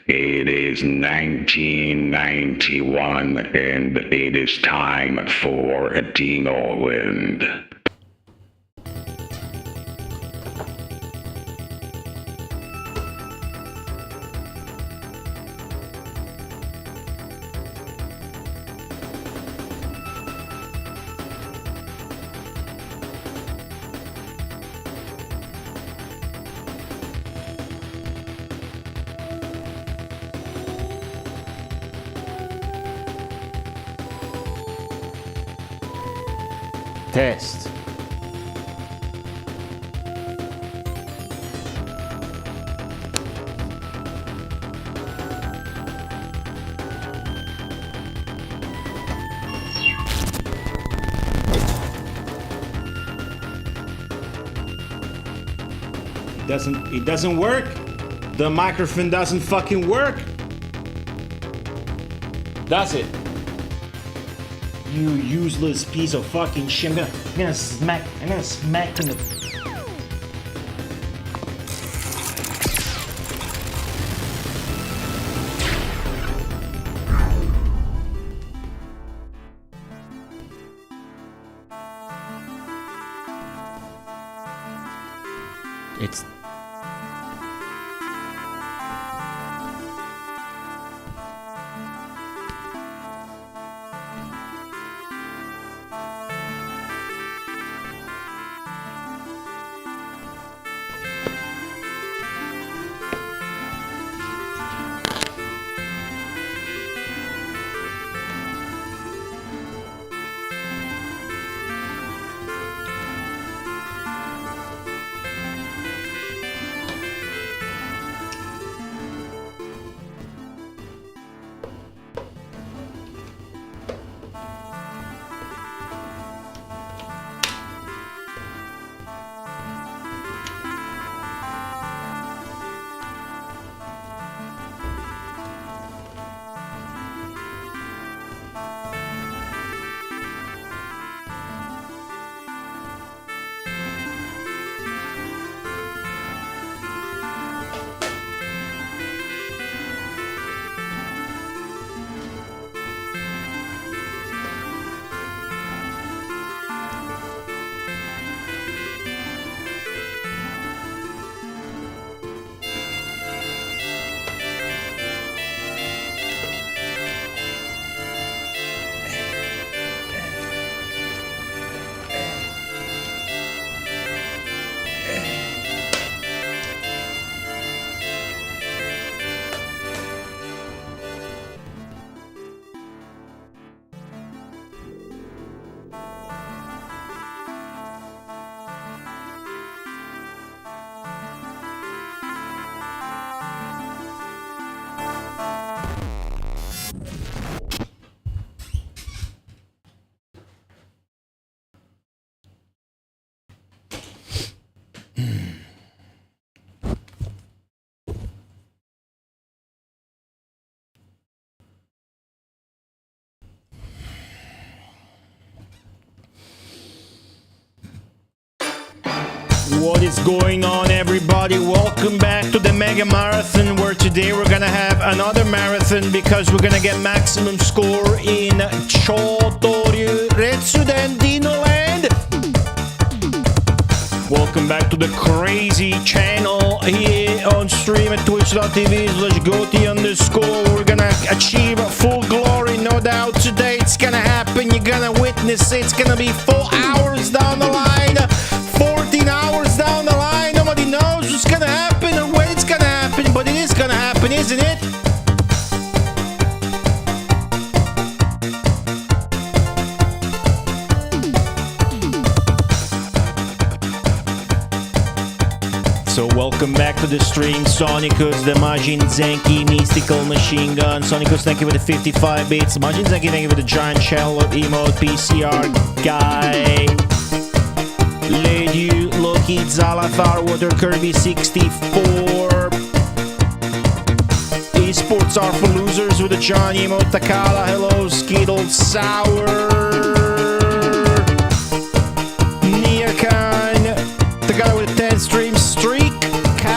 It is 1991 and it is time for Dino Wind. Test. It doesn't work. The microphone doesn't fucking work. Does it? You useless piece of fucking shit. I'm gonna smack in the... It's... What is going on, everybody? Welcome back to the Mega Marathon, where today we're gonna have another marathon because we're gonna get maximum score in Chou, Touryuu, Retsuden, Dino land. Welcome back to the crazy channel here on stream at twitch.tv/goti_. We're gonna achieve full glory, no doubt. Today it's gonna happen. You're gonna witness it. It's gonna be 4 hours down the line, 14 hours down the line. Nobody knows what's gonna happen or when it's gonna happen, but it is gonna happen, isn't it? So welcome back to the stream. Sonicus, the Majin Zenki mystical machine gun. Sonicus, thank you for the 55 bits. Majin Zenki, thank you for the giant shell emote. PCR guy. Lady Loki Zalathar, Water Kirby 64. Esports are for losers with the John emote. Takala, hello. Skittle Sour. Niakan, the guy with a 10 stream streak.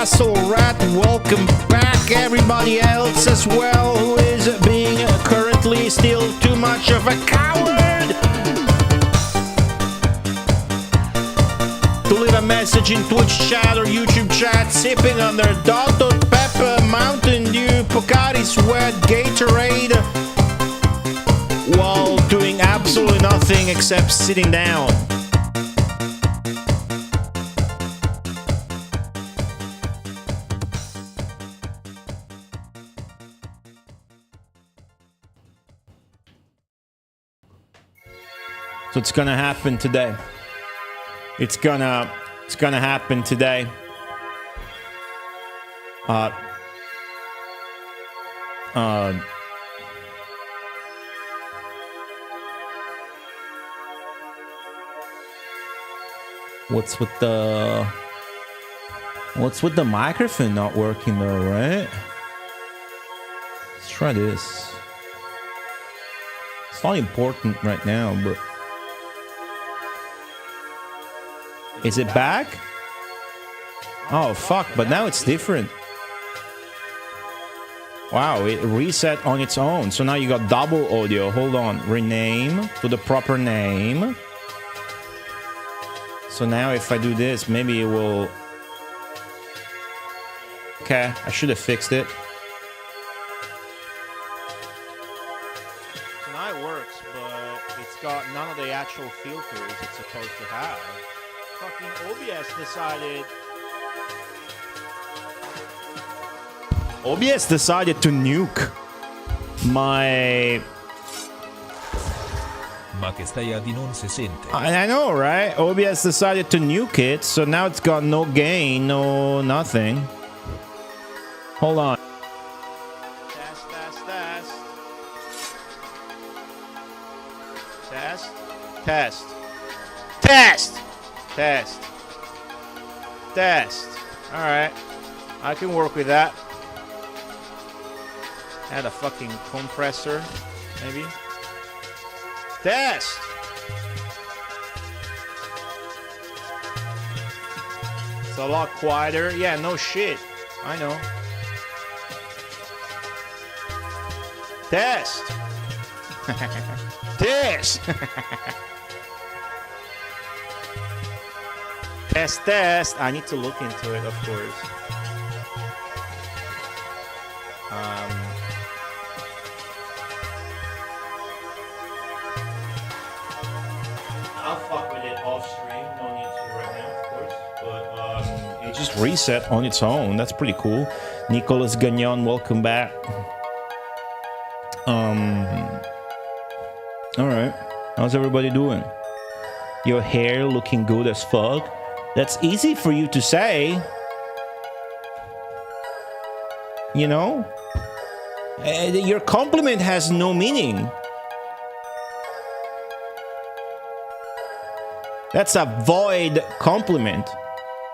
Castle Rat, welcome back. Everybody else as well who is being currently still too much of a coward to leave a message in Twitch chat or YouTube chat, sipping on their Dr. Pepper, Mountain Dew, Pocari Sweat, Gatorade, while doing absolutely nothing except sitting down. So it's gonna happen today. It's gonna happen today. What's with the microphone not working though, right? Let's try this. It's not important right now, but is it back? Oh fuck, but now it's different. Wow, it reset on its own. So now you got double audio. Hold on, rename to the proper name. So now if I do this, maybe it will... Okay, I should have fixed it. So now it works, but it's got none of the actual filters it's supposed to have. Fucking OBS decided to nuke my... Ma che stai a di non si sente. I know, right? OBS decided to nuke it, so now it's got no gain, no nothing. Hold on. Test. Alright. I can work with that. Add a fucking compressor, maybe. Test! It's a lot quieter. Yeah, no shit. I know. Test! Test! Test. I need to look into it, of course. I'll fuck with it off stream. No need to right now, of course. But it just reset on its own. That's pretty cool. Nicolas Gagnon, welcome back. Alright. How's everybody doing? Your hair looking good as fuck? That's easy for you to say. You know? Your compliment has no meaning. That's a void compliment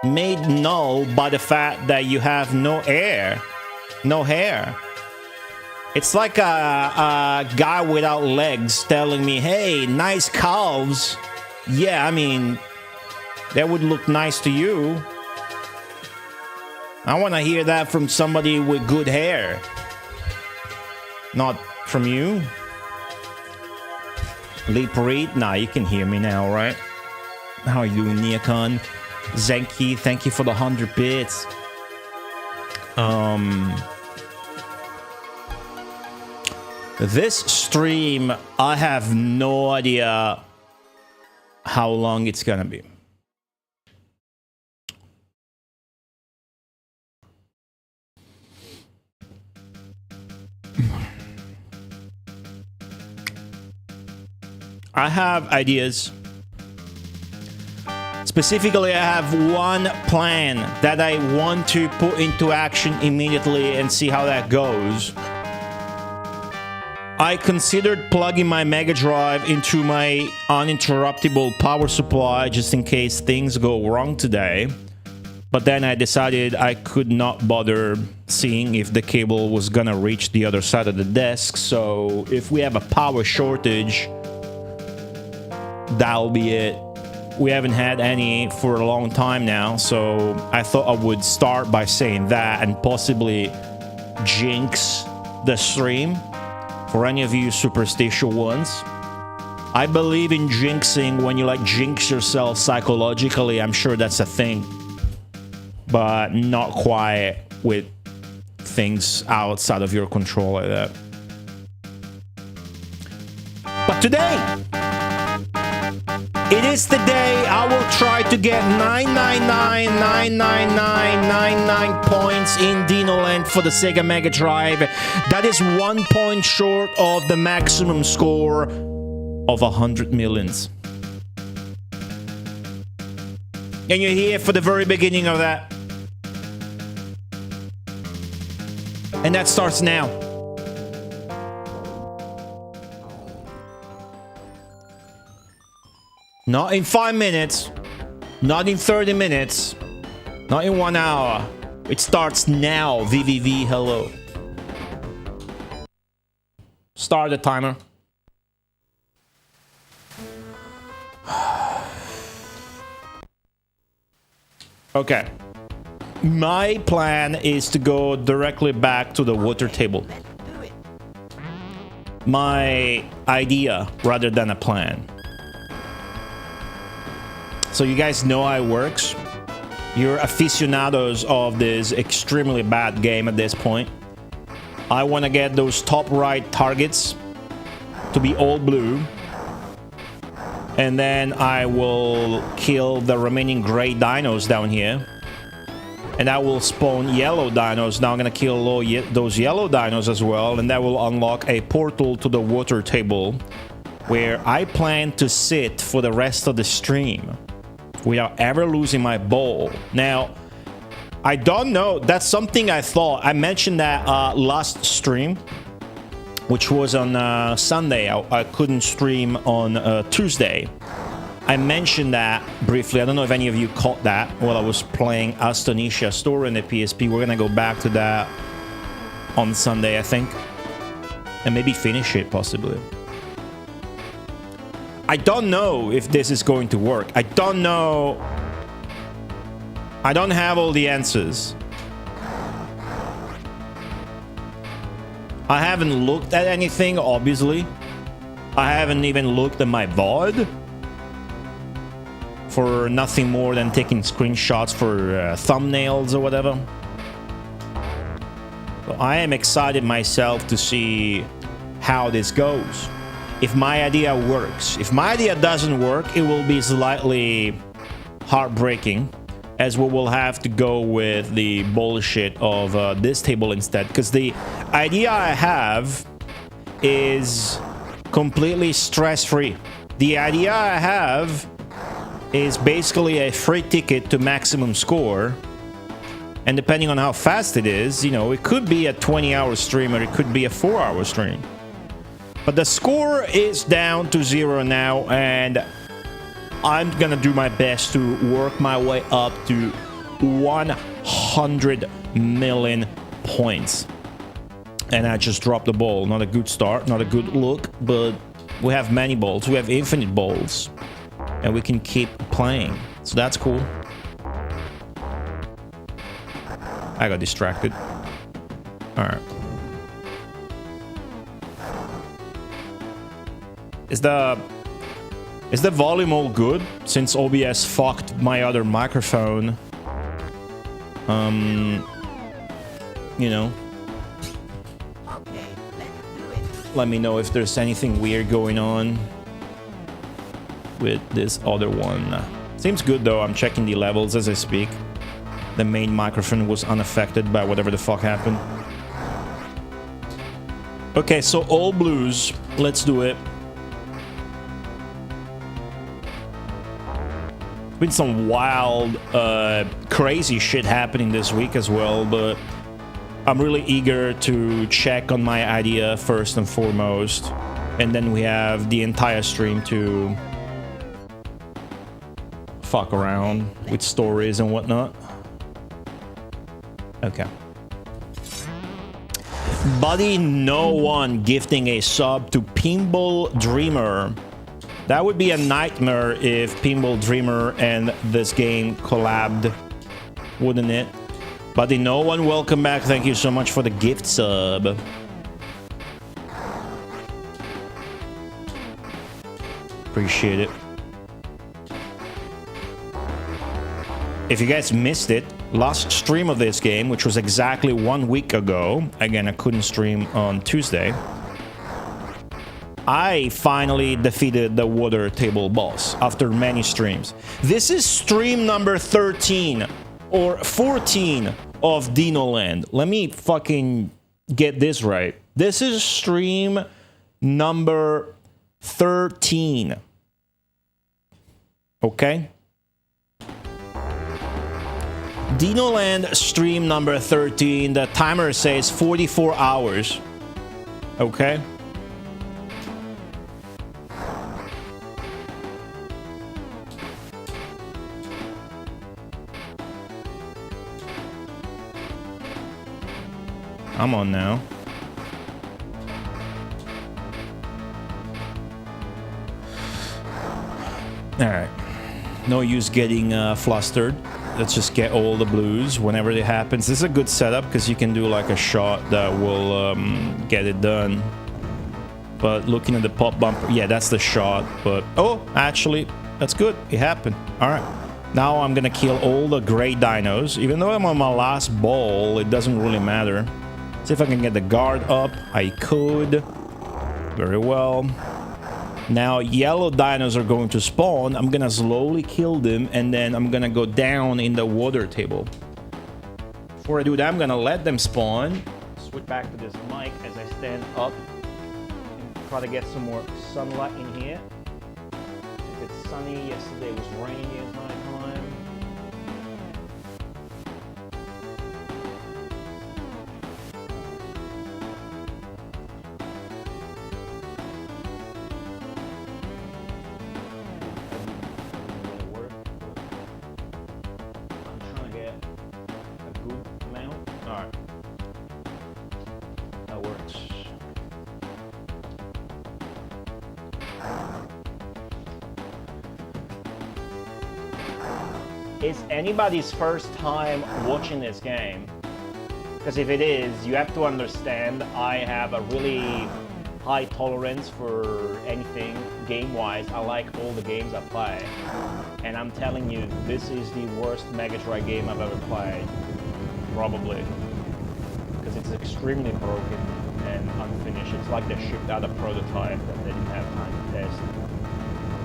made null by the fact that you have no hair. It's like a guy without legs telling me, hey, nice calves. Yeah, I mean, that would look nice to you. I want to hear that from somebody with good hair. Not from you. Leap read? Nah, you can hear me now, right? How are you doing, Neocon? Zenki, thank you for the 100 bits. This stream, I have no idea how long it's gonna be. I have ideas. Specifically, I have one plan that I want to put into action immediately and see how that goes. I considered plugging my Mega Drive into my uninterruptible power supply just in case things go wrong today. But then I decided I could not bother seeing if the cable was gonna reach the other side of the desk. So if we have a power shortage, that'll be it. we haven't had any for a long time now, so I thought I would start by saying that and possibly jinx the stream for any of you superstitious ones. I believe in jinxing when you like jinx yourself psychologically. I'm sure that's a thing, but not quite with things outside of your control like that. But today, it is the day I will try to get 999,999,99 points in Dino Land for the Sega Mega Drive. That is 1 point short of the maximum score of 100 millions. And you're here for the very beginning of that. And that starts now. Not in 5 minutes, not in 30 minutes, not in 1 hour. It starts now. VVV, hello. Start the timer. Okay. My plan is to go directly back to the water table. My idea rather than a plan. So you guys know how it works. You're aficionados of this extremely bad game at this point. I want to get those top right targets to be all blue. And then I will kill the remaining gray dinos down here. And I will spawn yellow dinos. Now I'm going to kill those yellow dinos as well. And that will unlock a portal to the water table, where I plan to sit for the rest of the stream without ever losing my ball. Now, I don't know. That's something I thought. I mentioned that last stream, which was on Sunday. I couldn't stream on Tuesday. I mentioned that briefly. I don't know if any of you caught that while I was playing Astonisha Store in the PSP. We're going to go back to that on Sunday, I think. And maybe finish it, possibly. I don't know if this is going to work. I don't know. I don't have all the answers. I haven't looked at anything, obviously. I haven't even looked at my VOD. For nothing more than taking screenshots for thumbnails or whatever. So I am excited myself to see how this goes. If my idea works. If my idea doesn't work, it will be slightly heartbreaking, as we will have to go with the bullshit of this table instead. Because the idea I have is completely stress-free. The idea I have is basically a free ticket to maximum score. And depending on how fast it is, you know, it could be a 20-hour stream or it could be a 4-hour stream. But the score is down to 0 now, and I'm gonna do my best to work my way up to 100 million points. And I just dropped the ball. Not a good start, not a good look, but we have many balls. We have infinite balls. And we can keep playing. So that's cool. I got distracted. Alright. Is the volume all good? Since OBS fucked my other microphone. You know. Let me know if there's anything weird going on with this other one. Seems good though. I'm checking the levels as I speak. The main microphone was unaffected by whatever the fuck happened. Okay, so all blues. Let's do it. Been some wild, crazy shit happening this week as well, but I'm really eager to check on my idea first and foremost, and then we have the entire stream to fuck around with stories and whatnot. Okay. Buddy No One gifting a sub to Pinball Dreamer. That would be a nightmare if Pinball Dreamer and this game collabed, wouldn't it? But no one, welcome back. Thank you so much for the gift sub. Appreciate it. If you guys missed it, last stream of this game, which was exactly 1 week ago, again, I couldn't stream on Tuesday, I finally defeated the water table boss after many streams. This is stream number 13 or 14 of Dino Land. Let me fucking get this right. This is stream number 13. Okay? Dino Land stream number 13. The timer says 44 hours. Okay? I'm on now. Alright. No use getting flustered. Let's just get all the blues whenever it happens. This is a good setup because you can do like a shot that will get it done. But looking at the pop bumper, yeah, that's the shot. But, oh, actually, that's good. It happened. Alright. Now I'm gonna kill all the gray dinos. Even though I'm on my last ball, it doesn't really matter. See if I can get the guard up. I could. Very well. Now yellow dinos are going to spawn. I'm gonna slowly kill them and then I'm gonna go down in the water table. Before I do that, I'm gonna let them spawn. Switch back to this mic as I stand up and try to get some more sunlight in here. If it's sunny, yesterday was rainy at night time. It's anybody's first time watching this game, because if it is, you have to understand I have a really high tolerance for anything game-wise. I like all the games I play, and I'm telling you, this is the worst Mega Drive game I've ever played, probably, because it's extremely broken and unfinished. It's like they shipped out a prototype that they didn't have time to test.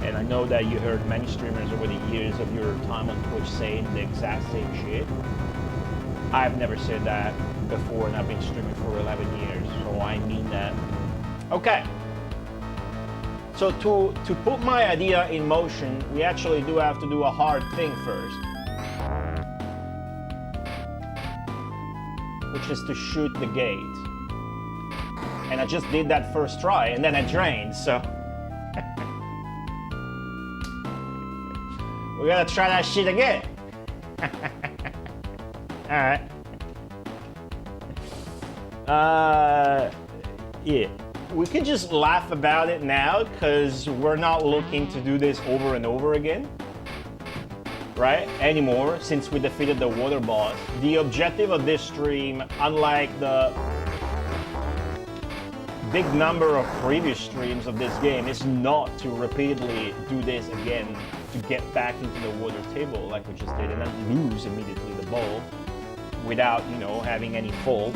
And I know that you heard many streamers over the years of your time on Twitch saying the exact same shit. I've never said that before, and I've been streaming for 11 years, so I mean that. Okay. So to put my idea in motion, we actually do have to do a hard thing first. Which is to shoot the gate. And I just did that first try, and then I drained, so... We gotta try that shit again. Alright. Yeah. We could just laugh about it now, because we're not looking to do this over and over again. Right? Anymore, since we defeated the water boss. The objective of this stream, unlike the big number of previous streams of this game, is not to repeatedly do this again to get back into the water table like we just did and then lose immediately the ball without, you know, having any fault.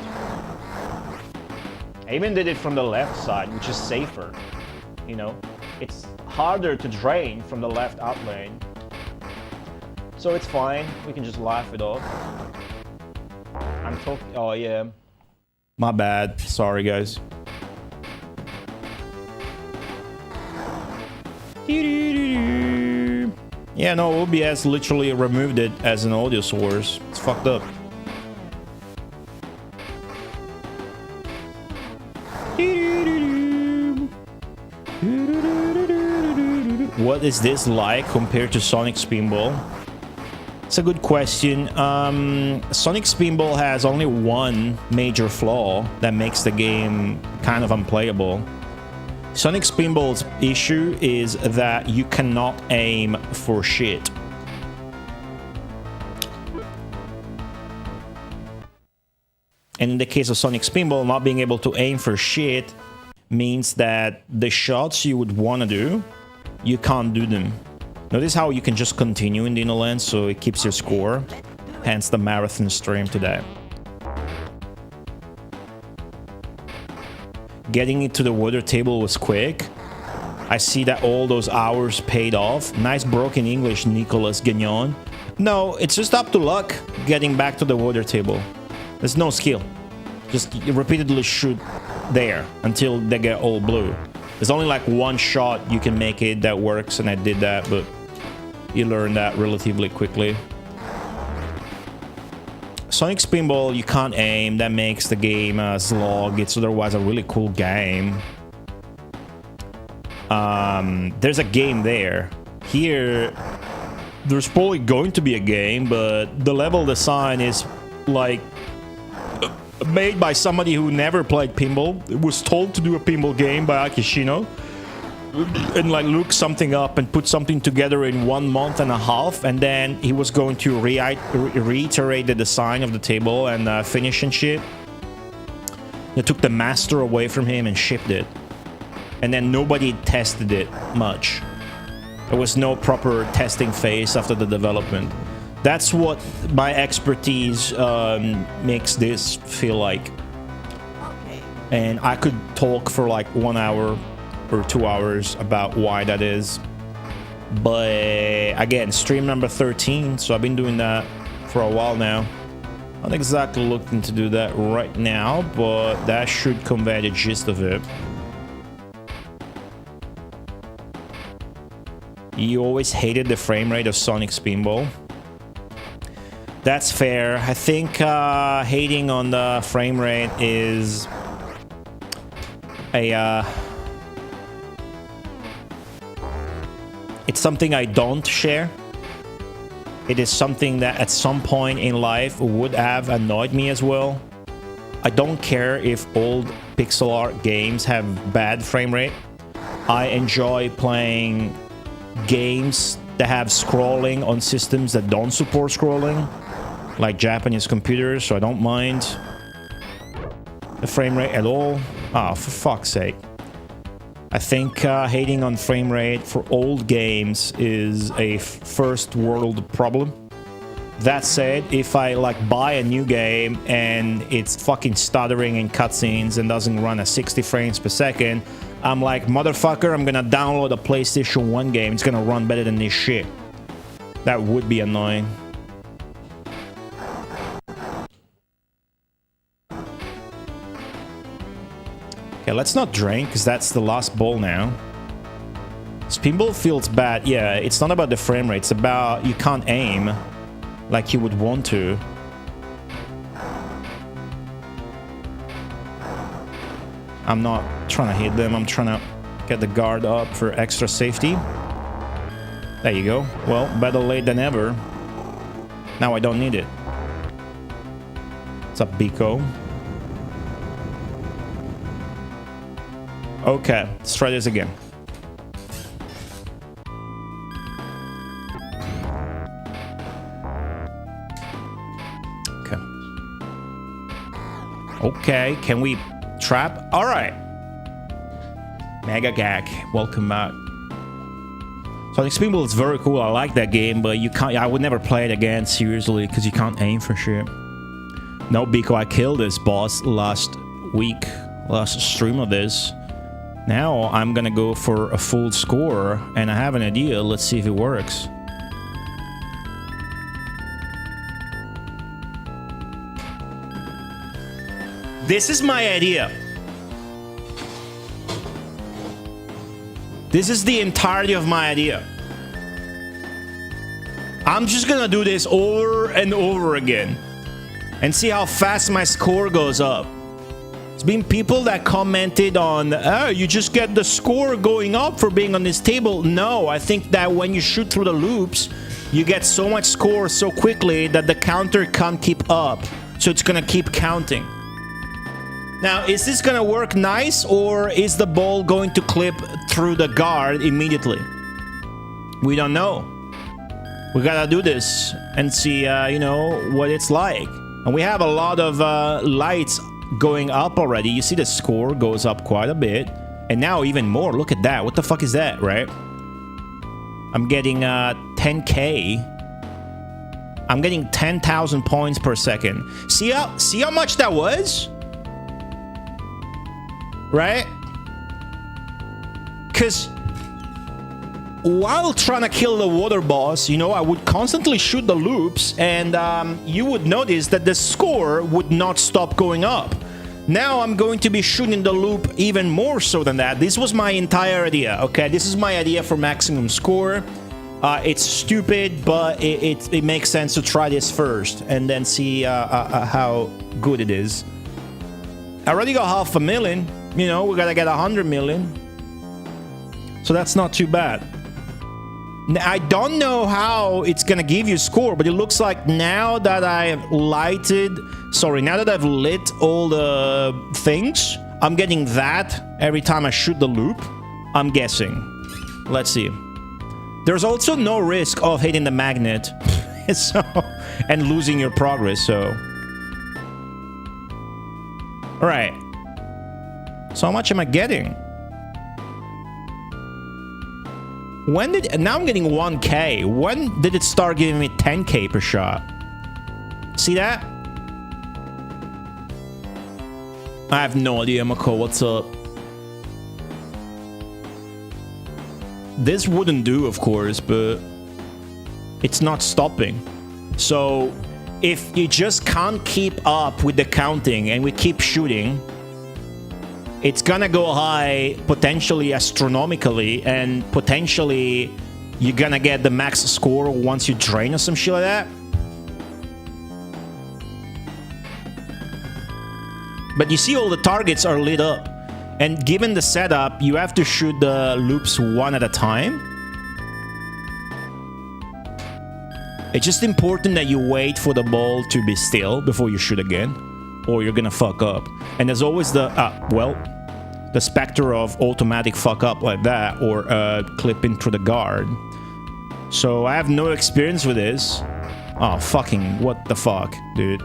I even did it from the left side, which is safer, you know. It's harder to drain from the left out lane. So it's fine, we can just laugh it off. I'm talking, oh yeah. My bad, sorry guys. Yeah, no, OBS literally removed it as an audio source. It's fucked up. What is this like compared to Sonic Spinball? It's a good question. Sonic Spinball has only one major flaw that makes the game kind of unplayable. Sonic Spinball's issue is that you cannot aim for shit. And in the case of Sonic Spinball, not being able to aim for shit means that the shots you would want to do, you can't do them. Notice how you can just continue in Dino Land, so it keeps your score. Hence the marathon stream today. Getting into the water table was quick. I see that all those hours paid off. Nice broken English, Nicolas Gagnon. No, it's just up to luck getting back to the water table. There's no skill. Just repeatedly shoot there until they get all blue. There's only like one shot you can make it that works, and I did that, but you learn that relatively quickly. Sonic Spinball, you can't aim. That makes the game a slog. It's otherwise a really cool game. There's a game there. Here, there's probably going to be a game, but the level design is like made by somebody who never played pinball. It was told to do a pinball game by Akishino and like look something up and put something together in 1 month and a half, and then he was going to reiterate the design of the table and finish and shit. They took the master away from him and shipped it, and then nobody tested it much. There was no proper testing phase after the development. That's what my expertise makes this feel like. And I could talk for like 1 hour or 2 hours about why that is. But again, stream number 13, so I've been doing that for a while now. Not exactly looking to do that right now, but that should convey the gist of it. You always hated the frame rate of Sonic Spinball. That's fair. I think hating on the frame rate is a it's something I don't share. It is something that at some point in life would have annoyed me as well. I don't care if old pixel art games have bad frame rate. I enjoy playing games that have scrolling on systems that don't support scrolling, like Japanese computers, so I don't mind the frame rate at all. Ah, for fuck's sake. I think hating on frame rate for old games is a first world problem. That said, if I like buy a new game and it's fucking stuttering in cutscenes and doesn't run at 60 frames per second, I'm like, motherfucker, I'm gonna download a PlayStation 1 game. It's gonna run better than this shit. That would be annoying. Okay, let's not drink, because that's the last bowl now. Spinball feels bad. Yeah, it's not about the frame rate. It's about you can't aim like you would want to. I'm not trying to hit them. I'm trying to get the guard up for extra safety. There you go. Well, better late than ever. Now I don't need it. What's up, Biko? Okay, let's try this again. Okay. Okay, can we trap? All right. Mega Gag, welcome back. Sonic Spinball is very cool. I like that game, but you can't. I would never play it again seriously because you can't aim for shit. No, Biko, I killed this boss last week, last stream of this. Now I'm gonna go for a full score, and I have an idea. Let's see if it works. This is my idea. This is the entirety of my idea. I'm just gonna do this over and over again and see how fast my score goes up. There's been people that commented on, oh, you just get the score going up for being on this table. No, I think that when you shoot through the loops, you get so much score so quickly that the counter can't keep up. So it's gonna keep counting. Now, is this gonna work nice, or is the ball going to clip through the guard immediately? We don't know. We gotta do this and see, you know, what it's like. And we have a lot of lights going up already. You see the score goes up quite a bit. And now even more. Look at that. What the fuck is that, right? I'm getting 10K. I'm getting 10,000 points per second. See how much that was? Right? Because while trying to kill the water boss, you know, I would constantly shoot the loops, and you would notice that the score would not stop going up. Now I'm going to be shooting the loop even more so than that. This was my entire idea, okay? This is my idea for maximum score. It's stupid, but it makes sense to try this first and then see how good it is. I already got 500,000. You know, we gotta get 100 million. So that's not too bad. Now, I don't know how it's gonna give you a score, but it looks like now that I've now that I've lit all the things, I'm getting that every time I shoot the loop. I'm guessing. Let's see. There's also no risk of hitting the magnet and losing your progress, so. All right. So how much am I getting? Now I'm getting 1K. When did it start giving me 10K per shot? See that? I have no idea, Mako. What's up? This wouldn't do, of course, but it's not stopping. So if you just can't keep up with the counting and we keep shooting, it's gonna go high, potentially astronomically, and potentially you're gonna get the max score once you drain or some shit like that. But you see all the targets are lit up. And given the setup, you have to shoot the loops one at a time. It's just important that you wait for the ball to be still before you shoot again, or you're gonna fuck up. And there's always the, the specter of automatic fuck up like that, or clipping through the guard. So I have no experience with this. Oh, fucking, what the fuck, dude.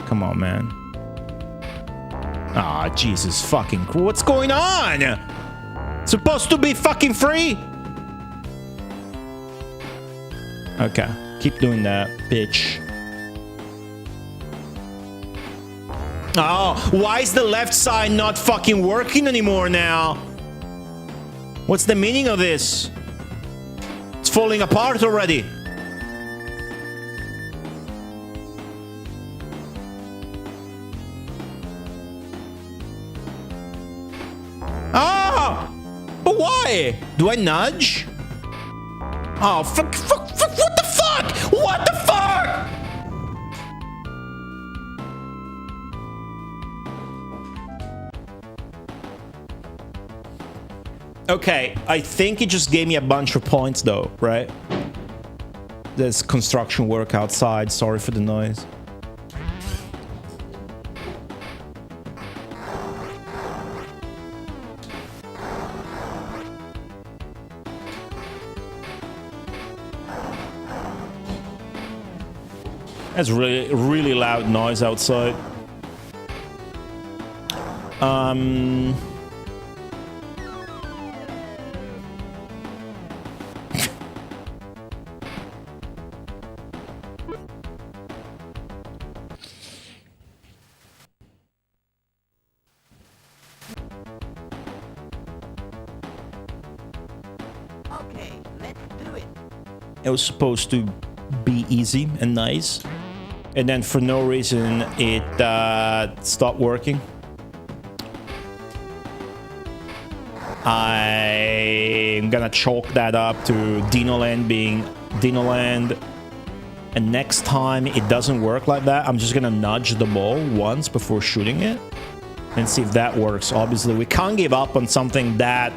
Come on, man. Ah, oh, Jesus fucking... What's going on? It's supposed to be fucking free? Okay, keep doing that, bitch. Oh, why is the left side not fucking working anymore now? What's the meaning of this? It's falling apart already. Ah! But why? Do I nudge? Oh, fuck, what the fuck? What the fuck? Okay, I think it just gave me a bunch of points though, right? There's construction work outside, sorry for the noise. That's really loud noise outside. Okay, let's do it. It was supposed to be easy and nice. And then for no reason, it stopped working. I'm gonna chalk that up to Dino Land being Dino Land. And next time it doesn't work like that, I'm just gonna nudge the ball once before shooting it and see if that works. Obviously, we can't give up on something that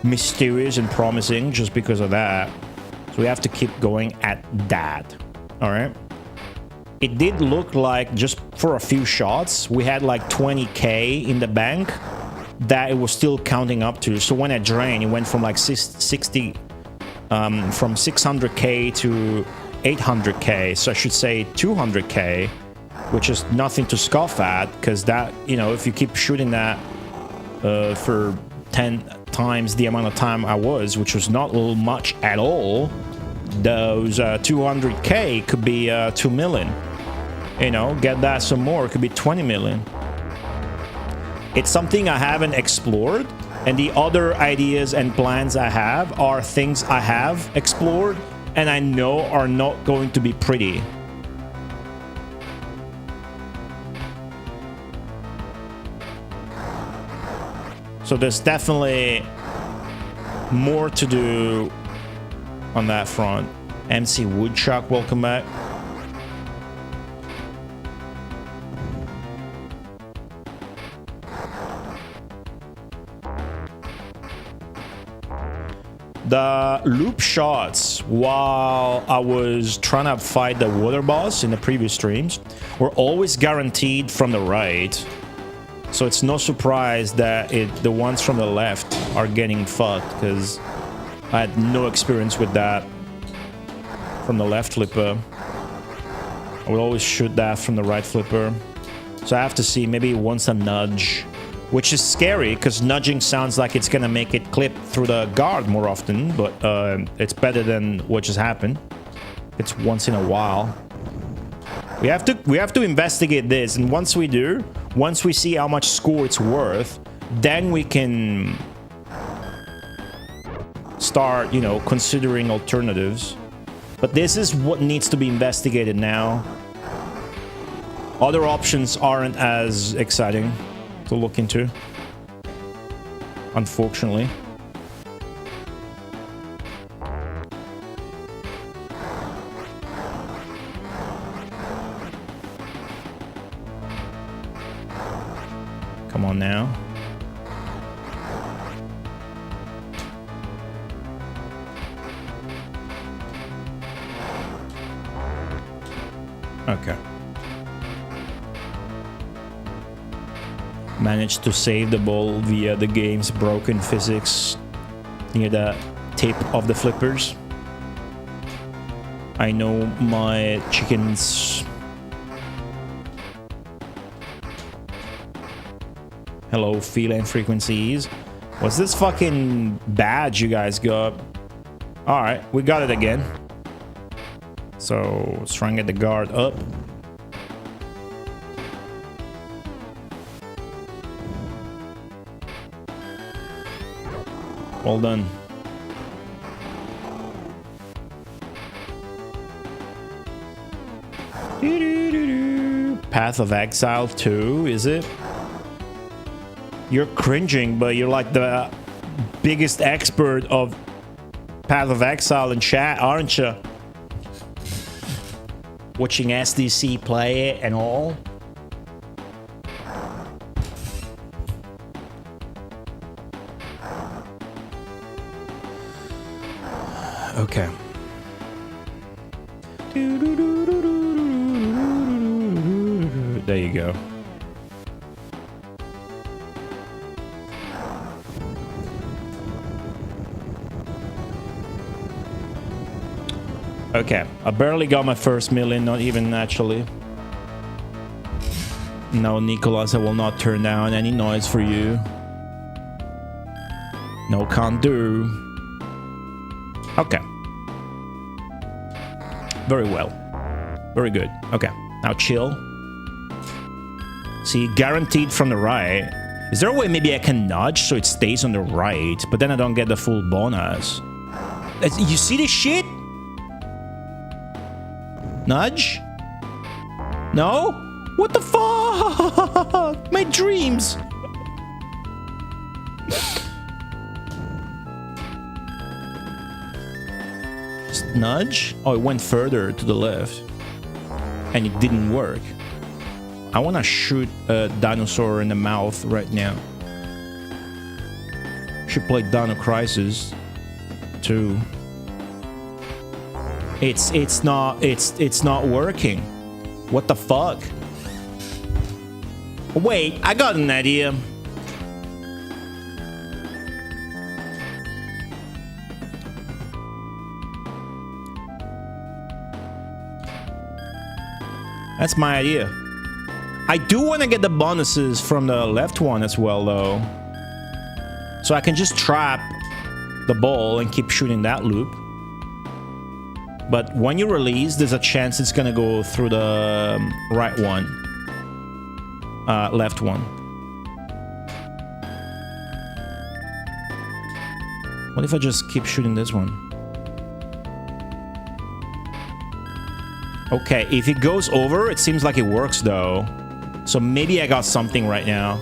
mysterious and promising just because of that. So we have to keep going at that. All right. it did look like just for a few shots, we had like 20k in the bank that it was still counting up to. So when I drained, it went from like 60, from 600k to 800k. So I should say 200k, which is nothing to scoff at, because that, you know, if you keep shooting that for 10 times the amount of time I was, which was not much at all, those 200k could be 2 million. You know, get that some more, it could be 20 million. It's something I haven't explored, and the other ideas and plans I have are things I have explored and I know are not going to be pretty. So there's definitely more to do on that front. MC Woodchuck, welcome back. The loop shots while I was trying to fight the water boss in the previous streams were always guaranteed from the right. So it's no surprise that the ones from the left are getting fucked, because I had no experience with that from the left flipper. I would always shoot that from the right flipper. So I have to see, maybe once a nudge, which is scary because nudging sounds like it's gonna make it clip through the guard more often, but it's better than what just happened. It's once in a while. We have to investigate this, and once we do, once we see how much score it's worth, then we can start, you know, considering alternatives. But this is what needs to be investigated now. Other options aren't as exciting to look into, unfortunately. Come on now. Okay. Managed to save the ball via the game's broken physics near the tip of the flippers. I know my chickens. Hello, feline frequencies. What's this fucking badge you guys got? Alright, we got it again. So, let's try and get the guard up. Well done. Path of Exile 2, is it? You're cringing, but you're like the biggest expert of Path of Exile in chat, aren't you? Watching SDC play it and all. Okay. There you go. Okay, I barely got my first million, not even actually. No, Nicholas, I will not turn down any noise for you. No, can't do. Okay. Very well. Very good. Okay, now chill. See, guaranteed from the right. Is there a way maybe I can nudge so it stays on the right, but then I don't get the full bonus? You see this shit? Nudge? No? What the fuck? My dreams! Just nudge? Oh, it went further to the left. And it didn't work. I want to shoot a dinosaur in the mouth right now. Should play Dino Crisis too. It's not working. What the fuck? Wait, I got an idea. That's my idea. I do want to get the bonuses from the left one as well, though. So I can just trap the ball and keep shooting that loop. But when you release, there's a chance it's gonna go through the right one. Left one. What if I just keep shooting this one? Okay, if it goes over, it seems like it works though. So maybe I got something right now.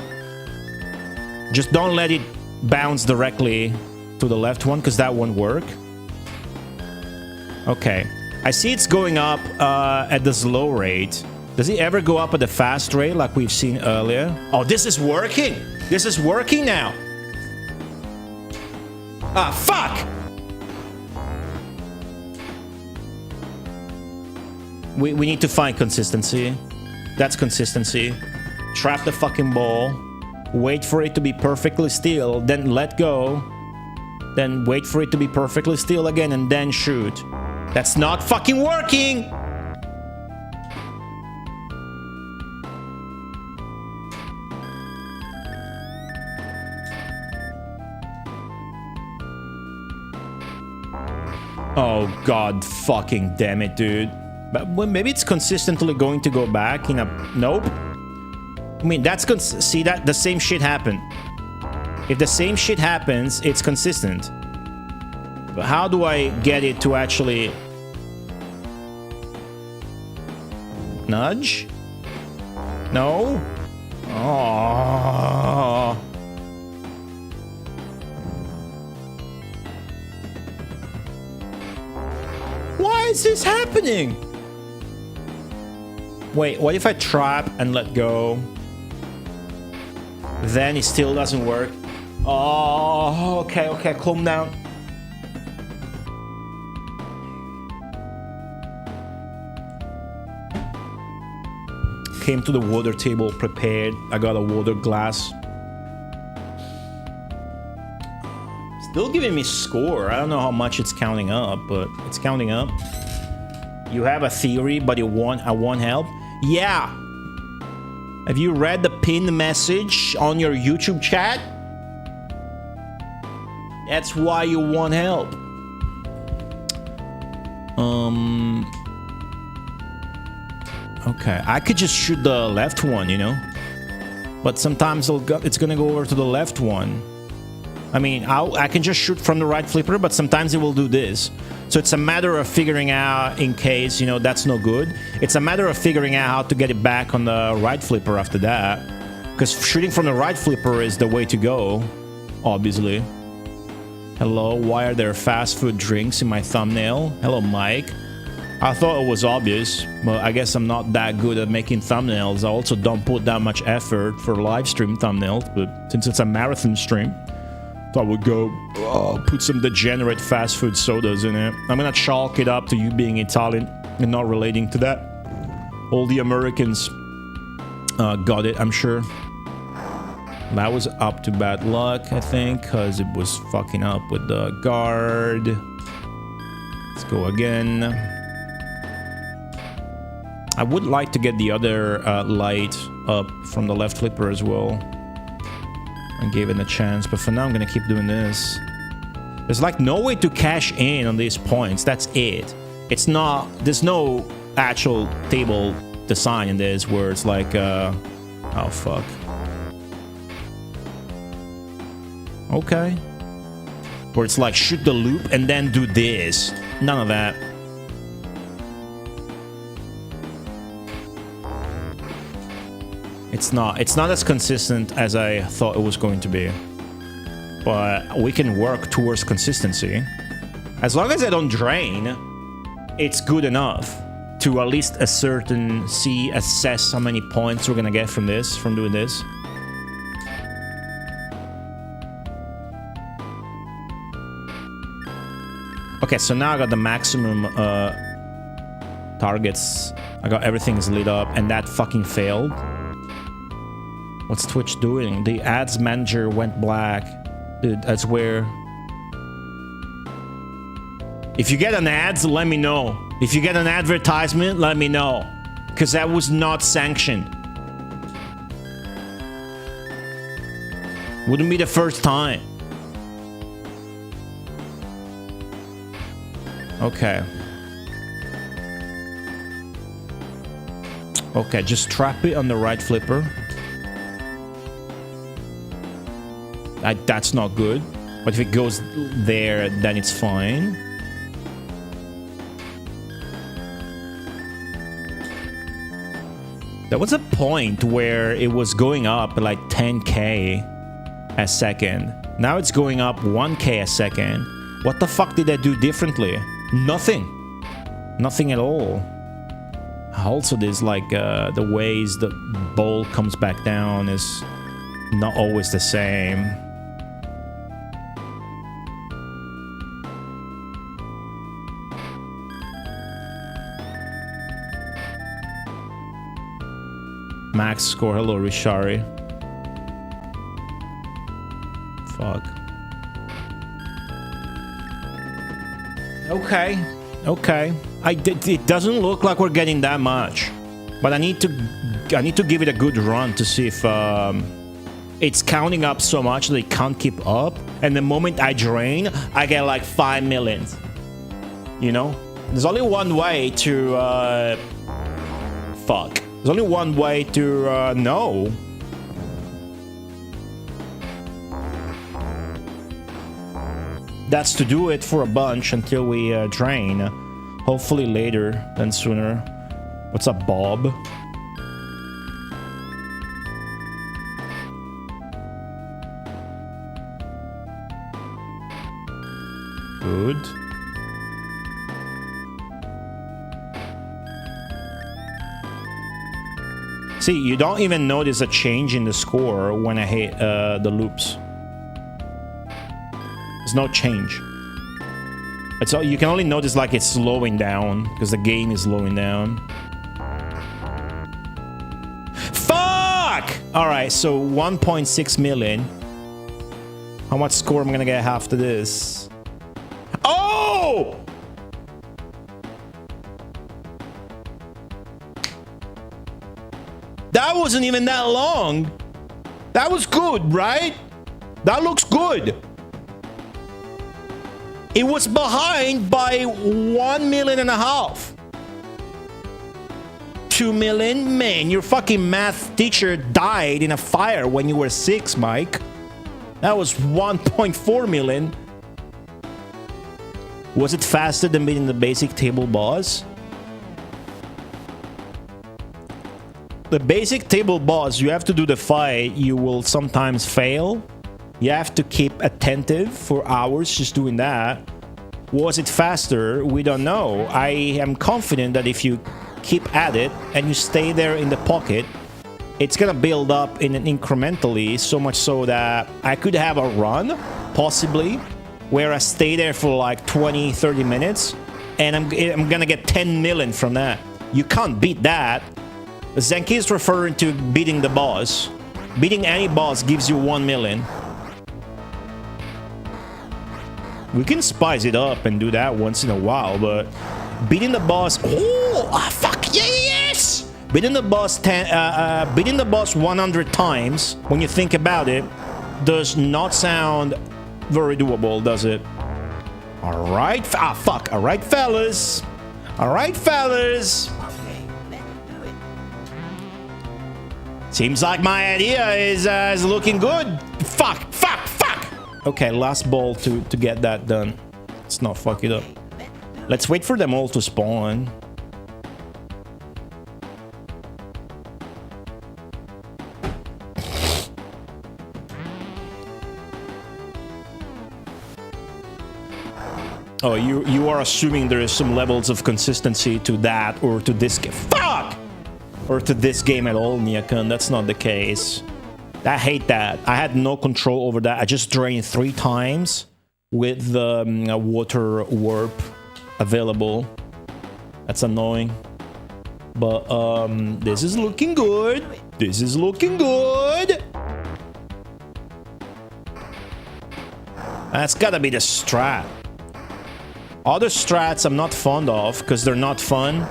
Just don't let it bounce directly to the left one, because that won't work. Okay, I see it's going up at the slow rate. Does it ever go up at the fast rate like we've seen earlier? Oh, this is working! This is working now! Ah, fuck! We need to find consistency. That's consistency. Trap the fucking ball. Wait for it to be perfectly still, then let go. Then wait for it to be perfectly still again, and then shoot. That's not fucking working! Oh god fucking damn it, dude. But maybe it's consistently going to go back in a... Nope. I mean, that's... See, that the same shit happened. If the same shit happens, it's consistent. But how do I get it to actually... Nudge? No? Oh. Why is this happening? Wait, what if I trap and let go? Then it still doesn't work. Oh, okay, okay, calm down. Came to the water table prepared. I got a water glass. Still giving me score. I don't know how much it's counting up, but it's counting up. You have a theory, but I want help. Yeah. Have you read the pinned message on your YouTube chat? That's why you want help. Okay, I could just shoot the left one, you know? But sometimes it's gonna go over to the left one. I mean, I can just shoot from the right flipper, but sometimes it will do this. So it's a matter of figuring out, in case, you know, that's no good. It's a matter of figuring out how to get it back on the right flipper after that. Because shooting from the right flipper is the way to go, obviously. Hello, why are there fast food drinks in my thumbnail? Hello, Mike. I thought it was obvious, but I guess I'm not that good at making thumbnails. I also don't put that much effort for live stream thumbnails, but since it's a marathon stream, I would go put some degenerate fast food sodas in it. I'm gonna chalk it up to you being Italian and not relating to that. All the Americans got it, I'm sure. That was up to bad luck, I think, because it was fucking up with the guard. Let's go again. I would like to get the other light up from the left flipper as well. And gave it a chance, but for now I'm gonna keep doing this. There's like no way to cash in on these points. That's it. It's not... There's no actual table design in this where it's like oh fuck. Okay. Where it's like shoot the loop and then do this. None of that. It's not as consistent as I thought it was going to be. But we can work towards consistency. As long as I don't drain, it's good enough to at least assess how many points we're gonna get from this, from doing this. Okay, so now I got the maximum Targets. I got everything's lit up, and that fucking failed. What's Twitch doing? The ads manager went black. Dude, that's where... If you get an ads, let me know. If you get an advertisement, let me know. Because that was not sanctioned. Wouldn't be the first time. Okay. Okay, just trap it on the right flipper. That's not good. But if it goes there, then it's fine. There was a point where it was going up like 10k a second. Now it's going up 1k a second. What the fuck did I do differently? Nothing. Nothing at all. Also, there's like the ways the ball comes back down is not always the same. Max score. Hello, Rishari. Fuck. Okay. Okay. It doesn't look like we're getting that much, but I need to give it a good run to see if it's counting up so much that it can't keep up. And the moment I drain, I get like 5 million. You know, there's only one way to fuck. There's only one way to know. That's to do it for a bunch until we drain. Hopefully later than sooner. What's up, Bob? Good. See, you don't even notice a change in the score when I hit the loops. There's no change. It's all, you can only notice like it's slowing down because the game is slowing down. Fuck! All right, so 1.6 million. How much score am I gonna get after this? Oh! That wasn't even that long. That was good, right? That looks good. It was behind by 1.5 million. 2 million? Man, your fucking math teacher died in a fire when you were 6, Mike. That was 1.4 million. Was it faster than beating the basic table boss? The basic table boss, you have to do the fight. You will sometimes fail. You have to keep attentive for hours just doing that. Was it faster? We don't know. I am confident that if you keep at it and you stay there in the pocket, it's gonna build up in an incrementally, so much so that I could have a run, possibly, where I stay there for like 20-30 minutes, and I'm gonna get 10 million from that. You can't beat that. Zenki is referring to beating the boss. Beating any boss gives you 1 million. We can spice it up and do that once in a while, but beating the boss... Oh, fuck, yes! Beating the boss 100 times, when you think about it, does not sound very doable, does it? Alright, fuck. Alright, fellas. Alright, fellas. Seems like my idea is looking good. Fuck. Okay, last ball to get that done. Let's not fuck it up. Let's wait for them all to spawn. Oh, you are assuming there is some levels of consistency to that or to this game. Fuck! Or to this game at all, Niakan. That's not the case. I hate that. I had no control over that. I just drained 3 times with the water warp available. That's annoying. But this is looking good. This is looking good. That's gotta be the strat. Other strats I'm not fond of because they're not fun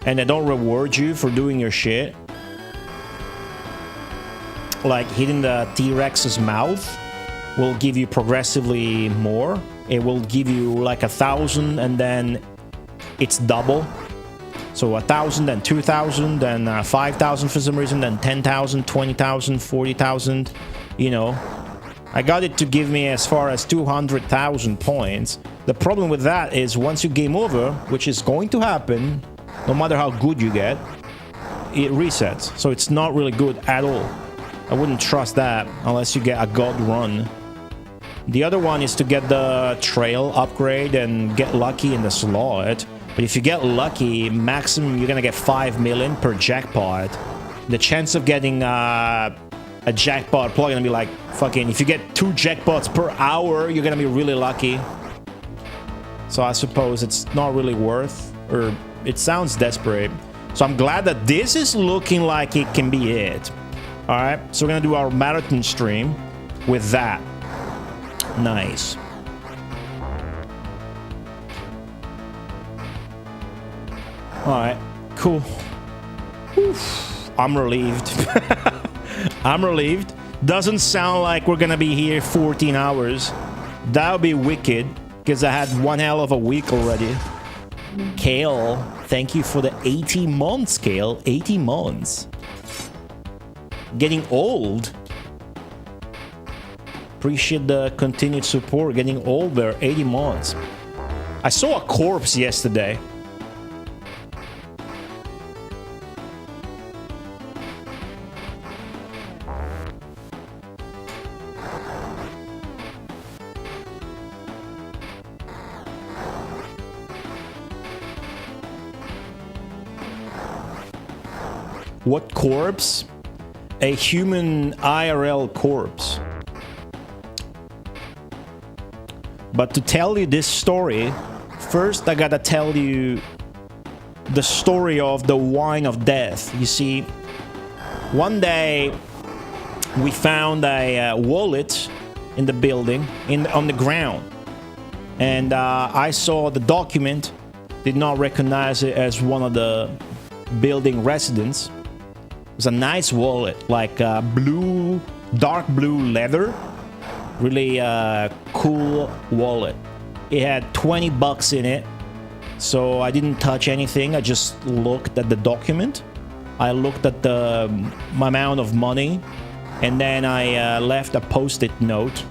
and they don't reward you for doing your shit. Like hitting the T-Rex's mouth will give you progressively more. It will give you like 1,000 and then it's double. So 1,000, then 2,000, then 5,000 for some reason, then 10,000, 20,000, 40,000, you know. I got it to give me as far as 200,000 points. The problem with that is once you game over, which is going to happen, no matter how good you get, it resets. So it's not really good at all. I wouldn't trust that unless you get a god run. The other one is to get the trail upgrade and get lucky in the slot. But if you get lucky, maximum you're gonna get 5 million per jackpot. The chance of getting a jackpot probably gonna be like fucking, if you get 2 jackpots per hour, you're gonna be really lucky. So I suppose it's not really worth, or it sounds desperate. So I'm glad that this is looking like it can be it. Alright, so we're gonna do our marathon stream with that. Nice. Alright, cool. Oof, I'm relieved. I'm relieved. Doesn't sound like we're gonna be here 14 hours. That would be wicked, because I had one hell of a week already. Kale, thank you for the 80 months, Kale. 80 months. Getting old. Appreciate the continued support. Getting older, 80 months. I saw a corpse yesterday. What corpse? A human IRL corpse. But to tell you this story, first I gotta tell you the story of the wine of death. You see, one day we found a wallet in the building, on the ground. And I saw the document, did not recognize it as one of the building residents. It was a nice wallet, like blue, dark blue leather. Really cool wallet. It had 20 bucks in it. So I didn't touch anything. I just looked at the document. I looked at the amount of money. And then I left a post-it note.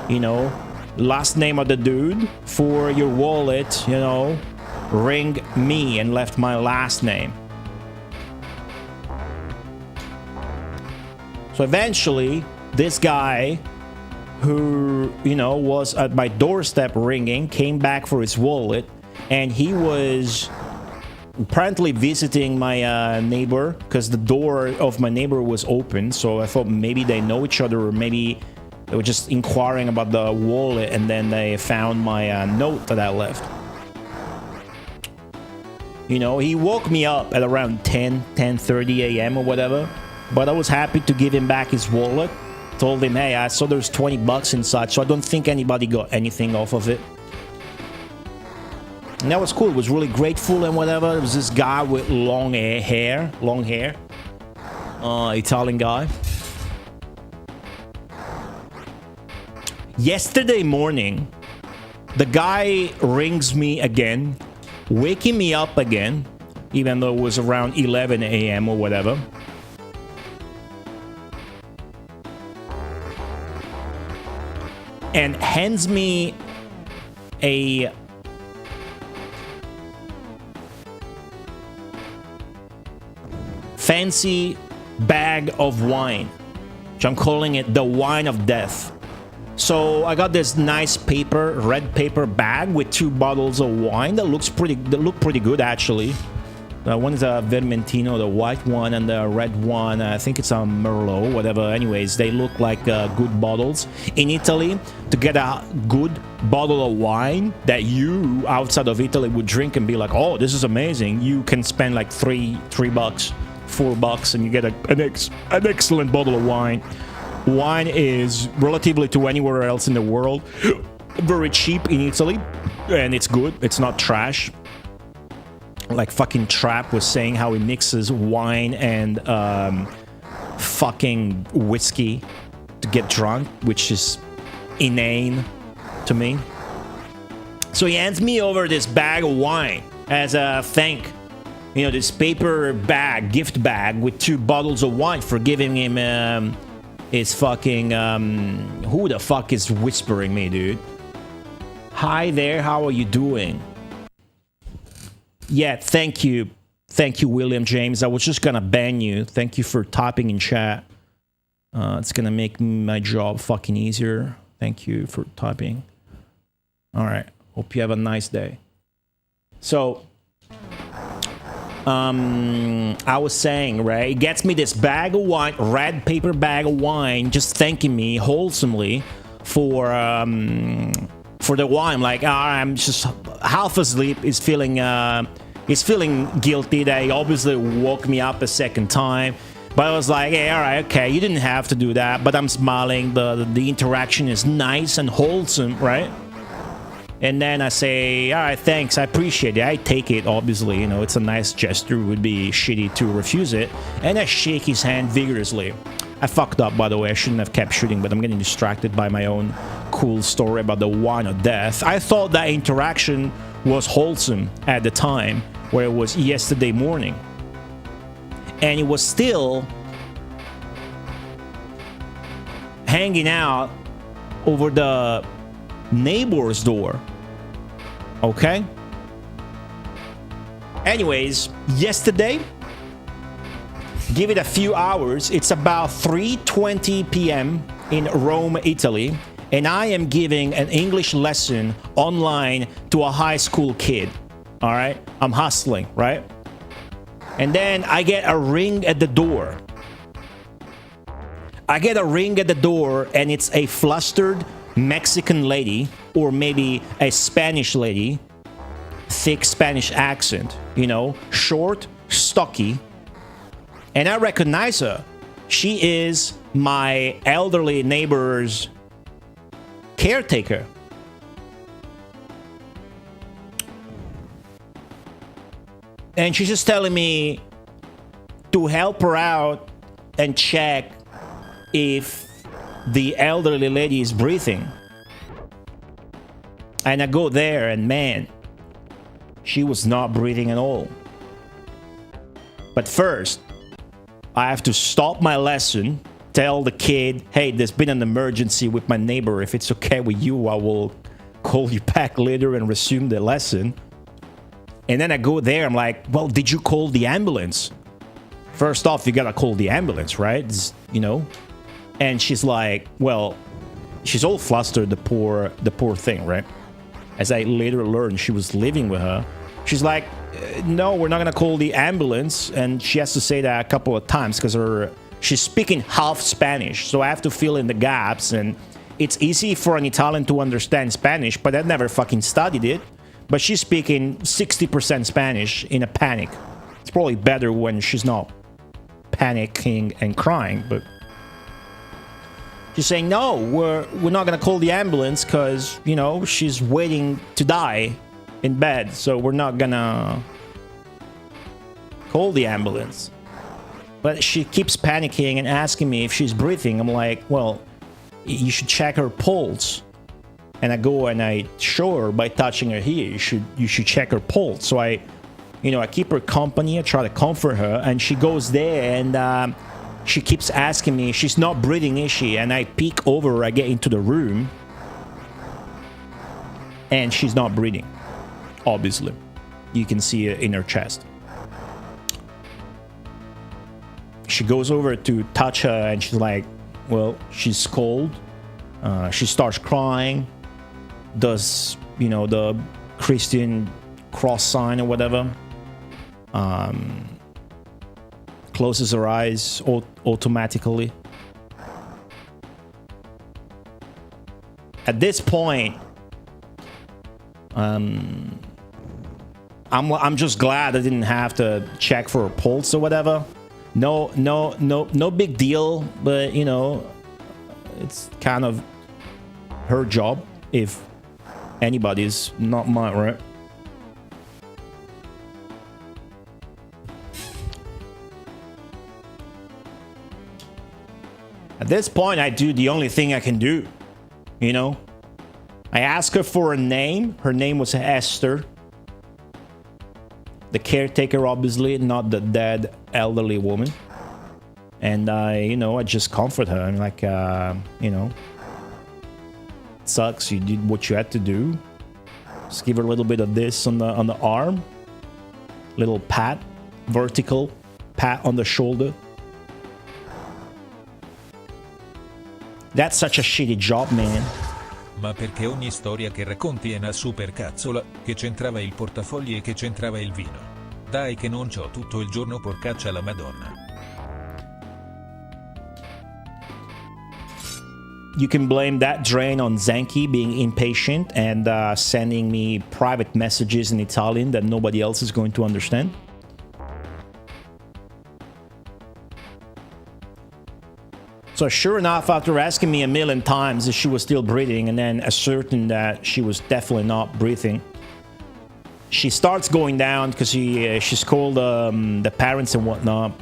You know, last name of the dude for your wallet, you know, ring me, and left my last name. So eventually, this guy who, you know, was at my doorstep ringing, came back for his wallet, and he was apparently visiting my neighbor, because the door of my neighbor was open. So I thought maybe they know each other, or maybe they were just inquiring about the wallet, and then they found my note that I left. You know, he woke me up at around 10:30 a.m. or whatever, but I was happy to give him back his wallet. Told him, hey, I saw there's 20 bucks inside, so I don't think anybody got anything off of it. And that was cool. It was really grateful and whatever. It was this guy with long hair. Italian guy. Yesterday morning, the guy rings me again, waking me up again, even though it was around 11 a.m. or whatever. And hands me a fancy bag of wine, which I'm calling it the wine of death. So I got this nice paper, red paper bag with 2 bottles of wine that look pretty good actually. One is a Vermentino, the white one, and the red one, I think it's a Merlot, whatever. Anyways, they look like good bottles. In Italy, to get a good bottle of wine that you, outside of Italy, would drink and be like, oh, this is amazing, you can spend like $3, $4, and you get an excellent bottle of wine. Wine is, relatively to anywhere else in the world, very cheap in Italy, and it's good. It's not trash. Like fucking Trap was saying how he mixes wine and fucking whiskey to get drunk, which is inane to me. So he hands me over this bag of wine as a thank. You know, this paper bag, gift bag with 2 bottles of wine for giving him his fucking... who the fuck is whispering me, dude? Hi there, how are you doing? Yeah, thank you. Thank you, William James. I was just gonna ban you. Thank you for typing in chat. It's gonna make my job fucking easier. Thank you for typing. Alright. Hope you have a nice day. So, I was saying, right? He gets me this bag of wine, red paper bag of wine, just thanking me wholesomely for the wine. Like, I'm just half asleep. He's feeling guilty that he obviously woke me up a second time. But I was like, hey, all right, okay, you didn't have to do that. But I'm smiling. The interaction is nice and wholesome, right? And then I say, all right, thanks, I appreciate it. I take it, obviously, you know, it's a nice gesture. It would be shitty to refuse it. And I shake his hand vigorously. I fucked up, by the way. I shouldn't have kept shooting, but I'm getting distracted by my own cool story about the wine of death. I thought that interaction was wholesome at the time, where it was yesterday morning. And it was still hanging out over the neighbor's door. Okay? Anyways, yesterday, give it a few hours, it's about 3:20 p.m. in Rome, Italy, and I am giving an English lesson online to a high school kid. All right? I'm hustling, right? And then I get a ring at the door. I get a ring at the door, and it's a flustered Mexican lady, or maybe a Spanish lady, thick Spanish accent, you know, short, stocky. And I recognize her. She is my elderly neighbor's caretaker. And she's just telling me to help her out and check if the elderly lady is breathing. And I go there, and man, she was not breathing at all. But first, I have to stop my lesson, tell the kid, hey, there's been an emergency with my neighbor. If it's okay with you, I will call you back later and resume the lesson. And then I go there, I'm like, well, did you call the ambulance? First off, you gotta call the ambulance, right? You know? And she's like, well, she's all flustered, the poor thing, right? As I later learned, she was living with her. She's like, no, we're not gonna call the ambulance. And she has to say that a couple of times because she's speaking half Spanish. So I have to fill in the gaps. And it's easy for an Italian to understand Spanish, but I never fucking studied it. But she's speaking 60% Spanish in a panic. It's probably better when she's not panicking and crying, but she's saying, no, we're not gonna call the ambulance because, you know, she's waiting to die in bed, so we're not gonna call the ambulance. But she keeps panicking and asking me if she's breathing. I'm like, well, you should check her pulse. And I go and I show her by touching her here, you should check her pulse. So I keep her company, I try to comfort her, and she goes there and she keeps asking me, she's not breathing, is she? And I peek over, I get into the room, and she's not breathing, obviously. You can see it in her chest. She goes over to touch her, and she's like, well, she's cold. She starts crying, does, you know, the Christian cross sign or whatever. closes her eyes automatically. At this point, I'm just glad I didn't have to check for a pulse or whatever. No big deal, but you know, it's kind of her job, if anybody's, not mine, right? At this point, I do the only thing I can do, you know? I asked her for a name. Her name was Esther. The caretaker, obviously, not the dead elderly woman. And I just comfort her. I'm like, you know, it sucks. You did what you had to do. Just give her a little bit of this on the arm. Little pat, vertical pat on the shoulder. That's such a shitty job, man. Ma perché ogni storia che racconti è una super cazzola, che c'entrava il portafogli e che c'entrava il vino. Dai che non c'ho tutto il giorno, porcaccia la Madonna. You can blame that drain on Zenki being impatient and sending me private messages in Italian that nobody else is going to understand. So sure enough, after asking me a million times if she was still breathing and then ascertain that she was definitely not breathing, she starts going down because she's called the parents and whatnot.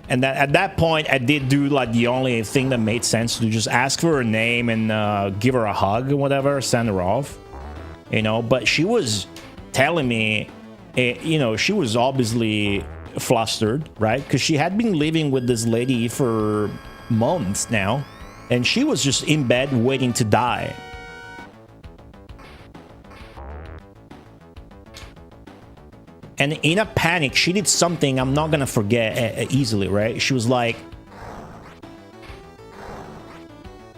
And at that point, I did do like the only thing that made sense, to just ask for her name and give her a hug or whatever, send her off, you know. But she was telling me, you know, she was obviously flustered, right? Because she had been living with this lady for months now, and she was just in bed waiting to die. And in a panic, she did something I'm not gonna forget easily, right? She was like,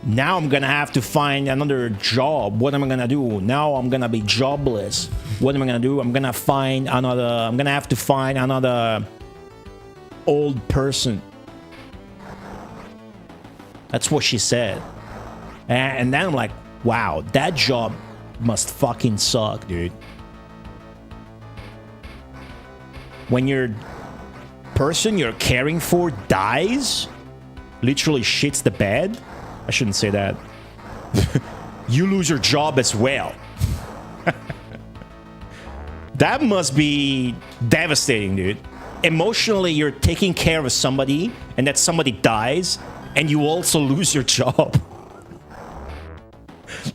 now I'm gonna have to find another job. What am I gonna do? Now I'm gonna be jobless. What am I gonna do? I'm gonna have to find another old person. That's what she said. And then I'm like, wow, that job must fucking suck, dude. When your person you're caring for dies, literally shits the bed. I shouldn't say that. You lose your job as well. That must be devastating, dude. Emotionally, you're taking care of somebody, and that somebody dies, and you also lose your job.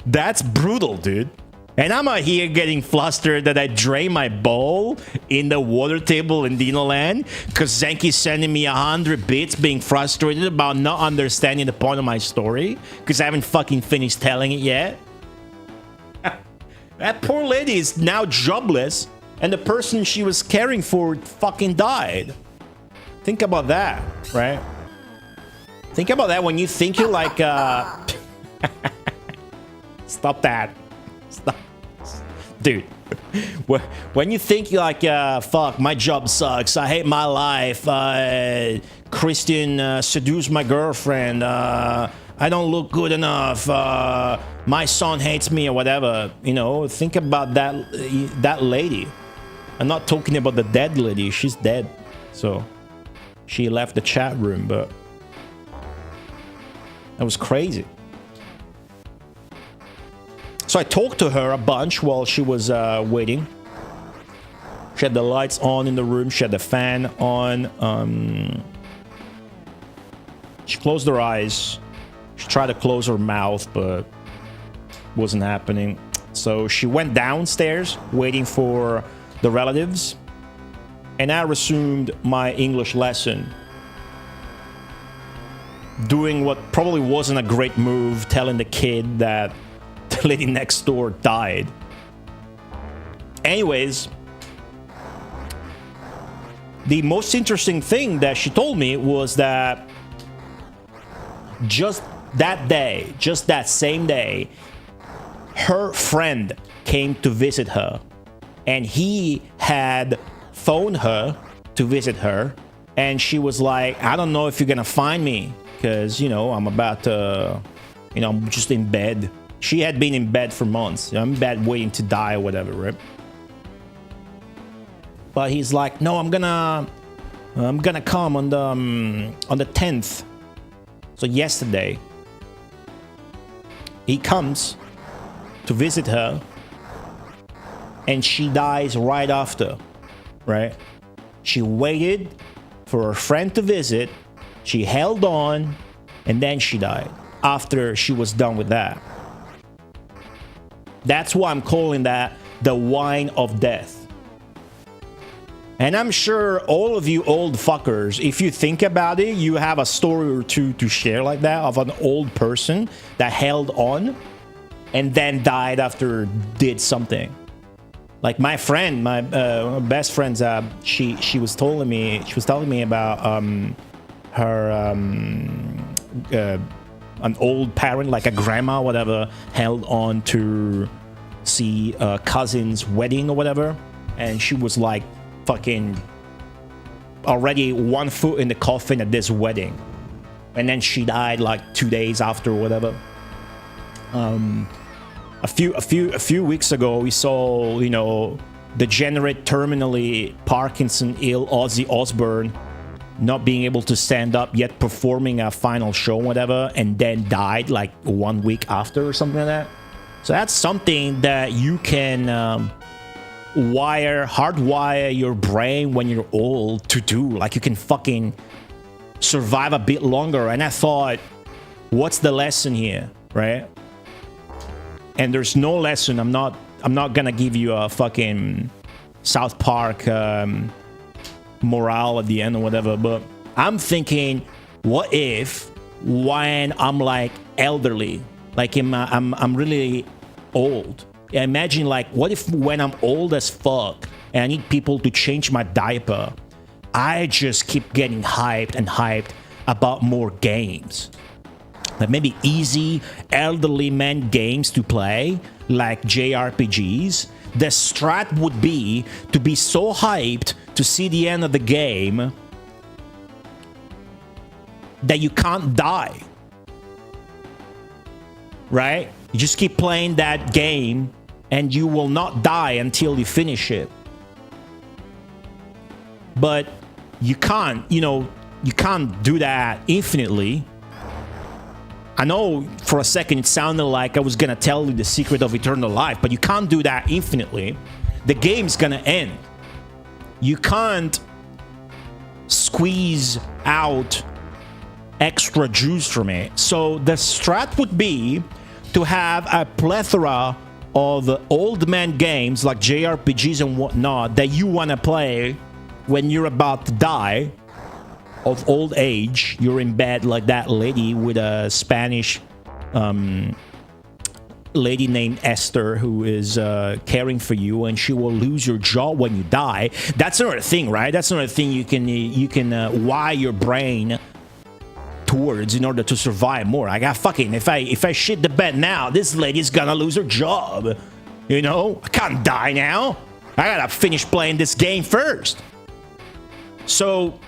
That's brutal, dude. And I'm out here getting flustered that I drain my bowl in the water table in Dino Land because Zenki's sending me 100 bits being frustrated about not understanding the point of my story because I haven't fucking finished telling it yet. That poor lady is now jobless and the person she was caring for fucking died. Think about that, right? Think about that when you think you're like, Stop that. Stop. Dude, when you think you're like, fuck, my job sucks, I hate my life, Christian seduced my girlfriend, I don't look good enough, my son hates me or whatever, you know, think about that lady. I'm not talking about the dead lady, she's dead, so she left the chat room, but that was crazy. So I talked to her a bunch while she was waiting. She had the lights on in the room. She had the fan on. She closed her eyes. She tried to close her mouth, but wasn't happening. So she went downstairs waiting for the relatives. And I resumed my English lesson. Doing what probably wasn't a great move, telling the kid that the lady next door died. Anyways, the most interesting thing that she told me was that just that day, just that same day, her friend came to visit her and he had phoned her to visit her, and she was like, I don't know if you're gonna find me, because, you know, I'm about to, you know, I'm just in bed. She had been in bed for months. I'm in bed waiting to die or whatever, right? But he's like, no, I'm gonna come on the 10th. So yesterday, he comes to visit her, and she dies right after, right? She waited for her friend to visit, she held on, and then she died after she was done with that. That's why I'm calling that the wine of death. And I'm sure all of you old fuckers, if you think about it, you have a story or two to share like that of an old person that held on and then died after did something. Like my friend, my best friend's, she was telling me about her an old parent, like a grandma, whatever, held on to see a cousin's wedding or whatever, and she was like fucking already 1 foot in the coffin at this wedding, and then she died like 2 days after or whatever. A few weeks ago, we saw, you know, degenerate, terminally Parkinson ill Ozzy Osbourne not being able to stand up yet performing a final show, whatever, and then died like 1 week after or something like that. So that's something that you can hardwire your brain when you're old to do. Like, you can fucking survive a bit longer. And I thought, what's the lesson here, right? And there's no lesson. I'm not gonna give you a fucking South Park morale at the end or whatever, but I'm thinking, what if when I'm like elderly, like I'm really old, imagine like, what if when I'm old as fuck and I need people to change my diaper, I just keep getting hyped about more games, like maybe easy elderly man games to play, like JRPGs. The strat would be to be so hyped to see the end of the game that you can't die, right? You just keep playing that game and you will not die until you finish it. But you can't, you know, you can't do that infinitely. I know for a second it sounded like I was gonna tell you the secret of eternal life, but you can't do that infinitely. The game's gonna end. You can't squeeze out extra juice from it. So the strat would be to have a plethora of old man games like JRPGs and whatnot that you wanna play when you're about to die of old age. You're in bed like that lady with a Spanish lady named Esther who is caring for you, and she will lose your jaw when you die. That's another thing, right? That's another thing you can wire your brain towards in order to survive more. I got fucking, if I shit the bed now, this lady's gonna lose her job. You know, I can't die now. I gotta finish playing this game first. So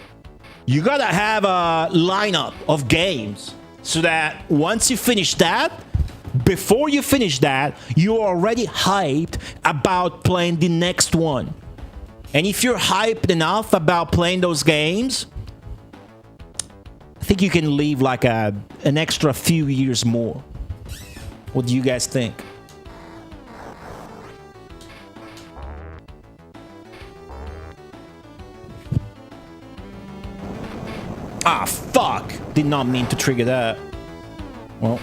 you gotta have a lineup of games so that once you finish that, before you finish that, you're already hyped about playing the next one. And if you're hyped enough about playing those games, I think you can live like an extra few years more. What do you guys think? Ah, fuck! Did not mean to trigger that. Well,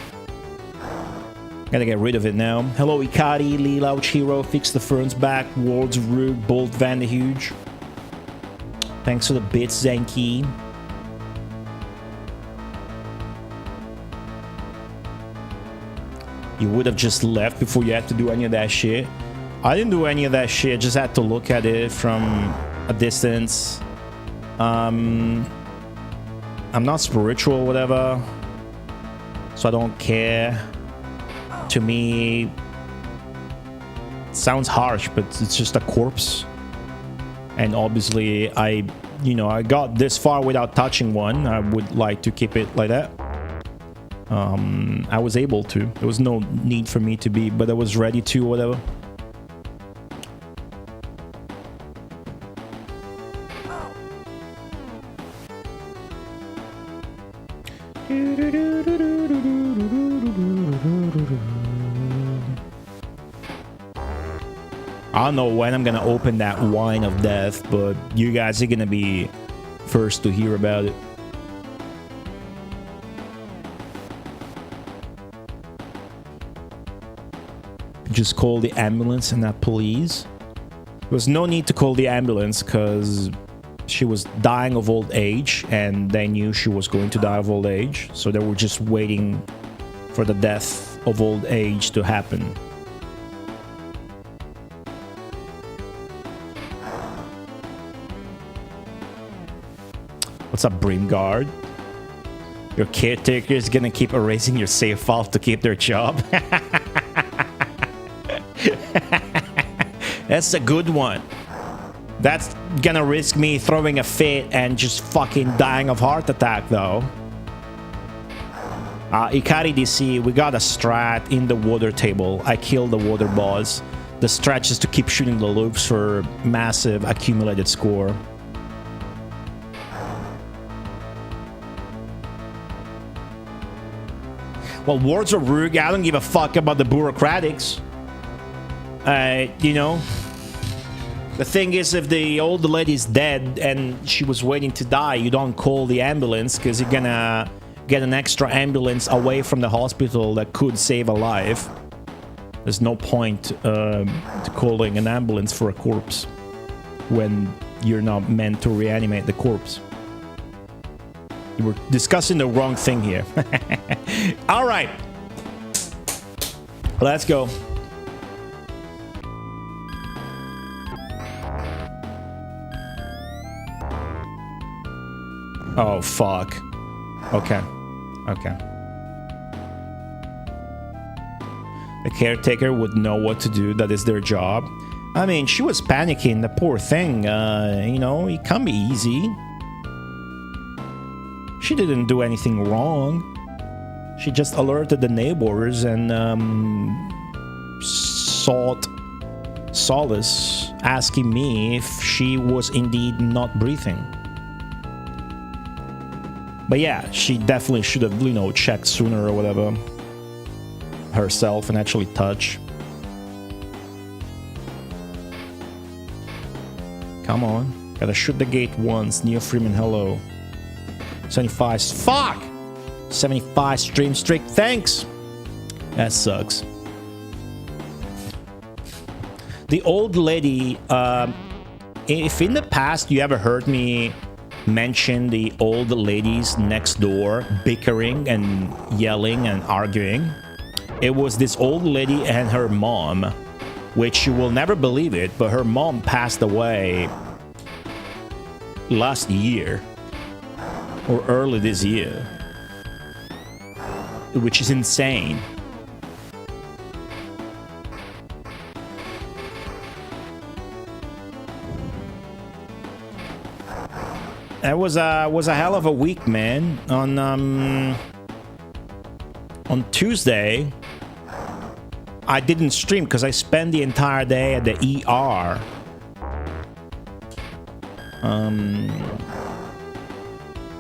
gotta get rid of it now. Hello, Ikari, Leela, Hero, Fix the Ferns Back, Worlds of Root, Bolt Van the Huge. Thanks for the bits, Zenki. You would have just left before you had to do any of that shit. I didn't do any of that shit, I just had to look at it from a distance. I'm not spiritual or whatever, so I don't care. To me, sounds harsh, but it's just a corpse. And obviously, I got this far without touching one. I would like to keep it like that. I was able to. There was no need for me to be, but I was ready to, whatever. I don't know when I'm gonna open that wine of death, but you guys are gonna be first to hear about it. Just call the ambulance and not police. There was no need to call the ambulance because she was dying of old age and they knew she was going to die of old age, so they were just waiting for the death of old age to happen. What's up, Brimguard? Your caretaker is gonna keep erasing your save file to keep their job. That's a good one. That's gonna risk me throwing a fit and just fucking dying of heart attack, though. Ikari DC, we got a strat in the water table. I killed the water boss. The strat is to keep shooting the loops for massive accumulated score. Well, words are rude. I don't give a fuck about the bureaucratics. You know, the thing is, if the old lady's dead and she was waiting to die, you don't call the ambulance because you're gonna get an extra ambulance away from the hospital that could save a life. There's no point to calling an ambulance for a corpse when you're not meant to reanimate the corpse. You were discussing the wrong thing here. All right, let's go. Oh, fuck. Okay. Okay. The caretaker would know what to do. That is their job. I mean, she was panicking, the poor thing. You know, it can't be easy. She didn't do anything wrong. She just alerted the neighbors and sought solace, asking me if she was indeed not breathing. But yeah, she definitely should have, you know, checked sooner or whatever herself and actually touch. Come on. Gotta shoot the gate once. Neo Freeman, hello. 75. Fuck! 75 stream streak. Thanks! That sucks. The old lady, if in the past you ever heard me mention the old ladies next door bickering and yelling and arguing, it was this old lady and her mom, which you will never believe it, but her mom passed away last year or early this year, which is insane. It was a hell of a week, man. On Tuesday, I didn't stream because I spent the entire day at the ER.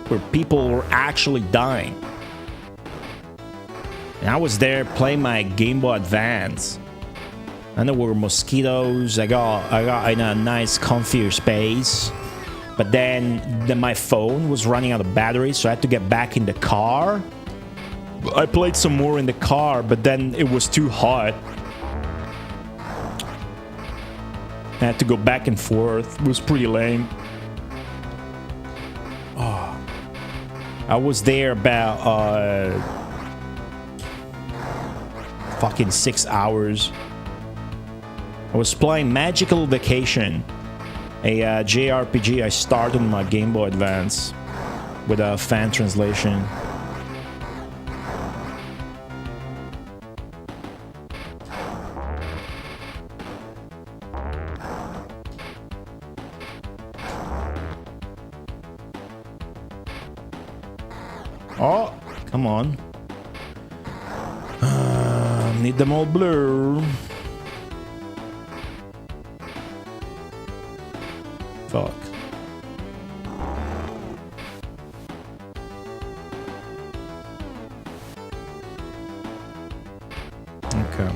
Where people were actually dying. And I was there playing my Game Boy Advance. And there were mosquitoes. I got in a nice, comfier space. But then my phone was running out of battery, so I had to get back in the car. I played some more in the car, but then it was too hot. I had to go back and forth. It was pretty lame. Oh. I was there about fucking 6 hours. I was playing Magical Vacation, a JRPG I started on my Game Boy Advance with a fan translation. Oh, come on. Need them all blue. Fuck. Okay.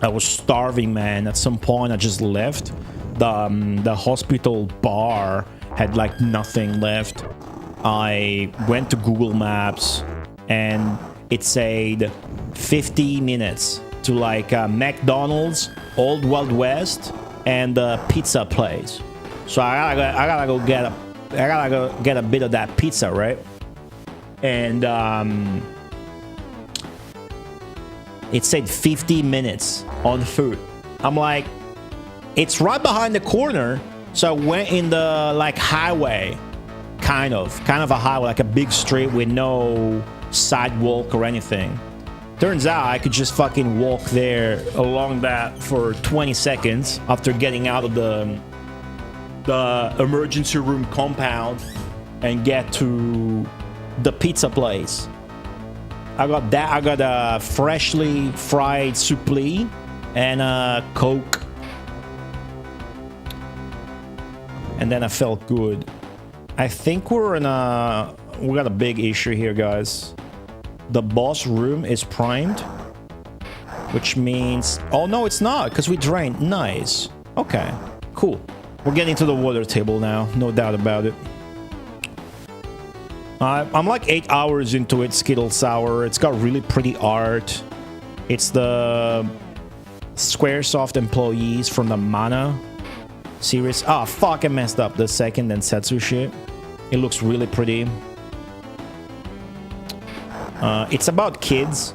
I was starving, man. At some point, I just left. The hospital bar had like nothing left. I went to Google Maps, and it said 50 minutes to like McDonald's, Old Wild West, and the pizza place. So I gotta go get a bit of that pizza, right? And it said 50 minutes on foot. I'm like, it's right behind the corner. So I went in the like highway, kind of a highway, like a big street with no sidewalk or anything. Turns out I could just fucking walk there along that for 20 seconds after getting out of the emergency room compound and get to the pizza place. I got that. I got a freshly fried supplì and a Coke. And then I felt good. I think we got a big issue here, guys. The boss room is primed, which means... Oh, no, it's not, because we drained. Nice. Okay, cool. We're getting to the water table now, no doubt about it. I'm like 8 hours into it, Skittle Sour. It's got really pretty art. It's the Squaresoft employees from the Mana series. Ah, fuck, I messed up the second and Setsu shit. It looks really pretty. It's about kids,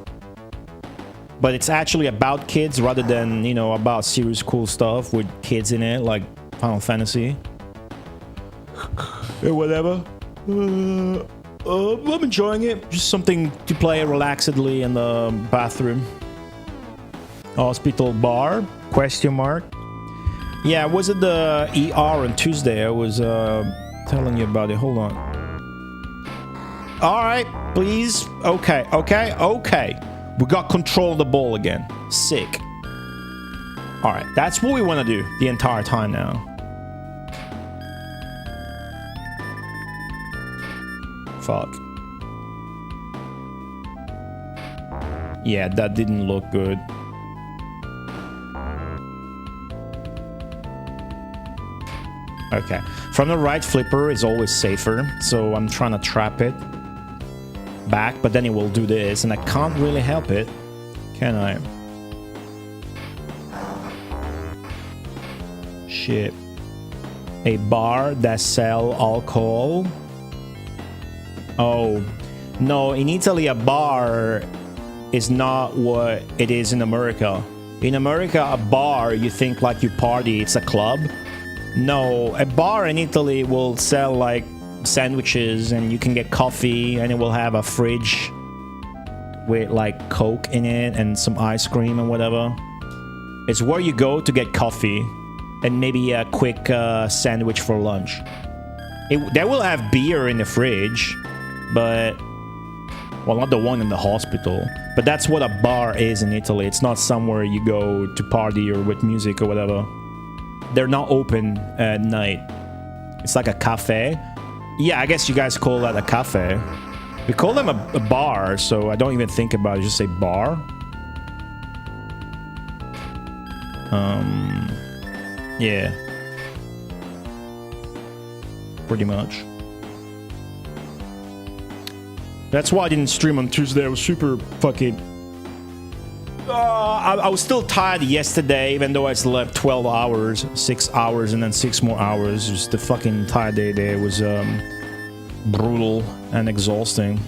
but it's actually about kids rather than, you know, about serious cool stuff with kids in it, like Final Fantasy. Yeah, whatever. I'm enjoying it. Just something to play relaxedly in the bathroom. Hospital bar? Question mark. Yeah, was it the ER on Tuesday? I was telling you about it. Hold on. All right, please. Okay. We got control of the ball again. Sick. All right, that's what we want to do the entire time now. Fuck. Yeah, that didn't look good. Okay. From the right, flipper is always safer, so I'm trying to trap it back, but then it will do this, and I can't really help it, can I? Shit. A bar that sell alcohol? Oh, no, in Italy a bar is not what it is in America. In America, a bar, you think like you party, it's a club. No, a bar in Italy will sell like sandwiches, and you can get coffee, and it will have a fridge with like Coke in it and some ice cream and whatever. It's where you go to get coffee and maybe a quick sandwich for lunch. They will have beer in the fridge, but, well, not the one in the hospital, but that's what a bar is in Italy. It's not somewhere you go to party or with music or whatever. They're not open at night. It's like a cafe. Yeah, I guess you guys call that a cafe. We call them a bar, so I don't even think about it. Just say bar. Yeah. Pretty much. That's why I didn't stream on Tuesday. I was super fucking... I was still tired yesterday, even though I slept 12 hours, 6 hours, and then 6 more hours. Just the fucking entire day there was brutal and exhausting.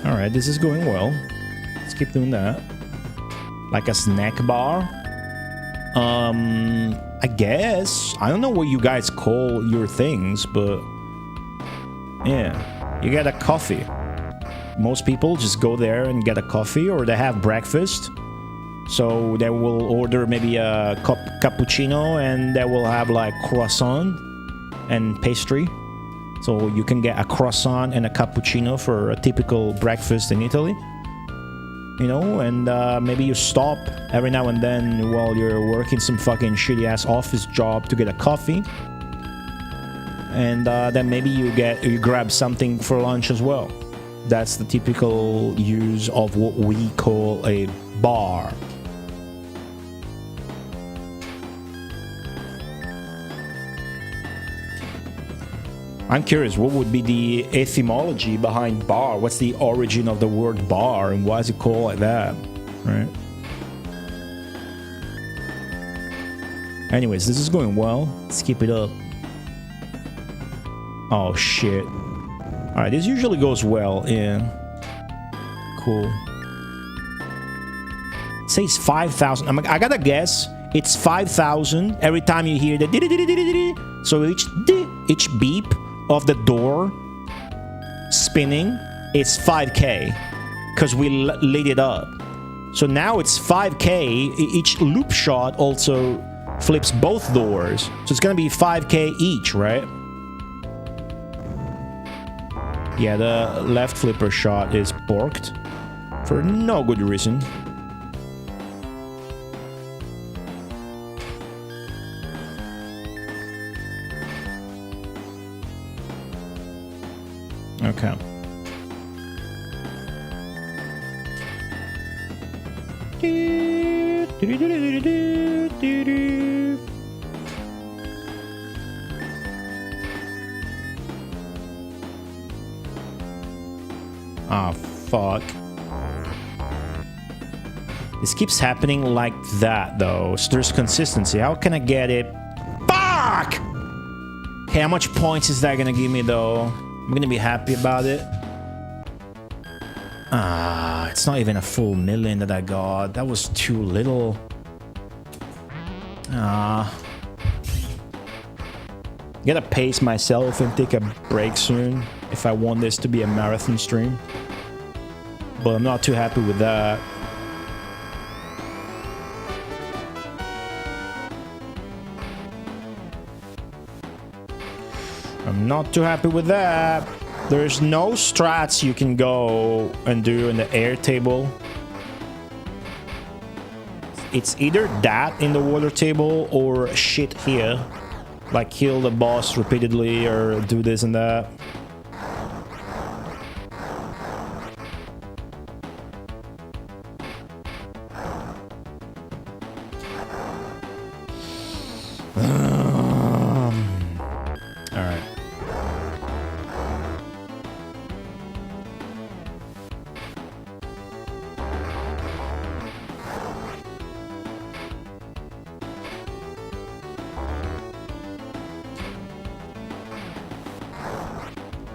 Alright, this is going well. Let's keep doing that. Like a snack bar? I guess. I don't know what you guys call your things, but... yeah. You get a coffee. Most people just go there and get a coffee, or they have breakfast. So they will order maybe a cappuccino, and they will have like croissant and pastry. So you can get a croissant and a cappuccino for a typical breakfast in Italy. You know, and maybe you stop every now and then while you're working some fucking shitty ass office job to get a coffee. And then maybe you grab something for lunch as well. That's the typical use of what we call a bar. I'm curious, what would be the etymology behind bar? What's the origin of the word bar, and why is it called like that? Right? Anyways, this is going well. Let's keep it up. Oh, shit. Alright, this usually goes well. Yeah. Cool. It says 5,000. I gotta guess. It's 5,000 every time you hear the... So each beep of the door spinning is 5k because we lit it up. So now it's 5k. Each loop shot also flips both doors, so it's gonna be 5k each, right? Yeah, the left flipper shot is borked for no good reason. Okay. Ah, fuck. This keeps happening like that, though. So there's consistency. How can I get it? Fuck! Okay, how much points is that gonna give me, though? I'm gonna be happy about it. Ah, it's not even a full million that I got. That was too little. Ah. Gotta pace myself and take a break soon if I want this to be a marathon stream. But I'm not too happy with that. I'm not too happy with that. There's no strats you can go and do in the air table. It's either that in the water table or shit here. Like kill the boss repeatedly or do this and that. Alright.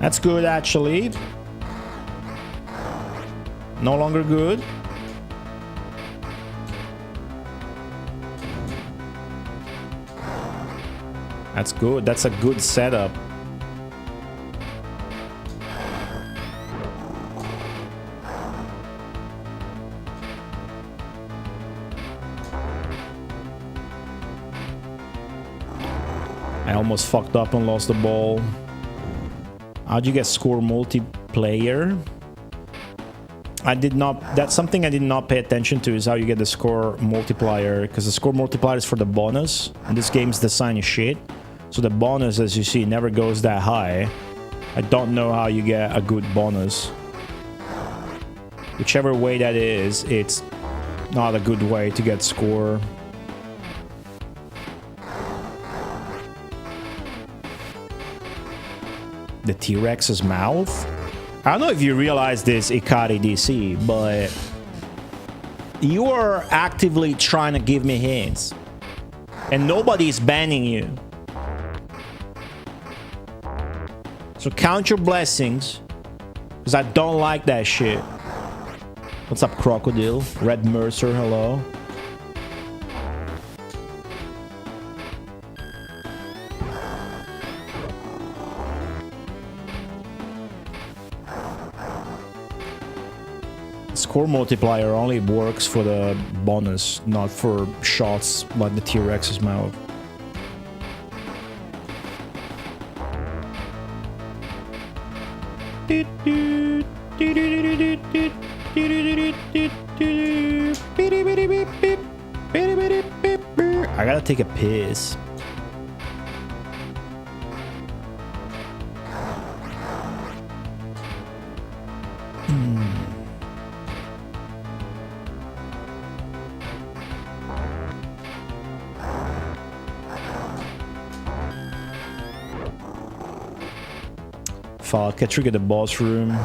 That's good, actually. No longer good. That's good. That's a good setup. I almost fucked up and lost the ball. How'd you get score multiplayer? I did not. That's something I did not pay attention to, is how you get the score multiplier, because the score multiplier is for the bonus, and this game's designed as shit. So the bonus, as you see, never goes that high. I don't know how you get a good bonus. Whichever way that is, it's not a good way to get score. The T-Rex's mouth? I don't know if you realize this, Ikari DC, but you are actively trying to give me hints, and nobody's banning you. So count your blessings, because I don't like that shit. What's up, Crocodile? Red Mercer, hello. score multiplier only works for the bonus, not for shots like the T-Rex's mouth. I gotta take a piss. Fuck, I triggered the boss room.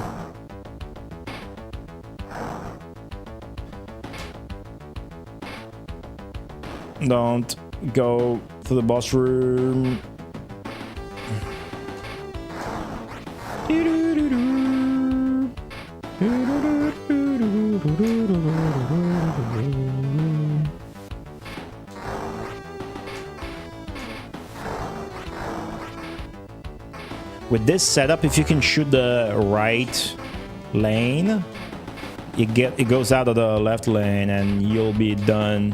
Don't go to the boss room. With this setup, if you can shoot the right lane, it goes out of the left lane and you'll be done.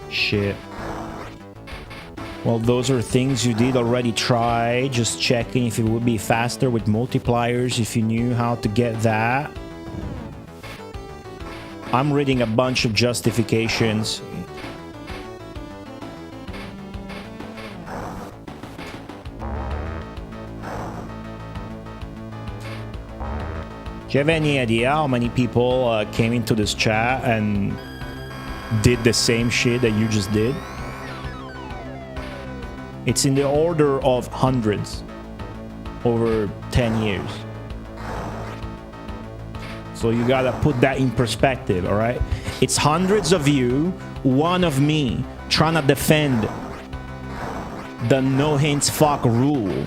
Shit. Well, those are things you did already try. Just checking if it would be faster with multipliers, if you knew how to get that. I'm reading a bunch of justifications. Do you have any idea how many people came into this chat and did the same shit that you just did? It's in the order of hundreds over 10 years. So you gotta put that in perspective, all right? It's hundreds of you, one of me, trying to defend the no hints fuck rule.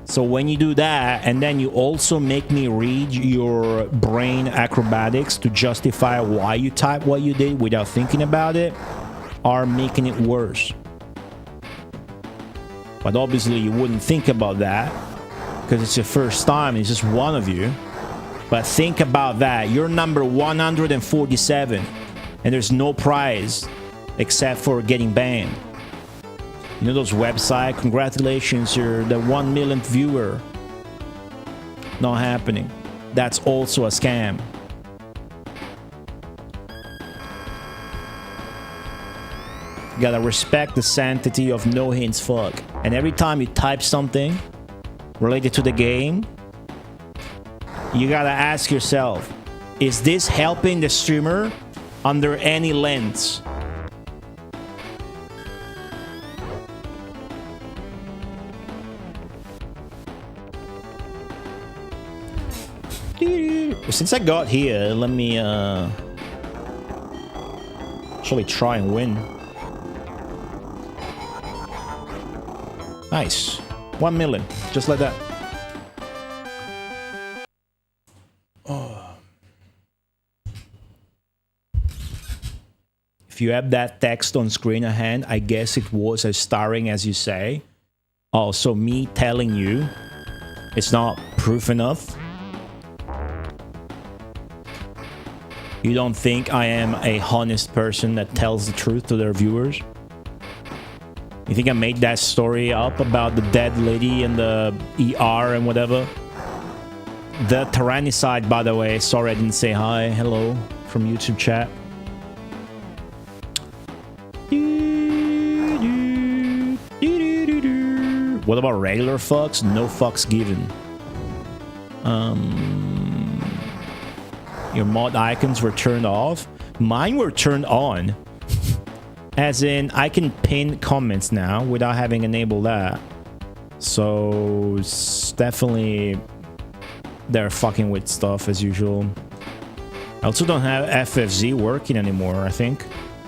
So when you do that, and then you also make me read your brain acrobatics to justify why you type what you did without thinking about it, are making it worse. But obviously you wouldn't think about that because it's your first time, it's just one of you. But think about that, you're number 147 and there's no prize except for getting banned. You know those websites, congratulations, you're the 1 millionth viewer. Not happening. That's also a scam. You gotta respect the sanctity of no hints fuck. And every time you type something related to the game, you gotta ask yourself, is this helping the streamer under any lens? Since I got here, let me actually try and win. Nice. 1 million. Just like that. Oh. If you have that text on screen at hand, I guess it was as starring as you say. Oh, so me telling you, it's not proof enough? You don't think I am a honest person that tells the truth to their viewers? You think I made that story up about the dead lady and the ER and whatever? The Tyrannicide, by the way. Sorry I didn't say hi. Hello from YouTube chat. What about regular fucks? No fucks given. Your mod icons were turned off. Mine were turned on. As in, I can pin comments now without having enabled that. So, it's definitely they're fucking with stuff as usual. I also don't have FFZ working anymore, I think.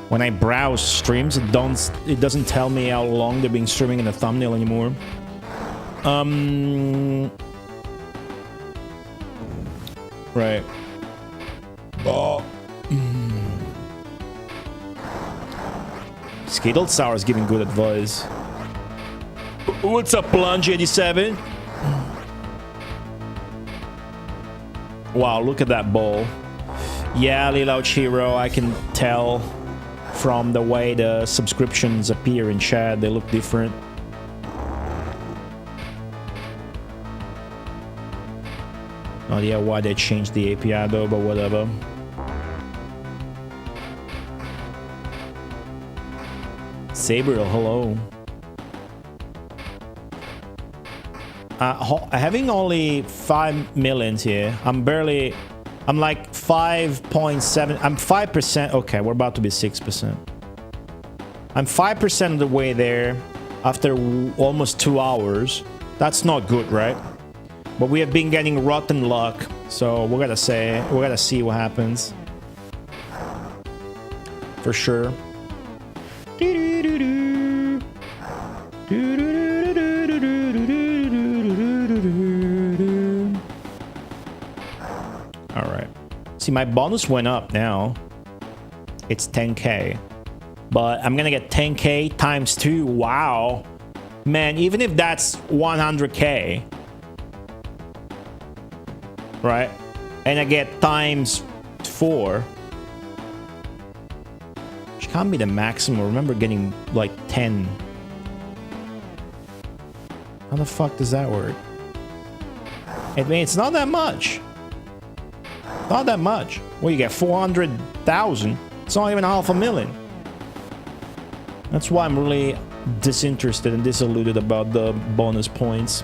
When I browse streams, it doesn't tell me how long they're being streaming in the thumbnail anymore. Right. Oh. Skittle Sour is giving good advice. What's up, Plunge 87? Wow, look at that ball. Yeah, Lilo Chiro, I can tell from the way the subscriptions appear in chat, they look different. No idea why they changed the API though, but whatever. Sabriel, hello. Having only 5 millions here, I'm like 5.7, I'm 5%, okay, we're about to be 6%. I'm 5% of the way there after almost 2 hours. That's not good, right? But we have been getting rotten luck, so we're gonna see what happens. For sure. Alright. See, my bonus went up now. It's 10k. But I'm gonna get 10k times 2. Wow. Man, even if that's 100k. Right? And I get times 4. Which can't be the maximum. I remember getting like 10. How the fuck does that work? I mean, it's not that much. Not that much. Well, you get 400,000. It's not even $500,000. That's why I'm really disinterested and disillusioned about the bonus points.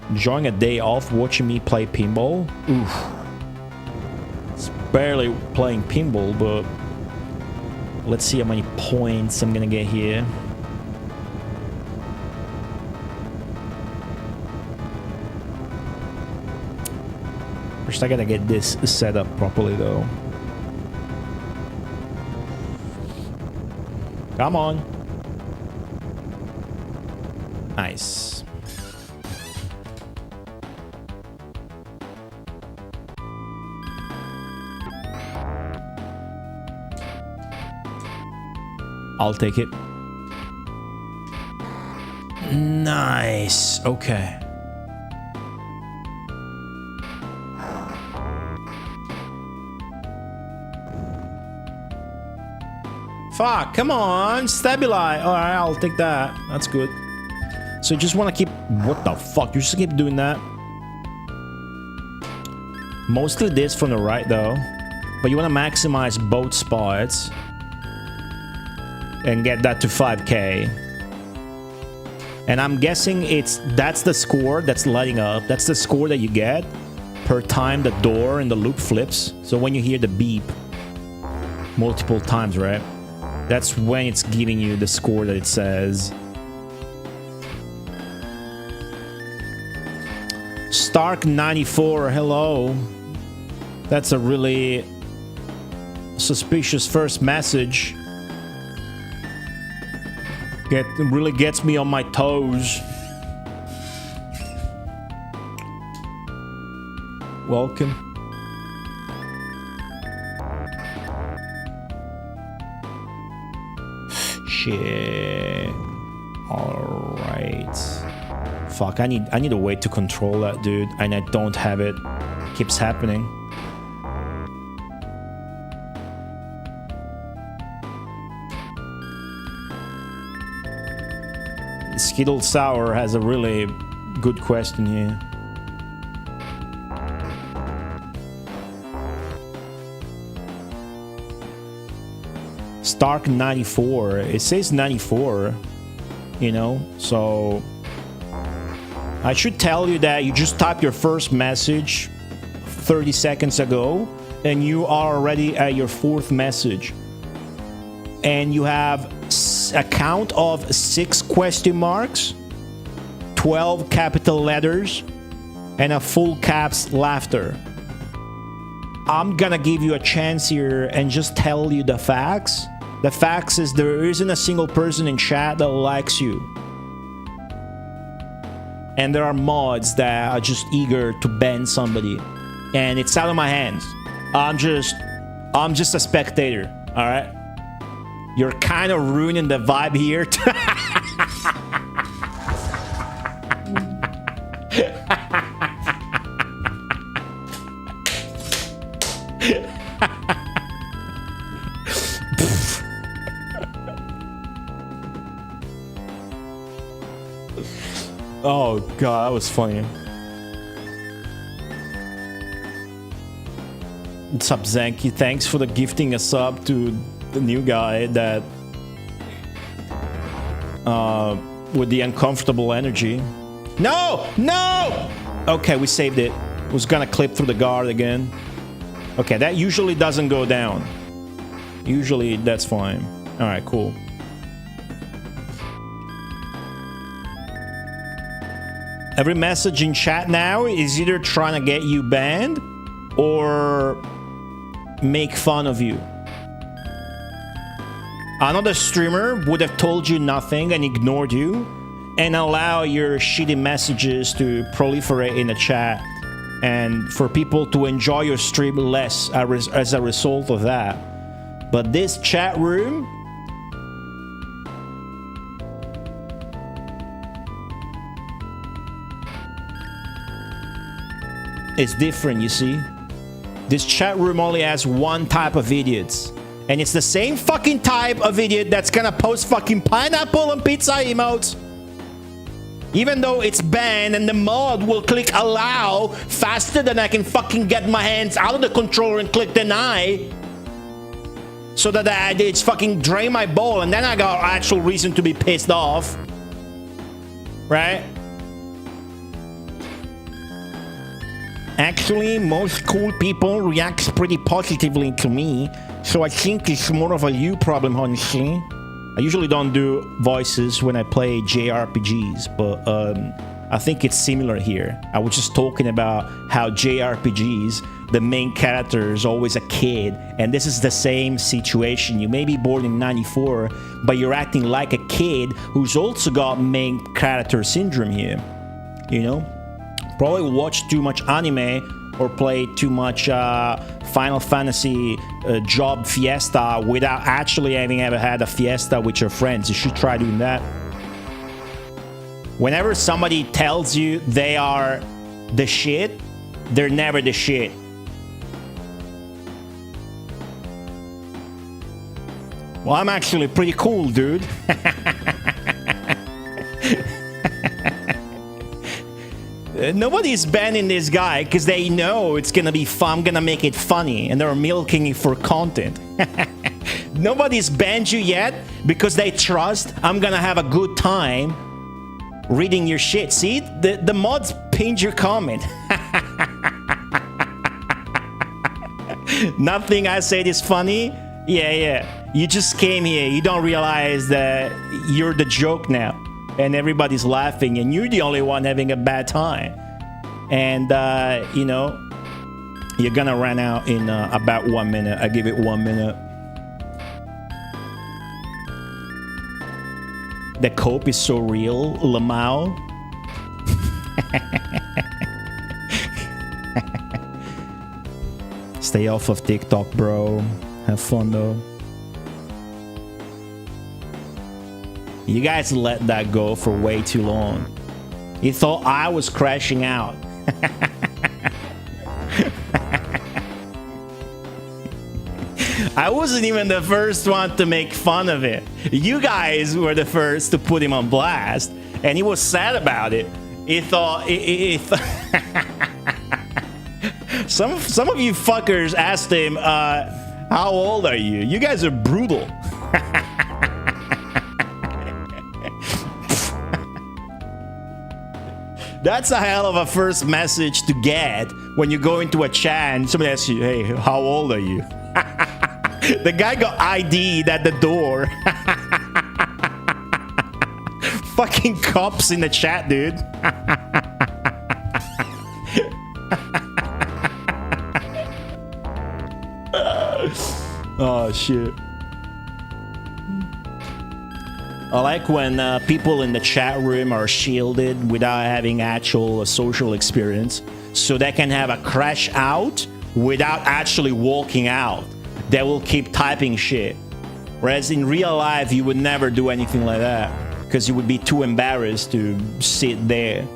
Enjoying a day off watching me play pinball? Oof. It's barely playing pinball, but let's see how many points I'm gonna get here. First, I gotta get this set up properly, though. Come on. Nice. I'll take it. Nice. Okay. Fuck, come on, stabilize. Alright, I'll take that. That's good. So you just want to keep... What the fuck? You just keep doing that? Mostly this from the right, though. But you want to maximize both spots. And get that to 5k. And I'm guessing that's the score that's lighting up. That's the score that you get per time the door and the loop flips. So when you hear the beep multiple times, right? That's when it's giving you the score that it says. Stark94, hello. That's a really suspicious first message. Really gets me on my toes. Welcome. Shit. All right. Fuck, I need a way to control that, dude, and I don't have it. Keeps happening. Skittle Sour has a really good question here. Stark 94. It says 94, you know, so I should tell you that you just typed your first message 30 seconds ago and you are already at your 4th message. And you have a count of 6 question marks, 12 capital letters, and a full caps laughter. I'm gonna give you a chance here and just tell you the facts. The facts is there isn't a single person in chat that likes you. And there are mods that are just eager to ban somebody. And it's out of my hands. I'm just a spectator, alright? You're kind of ruining the vibe here. Oh god, that was funny. What's up, Zanky? Thanks for the gifting a sub to the new guy that with the uncomfortable energy. No! No! Okay, we saved it. Was gonna clip through the guard again. Okay, that usually doesn't go down. Usually that's fine. Alright, cool. Every message in chat now is either trying to get you banned or make fun of you. Another streamer would have told you nothing and ignored you and allow your shitty messages to proliferate in the chat and for people to enjoy your stream less as a result of that. But this chat room is different, you see. This chat room only has one type of idiots. And it's the same fucking type of idiot that's gonna post fucking pineapple and pizza emotes. Even though it's banned and the mod will click allow faster than I can fucking get my hands out of the controller and click deny. So that it's fucking drain my ball and then I got actual reason to be pissed off. Right? Actually, most cool people react pretty positively to me, so I think it's more of a you problem, honestly. I usually don't do voices when I play JRPGs, but I think it's similar here. I was just talking about how JRPGs, the main character is always a kid, and this is the same situation. You may be born in 94, but you're acting like a kid who's also got main character syndrome here, you know? Probably watch too much anime or play too much Final Fantasy Job Fiesta without actually having ever had a fiesta with your friends. You should try doing that. Whenever somebody tells you they are the shit, they're never the shit. Well, I'm actually pretty cool, dude. Nobody's banning this guy because they know it's gonna be fun. I'm gonna make it funny, and they're milking it for content. Nobody's banned you yet because they trust I'm gonna have a good time reading your shit. See, the mods pinned your comment. Nothing I said is funny. Yeah. You just came here. You don't realize that you're the joke now. And everybody's laughing, and you're the only one having a bad time. And, you know, you're gonna run out in about 1 minute. I give it 1 minute. The cope is so real, Lamau. Stay off of TikTok, bro. Have fun, though. You guys let that go for way too long. You thought I was crashing out. I wasn't even the first one to make fun of it. You guys were the first to put him on blast, and he was sad about it. He thought... Some of you fuckers asked him, how old are you? You guys are brutal. That's a hell of a first message to get when you go into a chat and somebody asks you, hey, how old are you? The guy got ID'd at the door. Fucking cops in the chat, dude. Oh, shit. I like when people in the chat room are shielded without having actual social experience, so they can have a crash out without actually walking out. They will keep typing shit. Whereas in real life, you would never do anything like that because you would be too embarrassed to sit there.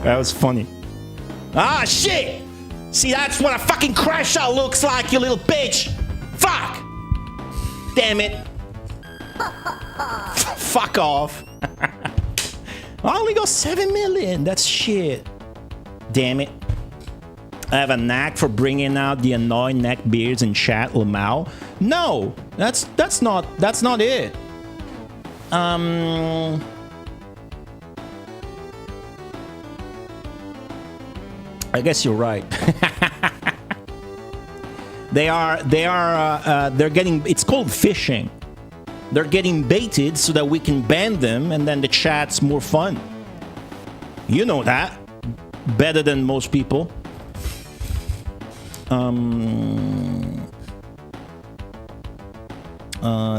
That was funny. Ah, shit! See, that's what a fucking crash out looks like, you little bitch! Fuck! Damn it. Fuck off. I only got 7 million. That's shit. Damn it. I have a knack for bringing out the annoying neckbeards in chat, Lamau. No, that's not it. I guess you're right. They're getting, it's called phishing. They're getting baited so that we can ban them and then the chat's more fun. You know that better than most people.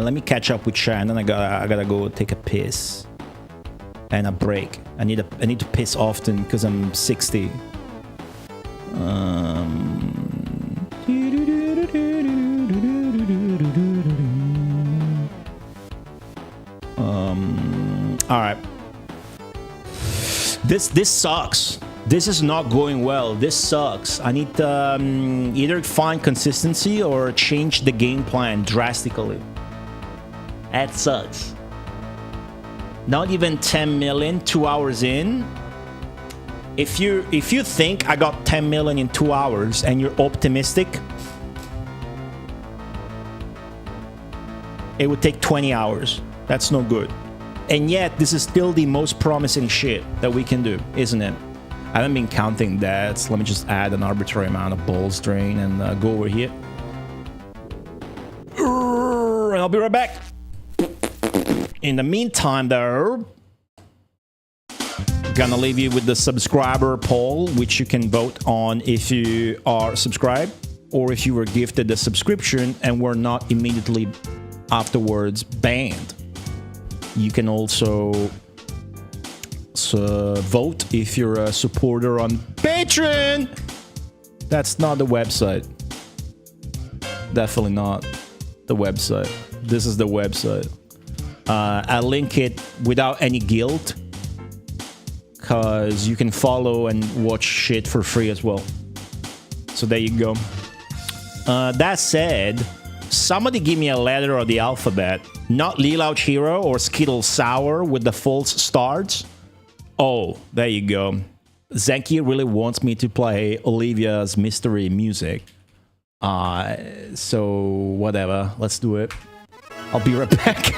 Let me catch up with chat and then I gotta go take a piss and a break. I need to piss often because I'm 60. All right. This sucks. This is not going well. This sucks. I need to either find consistency or change the game plan drastically. That sucks. Not even 10 million 2 hours in. If you think I got 10 million in 2 hours and you're optimistic, it would take 20 hours. That's no good. And yet, this is still the most promising shit that we can do, isn't it? I haven't been counting that. So let me just add an arbitrary amount of balls drain and go over here. And I'll be right back. In the meantime, though, gonna leave you with the subscriber poll, which you can vote on if you are subscribed or if you were gifted a subscription and were not immediately afterwards banned. You can also vote if you're a supporter on Patreon. That's not the website. Definitely not the website. This is the website. I link it without any guilt because you can follow and watch shit for free as well. So there you go. That said, somebody give me a letter of the alphabet. Not Lelouch Hero or Skittle Sour with the false starts. Oh, there you go. Zenki really wants me to play Olivia's mystery music. So whatever. Let's do it. I'll be right back.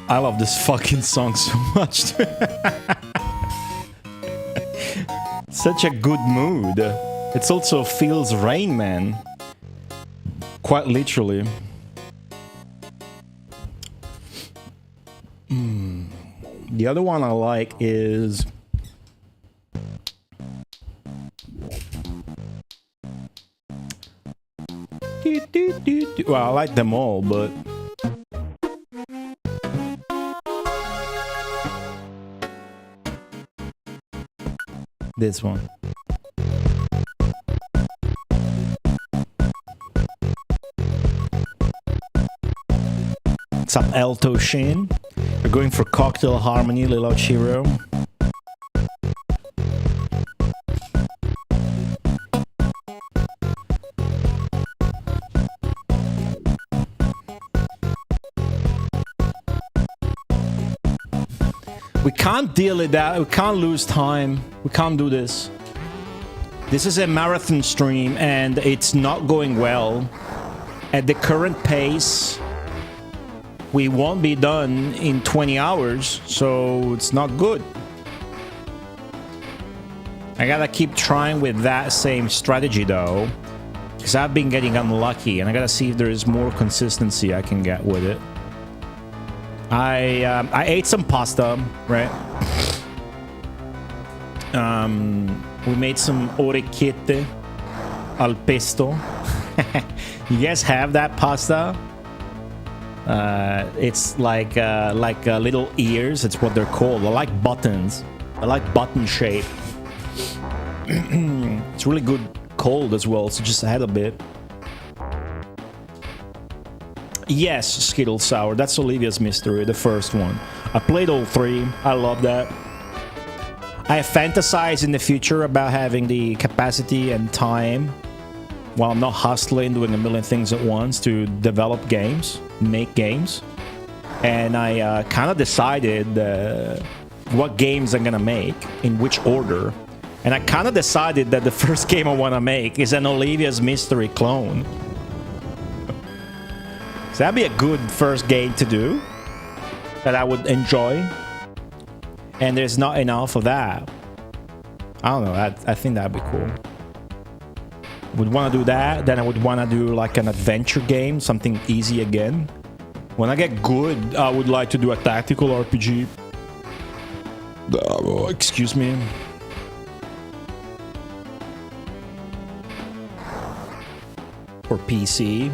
I love this fucking song so much. Such a good mood. It also feels Rain Man. Quite literally. The other one I like is... Well, I like them all, but... This one. What's up, Alto Shin? We're going for Cocktail Harmony, Lilo Chiro. We can't deal with that. We can't lose time. We can't do this. This is a marathon stream and it's not going well. At the current pace, we won't be done in 20 hours, so it's not good. I gotta keep trying with that same strategy though, because I've been getting unlucky and I gotta see if there is more consistency I can get with it. I ate some pasta, right? We made some orecchiette al pesto. You guys have that pasta? It's like little ears. It's what they're called. I like buttons. I like button shape. It's really good cold as well, so just add a bit. Yes, Skittle Sour. That's Olivia's Mystery, the first one. I played all three. I love that. I fantasize in the future about having the capacity and time, while I'm not hustling, doing a million things at once, to develop games, make games. And I kind of decided what games I'm gonna make, in which order. And I kind of decided that the first game I want to make is an Olivia's Mystery clone. So that'd be a good first game to do that I would enjoy. And there's not enough of that. I don't know, I think that'd be cool. Would want to do that, then I would want to do like an adventure game, something easy again. When I get good, I would like to do a tactical RPG. Excuse me. Or PC.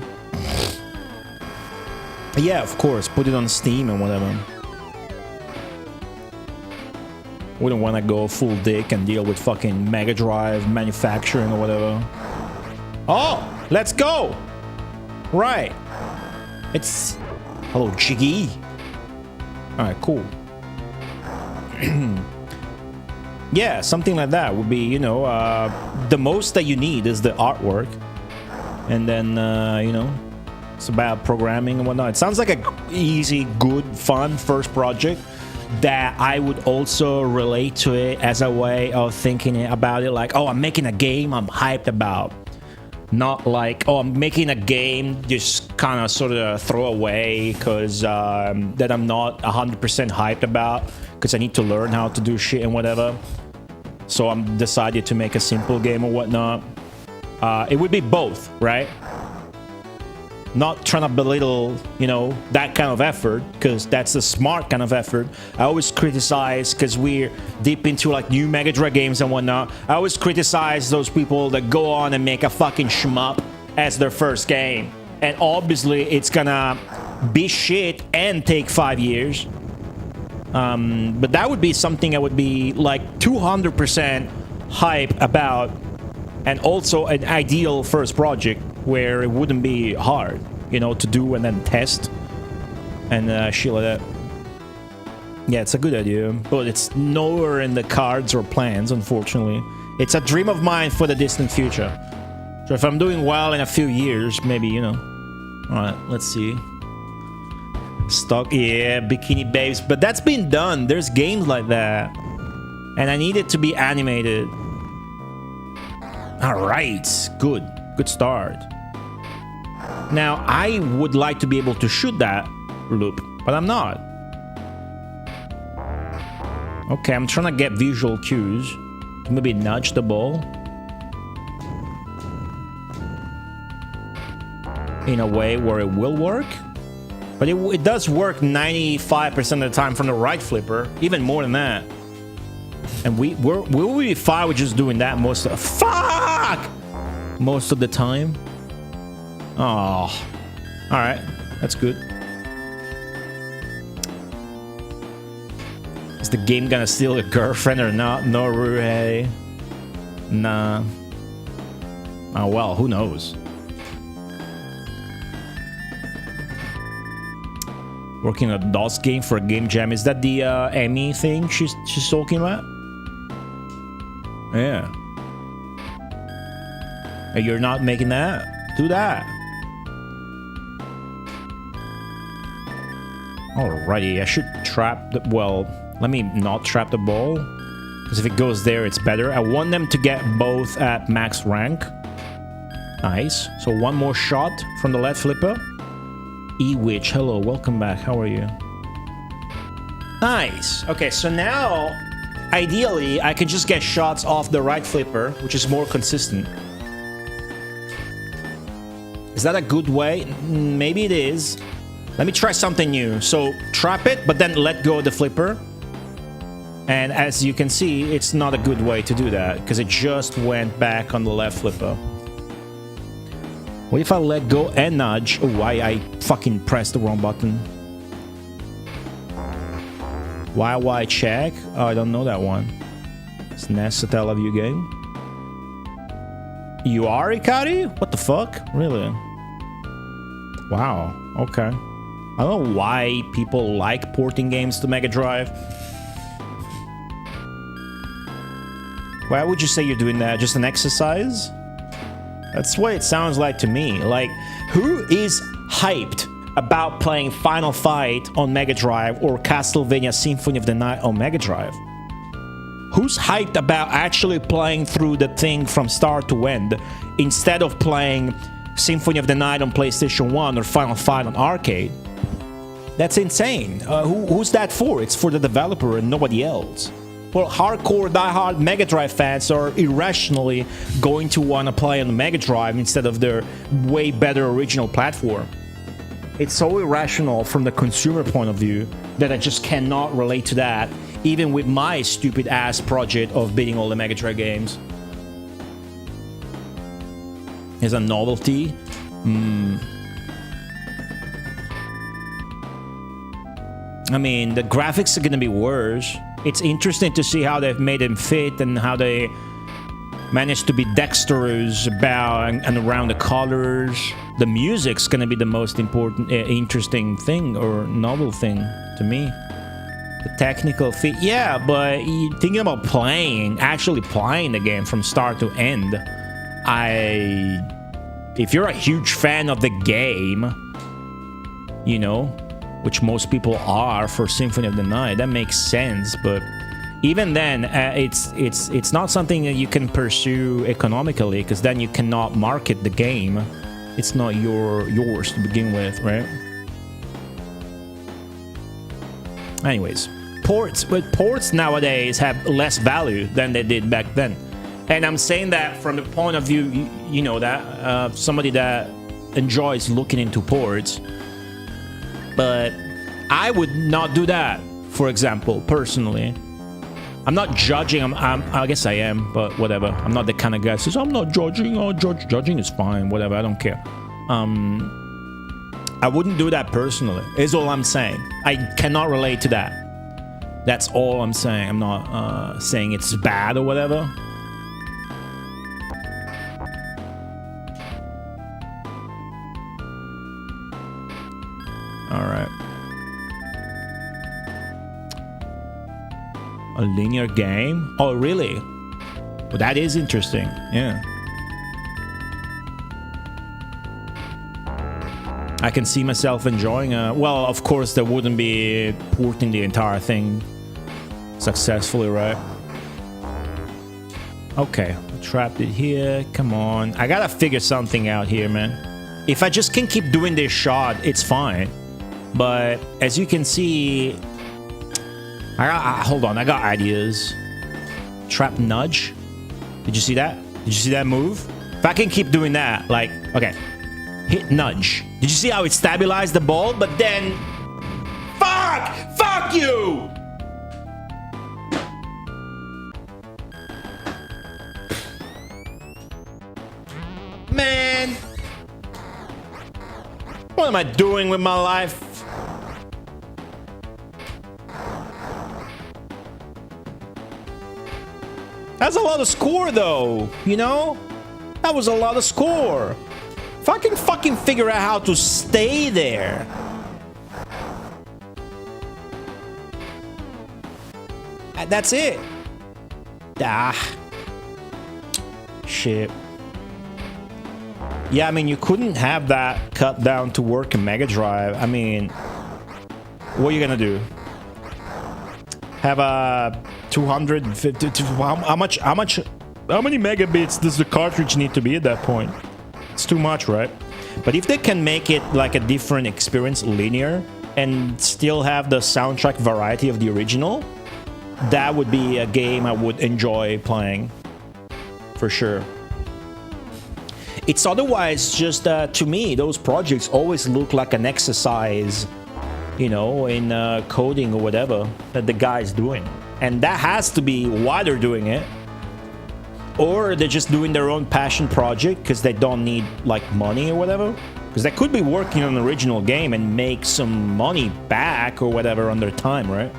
Yeah, of course, put it on Steam and whatever. Wouldn't want to go full dick and deal with fucking Mega Drive manufacturing or whatever. Oh, let's go! Right. It's... Hello, Jiggy. Alright, cool. Yeah, something like that would be, you know, the most that you need is the artwork. And then, you know, it's about programming and whatnot. It sounds like a easy, good, fun first project that I would also relate to it as a way of thinking about it like, oh, I'm making a game I'm hyped about. Not like, oh, I'm making a game just kind of sort of throw away because that I'm not 100% hyped about because I need to learn how to do shit and whatever. So I'm decided to make a simple game or whatnot. It would be both, right? Not trying to belittle, you know, that kind of effort, because that's the smart kind of effort. I always criticize, because we're deep into like new Mega Drive games and whatnot, I always criticize those people that go on and make a fucking shmup as their first game. And obviously it's gonna be shit and take 5 years. But that would be something I would be like 200% hype about, and also an ideal first project where it wouldn't be hard, you know, to do and then test and shit like that. Yeah, it's a good idea, but it's nowhere in the cards or plans, unfortunately. It's a dream of mine for the distant future. So if I'm doing well in a few years, maybe, you know. Alright, let's see. Stock, yeah, Bikini Babes, but that's been done. There's games like that. And I need it to be animated. Alright, good. Good start. Now, I would like to be able to shoot that loop, but I'm not. Okay, I'm trying to get visual cues. Maybe nudge the ball in a way where it will work. But it does work 95% of the time from the right flipper, even more than that. And we'll be fine with just doing that most of the time. Oh, all right, that's good. Is the game gonna steal your girlfriend or not? No, Ruhei. Nah. Oh well, who knows? Working on a DOS game for a game jam. Is that the Emmy thing she's talking about? Yeah. Hey, you're not making that? Do that. Alrighty, I should trap the... Well, let me not trap the ball. Because if it goes there, it's better. I want them to get both at max rank. Nice. So one more shot from the left flipper. E-Witch, hello, welcome back. How are you? Nice. Okay, so now, ideally, I can just get shots off the right flipper, which is more consistent. Is that a good way? Maybe it is. Let me try something new. So, trap it, but then let go of the flipper. And as you can see, it's not a good way to do that, because it just went back on the left flipper. What if I let go and nudge? Oh, I fucking pressed the wrong button. Why check? Oh, I don't know that one. It's NES, a Teleview game. You are Ikari? What the fuck? Really? Wow. Okay. I don't know why people like porting games to Mega Drive. Why would you say you're doing that? Just an exercise? That's what it sounds like to me. Like, who is hyped about playing Final Fight on Mega Drive or Castlevania Symphony of the Night on Mega Drive? Who's hyped about actually playing through the thing from start to end instead of playing Symphony of the Night on PlayStation 1 or Final Fight on arcade? That's insane. Who's that for? It's for the developer and nobody else. Well, hardcore, diehard Mega Drive fans are irrationally going to want to play on the Mega Drive instead of their way better original platform. It's so irrational from the consumer point of view that I just cannot relate to that, even with my stupid ass project of beating all the Mega Drive games. Is a novelty? I mean, the graphics are gonna be worse. It's interesting to see how they've made them fit and how they managed to be dexterous about and around the colors. The music's gonna be the most important, interesting thing or novel thing to me. The technical fit, yeah, but thinking about actually playing the game from start to end, if you're a huge fan of the game, you know, which most people are for Symphony of the Night, that makes sense. But even then, it's not something that you can pursue economically, because then you cannot market the game. It's not yours to begin with, right? Anyways, ports nowadays have less value than they did back then, and I'm saying that from the point of view, you know, that somebody that enjoys looking into ports. But I would not do that, for example, personally. I'm not judging. I guess I am, but whatever. I'm not the kind of guy who says, I'm not judging. Oh, judging is fine. Whatever. I don't care. I wouldn't do that personally, is all I'm saying. I cannot relate to that. That's all I'm saying. I'm not saying it's bad or whatever. Alright. A linear game? Oh, really? Well, that is interesting. Yeah. I can see myself enjoying well, of course, there wouldn't be porting the entire thing successfully, right? Okay. Trapped it here. Come on. I gotta figure something out here, man. If I just can keep doing this shot, it's fine. But as you can see, Hold on, I got ideas. Trap nudge. Did you see that? Did you see that move? If I can keep doing that, like, okay. Hit nudge. Did you see how it stabilized the ball? But then... Fuck! Fuck you! Man! What am I doing with my life? That's a lot of score, though, you know? That was a lot of score. If I can fucking figure out how to stay there. That's it. Ah. Shit. Yeah, I mean, you couldn't have that cut down to work in Mega Drive. I mean, what are you gonna do? Have a 250... How many megabits does the cartridge need to be at that point? It's too much, right? But if they can make it like a different experience, linear, and still have the soundtrack variety of the original, that would be a game I would enjoy playing. For sure. It's otherwise just, to me, those projects always look like an exercise, you know, in coding or whatever that the guy's doing. And that has to be why they're doing it. Or they're just doing their own passion project because they don't need, like, money or whatever. Because they could be working on an original game and make some money back or whatever on their time, right?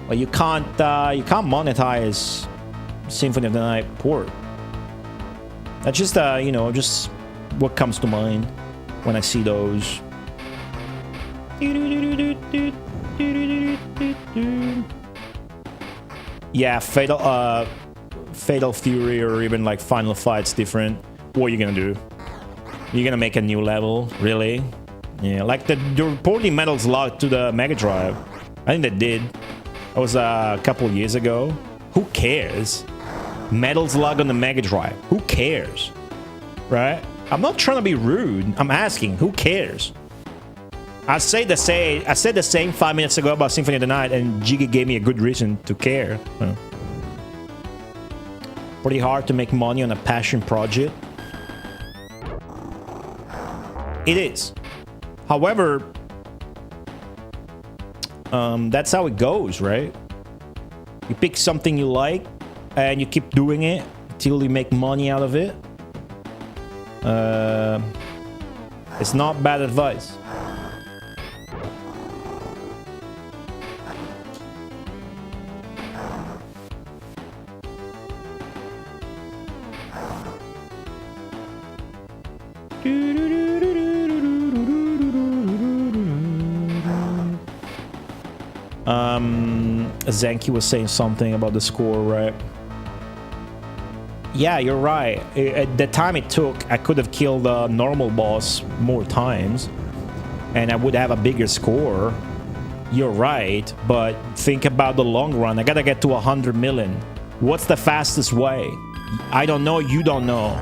But you can't monetize Symphony of the Night port. That's just, you know, just what comes to mind when I see those. Yeah, Fatal Fury or even like Final Fight's different. What are you gonna do? You're gonna make a new level? Really? Yeah, like they're reporting Metal Slug to the Mega Drive. I think they did. That was a couple years ago. Who cares? Metal Slug on the Mega Drive. Who cares? Right? I'm not trying to be rude. I'm asking, who cares? I said the same 5 minutes ago about Symphony of the Night, and Jiggy gave me a good reason to care. Pretty hard to make money on a passion project. It is. However, that's how it goes, right? You pick something you like, and you keep doing it until you make money out of it. It's not bad advice. Zenki was saying something about the score, right? Yeah, you're right. At the time it took, I could have killed the normal boss more times, and I would have a bigger score. You're right, but think about the long run. I gotta get to 100 million. What's the fastest way? I don't know, you don't know.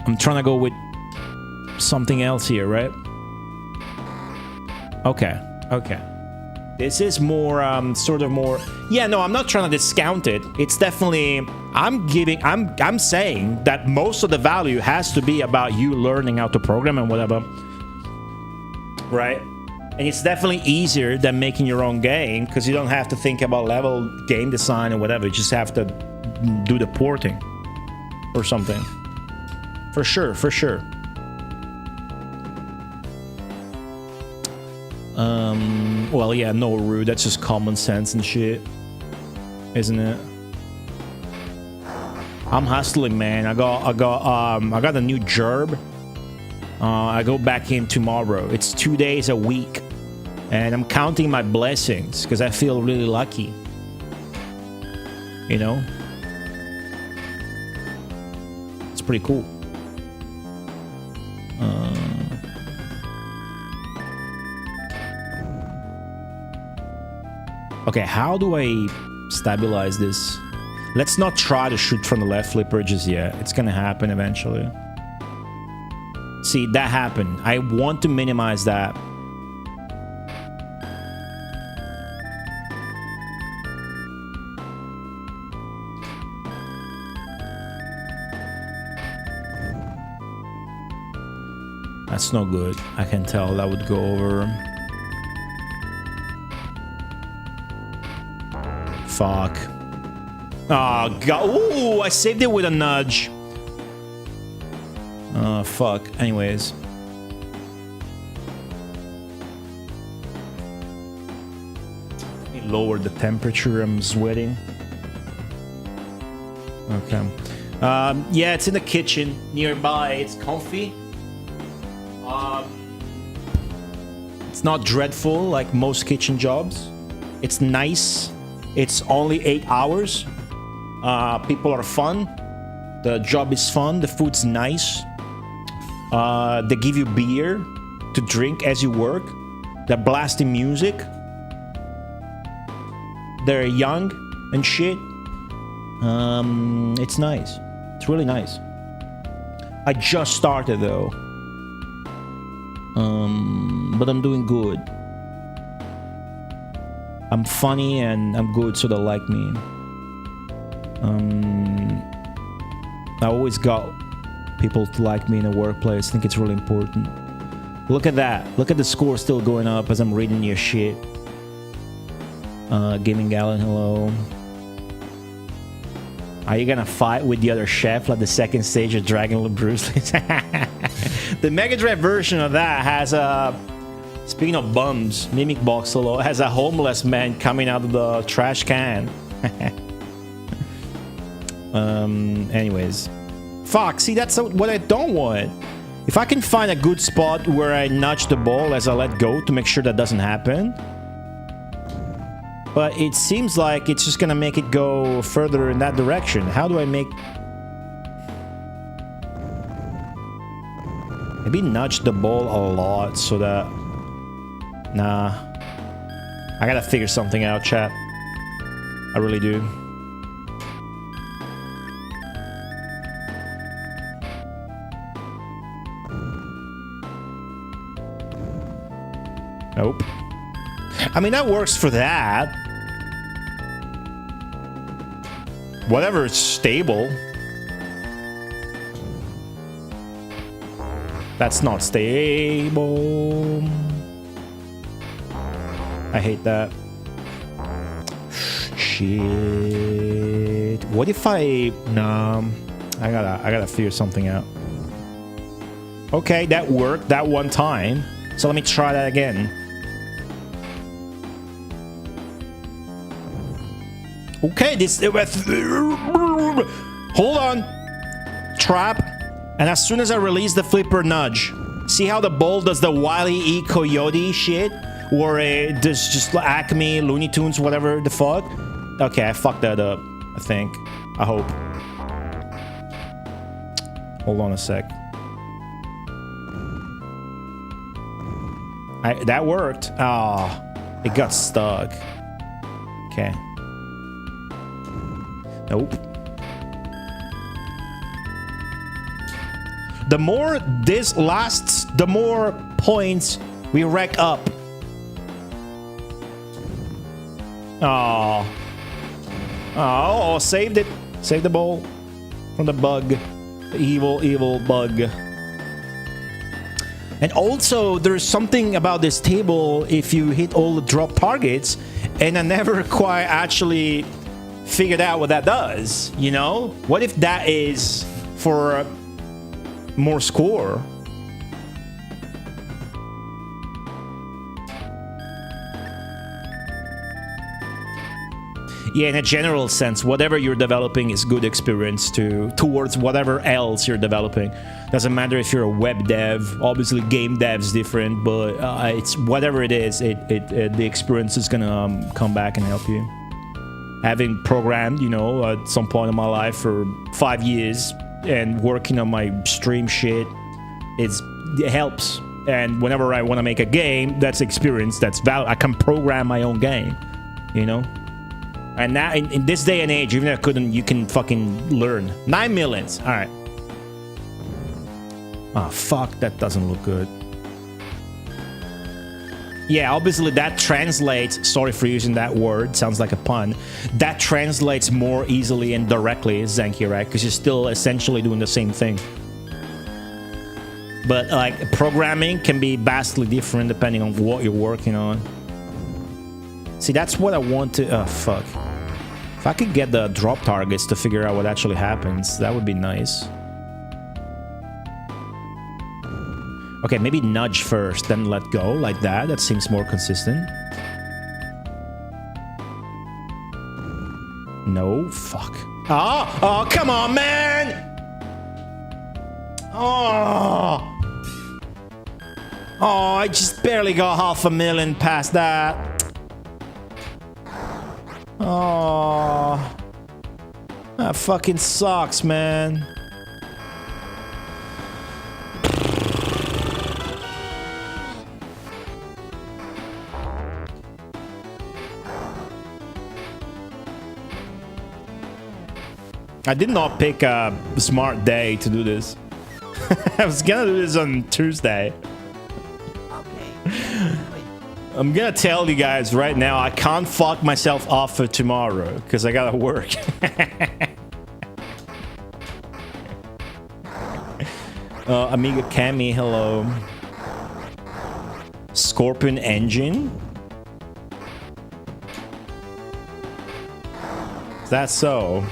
I'm trying to go with something else here, right? Okay, okay. This is more, sort of more... Yeah, no, I'm not trying to discount it. It's definitely... I'm saying that most of the value has to be about you learning how to program and whatever. Right? And it's definitely easier than making your own game, because you don't have to think about level, game design, and whatever. You just have to do the porting. Or something. For sure, for sure. Well, yeah, no rude. That's just common sense and shit, isn't it? I'm hustling, man. I got a new job. I go back in tomorrow. It's 2 days a week, and I'm counting my blessings because I feel really lucky. You know, it's pretty cool. Okay, how do I stabilize this? Let's not try to shoot from the left flipper just yet. It's gonna happen eventually. See, that happened. I want to minimize that. That's no good. I can tell that would go over. Fuck. Oh, God. Ooh, I saved it with a nudge. Oh, fuck. Anyways. Let me lower the temperature. I'm sweating. Okay. Yeah, it's in the kitchen nearby. It's comfy. It's not dreadful like most kitchen jobs. It's nice. It's only 8 hours. People are fun. The job is fun. The food's nice. They give you beer to drink as you work. They're blasting music. They're young and shit. It's nice. It's really nice. I just started though. But I'm doing good. I'm funny and I'm good, so they like me. I always got people to like me in the workplace. I think it's really important. Look at that. Look at the score still going up as I'm reading your shit. Gaming Gallon, hello. Are you gonna fight with the other chef like the second stage of Dragon Ball Bruce Lee? The Mega Drive version of that has a... Speaking of bums, Mimic Box Solo has a homeless man coming out of the trash can. Anyways. Fuck, see, that's what I don't want. If I can find a good spot where I nudge the ball as I let go to make sure that doesn't happen. But it seems like it's just gonna make it go further in that direction. How do I make... Maybe nudge the ball a lot so that... Nah. I gotta figure something out, chat. I really do. Nope. I mean, that works for that. Whatever is stable. That's not stable. I hate that. Shit. What if I... Nah. I gotta figure something out. Okay, that worked that one time. So let me try that again. Okay, this... Hold on. Trap. And as soon as I release the flipper nudge, see how the ball does the Wile E. Coyote shit? Or does just Acme, Looney Tunes, whatever the fuck? Okay, I fucked that up, I think. I hope. Hold on a sec. That worked. Ah, oh, it got stuck. Okay. Nope. The more this lasts, the more points we rack up. Oh. Oh, saved it. Saved the ball from the bug. The evil bug. And also, there's something about this table if you hit all the drop targets, and I never quite actually figured out what that does, you know? What if that is for more score? Yeah, in a general sense, whatever you're developing is good experience towards whatever else you're developing. Doesn't matter if you're a web dev. Obviously, game dev's different, but it's whatever it is. The experience is gonna come back and help you. Having programmed, you know, at some point in my life for 5 years and working on my stream shit, it helps. And whenever I want to make a game, that's experience. That's valid. I can program my own game, you know. And now, in this day and age, even if I couldn't, you can fucking learn. 9 millions. All right. Oh, fuck. That doesn't look good. Yeah, obviously that translates... Sorry for using that word. Sounds like a pun. That translates more easily and directly, Zanky, right? Because you're still essentially doing the same thing. But like programming can be vastly different depending on what you're working on. See, that's what I want to... Oh, fuck. If I could get the drop targets to figure out what actually happens, that would be nice. Okay, maybe nudge first, then let go, like that. That seems more consistent. No, fuck. Oh, come on, man! Oh, I just barely got 500,000 past that. Oh, that fucking sucks, man. I did not pick a smart day to do this. I was gonna do this on Tuesday. I'm gonna tell you guys right now, I can't fuck myself off for tomorrow because I gotta work. Amiga Cami, hello. Scorpion Engine? Is that so?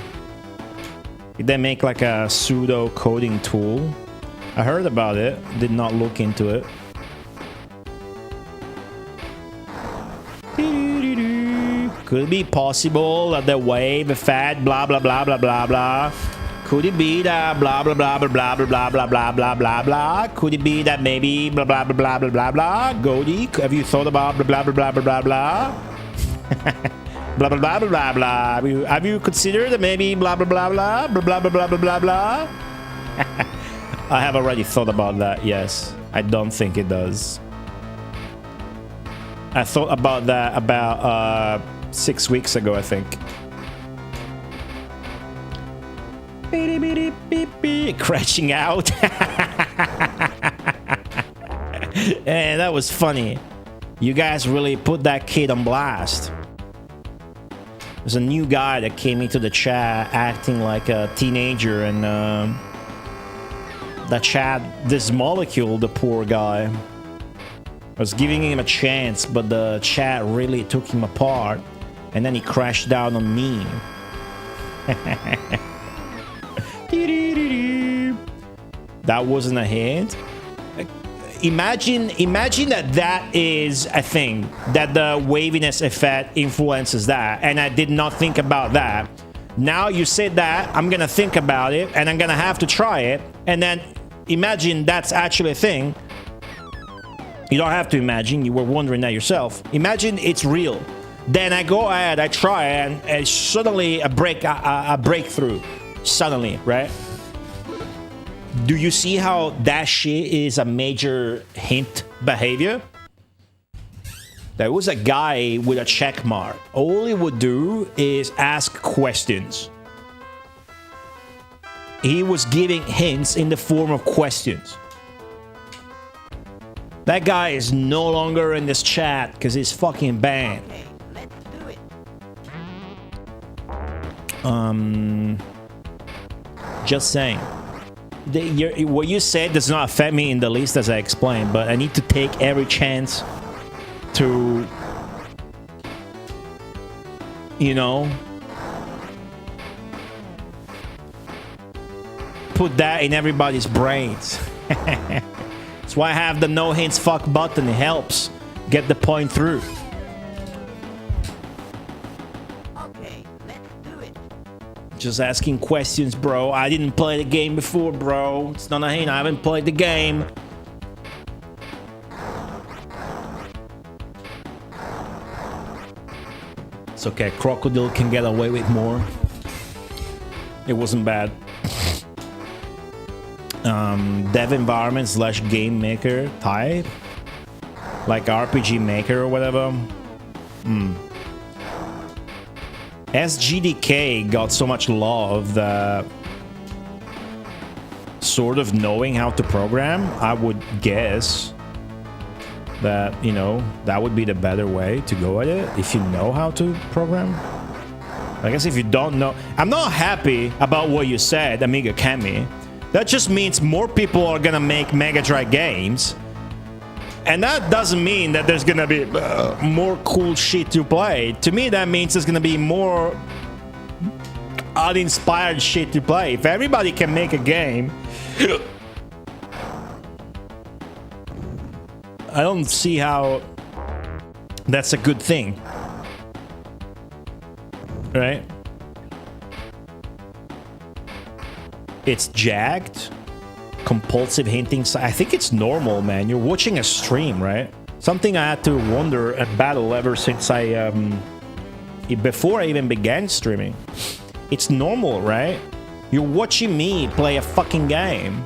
Did they make like a pseudo coding tool? I heard about it, did not look into it. Could it be possible that the wave fat blah blah blah blah blah blah? Could it be that blah blah blah blah blah blah blah blah blah blah blah blah? Could it be that maybe blah blah blah blah blah blah blah? Goldie, have you thought about blah blah blah blah blah blah? Blah blah blah blah blah. Have you considered that maybe blah blah blah blah blah blah blah blah blah blah? I have already thought about that. Yes, I don't think it does. I thought about that about 6 weeks ago, I think. Crashing out. And that was funny. You guys really put that kid on blast. There's a new guy that came into the chat acting like a teenager, and the chat, this molecule, the poor guy. I was giving him a chance, but the chat really took him apart, and then he crashed down on me. That wasn't a hint. Imagine that is a thing, that the waviness effect influences that, and I did not think about that. Now you said that, I'm gonna think about it, and I'm gonna have to try it, and then imagine that's actually a thing. You don't have to imagine, you were wondering that yourself. Imagine it's real. Then I go ahead, I try, and suddenly a breakthrough. Suddenly, right? Do you see how that shit is a major hint behavior? There was a guy with a check mark. All he would do is ask questions. He was giving hints in the form of questions. That guy is no longer in this chat because he's fucking banned. Okay, let's do it. Just saying. What you said does not affect me in the least, as I explained, but I need to take every chance to, you know, put that in everybody's brains. That's why I have the no hints fuck button. It helps get the point through. Just asking questions, bro. I didn't play the game before, bro. It's not a hint. I haven't played the game. It's okay. Crocodile can get away with more. It wasn't bad. Dev environment / game maker type, like RPG maker or whatever. SGDK got so much love that sort of knowing how to program, I would guess that, you know, that would be the better way to go at it if you know how to program. I guess if you don't know, I'm not happy about what you said, Amiga Kami. That just means more people are gonna make Mega Drive games. And that doesn't mean that there's gonna be more cool shit to play. To me, that means there's gonna be more uninspired shit to play. If everybody can make a game, I don't see how that's a good thing. Right? It's jagged. Compulsive hinting. I think it's normal, man. You're watching a stream, right? Something I had to wonder at battle ever since before I even began streaming. It's normal, right? You're watching me play a fucking game.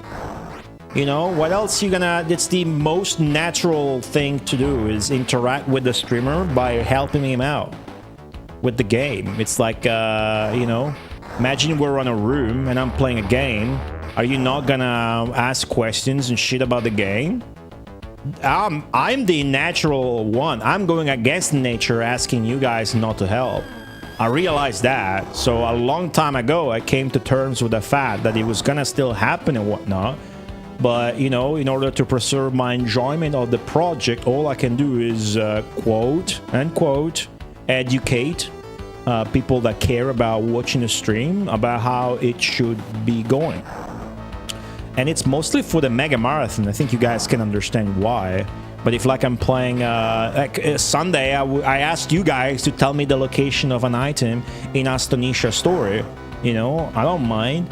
You know, what else you gonna... It's the most natural thing to do is interact with the streamer by helping him out with the game. It's like, you know, imagine we're in a room and I'm playing a game. Are you not gonna ask questions and shit about the game? I'm the natural one. I'm going against nature, asking you guys not to help. I realized that. So a long time ago, I came to terms with the fact that it was gonna still happen and whatnot. But, you know, in order to preserve my enjoyment of the project, all I can do is quote, unquote, educate people that care about watching the stream about how it should be going. And it's mostly for the Megamarathon. I think you guys can understand why. But if like I'm playing Sunday, I asked you guys to tell me the location of an item in Astonisha story. You know, I don't mind.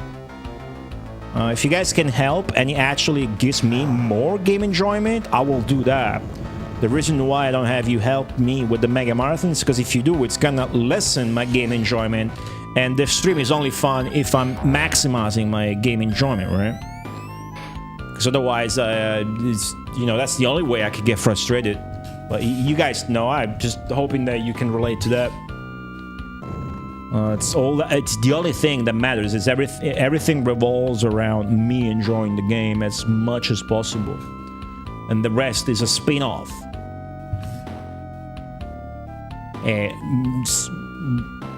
If you guys can help and it actually gives me more game enjoyment, I will do that. The reason why I don't have you help me with the Megamarathon is because if you do, it's gonna lessen my game enjoyment. And the stream is only fun if I'm maximizing my game enjoyment, right? Because otherwise, it's, you know, that's the only way I could get frustrated. But you guys know, I'm just hoping that you can relate to that. It's the only thing that matters. Is everything revolves around me enjoying the game as much as possible, and the rest is a spin-off. And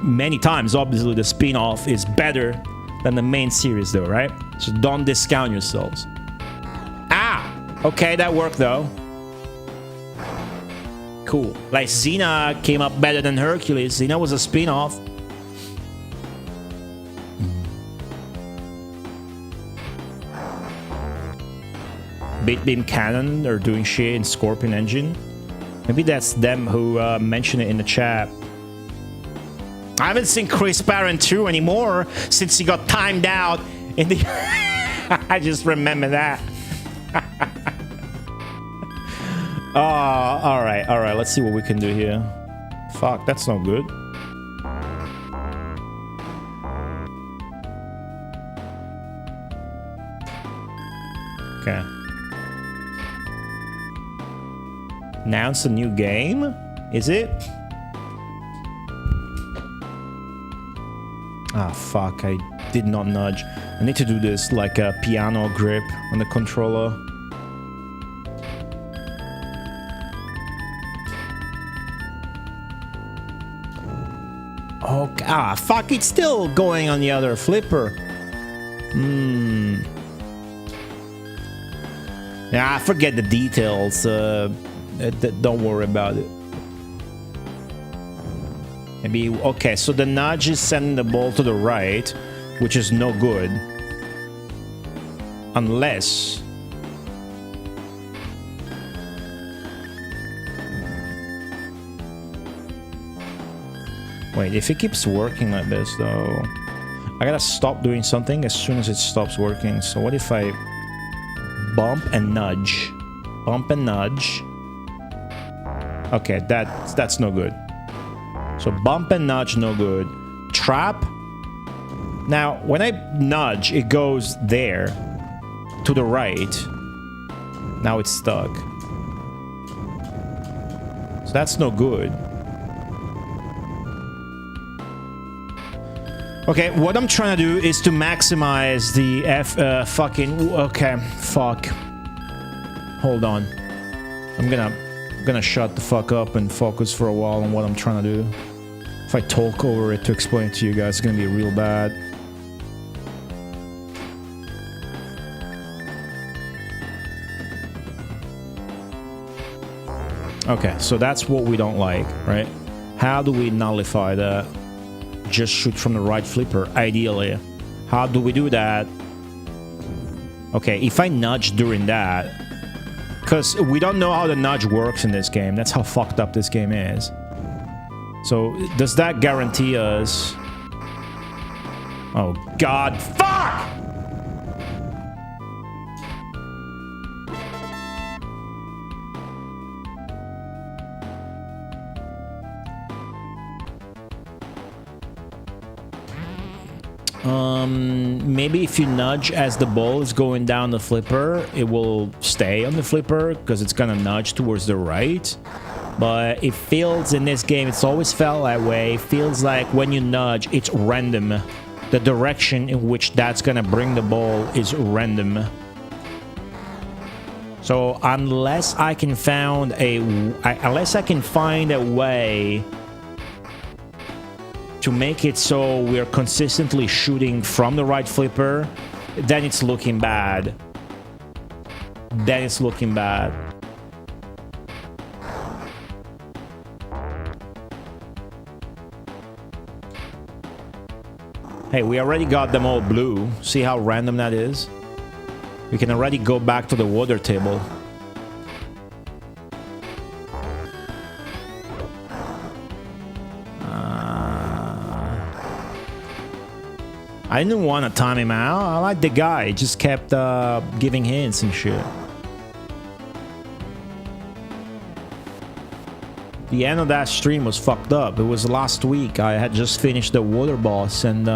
many times, obviously, the spin-off is better than the main series, though, right? So don't discount yourselves. Okay, that worked though. Cool. Like Xena came up better than Hercules. Xena was a spin-off. Bit Beam Cannon are doing shit in Scorpion Engine. Maybe that's them who mentioned it in the chat. I haven't seen Chris Barron 2 anymore since he got timed out in the... I just remember that. Alright, let's see what we can do here. Fuck, that's not good. Okay. Announce a new game? Is it? Ah, fuck, I did not nudge. I need to do this like a piano grip on the controller. Okay. Ah, fuck, it's still going on the other flipper. Yeah, forget the details. Don't worry about it. Maybe, okay, so the nudge is sending the ball to the right, which is no good. Unless... Wait, if it keeps working like this, though... I gotta stop doing something as soon as it stops working. So what if I... bump and nudge? Bump and nudge. Okay, that's no good. So bump and nudge, no good. Trap. Now, when I nudge, it goes there. To the right. Now it's stuck. So that's no good. Okay, what I'm trying to do is to maximize the fucking... Okay, fuck. Hold on. I'm gonna shut the fuck up and focus for a while on what I'm trying to do. If I talk over it to explain it to you guys, it's gonna be real bad. Okay, so that's what we don't like, right? How do we nullify that? Just shoot from the right flipper, ideally. How do we do that? Okay, if I nudge during that, because we don't know how the nudge works in this game. That's how fucked up this game is. So, does that guarantee us... Oh, God. Fuck! Maybe if you nudge as the ball is going down the flipper, it will stay on the flipper because it's gonna nudge towards the right. But it feels in this game, it's always felt that way. It feels like when you nudge, it's random. The direction in which that's gonna bring the ball is random. So unless I can find a way to make it so we're consistently shooting from the right flipper, then it's looking bad. Then it's looking bad. Hey, we already got them all blue. See how random that is? We can already go back to the water table. I didn't want to time him out. I like the guy. He just kept giving hints and shit. The end of that stream was fucked up. It was last week. I had just finished the water boss and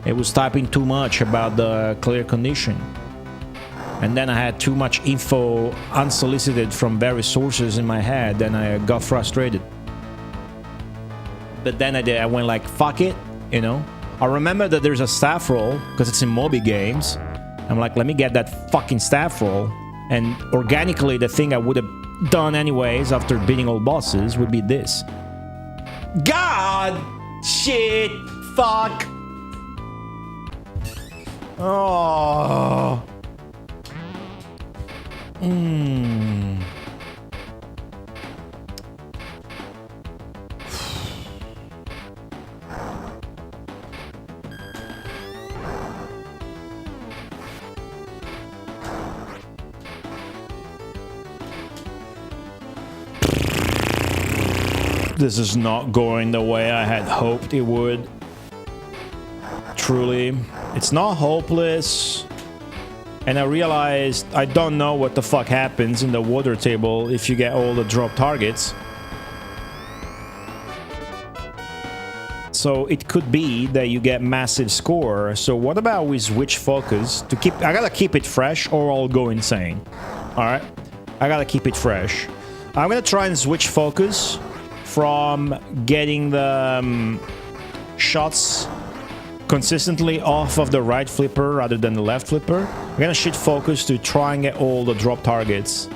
it was typing too much about the clear condition. And then I had too much info unsolicited from various sources in my head and I got frustrated. But then I went like, fuck it, you know? I remember that there's a staff roll, because it's in Moby games. I'm like, let me get that fucking staff roll. And organically, the thing I would have done anyways after beating all bosses would be this. God! Shit! Fuck! Oh! This is not going the way I had hoped it would. Truly. It's not hopeless. And I realized I don't know what the fuck happens in the water table if you get all the drop targets. So it could be that you get massive score. So what about we switch focus to keep... I gotta keep it fresh or I'll go insane. Alright? I gotta keep it fresh. I'm gonna try and switch focus from getting the shots consistently off of the right flipper rather than the left flipper. I'm gonna shift focus to try and get all the drop targets.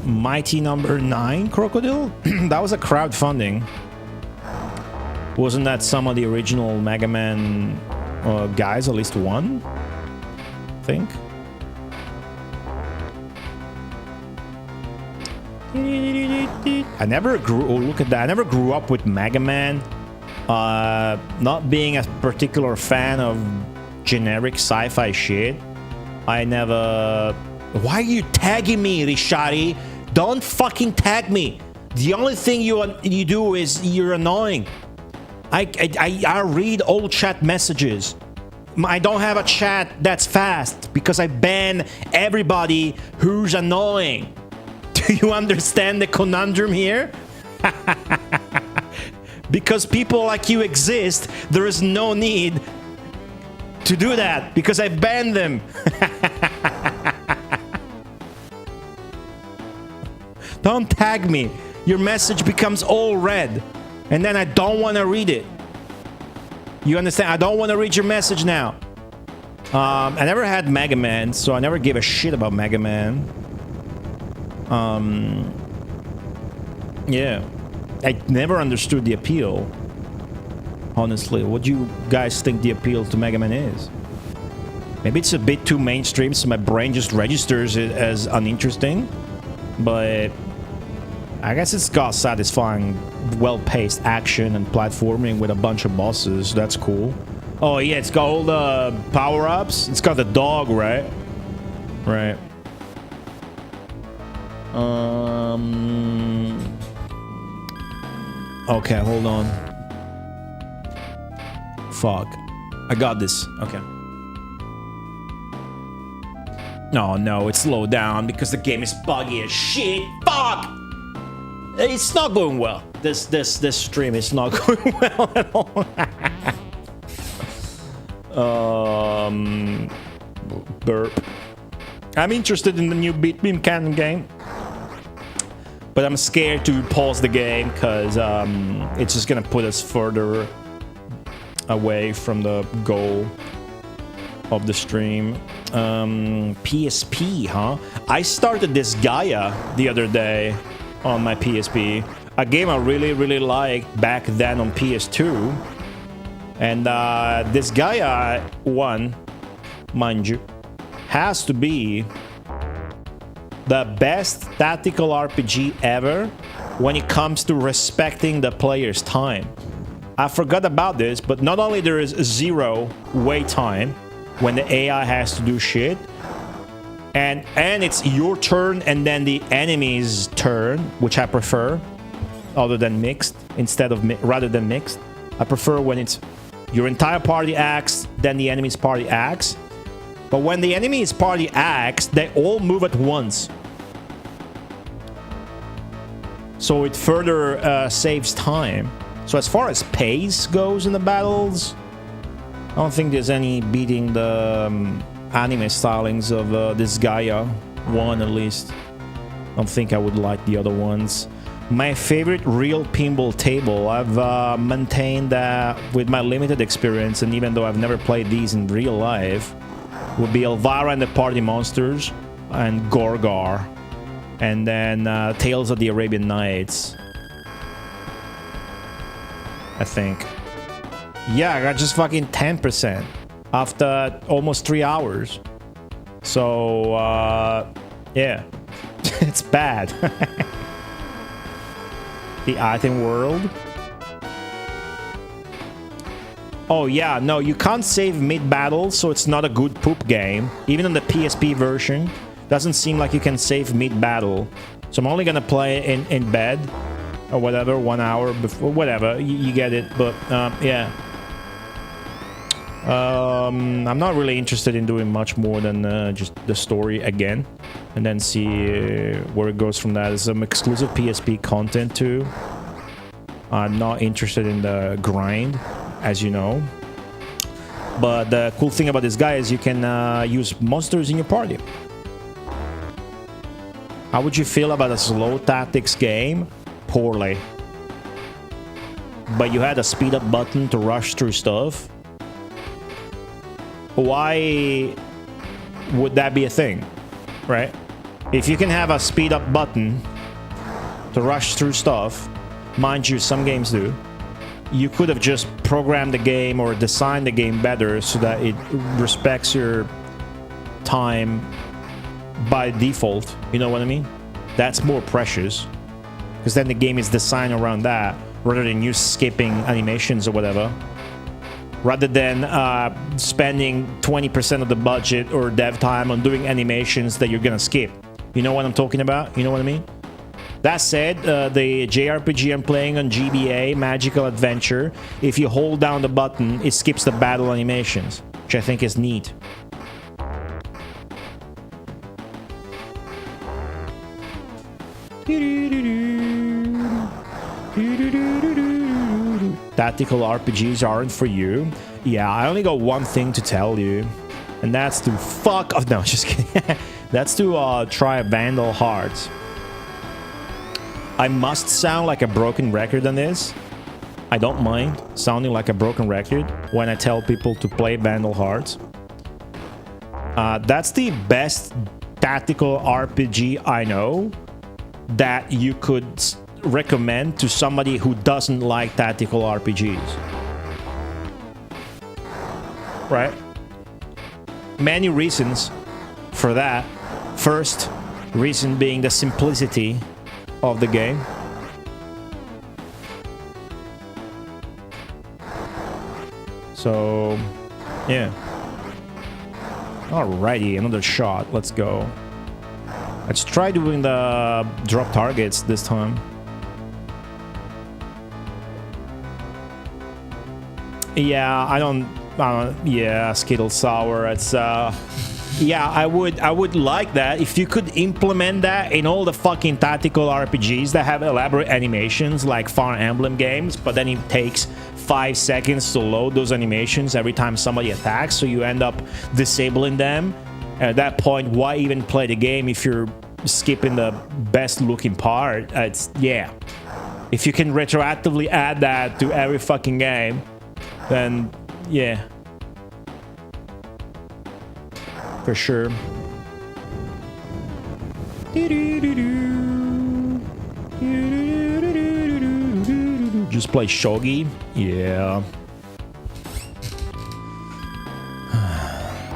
Mighty number 9 Crocodile? That was a crowdfunding. Wasn't that some of the original Mega Man guys, at least one? I think. I never grew... Oh, look at that. I never grew up with Mega Man. Not being a particular fan of generic sci-fi shit. I never... Why are you tagging me, Rishari? Don't fucking tag me. The only thing you do is you're annoying. I read all chat messages. I don't have a chat that's fast because I ban everybody who's annoying. Do you understand the conundrum here? Because people like you exist, there is no need to do that because I banned them. Don't tag me. Your message becomes all red and then I don't want to read it. You understand? I don't want to read your message now. I never had Mega Man, so I never gave a shit about Mega Man. Yeah. I never understood the appeal. Honestly, what do you guys think the appeal to Mega Man is? Maybe it's a bit too mainstream, so my brain just registers it as uninteresting. But I guess it's got satisfying, well-paced action and platforming with a bunch of bosses. That's cool. Oh yeah, it's got all the power-ups. It's got the dog, right? Right. Okay, hold on. Fuck. I got this. Okay. No, it's slowed down because the game is buggy as shit. Fuck! It's not going well. This stream is not going well at all. Burp. I'm interested in the new Beam Cannon game, but I'm scared to pause the game because it's just gonna put us further away from the goal of the stream. PSP, huh? I started this Gaia the other day on my PSP, a game I really liked back then on PS2, and this Gaia 1, mind you, has to be the best tactical RPG ever when it comes to respecting the player's time. I forgot about this, but not only there is zero wait time when the AI has to do shit, and it's your turn and then the enemy's turn, which I prefer, other than mixed, rather than mixed. I prefer when it's your entire party acts, then the enemy's party acts. But when the enemy's party acts, they all move at once. So it further saves time. So as far as pace goes in the battles, I don't think there's any beating the anime stylings of this Gaia 1, at least. I don't think I would like the other ones. My favorite real pinball table, I've maintained that with my limited experience, and even though I've never played these in real life, would be Elvira and the Party Monsters, and Gorgar, and then Tales of the Arabian Nights, I think. Yeah, I got just fucking 10% after almost 3 hours. So, yeah. It's bad. The item world. Oh yeah, no, you can't save mid-battle, so it's not a good poop game. Even on the PSP version, doesn't seem like you can save mid-battle. So I'm only gonna play in bed, or whatever, 1 hour before, whatever, you get it, but, yeah. I'm not really interested in doing much more than just the story again, and then see where it goes from that. There's some exclusive PSP content too. I'm not interested in the grind, as you know. But the cool thing about this guy is you can use monsters in your party. How would you feel about a slow tactics game? Poorly. But you had a speed up button to rush through stuff. Why would that be a thing, right? If you can have a speed up button to rush through stuff, mind you, some games do, you could have just programmed the game or designed the game better so that it respects your time by default. You know what I mean? That's more precious, because then the game is designed around that rather than you skipping animations or whatever. Rather than spending 20% of the budget or dev time on doing animations that you're gonna skip. You know what I'm talking about? You know what I mean? That said, the JRPG I'm playing on GBA, Magical Adventure, if you hold down the button, it skips the battle animations, which I think is neat. Tactical RPGs aren't for you. Yeah, I only got one thing to tell you, and that's to fuck off. No, just kidding. That's to try Vandal Hearts. I must sound like a broken record on this. I don't mind sounding like a broken record when I tell people to play Vandal Hearts. That's the best tactical RPG I know that you could recommend to somebody who doesn't like tactical RPGs. Right? Many reasons for that. First reason being the simplicity of the game. So, yeah. Alrighty, another shot. Let's go. Let's try doing the drop targets this time. Yeah, I don't yeah, Skittle Sour. It's yeah, I would like that if you could implement that in all the fucking tactical RPGs that have elaborate animations like Fire Emblem games, but then it takes 5 seconds to load those animations every time somebody attacks, so you end up disabling them. At that point, why even play the game if you're skipping the best looking part? It's, yeah. If you can retroactively add that to every fucking game, then yeah. For sure. Just play shogi? Yeah.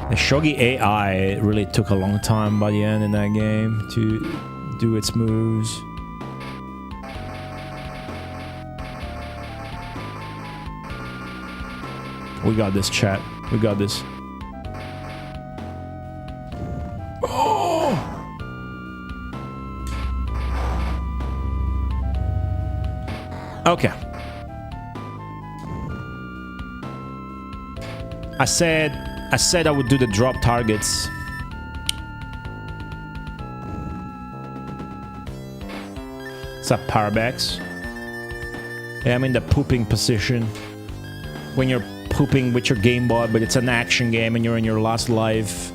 The shogi AI really took a long time by the end in that game to do its moves. We got this, chat. We got this. Oh! Okay. I said I would do the drop targets. What's up, Parabex? Yeah, I'm in the pooping position. When you're pooping with your Game Boy, but it's an action game and you're in your last life.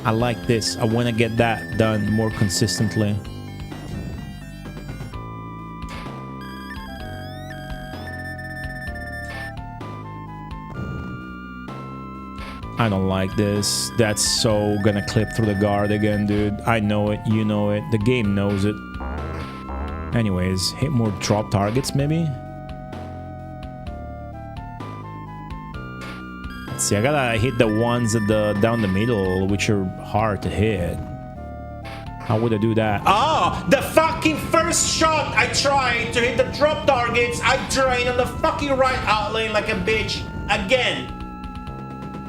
I like this. I want to get that done more consistently. I don't like this. That's so gonna clip through the guard again, dude. I know it. You know it. The game knows it. Anyways, hit more drop targets, maybe? Let's see, I gotta hit the ones at the down the middle, which are hard to hit. How would I do that? Oh, the fucking first shot I tried to hit the drop targets, I drained on the fucking right out lane like a bitch again.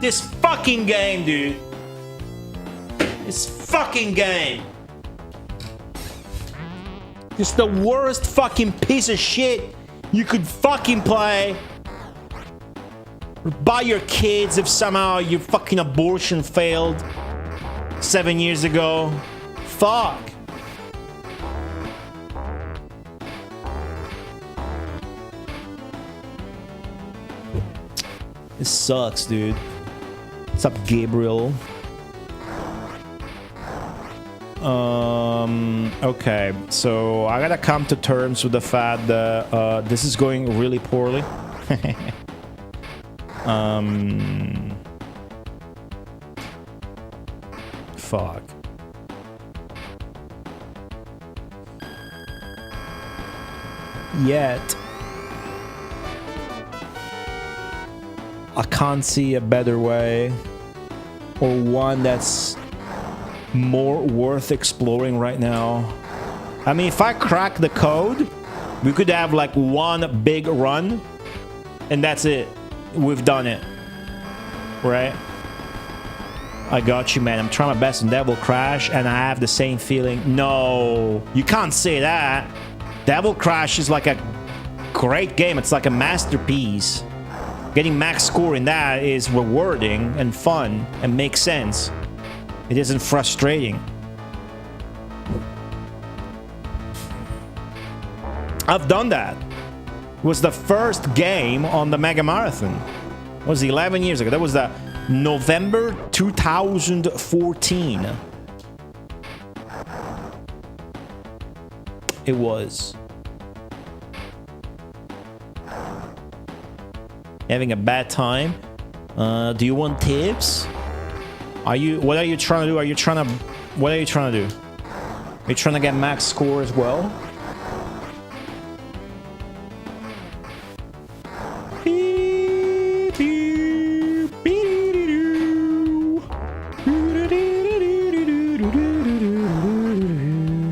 This fucking game, dude. This fucking game. It's the worst fucking piece of shit you could fucking play. Or buy your kids if somehow your fucking abortion failed 7 years ago. Fuck. This sucks, dude. What's up, Gabriel? Okay, so I gotta come to terms with the fact that this is going really poorly. Fuck. Yet I can't see a better way, or one that's more worth exploring right now. I mean, if I crack the code, we could have like one big run, and that's it. We've done it. Right? I got you, man. I'm trying my best in Devil Crash, and I have the same feeling. No, you can't say that. Devil Crash is like a great game. It's like a masterpiece. Getting max score in that is rewarding and fun and makes sense. It isn't frustrating. I've done that. It was the first game on the Megamarathon. It was 11 years ago. That was the November 2014. It was. Having a bad time? Do you want tips? What are you trying to do? What are you trying to do? Are you trying to get max score as well?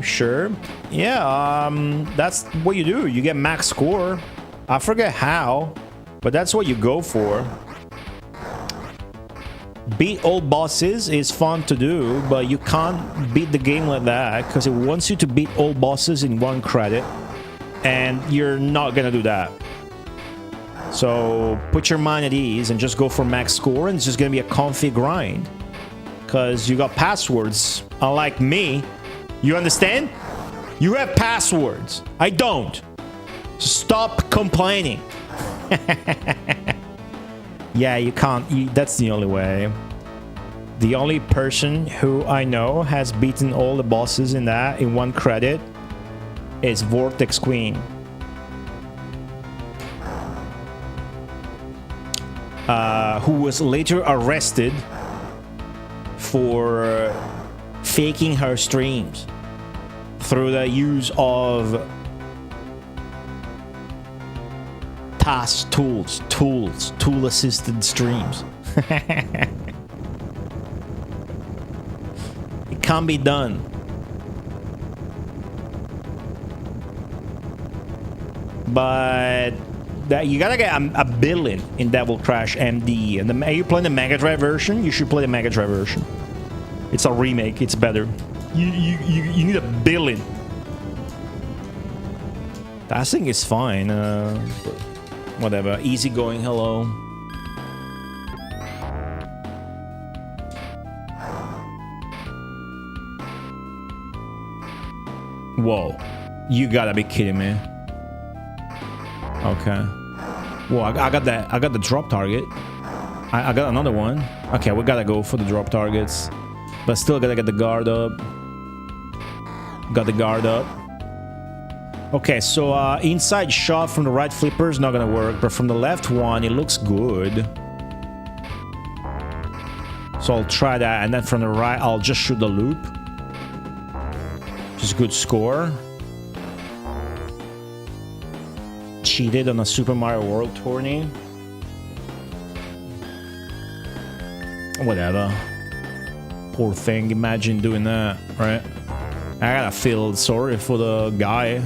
Sure. Yeah, that's what you do. You get max score. I forget how, but that's what you go for. Beat all bosses is fun to do, but you can't beat the game like that because it wants you to beat all bosses in 1 credit, and you're not gonna do that. So put your mind at ease and just go for max score, and it's just gonna be a comfy grind because you got passwords. Unlike me, you understand? You have passwords. I don't. So stop complaining. Yeah, you can't. That's the only way. The only person who I know has beaten all the bosses in that in 1 credit is Vortex Queen. Who was later arrested for faking her streams through the use of task tool assisted streams. It can't be done. But that you gotta get a billion in Devil Crash MD. And are you playing the Mega Drive version? You should play the Mega Drive version. It's a remake. It's better. You need a billion. That thing is fine. But whatever. Easy going. Hello. Whoa. You gotta be kidding me. Okay. Whoa, I got that. I got the drop target. I got another one. Okay, we gotta go for the drop targets. But still gotta get the guard up. Got the guard up. Okay, so inside shot from the right flipper is not gonna work, but from the left one, it looks good. So I'll try that, and then from the right, I'll just shoot the loop. Just good score. Cheated on a Super Mario World tourney. Whatever. Poor thing, imagine doing that, right? I gotta feel sorry for the guy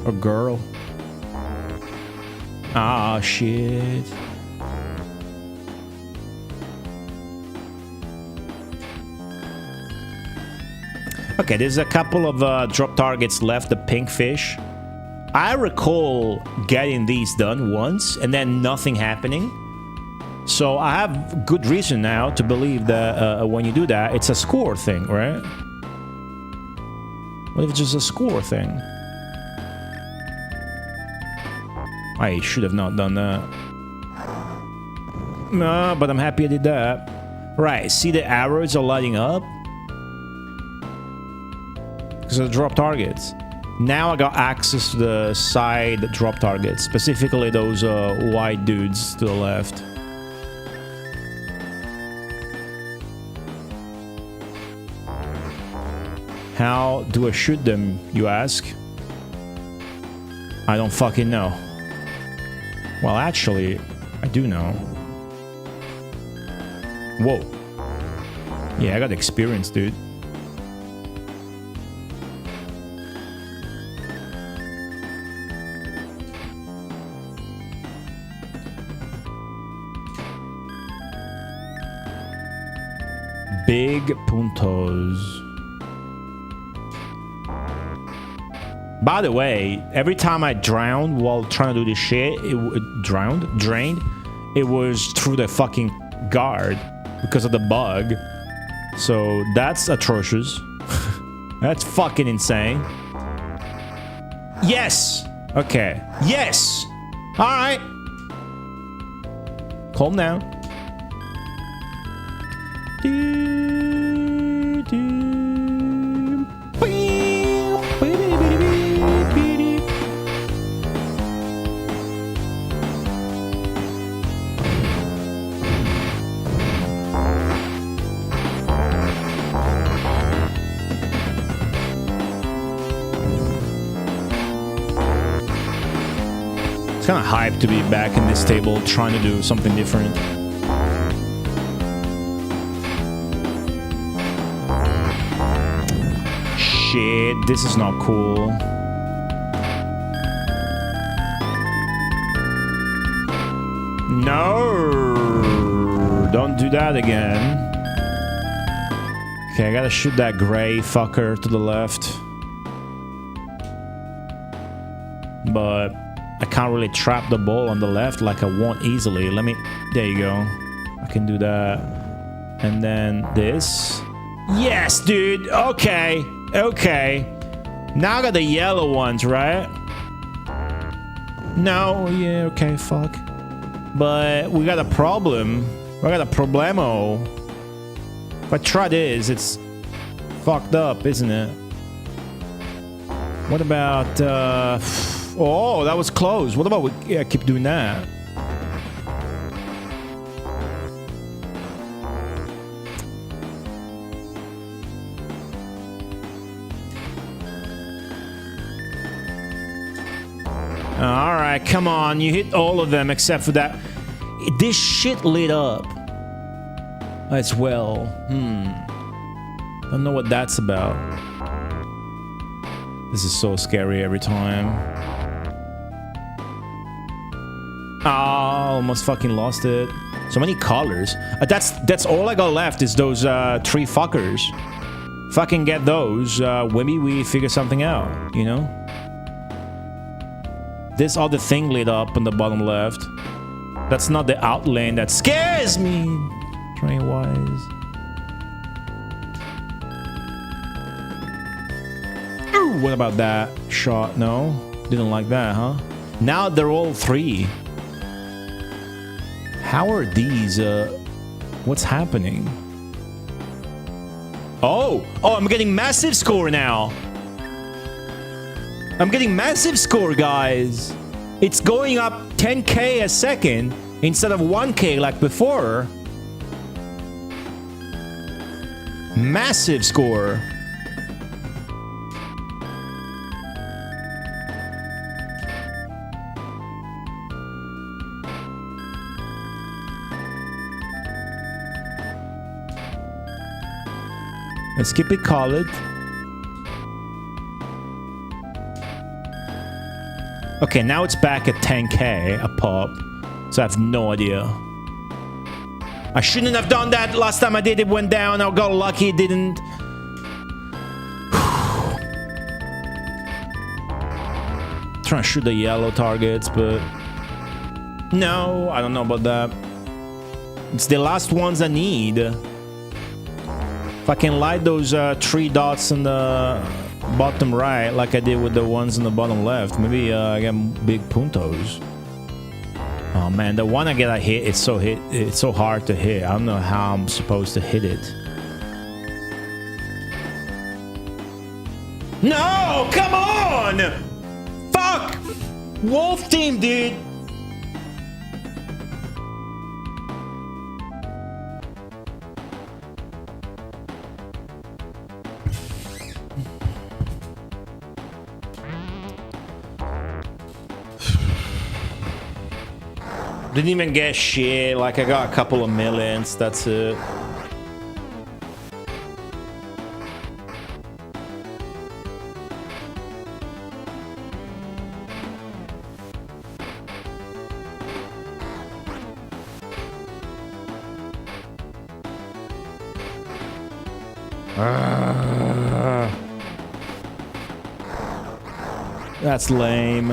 or girl. Ah, shit. Okay, there's a couple of drop targets left, the pink fish. I recall getting these done once and then nothing happening. So I have good reason now to believe that when you do that, it's a score thing, right? What if it's just a score thing? I should have not done that. No, but I'm happy I did that. Right, see the arrows are lighting up? Because of the drop targets. Now I got access to the side drop targets, specifically those white dudes to the left. How do I shoot them, you ask? I don't fucking know. Well, actually, I do know. Whoa. Yeah, I got experience, dude. Big puntos. By the way, every time I drowned while trying to do this shit, drained, it was through the fucking guard because of the bug. So that's atrocious. That's fucking insane. Yes! Okay. Yes! Alright. Calm down. It's kind of hyped to be back in this table, trying to do something different. Shit, this is not cool. No! Don't do that again. Okay, I gotta shoot that gray fucker to the left. But I can't really trap the ball on the left like I want easily. Let me... There you go. I can do that. And then this. Yes, dude! Okay. Okay. Now I got the yellow ones, right? No, yeah, okay, fuck. But we got a problem. We got a problemo. If I try this, it's fucked up, isn't it? What about, oh, that was close. What about we keep doing that? Alright, come on. You hit all of them except for that. This shit lit up as well. I don't know what that's about. This is so scary every time. Ah, almost fucking lost it. So many colors. That's all I got left is those 3 fuckers. If I can get those, maybe we figure something out, you know? This other thing lit up on the bottom left. That's not the outlane that scares me, train-wise. Ooh, what about that shot? No? Didn't like that, huh? Now they're all 3. How are these, what's happening? Oh! Oh, I'm getting massive score now! I'm getting massive score, guys! It's going up 10k a second instead of 1k like before. Massive score. Let's keep it colored. Okay, now it's back at 10k a pop, so I have no idea. I shouldn't have done that last time I did it, went down. I got lucky it didn't. Trying to shoot the yellow targets, but no, I don't know about that. It's the last ones I need. If I can light those 3 dots in the bottom right, like I did with the ones in the bottom left, maybe I get big puntos. Oh man, the one I get a hit, it's so hard to hit. I don't know how I'm supposed to hit it. No, come on! Fuck! Wolf team, dude! Didn't even get shit, like I got a couple of millions, that's it. That's lame.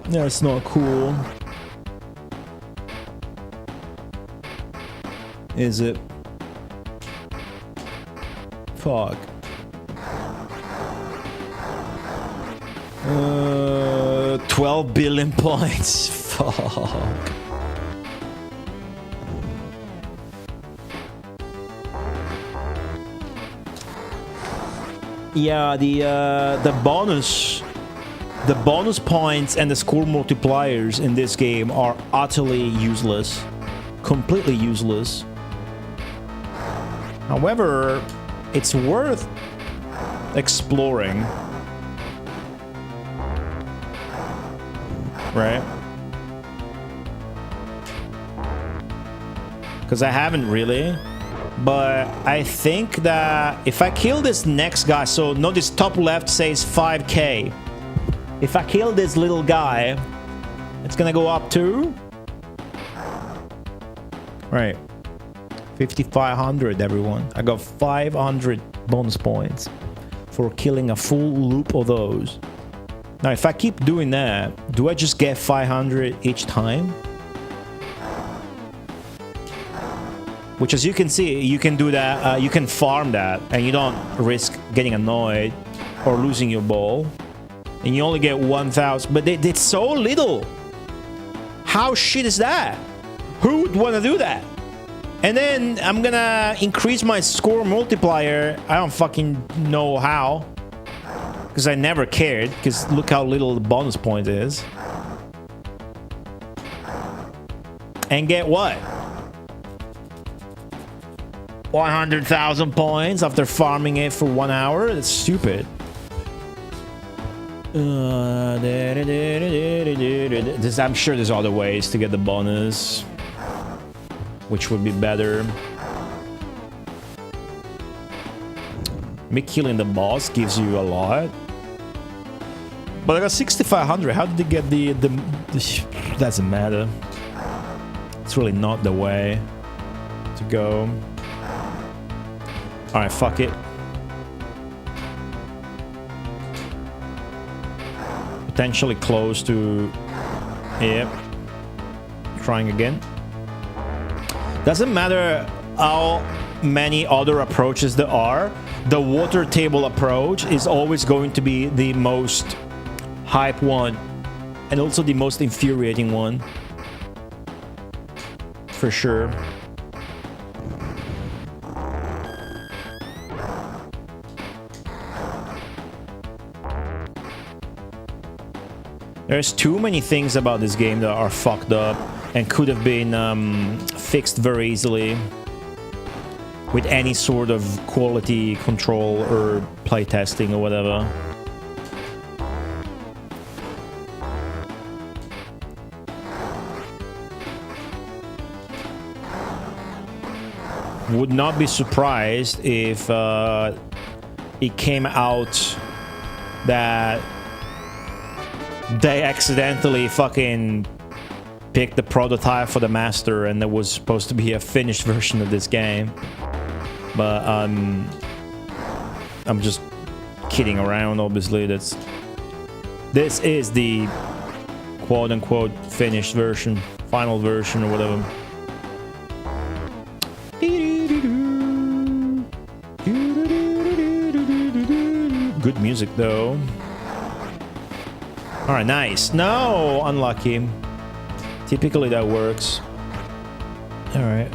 That's not cool. Is it? Fuck. 12 billion points. Fuck. Yeah, the bonus points and the score multipliers in this game are utterly useless. Completely useless. However, it's worth exploring. right? Because I haven't really. But I think that if I kill this next guy, so notice top left says 5k. If I kill this little guy, it's gonna go up to... Right. 5,500, everyone. I got 500 bonus points for killing a full loop of those. Now, if I keep doing that, do I just get 500 each time? Which, as you can see, you can do that, you can farm that, and you don't risk getting annoyed or losing your ball. And you only get 1,000, but it's so little. How shit is that? Who would want to do that? And then I'm gonna increase my score multiplier. I don't fucking know how. Because I never cared, because look how little the bonus point is. And get what? 100,000 points after farming it for 1 hour? That's stupid. I'm sure there's other ways to get the bonus, which would be better. Me killing the boss gives you a lot. But I got 6,500. How did they get the doesn't matter. It's really not the way to go. Alright, fuck it. Potentially close to... Yep. Trying again. Doesn't matter how many other approaches there are. The water table approach is always going to be the most hype one. And also the most infuriating one. For sure. There's too many things about this game that are fucked up and could have been fixed very easily with any sort of quality control or playtesting or whatever. Would not be surprised if it came out that they accidentally fucking picked the prototype for the master and there was supposed to be a finished version of this game. But I'm just kidding around, obviously. This is the quote-unquote finished version, final version or whatever. Good music though. Alright, nice. No, unlucky. Typically that works. Alright.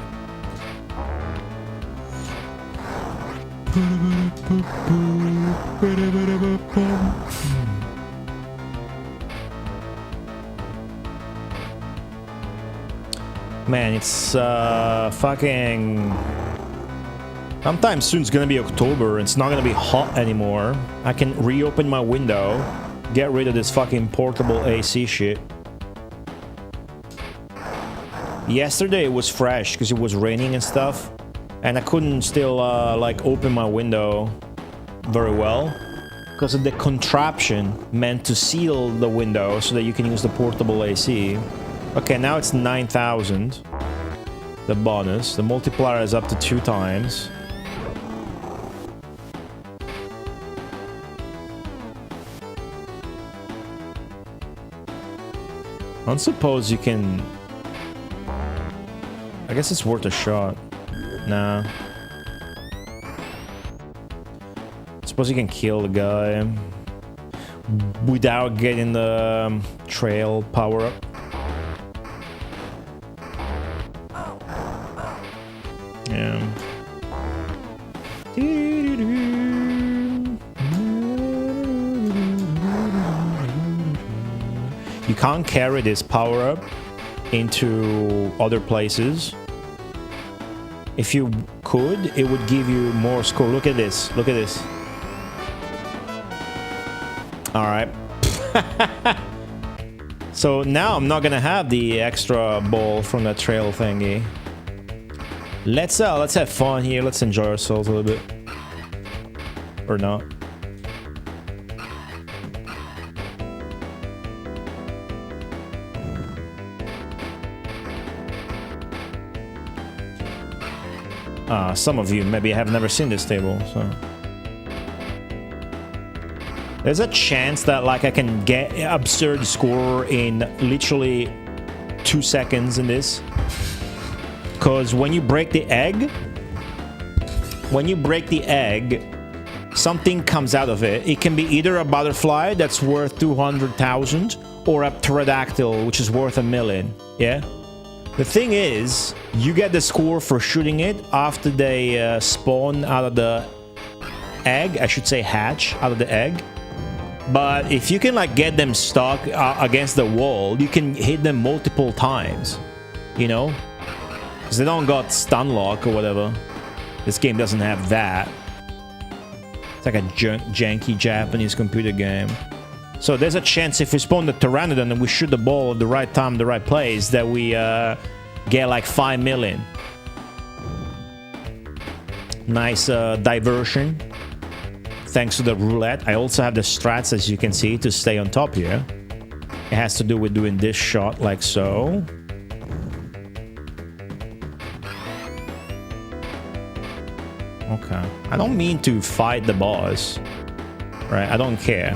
Man, it's fucking... Sometime soon it's gonna be October. It's not gonna be hot anymore. I can reopen my window, get rid of this fucking portable AC shit. Yesterday it was fresh because it was raining and stuff, and I couldn't still like open my window very well because of the contraption meant to seal the window so that you can use the portable AC. Okay, now it's 9,000. The bonus. The multiplier is up to 2 times. I don't suppose you can... I guess it's worth a shot. Nah. I suppose you can kill the guy without getting the trail power up. Yeah. You can't carry this power up into other places. If you could, it would give you more score. Look at this. Look at this. All right. So now I'm not gonna have the extra ball from the trail thingy. Let's have fun here. Let's enjoy ourselves a little bit. Or not. Some of you maybe have never seen this table, so there's a chance that like I can get an absurd score in literally 2 seconds in this. Because when you break the egg, something comes out of it. It can be either a butterfly that's worth 200,000 or a pterodactyl which is worth 1 million. Yeah. The thing is, you get the score for shooting it after they spawn out of the egg. I should say hatch out of the egg. But if you can like get them stuck against the wall, you can hit them multiple times. You know? Because they don't got stun lock or whatever. This game doesn't have that. It's like a janky Japanese computer game. So there's a chance if we spawn the Pteranodon and we shoot the ball at the right time, the right place, that we get like 5 million. Nice diversion. Thanks to the roulette. I also have the strats, as you can see, to stay on top here. It has to do with doing this shot like so. Okay. I don't mean to fight the boss. Right? I don't care.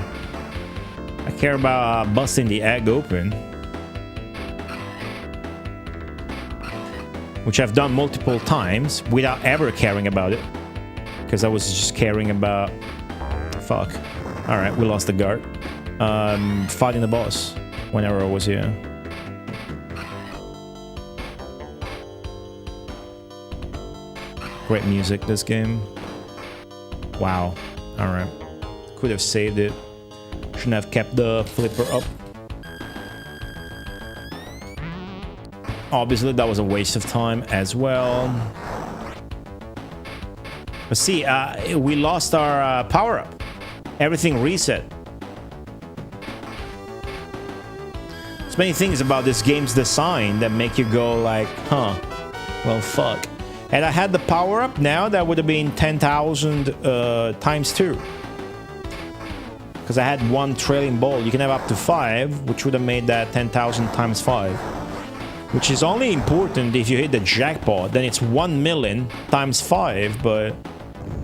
I care about busting the egg open. Which I've done multiple times without ever caring about it. Because I was just caring about... Fuck. Alright, we lost the guard. Fighting the boss whenever I was here. Great music, this game. Wow. Alright. Could have saved it. Shouldn't have kept the flipper up. Obviously, that was a waste of time as well. But see, we lost our power-up. Everything reset. There's many things about this game's design that make you go like, huh, well, fuck. Had I had the power-up now, that would have been 10,000 times 2. Because I had 1 trailing ball. You can have up to 5, which would have made that 10,000 times 5. Which is only important if you hit the jackpot. Then it's 1 million times 5, but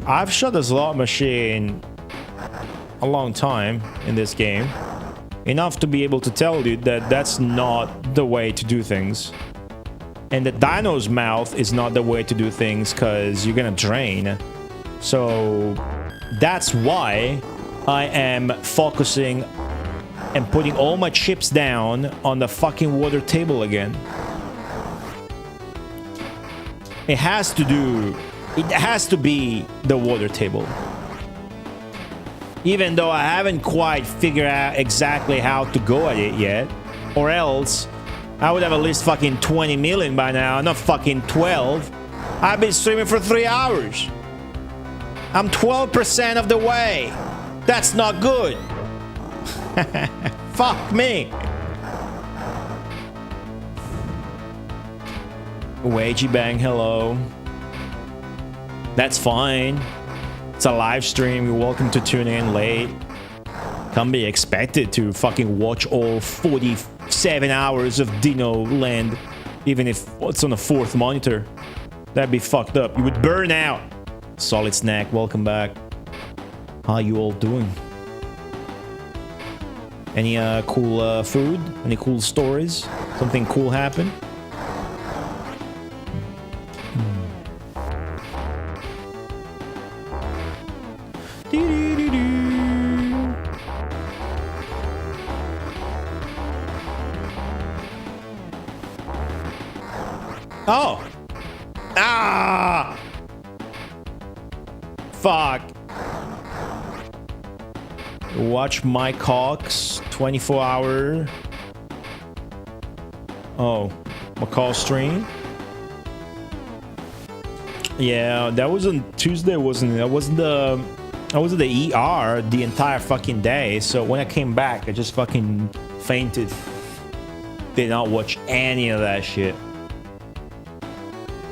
I've shot a slot machine a long time in this game. Enough to be able to tell you that that's not the way to do things. And the Dino's mouth is not the way to do things because you're gonna drain. So that's why I am focusing and putting all my chips down on the fucking water table again. It has to be the water table. Even though I haven't quite figured out exactly how to go at it yet. Or else, I would have at least fucking 20 million by now, not fucking 12. I've been streaming for 3 hours. I'm 12% of the way. That's not good. Fuck me. Wagey Bang, hello. That's fine. It's a live stream. You're welcome to tune in late. Can't be expected to fucking watch all 47 hours of Dino land, even if it's on a 4th monitor. That'd be fucked up. You would burn out. Solid Snack, welcome back. How you all doing? Any cool food? Any cool stories? Something cool happen? Oh! Ah! Fuck. Watch Mike Hawk's 24-hour... Oh. McCall stream? Yeah, that was on Tuesday, wasn't it? I was at the ER the entire fucking day, so when I came back, I just fucking fainted. did not watch any of that shit.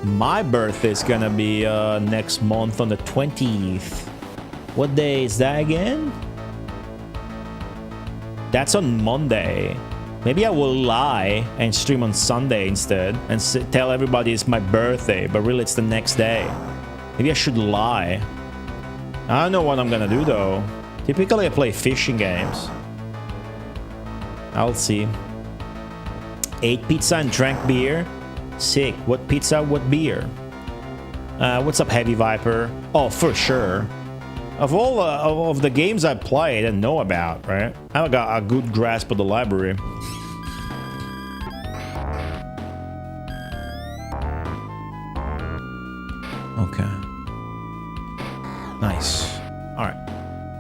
My birthday is gonna be next month on the 20th. What day is that again? That's on Monday. Maybe I will lie and stream on Sunday instead and tell everybody it's my birthday, but really it's the next day. Maybe I should lie. I don't know what I'm gonna do though. Typically I play fishing games. I'll see. Ate pizza and drank beer. Sick. What pizza, what beer? What's up, Heavy Viper? Oh, for sure. Of all of the games I played and know about, right? I've got a good grasp of the library. Okay. Nice. Alright.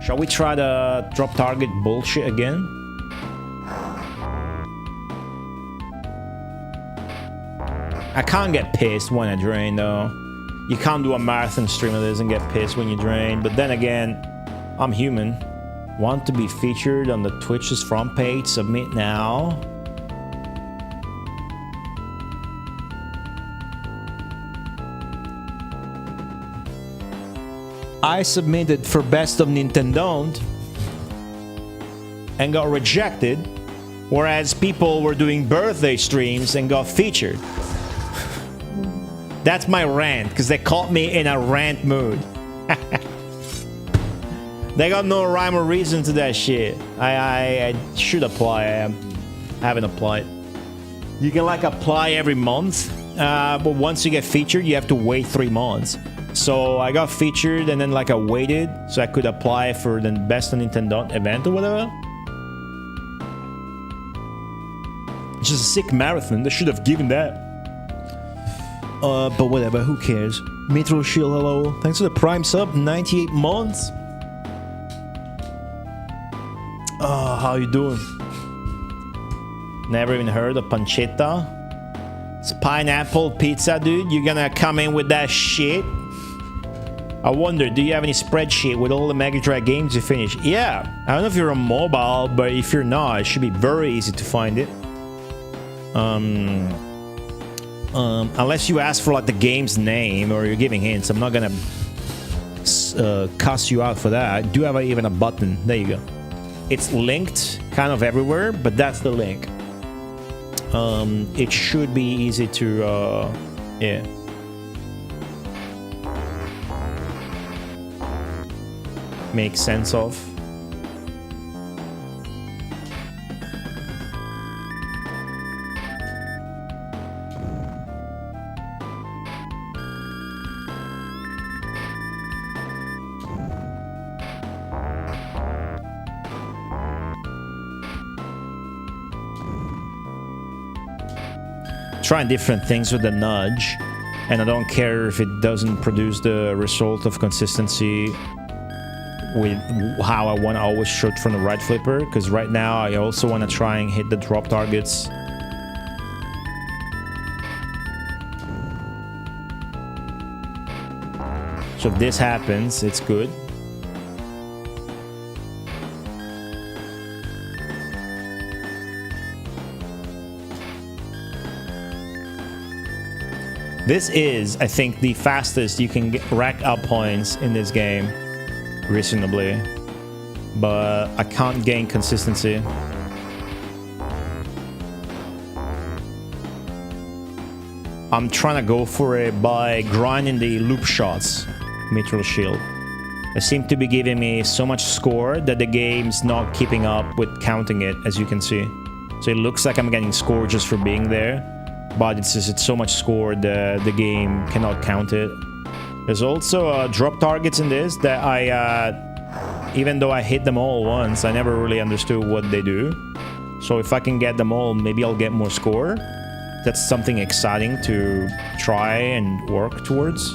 Shall we try the drop target bullshit again? I can't get pissed when I drain though. You can't do a marathon stream of this and get pissed when you drain. But then again, I'm human. Want to be featured on the Twitch's front page? Submit now. I submitted for Best of Nintendo and got rejected, whereas people were doing birthday streams and got featured. That's my rant, because they caught me in a rant mood. They got no rhyme or reason to that shit. I should apply. I haven't applied. You can like apply every month, but once you get featured, you have to wait 3 months. So I got featured and then like I waited so I could apply for the Best of Nintendo event or whatever. It's just a sick marathon. They should have given that. But whatever, who cares? Metro Shield, hello. Thanks for the Prime sub, 98 months. Oh, how you doing? Never even heard of pancetta? It's pineapple pizza, dude. You're gonna come in with that shit? I wonder, do you have any spreadsheet with all the Mega Drive games you finished? Yeah, I don't know if you're on mobile, but if you're not, it should be very easy to find it. Unless you ask for like the game's name or you're giving hints, I'm not gonna cuss you out for that. I do have even a button. There you go. It's linked kind of everywhere, but that's the link. It should be easy to yeah. Make sense of. Trying different things with the nudge, and I don't care if it doesn't produce the result of consistency with how I want to always shoot from the right flipper, because right now I also want to try and hit the drop targets. So if this happens, it's good. This is, I think, the fastest you can rack up points in this game, reasonably. But I can't gain consistency. I'm trying to go for it by grinding the loop shots, Mithril Shield. They seem to be giving me so much score that the game's not keeping up with counting it, as you can see. So it looks like I'm getting score just for being there. But it's so much score that the game cannot count it. There's also drop targets in this that I, even though I hit them all once, I never really understood what they do. So if I can get them all, maybe I'll get more score. That's something exciting to try and work towards.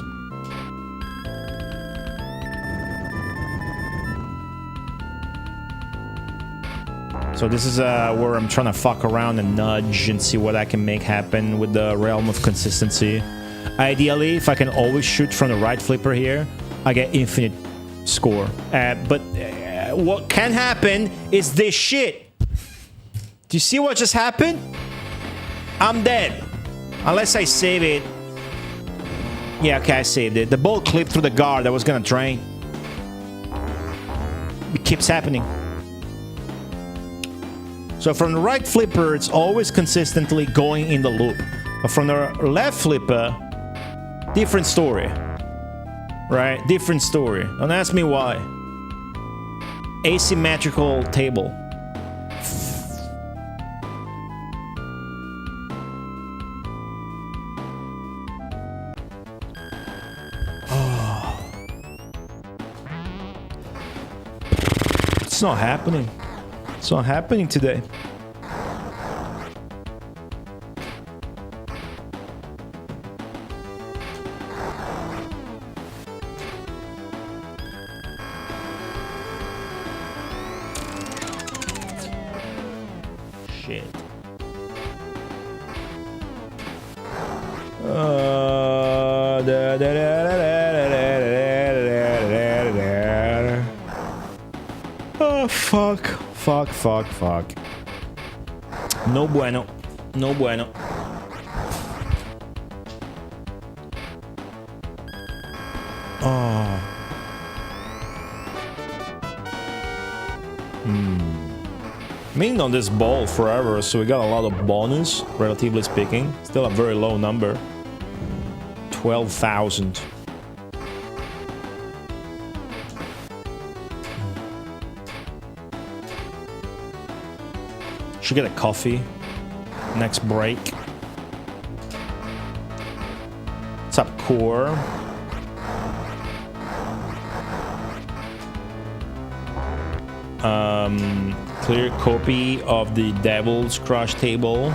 So this is where I'm trying to fuck around and nudge and see what I can make happen with the realm of consistency. Ideally, if I can always shoot from the right flipper here, I get infinite score. But what can happen is this shit. Do you see what just happened? I'm dead. Unless I save it. Yeah, okay, I saved it. The ball clipped through the guard that was gonna drain. It keeps happening. So from the right flipper, it's always consistently going in the loop. But from the left flipper, different story. Right? Different story. Don't ask me why. Asymmetrical table. It's not happening. It's not happening today. Shit. Oh, fuck. No bueno. No bueno. Oh. Mean on this ball forever, so we got a lot of bonus, relatively speaking. Still a very low number. 12,000. Should get a coffee. Next break. What's up, Core? Clear copy of the Devil's Crush table.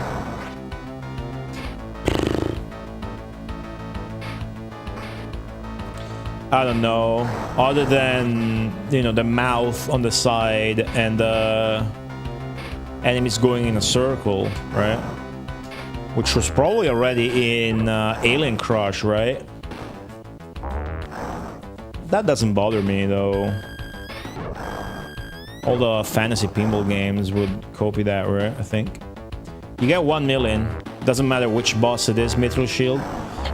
I don't know. Other than, you know, the mouth on the side and the enemies going in a circle, right? Which was probably already in Alien Crush, right? That doesn't bother me, though. All the fantasy pinball games would copy that, right? I think. You get 1 million. Doesn't matter which boss it is, Mithril Shield.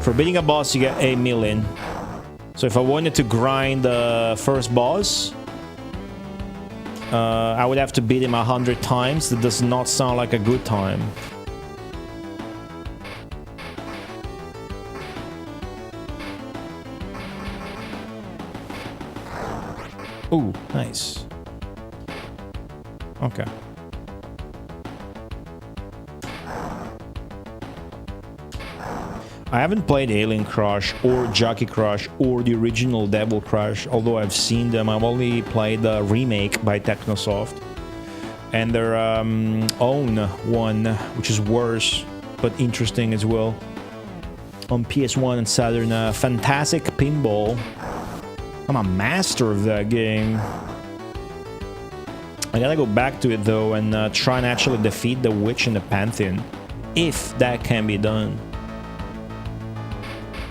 For beating a boss, you get 8 million. So if I wanted to grind the first boss, I would have to beat him 100 times. That does not sound like a good time. Ooh, nice. Okay. I haven't played Alien Crush or Jockey Crush or the original Devil Crush, although I've seen them. I've only played the remake by Technosoft and their own one, which is worse but interesting as well, on PS1 and Saturn. Fantastic Pinball. I'm a master of that game. I gotta go back to it though and try and actually defeat the witch in the Pantheon, if that can be done.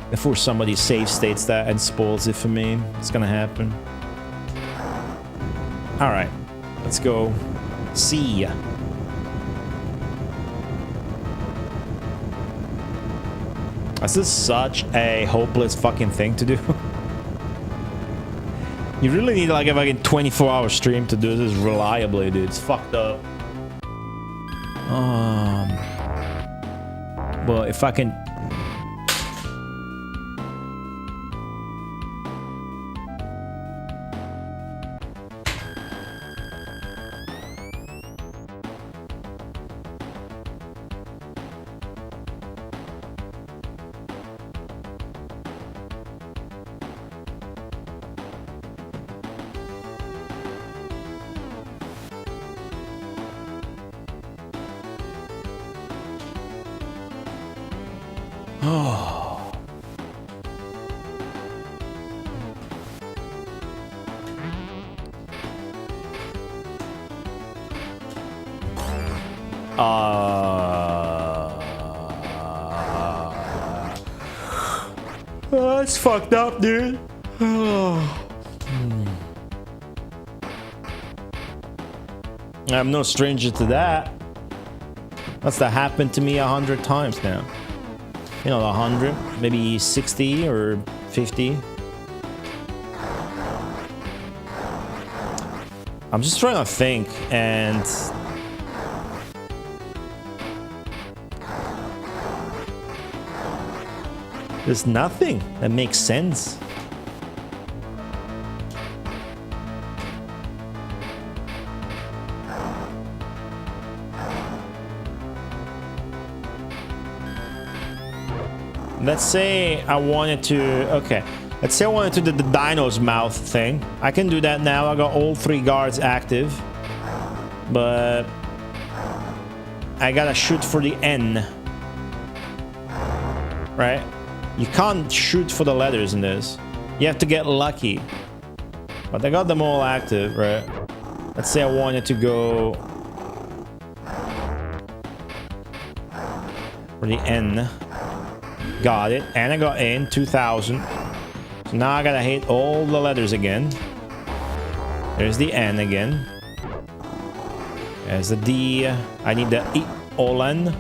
Before somebody save states that and spoils it for me, it's gonna happen. Alright, let's go. See ya. This is such a hopeless fucking thing to do. You really need like a fucking 24-hour stream to do this reliably, dude. It's fucked up. Well, if I can... That's fucked up, dude. I'm no stranger to that. That's that happened to me 100 times now. You know, 100, maybe 60 or 50. I'm just trying to think, and there's nothing that makes sense. Let's say I wanted to, okay. Let's say I wanted to do the Dino's mouth thing. I can do that now. I got all 3 guards active. But I gotta shoot for the N. Right? You can't shoot for the letters in this. You have to get lucky. But I got them all active, right? Let's say I wanted to go for the N. Got it. And I got in 2000. So now I gotta hit all the letters again. There's the N again. There's the D. I need the E. Olan.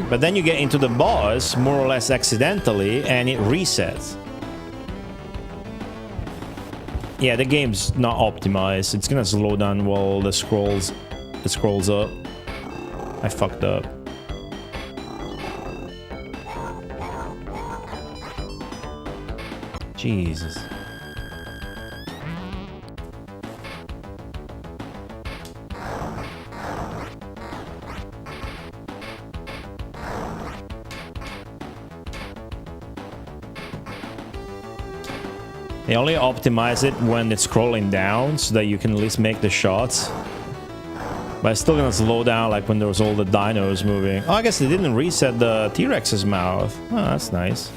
But then you get into the boss more or less accidentally and it resets. Yeah, the game's not optimized. It's gonna slow down while it scrolls up. I fucked up. Jesus. They only optimize it when it's scrolling down so that you can at least make the shots. But it's still gonna slow down like when there was all the dinos moving. Oh, I guess they didn't reset the T-Rex's mouth. Oh, that's nice.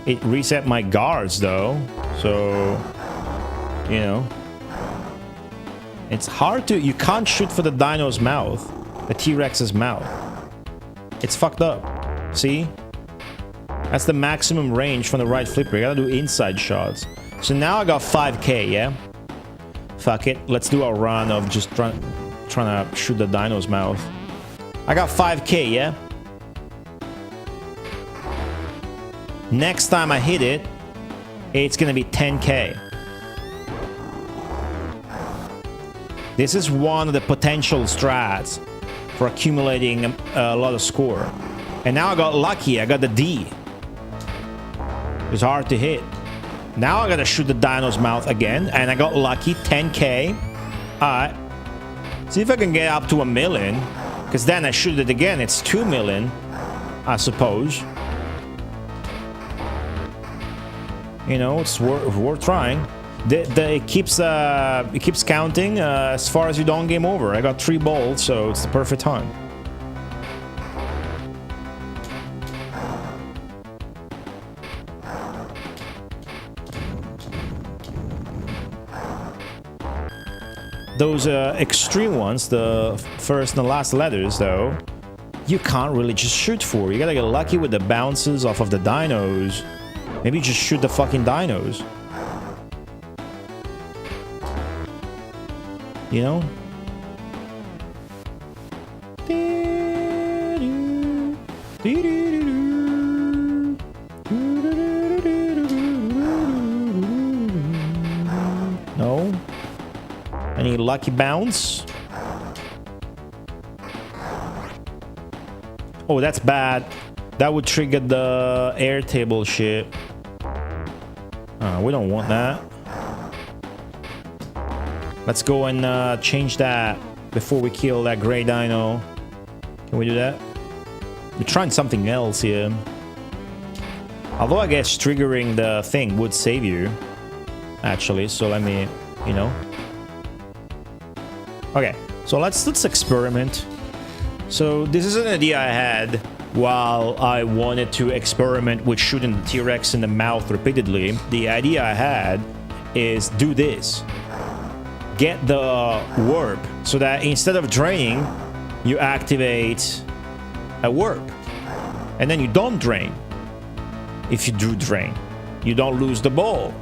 It reset my guards though. So, you know. It's hard to... You can't shoot for the dino's mouth. The T-Rex's mouth. It's fucked up. See? That's the maximum range from the right flipper. You gotta do inside shots. So now I got 5k, yeah? Fuck it. Let's do a run of just trying to shoot the dino's mouth. I got 5k, yeah? Next time I hit it, it's gonna be 10k. This is one of the potential strats for accumulating a lot of score. And now I got lucky. I got the D. It's hard to hit. Now I gotta shoot the dino's mouth again, and I got lucky. 10k. Alright. See if I can get up to 1 million. Because then I shoot it again. It's 2 million, I suppose. You know, it's worth trying. It keeps counting as far as you don't game over. I got 3 balls, so it's the perfect time. Those extreme ones, the first and the last letters, though, you can't really just shoot for. You gotta get lucky with the bounces off of the dinos. Maybe just shoot the fucking dinos. You know? No? Any lucky bounce? Oh, that's bad. That would trigger the airtable shit. We don't want that. Let's go and change that before we kill that gray dino. Can we do that? We're trying something else here. Although I guess triggering the thing would save you. Actually, so let me, you know. Okay, so let's experiment. So this is an idea I had while I wanted to experiment with shooting the T-Rex in the mouth repeatedly. The idea I had is do this. Get the warp so that instead of draining, you activate a warp. And then you don't drain. If you do drain, you don't lose the ball.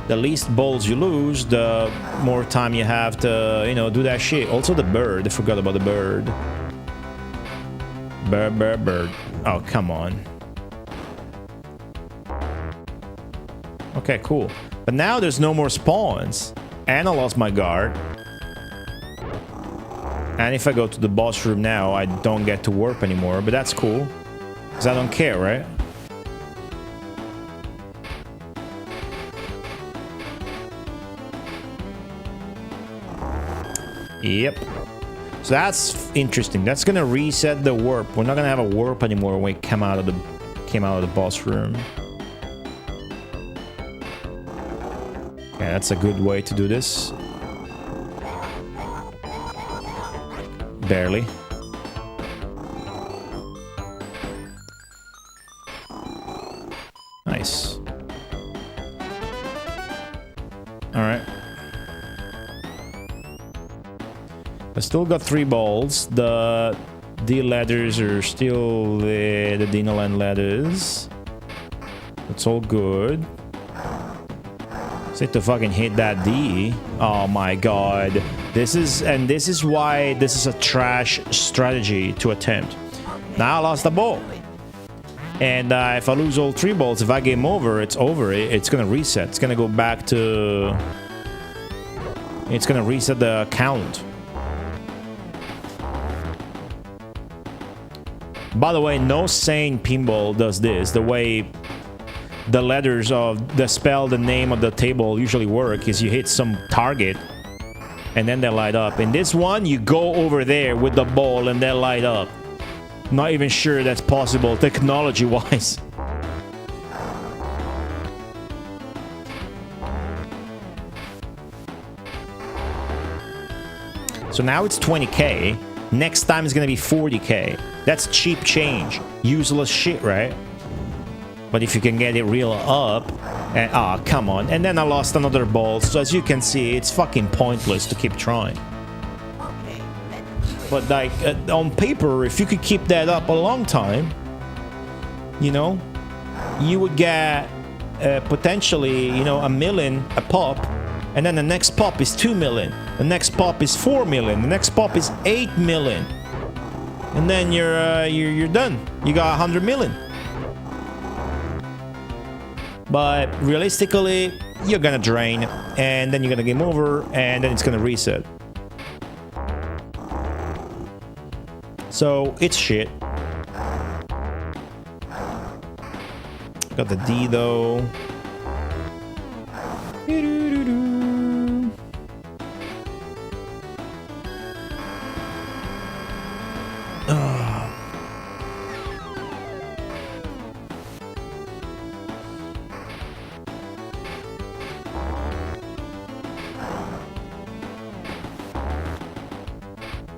the least balls you lose, the more time you have to, you know, do that shit. Also the bird. I forgot about the bird. Bird. Oh, come on. Okay, cool. But now there's no more spawns. And I lost my guard. And if I go to the boss room now, I don't get to warp anymore. But that's cool. Because I don't care, right? Yep. So that's interesting. That's gonna reset the warp. We're not gonna have a warp anymore when we came out of the boss room. Yeah, that's a good way to do this. Barely. Nice. Alright. I still got 3 balls. The D ladders are still the Dino land ladders. It's all good. Just need to fucking hit that D. Oh my god. This is why this is a trash strategy to attempt. Now I lost the ball. And if I lose all 3 balls, if I game over, it's over. It's gonna reset. It's gonna go back to... It's gonna reset the count. By the way, no sane pinball does this. The way the letters of the spell, the name of the table usually work is you hit some target and then they light up. In this one, you go over there with the ball and they light up. Not even sure that's possible technology-wise. So now it's 20k. Next time it's gonna be 40k. That's cheap change. Useless shit, right? But if you can get it real up... And, come on. And then I lost another ball. So as you can see, it's fucking pointless to keep trying. But like, on paper, if you could keep that up a long time, you know, you would get potentially, you know, $1 million a pop. And then the next pop is 2 million. The next pop is 4 million. The next pop is 8 million. And then you're done. You got 100 million. But realistically, you're gonna drain, and then you're gonna game over, and then it's gonna reset. So it's shit. Got the D though.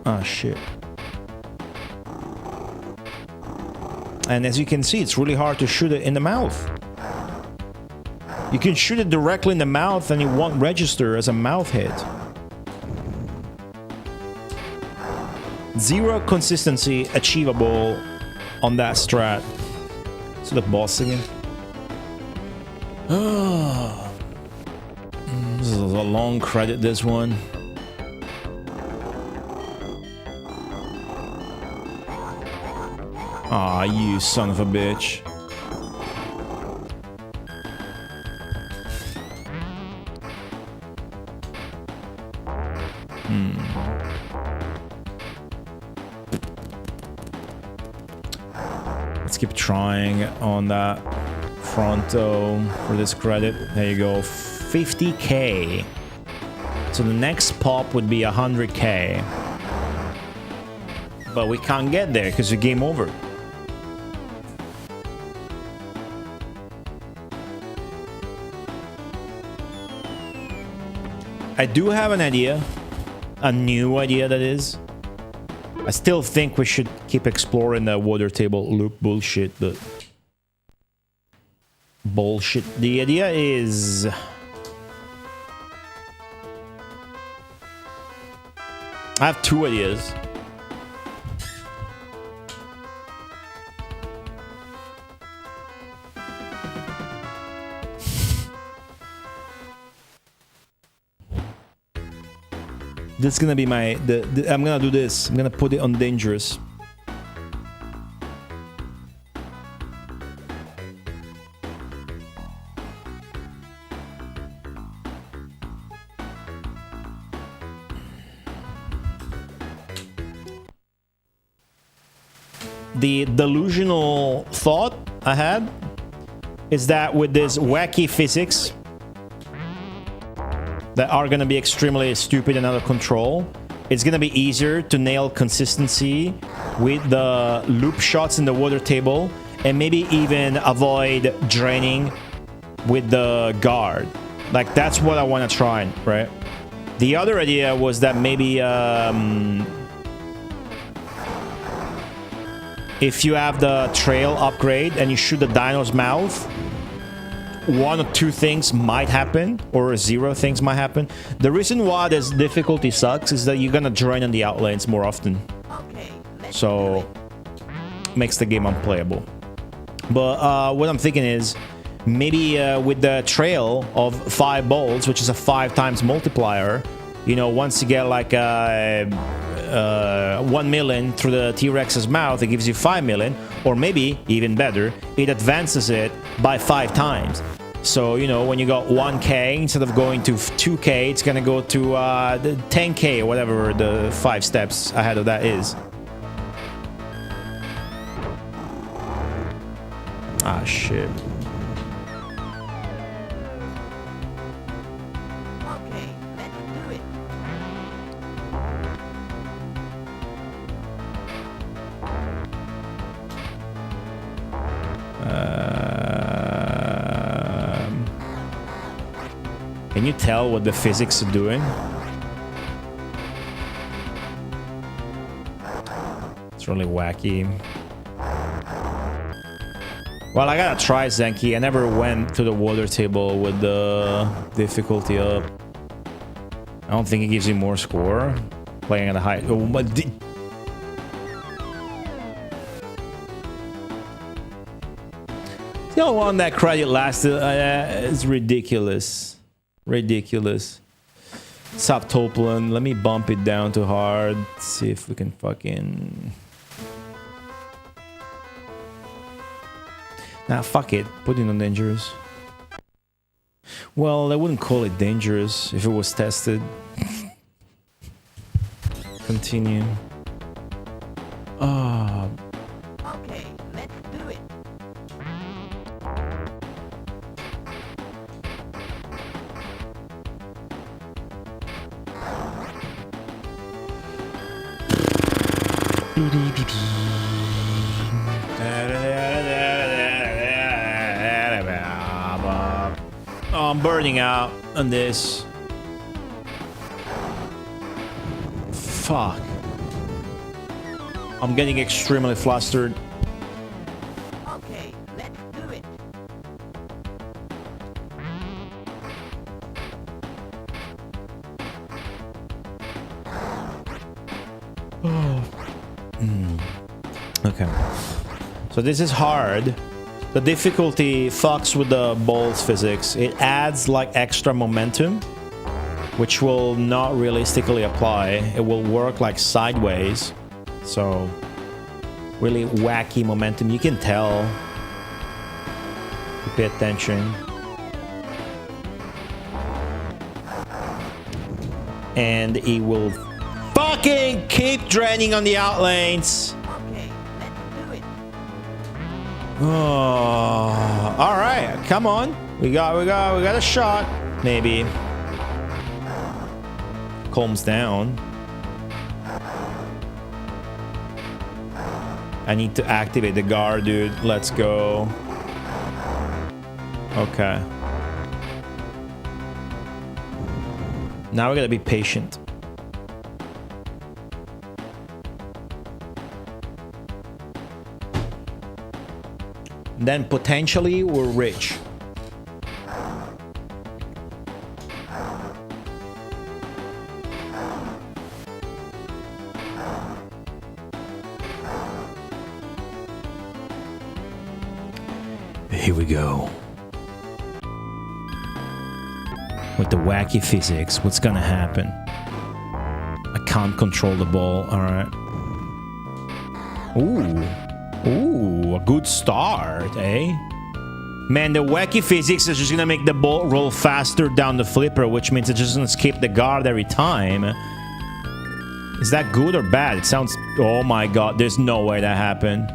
Ah, shit. And as you can see, it's really hard to shoot it in the mouth. You can shoot it directly in the mouth and it won't register as a mouth hit. Zero consistency achievable on that strat. So the boss again. Oh. This is a long credit, this one. Aw, you son of a bitch. Let's keep trying on that fronto for this credit. There you go, 50k. So the next pop would be 100k. But we can't get there because the game over. I do have an idea, a new idea that is. I still think we should keep exploring the water table loop bullshit, but... Bullshit. The idea is... I have 2 ideas. This is gonna be my... I'm gonna do this. I'm gonna put it on dangerous. The delusional thought I had is that with this wacky physics that are gonna be extremely stupid and out of control, it's gonna be easier to nail consistency with the loop shots in the water table and maybe even avoid draining with the guard. Like, that's what I want to try, right? The other idea was that maybe if you have the trail upgrade and you shoot the dino's mouth, one or two things might happen, or zero things might happen. The reason why this difficulty sucks is that you're gonna drain on the outlanes more often. So, makes the game unplayable. But what I'm thinking is, maybe with the trail of 5 bolts, which is a 5 times multiplier, you know, once you get like 1 million through the T-Rex's mouth, it gives you 5 million, or maybe even better, it advances it by 5 times. So, you know, when you got 1k, instead of going to 2k, it's gonna go to 10k or whatever the 5 steps ahead of that is. Ah, shit. Can you tell what the physics are doing? It's really wacky. Well, I gotta try Zenki. I never went to the water table with the difficulty up. I don't think it gives you more score playing at a high. Oh, but the only one that credit lasted is ridiculous. Ridiculous. Subtoplan. Let me bump it down to hard. See if we can fucking... Nah, fuck it. Put it on dangerous. Well, I wouldn't call it dangerous if it was tested. Continue. Ah. Okay, let's do it. Oh, I'm burning out on this. Fuck. I'm getting extremely flustered. Okay, let's do it. Okay. So this is hard. The difficulty fucks with the bolts physics. It adds like extra momentum, which will not realistically apply. It will work like sideways. So really wacky momentum. You can tell. You pay attention. And it will fucking keep draining on the outlanes. Oh, all right, come on. We got a shot. Maybe. Calms down. I need to activate the guard, dude. Let's go. Okay. Now we gotta be patient. Then potentially we're rich. Here we go. With the wacky physics, what's gonna happen? can't control the ball. All right. Ooh, a good start, eh? Man, the wacky physics is just gonna make the ball roll faster down the flipper, which means it's just gonna skip the guard every time. Is that good or bad? It sounds... Oh my god, there's no way that happened.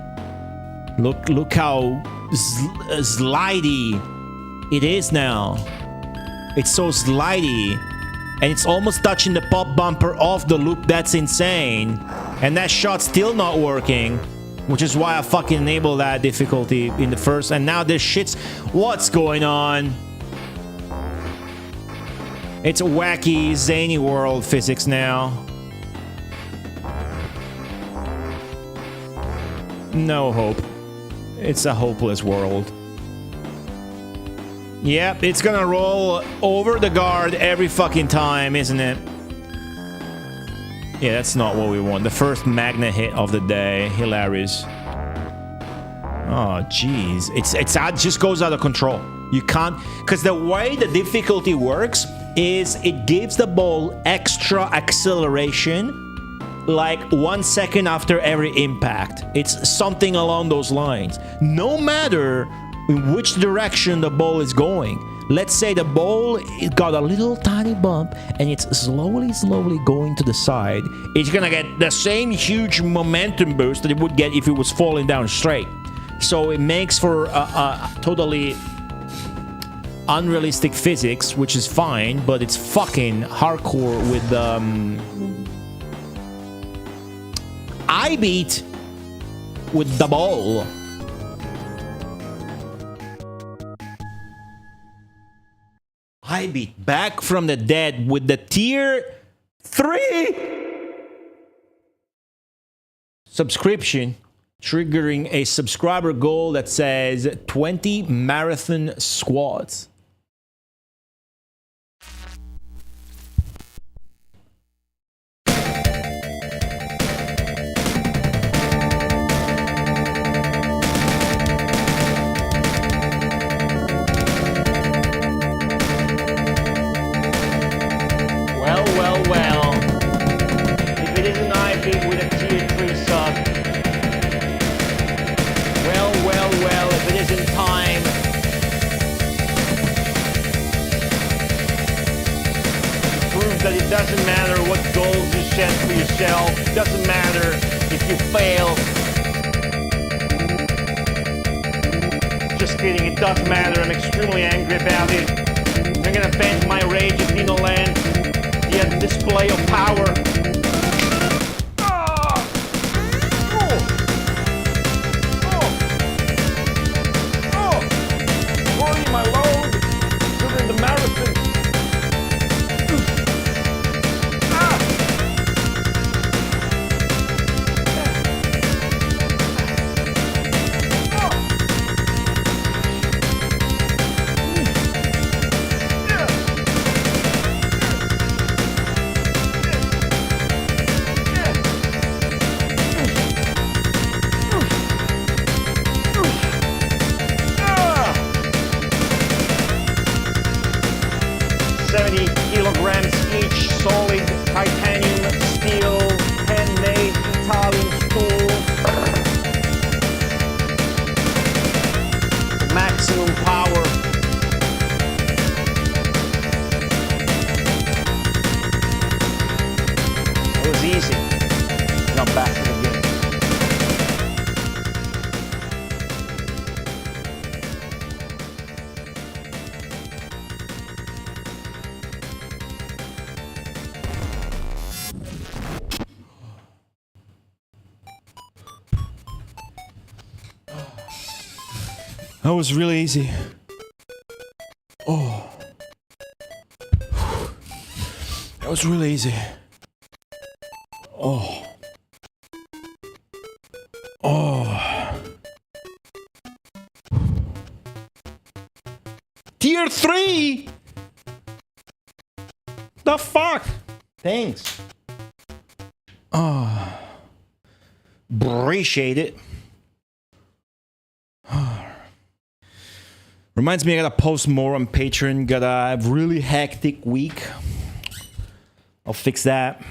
Look how slidey it is now. It's so slidey. And it's almost touching the pop bumper off the loop. That's insane. And that shot's still not working. Which is why I fucking enabled that difficulty in the first. And now this shit's... What's going on? It's a wacky, zany world physics now. No hope. It's a hopeless world. Yep, it's gonna roll over the guard every fucking time, isn't it? Yeah, that's not what we want. The first magnet hit of the day. Hilarious. Oh, jeez. It just goes out of control. You can't... Because the way the difficulty works is it gives the ball extra acceleration like 1 second after every impact. It's something along those lines. No matter in which direction the ball is going. Let's say the ball got a little tiny bump and it's slowly going to the side. It's gonna get the same huge momentum boost that it would get if it was falling down straight. So it makes for a totally unrealistic physics, which is fine, but it's fucking hardcore with I beat with the ball. I beat back from the dead with the tier 3 subscription, triggering a subscriber goal that says 20 marathon squats. Well, if it isn't I beat with a tier 3 sub, well, if it isn't time to prove that it doesn't matter what goals you set for yourself, it doesn't matter if you fail. Just kidding, it does matter, I'm extremely angry about it. I'm gonna vent my rage at Dino Land. Yet display of power. Rolling my load during the marathon. Kilograms each, solid titanium steel, handmade Italian stool. Maximum power. It was easy. Now back to the game. That was really easy. Oh. That was really easy. Oh. Oh. Tier 3? The fuck? Thanks. Oh. Appreciate it. Reminds me, I gotta post more on Patreon. Gotta have really hectic week. I'll fix that.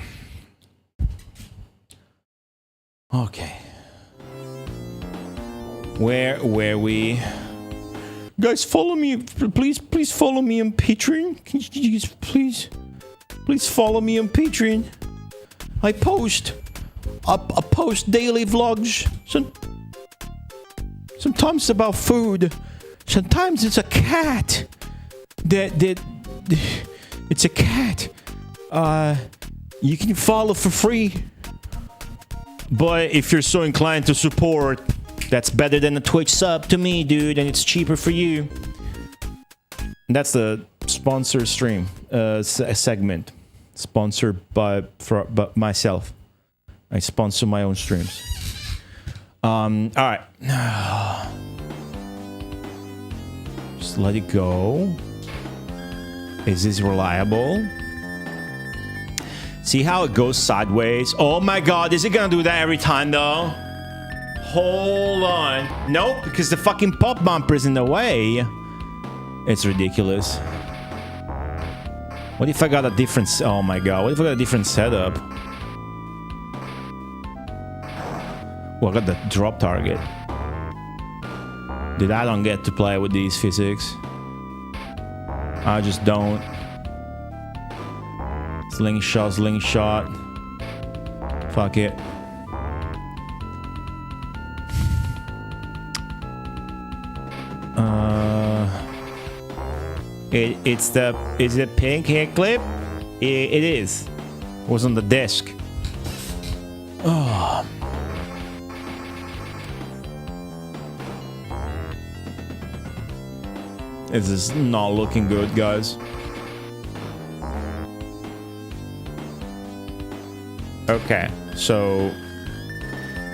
Okay. Where were we? Guys, follow me. Please follow me on Patreon. Can you please follow me on Patreon. I post daily vlogs. Sometimes about food. Sometimes it's a cat. It's a cat. You can follow for free. But if you're so inclined to support, that's better than a Twitch sub to me, dude, and it's cheaper for you. That's the sponsor stream segment, sponsored by myself. I sponsor my own streams. All right, just let it go. Is this reliable? See how it goes sideways? Oh my god, is it gonna do that every time though? Hold on. Nope, because the fucking pop bumper is in the way. It's ridiculous. What if I got a different... Oh my god, what if I got a different setup? Well, I got the drop target. Dude, I don't get to play with these physics. I just don't. Slingshot. Fuck it. Is it pink hair clip? It is. It was on the desk. Oh. This is not looking good, guys. Okay, so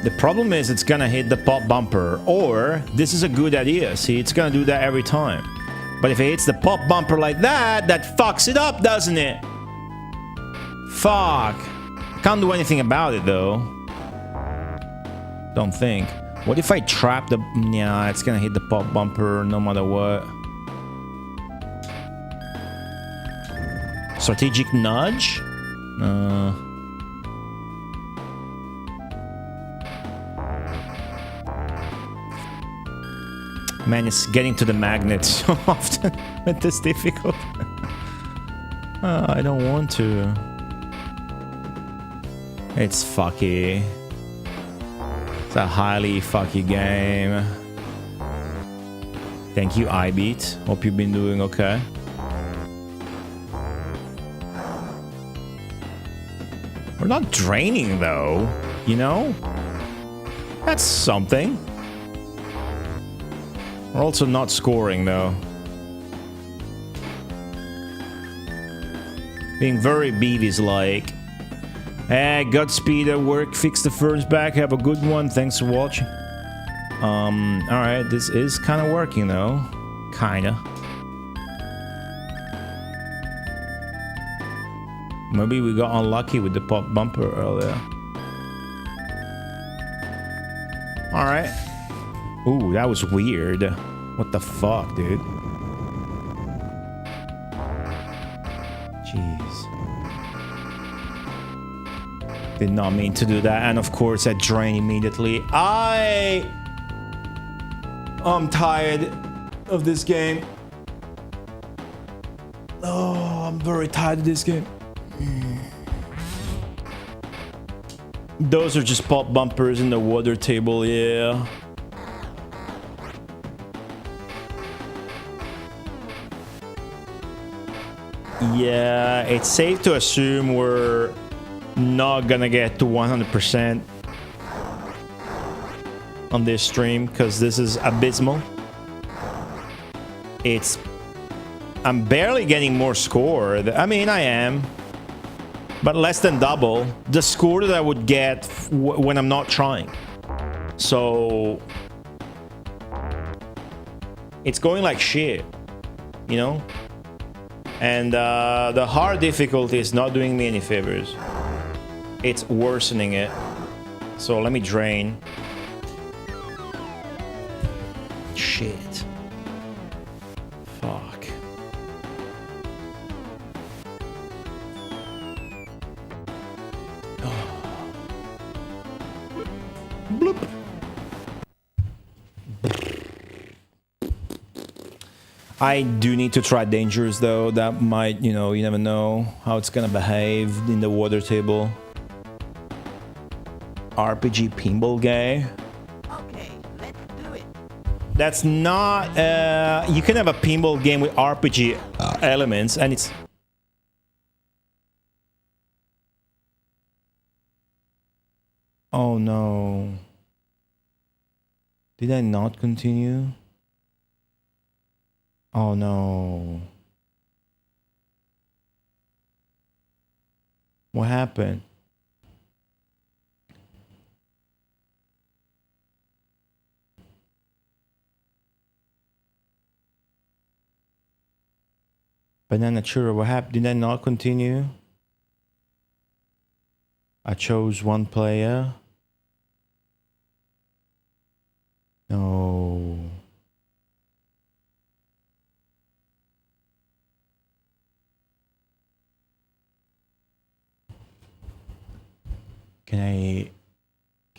the problem is it's gonna hit the pop bumper, or this is a good idea. See, it's gonna do that every time. But if it hits the pop bumper like that, that fucks it up, doesn't it? Fuck. Can't do anything about it, though. Don't think. What if I trap the... Yeah, it's gonna hit the pop bumper no matter what. Strategic nudge? Man, it's getting to the magnet so often. It is difficult. I don't want to. It's fucky. It's a highly fucky game. Thank you, iBeat. Hope you've been doing okay. We're not draining though, you know? That's something. We're also not scoring though. Being very Beavis-like. Hey, Godspeed at work. Fix the first back. Have a good one. Thanks for watching. Alright, this is kind of working though. Kinda. Maybe we got unlucky with the pop bumper earlier. Alright. Ooh, that was weird. What the fuck, dude? Jeez. Did not mean to do that. And of course, I drain immediately. I'm tired of this game. Oh, I'm very tired of this game. Those are just pop bumpers in the water table, yeah. Yeah, it's safe to assume we're not gonna get to 100% on this stream because this is abysmal. I'm barely getting more score. I mean, I am, but less than double the score that I would get when I'm not trying. So it's going like shit, you know? And the hard difficulty is not doing me any favors. It's worsening it. So let me drain. Shit. Fuck. I do need to try Dangerous though. That might, you know, you never know how it's gonna behave in the water table. RPG pinball game. Okay, let's do it. That's not. You can have a pinball game with RPG elements, and it's. Oh no. Did I not continue? Oh no. What happened? Banana churro, what happened? Did I not continue? I chose one player. No. Can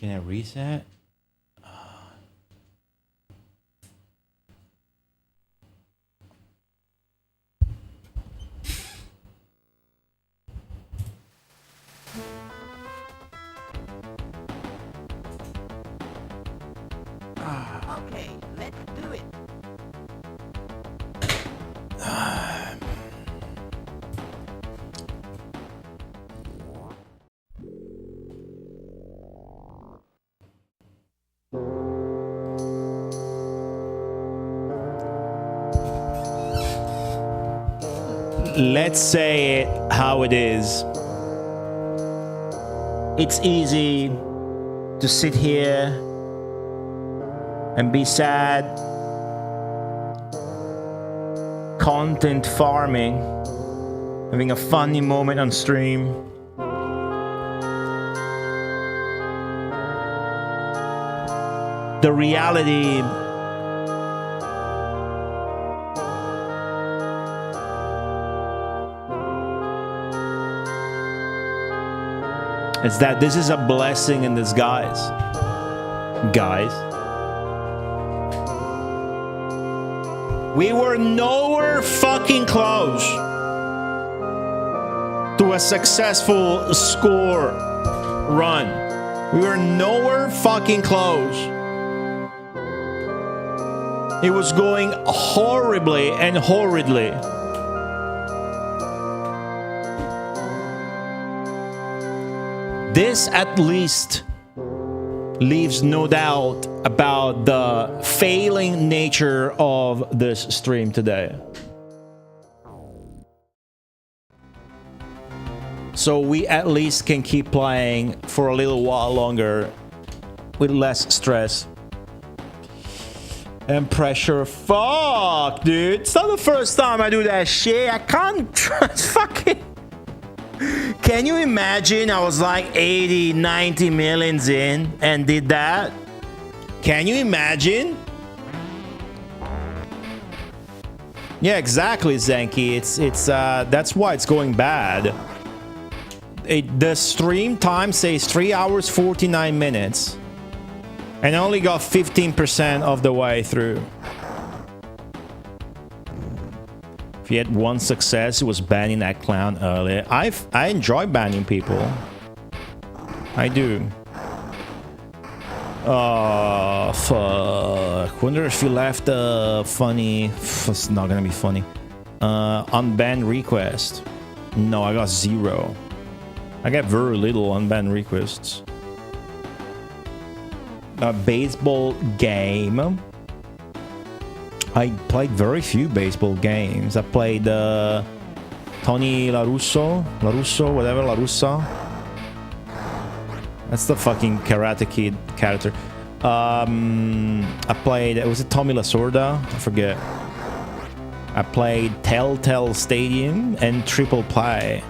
I reset? Okay, let's do it. Let's say it how it is. It's easy to sit here and be sad. Content farming. Having a funny moment on stream. The reality is that this is a blessing in disguise. Guys. We were nowhere fucking close to a successful score run. We were nowhere fucking close. It was going horribly and horridly. This at least leaves no doubt about the failing nature of this stream today. So we at least can keep playing for a little while longer with less stress and pressure. Fuck, dude. It's not the first time I do that shit. I can't trust fucking... Can you imagine I was like 80, 90 millions in and did that? Can you imagine? Yeah, exactly, Zenki. It's that's why it's going bad. The stream time says 3 hours 49 minutes. And I only got 15% of the way through. If you had one success, it was banning that clown earlier. I enjoy banning people. I do. Oh, fuck. Wonder if you left a funny... It's not gonna be funny. Unbanned request. No, I got 0. I get very little unbanned requests. A baseball game. I played very few baseball games. I played Tony La Russa, whatever, La Russa. That's the fucking Karate Kid character. I played, was it Tommy Lasorda? I forget. I played Telltale Stadium and Triple Play.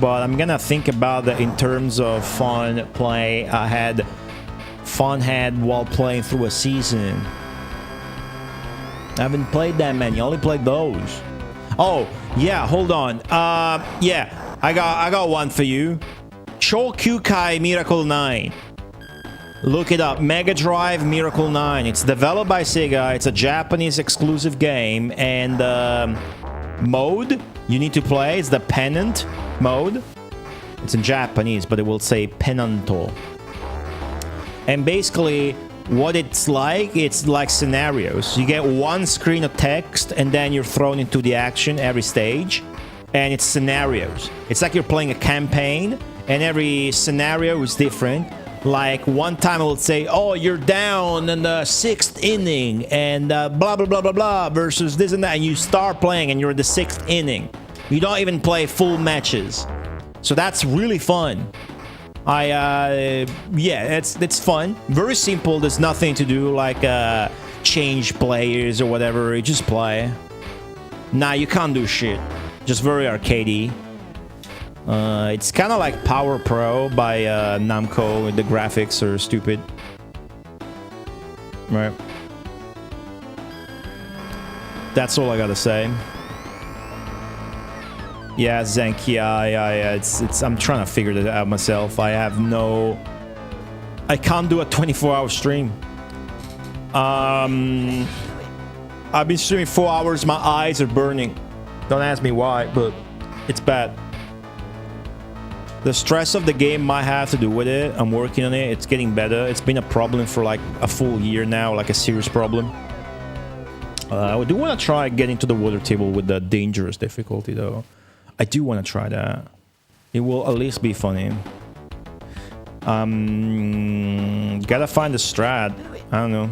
But I'm gonna think about that in terms of fun play. I had fun while playing through a season. I haven't played that many. I only played those. Oh, yeah, hold on. Yeah, I got one for you. Chou Kyukai Miracle 9. Look it up. Mega Drive Miracle 9. It's developed by Sega. It's a Japanese exclusive game. And mode you need to play is the Pennant mode. It's in Japanese, but it will say Pennanto. And basically, what it's like scenarios. You get one screen of text, and then you're thrown into the action every stage. And it's scenarios. It's like you're playing a campaign, and every scenario is different. Like one time I will say, oh, you're down in the 6th inning and blah, blah, blah, blah, blah, versus this and that. And you start playing and you're in the 6th inning. You don't even play full matches. So that's really fun. Yeah, it's fun. Very simple. There's nothing to do like change players or whatever. You just play. Nah, you can't do shit. Just very arcadey. It's kind of like Power Pro by Namco. The graphics are stupid. Right. That's all I gotta say. Yeah, Zenkia, it's I'm trying to figure that out myself. I can't do a 24-hour stream. I've been streaming 4 hours, my eyes are burning. Don't ask me why, but it's bad. The stress of the game might have to do with it. I'm working on it. It's getting better. It's been a problem for like a full year now, like a serious problem. I do want to try getting to the water table with the dangerous difficulty, though. I do want to try that. It will at least be funny. Gotta find the strat. I don't know.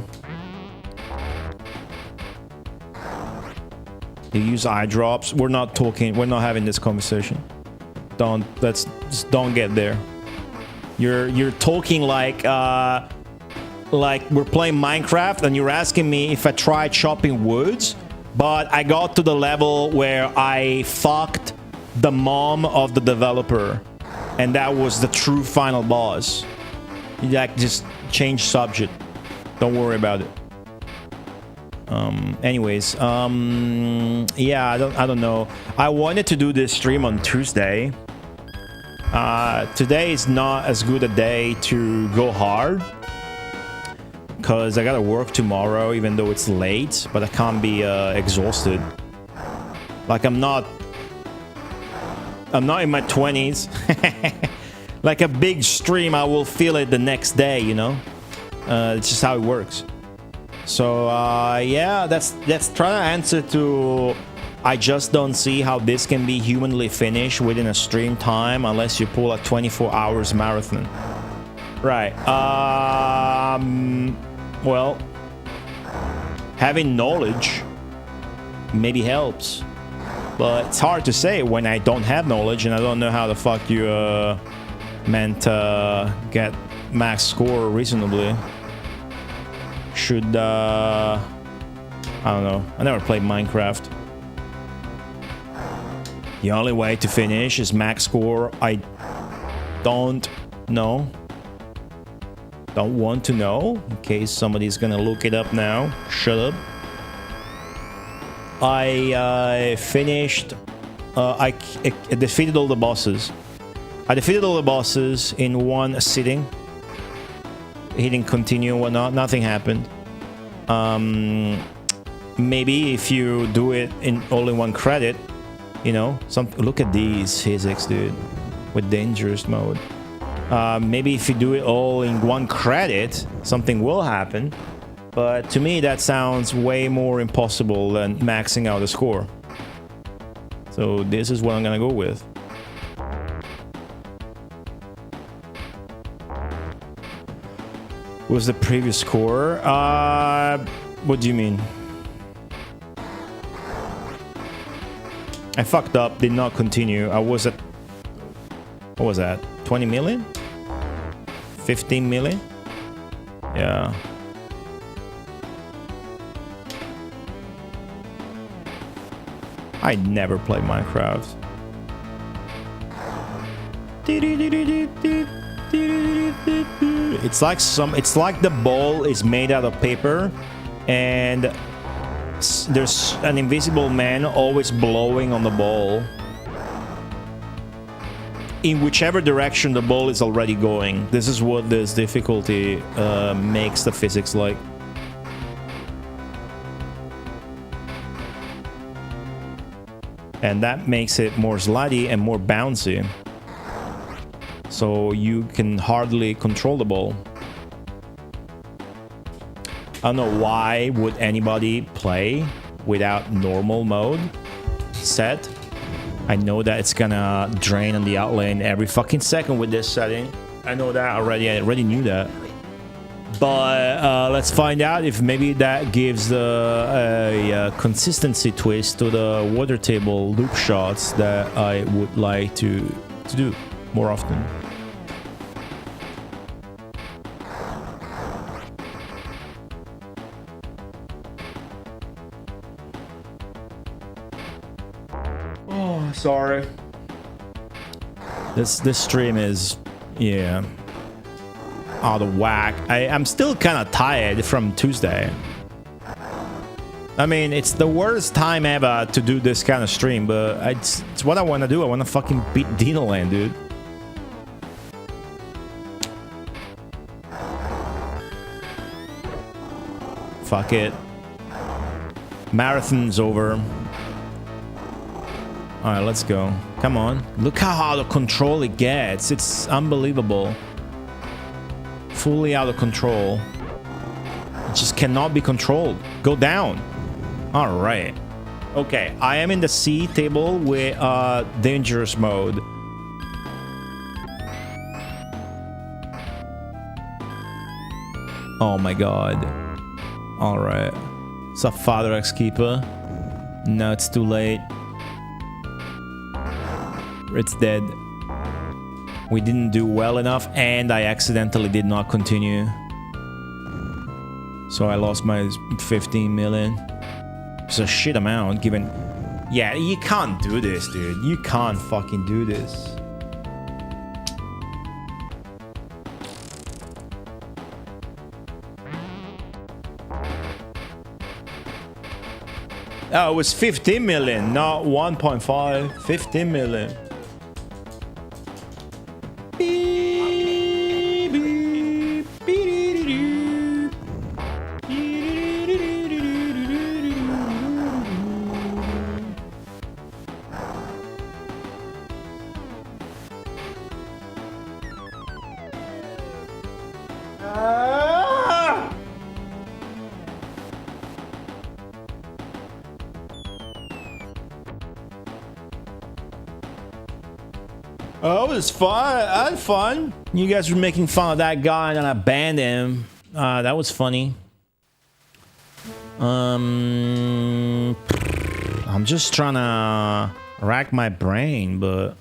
You use eye drops. We're not having this conversation. Just don't get there. You're talking like we're playing Minecraft and you're asking me if I tried chopping woods, but I got to the level where I fucked the mom of the developer, and that was the true final boss. Like, just change subject. Don't worry about it. Anyways, yeah, I don't know. I wanted to do this stream on Tuesday. Today is not as good a day to go hard, because I gotta work tomorrow, even though it's late, but I can't be exhausted. Like, I'm not in my 20s. Like a big stream, I will feel it the next day, you know? It's just how it works. So, yeah, that's trying to answer to... I just don't see how this can be humanly finished within a stream time unless you pull a 24 hours marathon. Right. Well, having knowledge maybe helps, but it's hard to say when I don't have knowledge and I don't know how the fuck you meant to get max score reasonably. Should I don't know. I never played Minecraft. The only way to finish is max score. I don't know. Don't want to know, in case somebody's gonna look it up now. Shut up. I finished... I defeated all the bosses. I defeated all the bosses in one sitting. Hitting continue and whatnot. Nothing happened. Maybe if you do it all in one credit, you know, look at these physics, dude, with dangerous mode. Maybe if you do it all in one credit, something will happen. But to me, that sounds way more impossible than maxing out the score. So this is what I'm gonna go with. What was the previous score? What do you mean? I fucked up, did not continue. I was at... What was that? 20 million? 15 million? Yeah. I never play Minecraft. It's like the ball is made out of paper and there's an invisible man always blowing on the ball. in whichever direction the ball is already going. This is what this difficulty makes the physics like. And that makes it more slidey and more bouncy. So you can hardly control the ball. I don't know why would anybody play without normal mode set. I know that it's gonna drain on the outlane every fucking second with this setting. I know that already. I already knew that. But let's find out if maybe that gives a consistency twist to the water table loop shots that I would like to do more often. Oh, sorry. This stream is, yeah, out of whack. I'm still kind of tired from Tuesday. I mean, it's the worst time ever to do this kind of stream, but it's what I want to do. I want to fucking beat Dino Land, dude. Fuck it. Marathon's over. Alright, let's go. Come on. Look how out of control it gets. It's unbelievable. Fully out of control. It just cannot be controlled. Go down. Alright. Okay, I am in the C table with dangerous mode. Oh my god. Alright. What's up, Father X Keeper? No, it's too late. It's dead. We didn't do well enough, and I accidentally did not continue. So I lost my 15 million. It's a shit amount, given... Yeah, you can't do this, dude. You can't fucking do this. Oh, it was 15 million, not 1.5. 15 million. Oh, it was fun. I had fun. You guys were making fun of that guy and I banned him. That was funny. I'm just trying to rack my brain, but...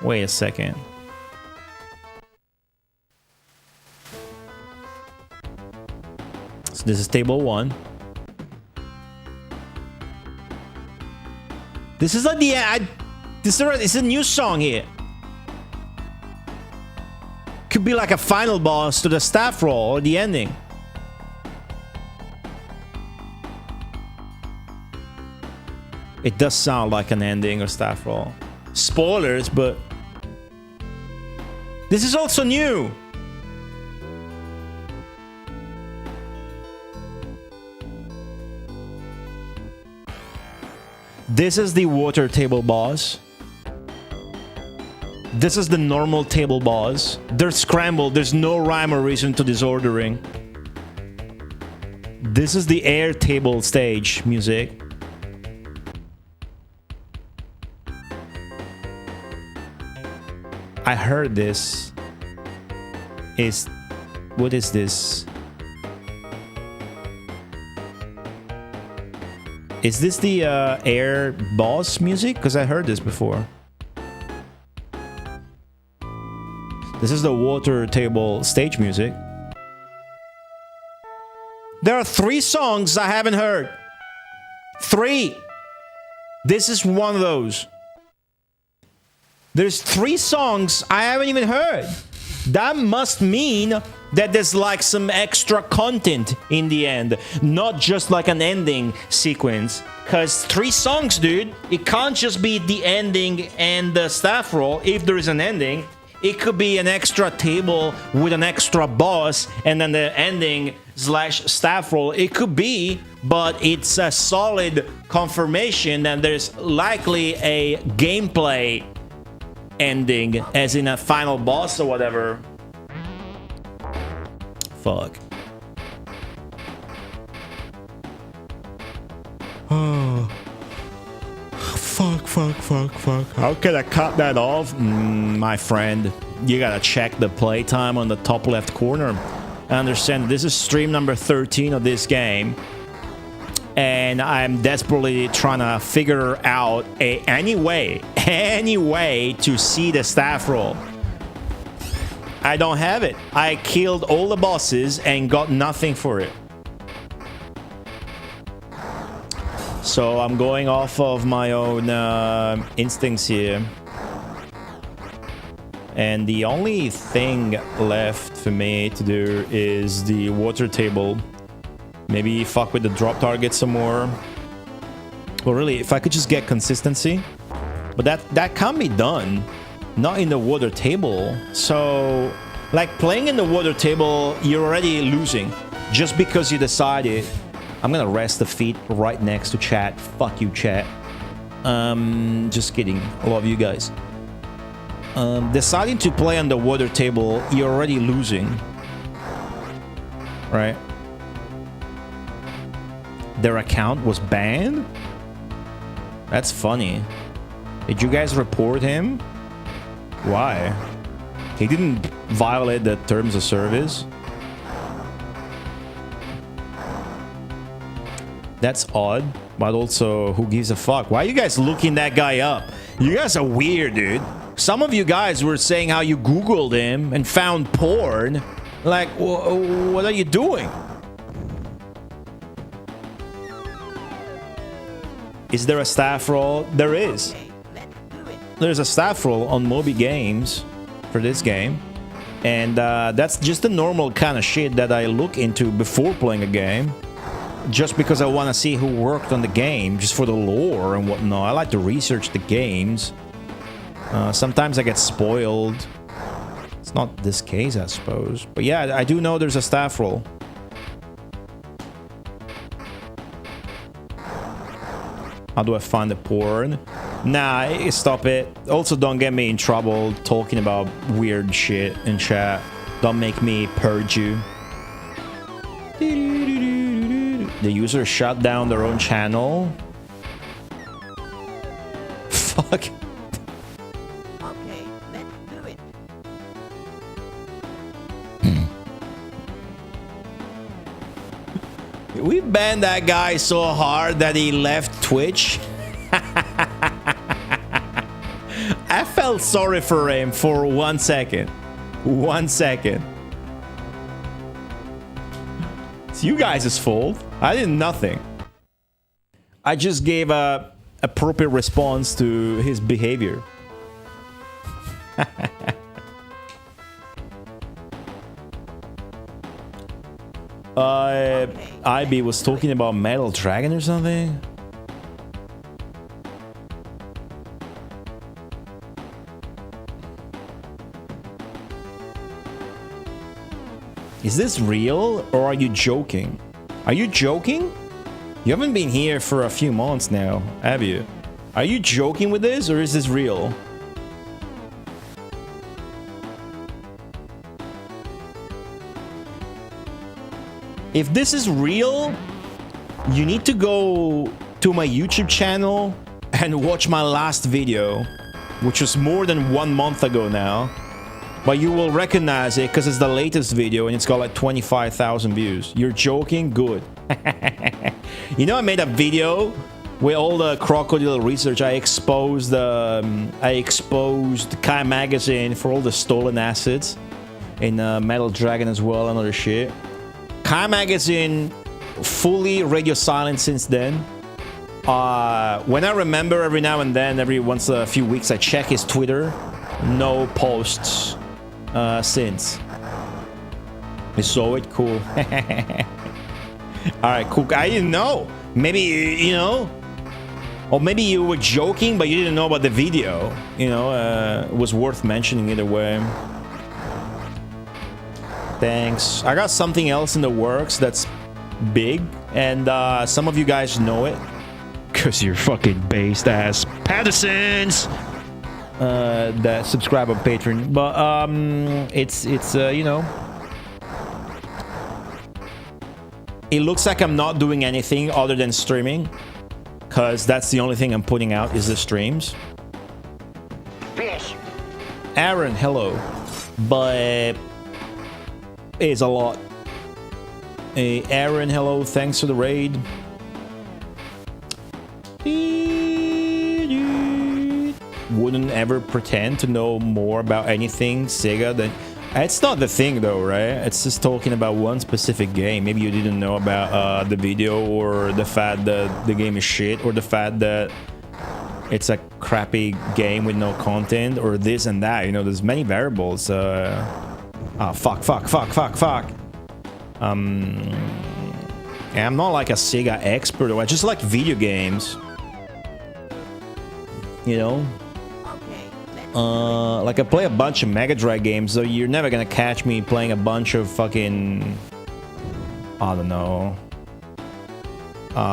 Wait a second. So this is table 1. This is like the... This is a new song here. Could be like a final boss to the staff roll or the ending. It does sound like an ending or staff roll. Spoilers, but... This is also new. This is the water table boss. This is the normal table boss. They're scrambled. There's no rhyme or reason to this ordering. This is the air table stage music. I heard this. What is this? Is this the air boss music? Because I heard this before. This is the water table stage music. There are 3 songs I haven't heard. 3. This is one of those. There's 3 songs I haven't even heard. That must mean that there's like some extra content in the end, not just like an ending sequence. Because 3 songs, dude, it can't just be the ending and the staff roll. If there is an ending, it could be an extra table with an extra boss and then the ending / staff roll. It could be, but it's a solid confirmation that there's likely a gameplay ending, as in a final boss or whatever. Fuck. Oh. Fuck. How can I cut that off? My friend, you gotta check the playtime on the top left corner. I understand this is stream number 13 of this game, and I'm desperately trying to figure out any way to see the staff roll. I don't have it. I killed all the bosses and got nothing for it. So I'm going off of my own instincts here. And the only thing left for me to do is the water table. Maybe fuck with the drop target some more. Well, really, if I could just get consistency. But that can be done. Not in the water table. So, like, playing in the water table, you're already losing. Just because you decided... I'm gonna rest the feet right next to chat. Fuck you, chat. Just kidding. I love you guys. Deciding to play on the water table, you're already losing. Right? Their account was banned? That's funny. Did you guys report him? Why? He didn't violate the terms of service? That's odd, but also, who gives a fuck? Why are you guys looking that guy up? You guys are weird, dude. Some of you guys were saying how you Googled him and found porn. Like, what are you doing? Is there a staff roll? There is. There's a staff roll on Moby Games for this game. And that's just the normal kind of shit that I look into before playing a game. Just because I want to see who worked on the game, just for the lore and whatnot. I like to research the games. Sometimes I get spoiled. It's not this case, I suppose. But yeah, I do know there's a staff roll. How do I find the porn? Nah, stop it. Also, don't get me in trouble talking about weird shit in chat. Don't make me purge you. The user shut down their own channel. Fuck. Okay, let's do it. We banned that guy so hard that he left Twitch. I felt sorry for him for 1 second. 1 second. It's you guys' fault. I did nothing. I just gave a appropriate response to his behavior. IB was talking about Metal Dragon or something. Is this real or are you joking? Are you joking? You haven't been here for a few months now, have you? Are you joking with this or is this real? If this is real, you need to go to my YouTube channel and watch my last video, which was more than 1 month ago now. But you will recognize it because it's the latest video and it's got like 25,000 views. You're joking? Good. You know, I made a video with all the crocodile research. I exposed Kai Magazine for all the stolen assets in Metal Dragon as well and other shit. Kai Magazine fully radio silent since then. When I remember, every now and then, every once a few weeks, I check his Twitter. No posts since. You saw it? Cool. Alright, cool. I didn't know. Maybe, you know, or maybe you were joking, but you didn't know about the video. You know, it was worth mentioning either way. Thanks. I got something else in the works that's big, and some of you guys know it. Because you're fucking based ass Pattersons that subscribe on Patreon. But it's you know, it looks like I'm not doing anything other than streaming, because that's the only thing I'm putting out is the streams. Aaron, hello. But it's a lot. Hey, Aaron, hello. Thanks for the raid. Wouldn't ever pretend to know more about anything Sega than... It's not the thing though, right? It's just talking about one specific game. Maybe you didn't know about the video, or the fact that the game is shit, or the fact that it's a crappy game with no content, or this and that. You know, there's many variables. Fuck. I'm not like a Sega expert, I just like video games. You know? Like I play a bunch of Mega Drive games, so you're never gonna catch me playing a bunch of fucking, I don't know,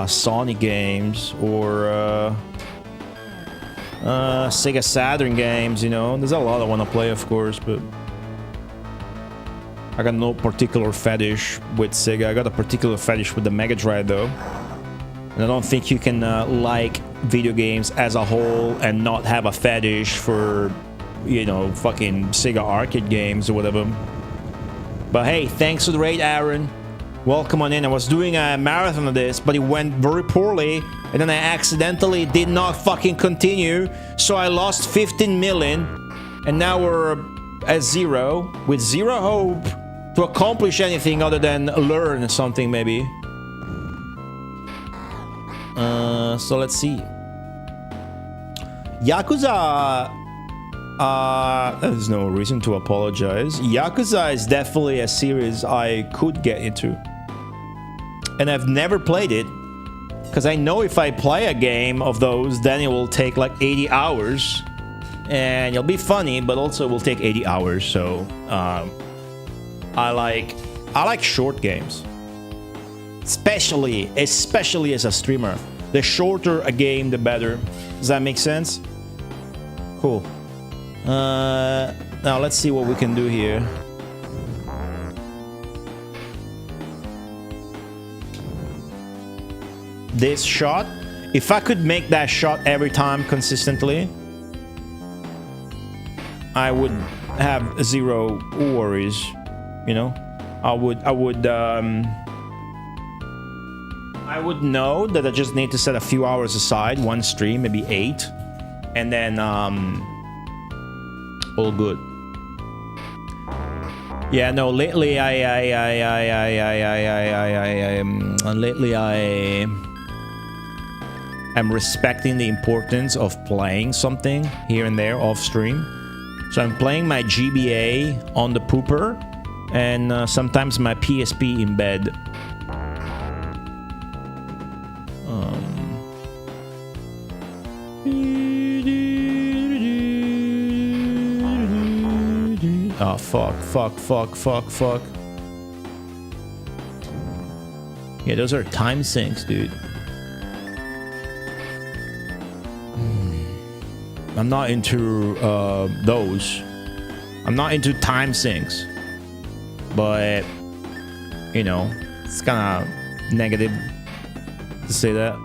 Sonic games, or Sega Saturn games, you know? There's a lot I want to play, of course, but I got no particular fetish with Sega. I got a particular fetish with the Mega Drive, though. And I don't think you can like video games as a whole and not have a fetish for, you know, fucking Sega arcade games or whatever. But hey, thanks for the raid, Aaron. Welcome on in. I was doing a marathon of this, but it went very poorly, and then I accidentally did not fucking continue, so I lost 15 million, and now we're at zero, with zero hope to accomplish anything other than learn something, maybe. So let's see. Yakuza... there's no reason to apologize. Yakuza is definitely a series I could get into. And I've never played it, because I know if I play a game of those, then it will take like 80 hours. And it'll be funny, but also it will take 80 hours, so... I like short games. Especially as a streamer. The shorter a game, the better. Does that make sense? Cool. Now let's see what we can do here. This shot, if I could make that shot every time consistently, I would have zero worries, you know? I would know that I just need to set a few hours aside, one stream, maybe 8, and then all good. Yeah, no, lately I'm respecting the importance of playing something here and there off stream. So I'm playing my GBA on the pooper, and sometimes my PSP in bed. Oh, fuck. Yeah, those are time sinks, dude. I'm not into those. I'm not into time sinks. But, you know, it's kind of negative to say that.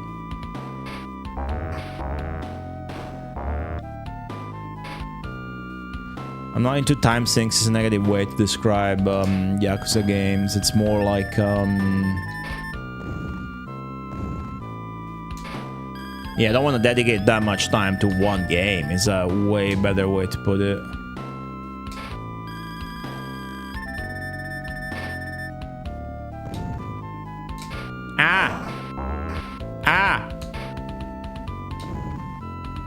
I'm not into time sinks is a negative way to describe Yakuza games. It's more like yeah, I don't want to dedicate that much time to one game. It's a way better way to put it.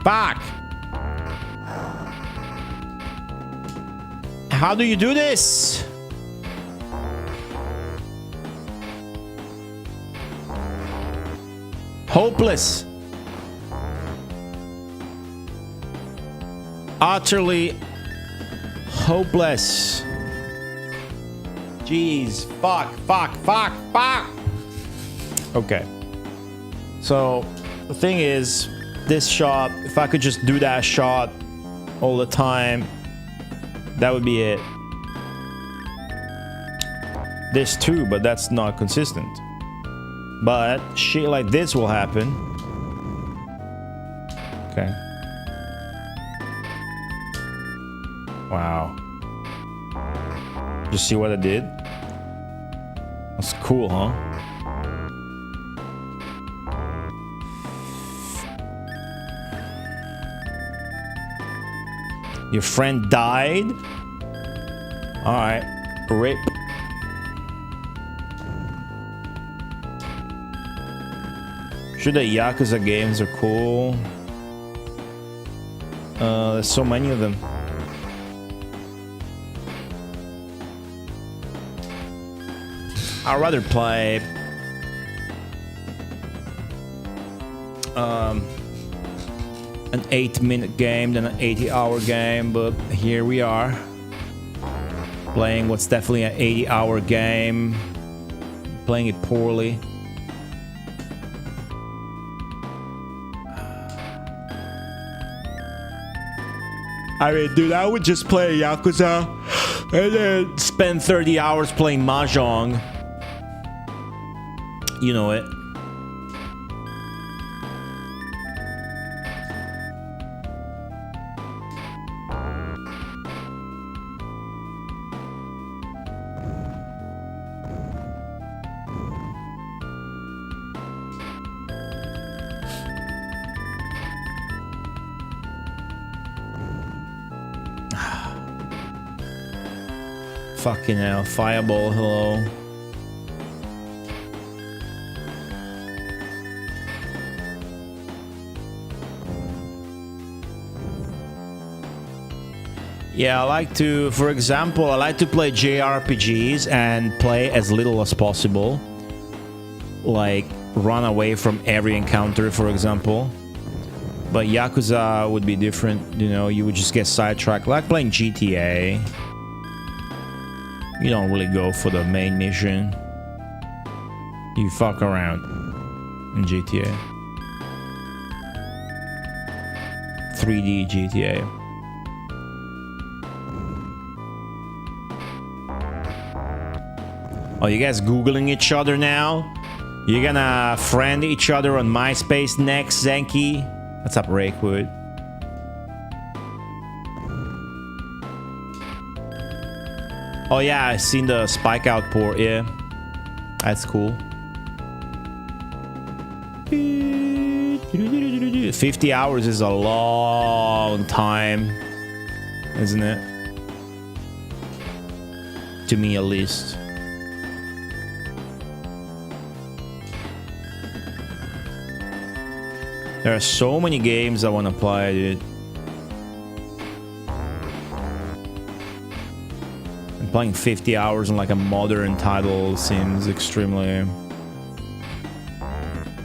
Fuck! How do you do this? Hopeless. Utterly hopeless. Jeez. Fuck. Okay. So, the thing is, this shot, if I could just do that shot all the time, that would be it. This too, but that's not consistent. But shit like this will happen. Okay. Wow. Just see what I did? That's cool, huh? Your friend died? Alright. RIP. Sure, the Yakuza games are cool. There's so many of them. I'd rather play an 8-minute game than an 80-hour game, but here we are playing what's definitely an 80-hour game, playing it poorly. I mean, dude, I would just play Yakuza and then spend 30 hours playing Mahjong. You know it. Fucking hell, Fireball, hello. Yeah, I like to, for example, I like to play JRPGs and play as little as possible. Like, run away from every encounter, for example. But Yakuza would be different, you know, you would just get sidetracked. Like playing GTA. You don't really go for the main mission. You fuck around in GTA. 3D GTA. Oh, you guys Googling each other now? You're gonna friend each other on MySpace next, Zenki? What's up, Rakewood? Oh yeah, I seen the spike out port, yeah. That's cool. 50 hours is a long time, isn't it? To me, at least. There are so many games I want to play, dude. And playing 50 hours on like a modern title seems extremely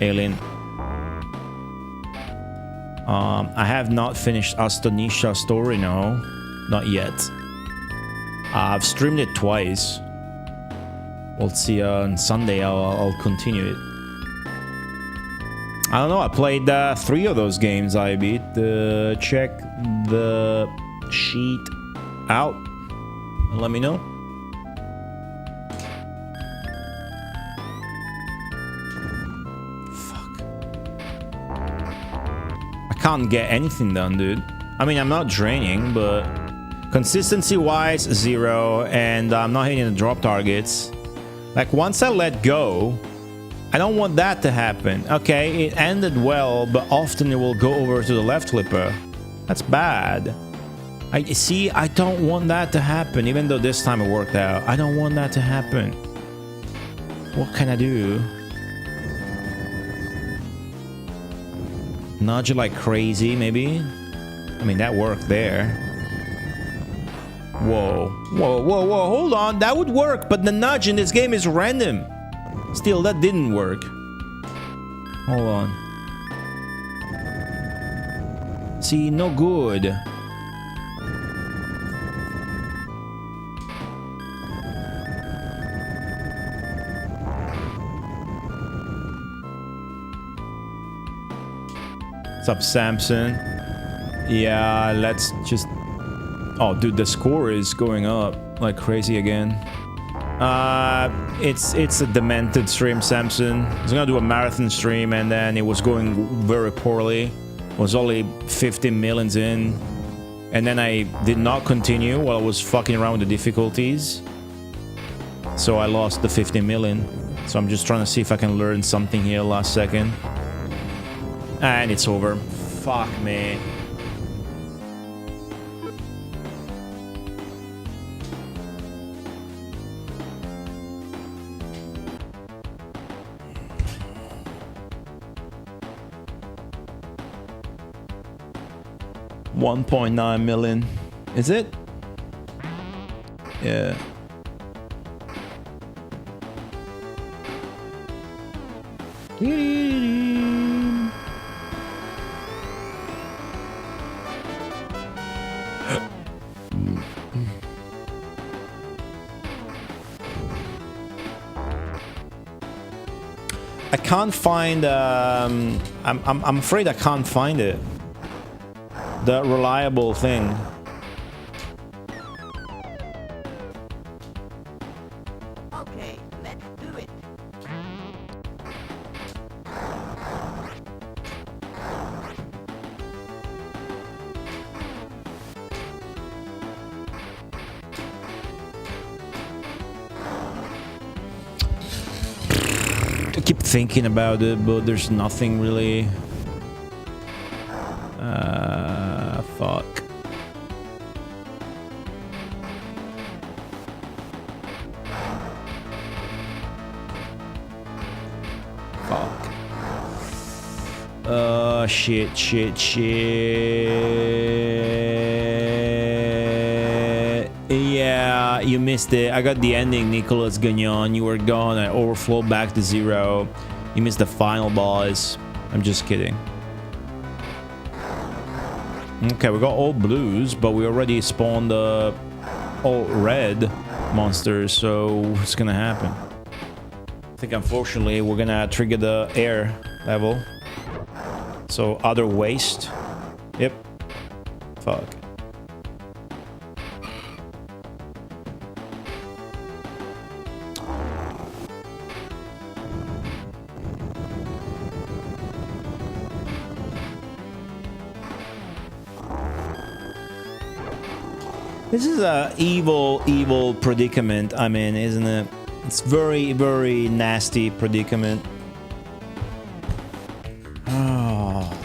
alien. I have not finished Astonisha story, no. Not yet. I've streamed it twice. We'll see, on Sunday I'll continue it. I don't know, I played 3 of those games I beat. Check the sheet out and let me know. Fuck. I can't get anything done, dude. I mean, I'm not draining, but consistency-wise, 0, and I'm not hitting the drop targets. Like, once I let go, I don't want that to happen. Okay, it ended well, but often it will go over to the left flipper. That's bad. I see, I don't want that to happen, even though this time it worked out. I don't want that to happen. What can I do? Nudge it like crazy, maybe? I mean, that worked there. Whoa. Whoa, whoa, whoa, hold on. That would work, but the nudge in this game is random. Still, that didn't work. Hold on. See, no good. What's up, Samson? Yeah, let's just... Oh, dude, the score is going up like crazy again. It's a demented stream, Samson. I was gonna do a marathon stream and then it was going very poorly. It was only 50 millions in. And then I did not continue while I was fucking around with the difficulties. So I lost the 50 million. So I'm just trying to see if I can learn something here last second. And it's over. Fuck me. $1.9 million. Is it? Yeah. I can't find. I'm afraid I can't find it. The reliable thing. Okay, let's do it. I keep thinking about it, but there's nothing really. Fuck. Fuck. Shit. Yeah, you missed it. I got the ending, Nicholas Gagnon. You were gone. I overflowed back to 0. You missed the final boss. I'm just kidding. Okay, we got all blues, but we already spawned all red monsters, so what's gonna happen? I think unfortunately we're gonna trigger the air level. So other waste. Yep. Fuck. This is a evil predicament I'm in, isn't it? It's very nasty predicament. Oh.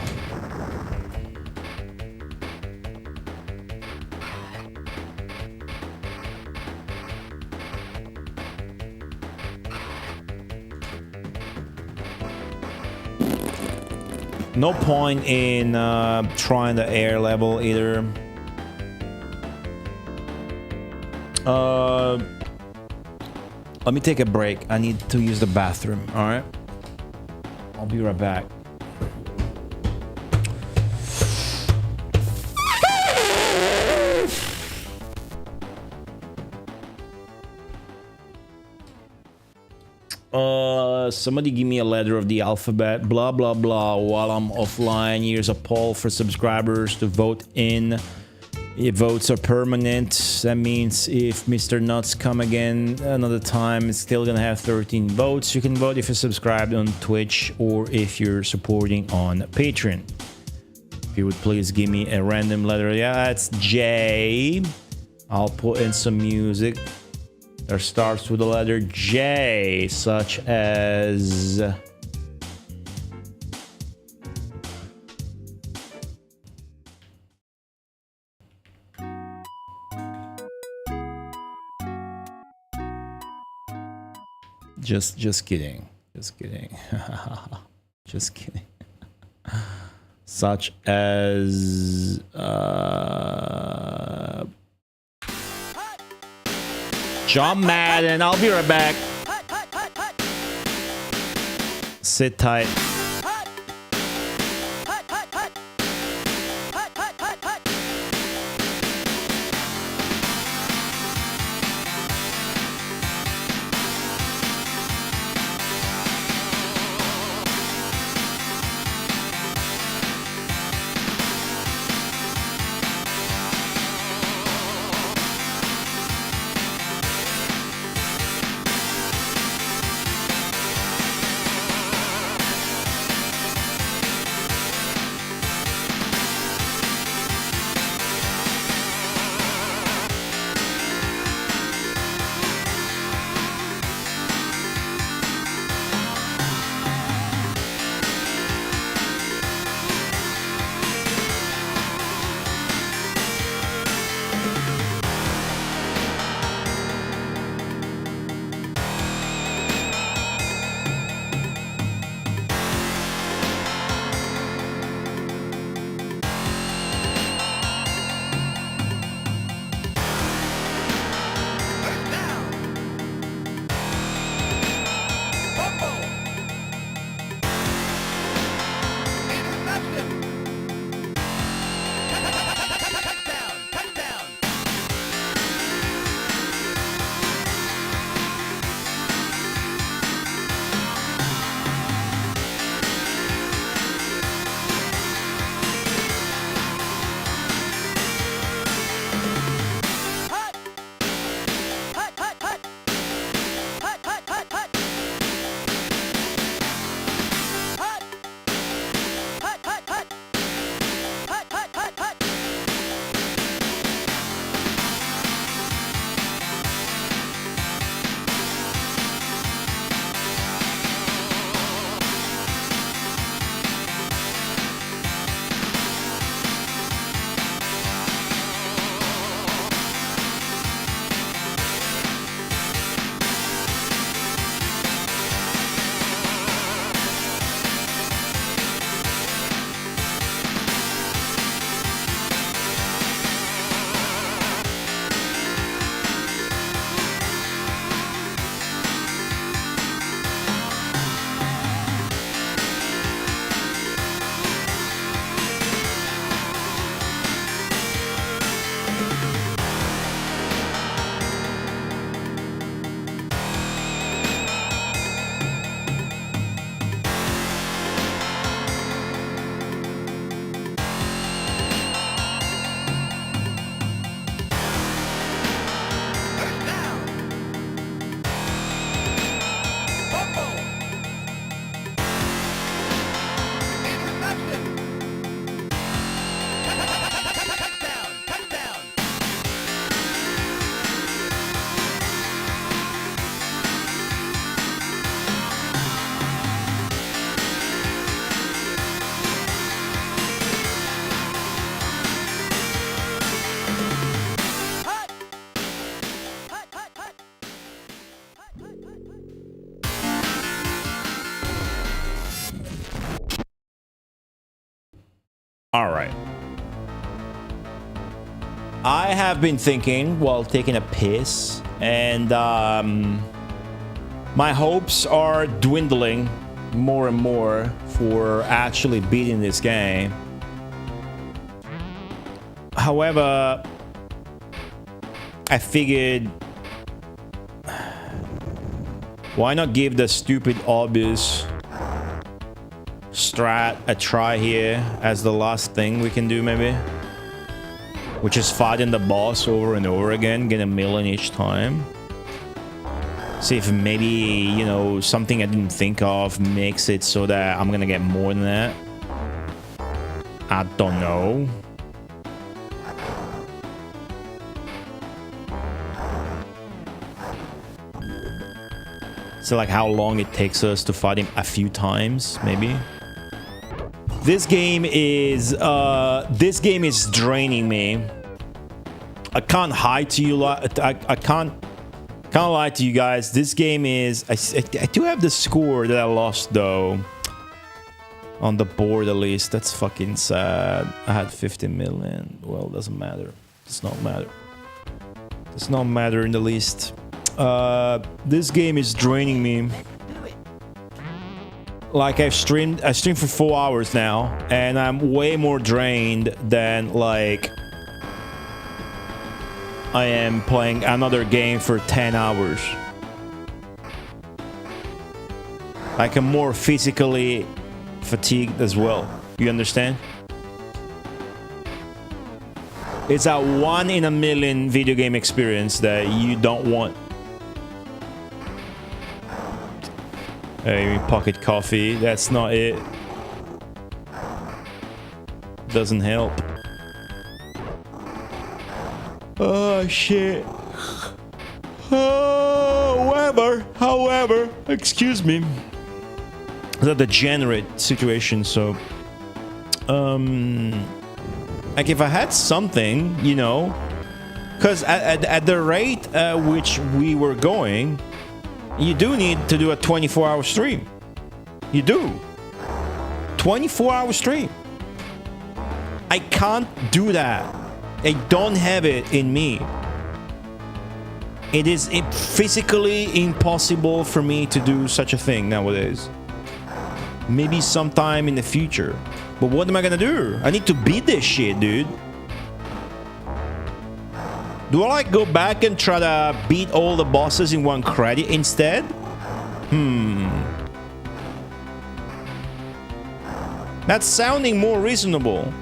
No point in trying the air level either. Let me take a break. I need to use the bathroom. All right. I'll be right back. Somebody give me a letter of the alphabet. Blah blah blah. While I'm offline, here's a poll for subscribers to vote in. If votes are permanent, that means if Mr. Nuts come again another time, it's still gonna have 13 votes. You can vote if you're subscribed on Twitch or if you're supporting on Patreon. If you would please give me a random letter. Yeah, that's J. I'll put in some music that starts with the letter J, such as... Just kidding. Just kidding. Just kidding. Such as John Madden. I'll be right back. Sit tight. I have been thinking while taking a piss, and my hopes are dwindling more and more for actually beating this game. However, I figured, why not give the stupid obvious strat a try here as the last thing we can do, maybe? Which is fighting the boss over and over again, get a million each time. See if maybe, you know, something I didn't think of makes it so that I'm gonna get more than that. I don't know. So like how long it takes us to fight him a few times, maybe. This game is draining me. I can't hide to you. I can't lie to you guys. This game is. I do have the score that I lost though. On the board at least. That's fucking sad. I had 50 million. Well, doesn't matter. Does not matter. Does not matter in the least. This game is draining me. Like I streamed for 4 hours now, and I'm way more drained than like I am playing another game for 10 hours. Like I'm more physically fatigued as well. You understand? It's a 1 in a million video game experience that you don't want. Hey, pocket coffee. That's not it. Doesn't help. Oh shit. However, excuse me. It's a degenerate situation, so like if I had something, you know, because at the rate at which we were going, you do need to do a 24-hour stream. You do. 24-hour stream. I can't do that. I don't have it in me. It is physically impossible for me to do such a thing nowadays. Maybe sometime in the future. But what am I gonna do? I need to beat this shit, dude. Do I like go back and try to beat all the bosses in one credit instead? That's sounding more reasonable.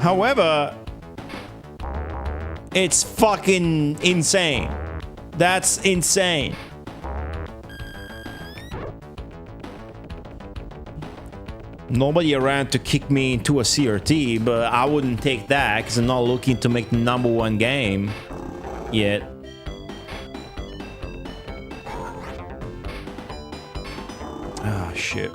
However, it's fucking insane. That's insane. Nobody around to kick me into a CRT, but I wouldn't take that because I'm not looking to make the #1 game yet. Ah, shit.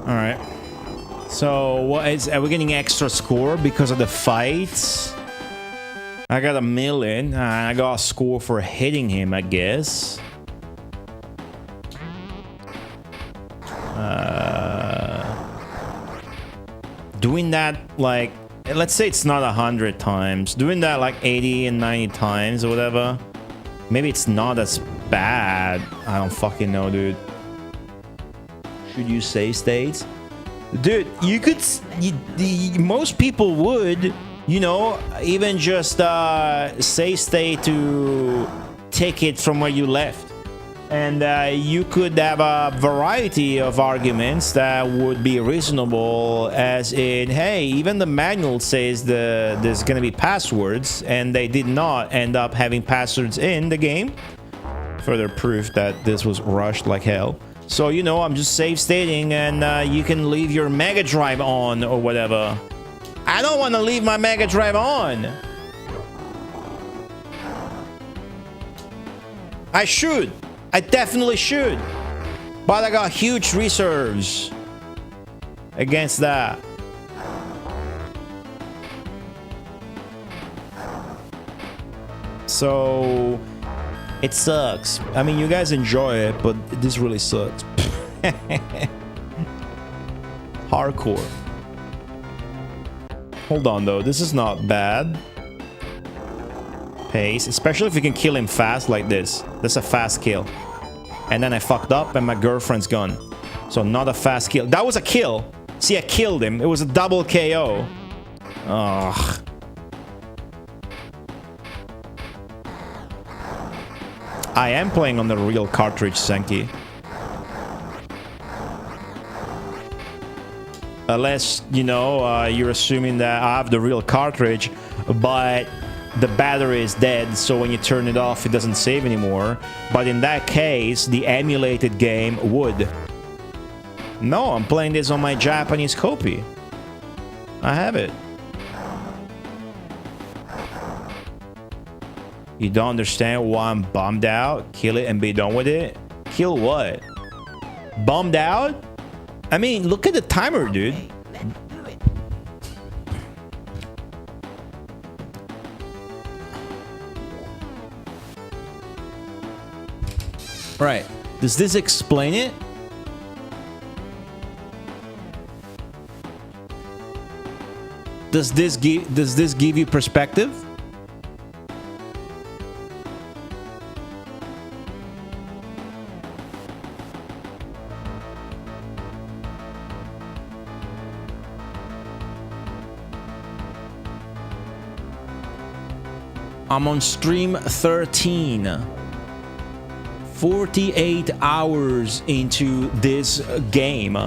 Alright. So, what is... Are we getting extra score because of the fights? I got 1 million. I got a score for hitting him, I guess. Doing that, like... Let's say it's not 100 times. Doing that, like, 80 and 90 times or whatever. Maybe it's not as bad. I don't fucking know, dude. Should you save states? Dude, you could... most people would, you know, even just save state to take it from where you left. And you could have a variety of arguments that would be reasonable, as in, hey, even the manual says there's gonna be passwords, and they did not end up having passwords in the game. Further proof that this was rushed like hell. So, you know, I'm just save stating, and you can leave your Mega Drive on or whatever. I don't want to leave my Mega Drive on. I should. I definitely should. But I got huge reserves against that. So it sucks. I mean, you guys enjoy it, but this really sucks. Hardcore. Hold on though, this is not bad. Pace, especially if you can kill him fast like this. That's a fast kill. And then I fucked up and my girlfriend's gone. So not a fast kill. That was a kill. See, I killed him. It was a double KO. Ugh. I am playing on the real cartridge, Senki. Unless, you know, you're assuming that I have the real cartridge, but the battery is dead, so when you turn it off, it doesn't save anymore. But in that case, the emulated game would. No, I'm playing this on my Japanese copy. I have it. You don't understand why I'm bummed out? Kill it and be done with it? Kill what? Bummed out? I mean, look at the timer, dude. Okay, let's do it. Right. Does this explain it? Does this give you perspective? I'm on stream 13. 48 hours into this game.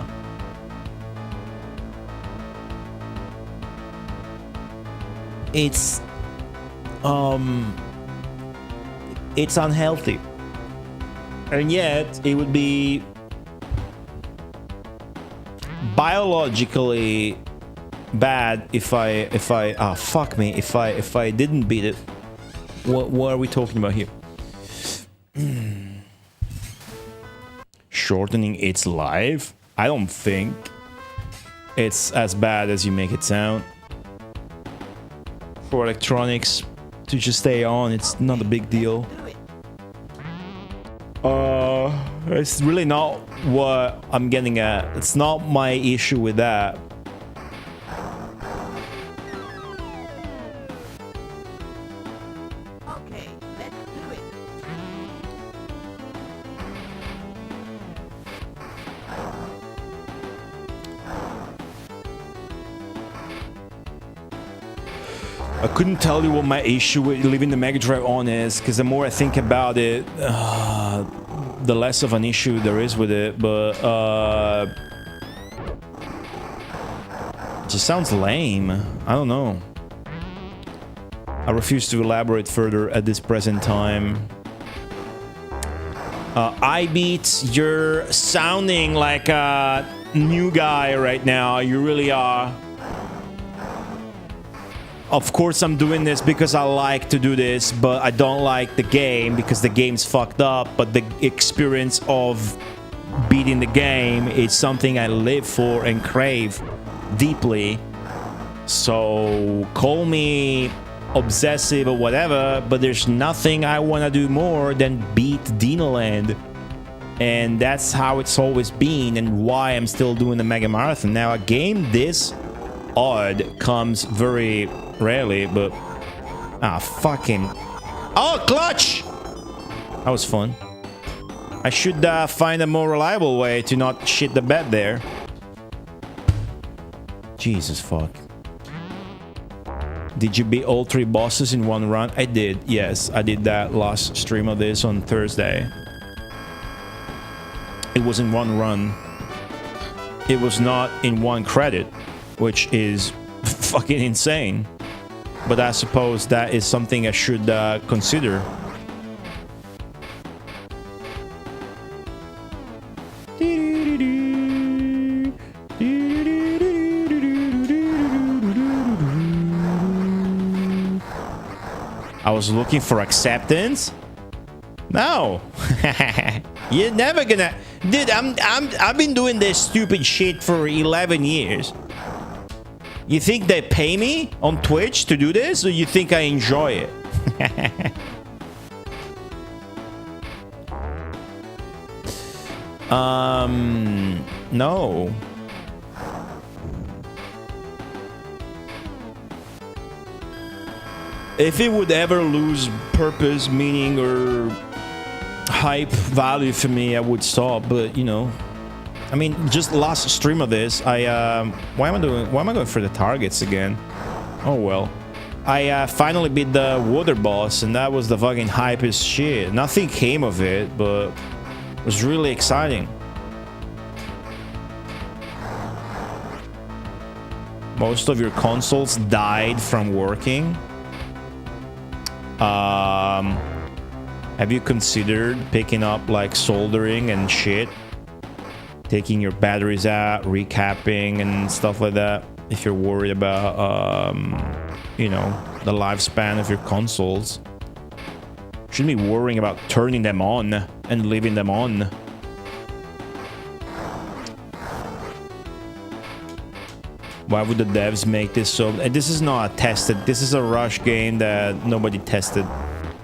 It's unhealthy. And yet it would be biologically bad if I didn't beat it. What are we talking about here? Shortening its life? I don't think it's as bad as you make it sound. For electronics to just stay on, it's not a big deal. It's really not what I'm getting at. It's not my issue with that. Okay, let's do it. I couldn't tell you what my issue with leaving the Mega Drive on is, because the more I think about it, the less of an issue there is with it, but it just sounds lame. I don't know. I refuse to elaborate further at this present time. iBeats, you're sounding like a new guy right now. You really are. Of course I'm doing this because I like to do this, but I don't like the game because the game's fucked up, but the experience of beating the game is something I live for and crave deeply. So call me obsessive or whatever, but there's nothing I want to do more than beat Dino Land. And that's how it's always been and why I'm still doing the Megamarathon. Now, a game this odd comes very rarely, but fucking clutch. That was fun. I should find a more reliable way to not shit the bed there. Jesus fuck. Did you beat all 3 bosses in one run? I did, yes. I did that last stream of this on Thursday. it was in one run. It was not in one credit, which is fucking insane. But I suppose that is something I should consider. I was looking for acceptance. No, you're never gonna, dude. I've been doing this stupid shit for 11 years. You think they pay me on Twitch to do this, or you think I enjoy it? No. If it would ever lose purpose, meaning, or hype value for me, I would stop. But you know, I mean, just last stream of this, why am I going for the targets again? Oh well. I finally beat the water boss, and that was the fucking hypest shit. Nothing came of it, but it was really exciting. Most of your consoles died from working. Have you considered picking up like soldering and shit? Taking your batteries out, recapping and stuff like that, if you're worried about you know, the lifespan of your consoles. Shouldn't be worrying about turning them on and leaving them on. Why would the devs make this so? This is not tested. This is a rush game that nobody tested,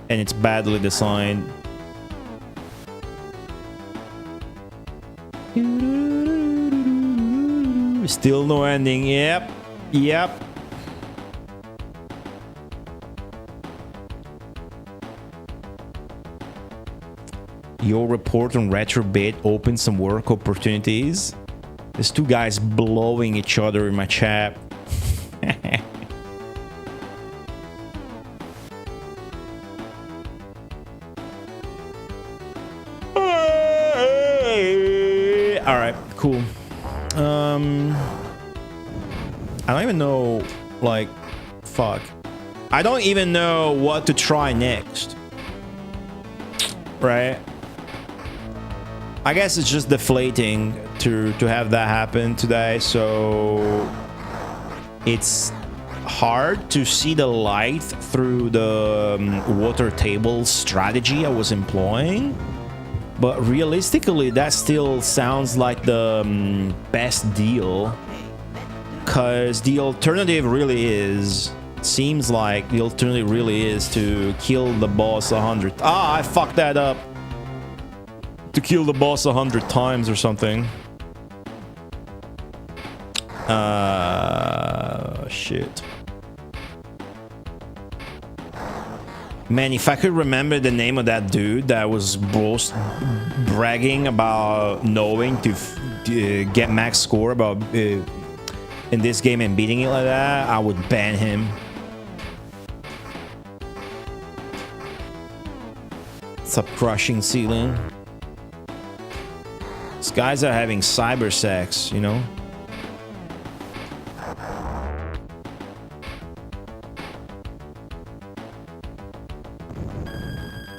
and it's badly designed. Still no ending. Yep. Yep. Your report on Retrobit opened some work opportunities. There's two guys blowing each other in my chat. Alright, cool. I don't even know, like, fuck. I don't even know what to try next. Right? I guess it's just deflating to have that happen today, so it's hard to see the light through the water table strategy I was employing. But realistically, that still sounds like the best deal, because the alternative really is, seems like the alternative really is to kill the boss 100. Ah, I fucked that up. To kill the boss 100 times or something. Shit. Man, if I could remember the name of that dude that was bragging about knowing to get max score about in this game and beating it like that, I would ban him. Stop crushing ceiling. These guys are having cyber sex, you know?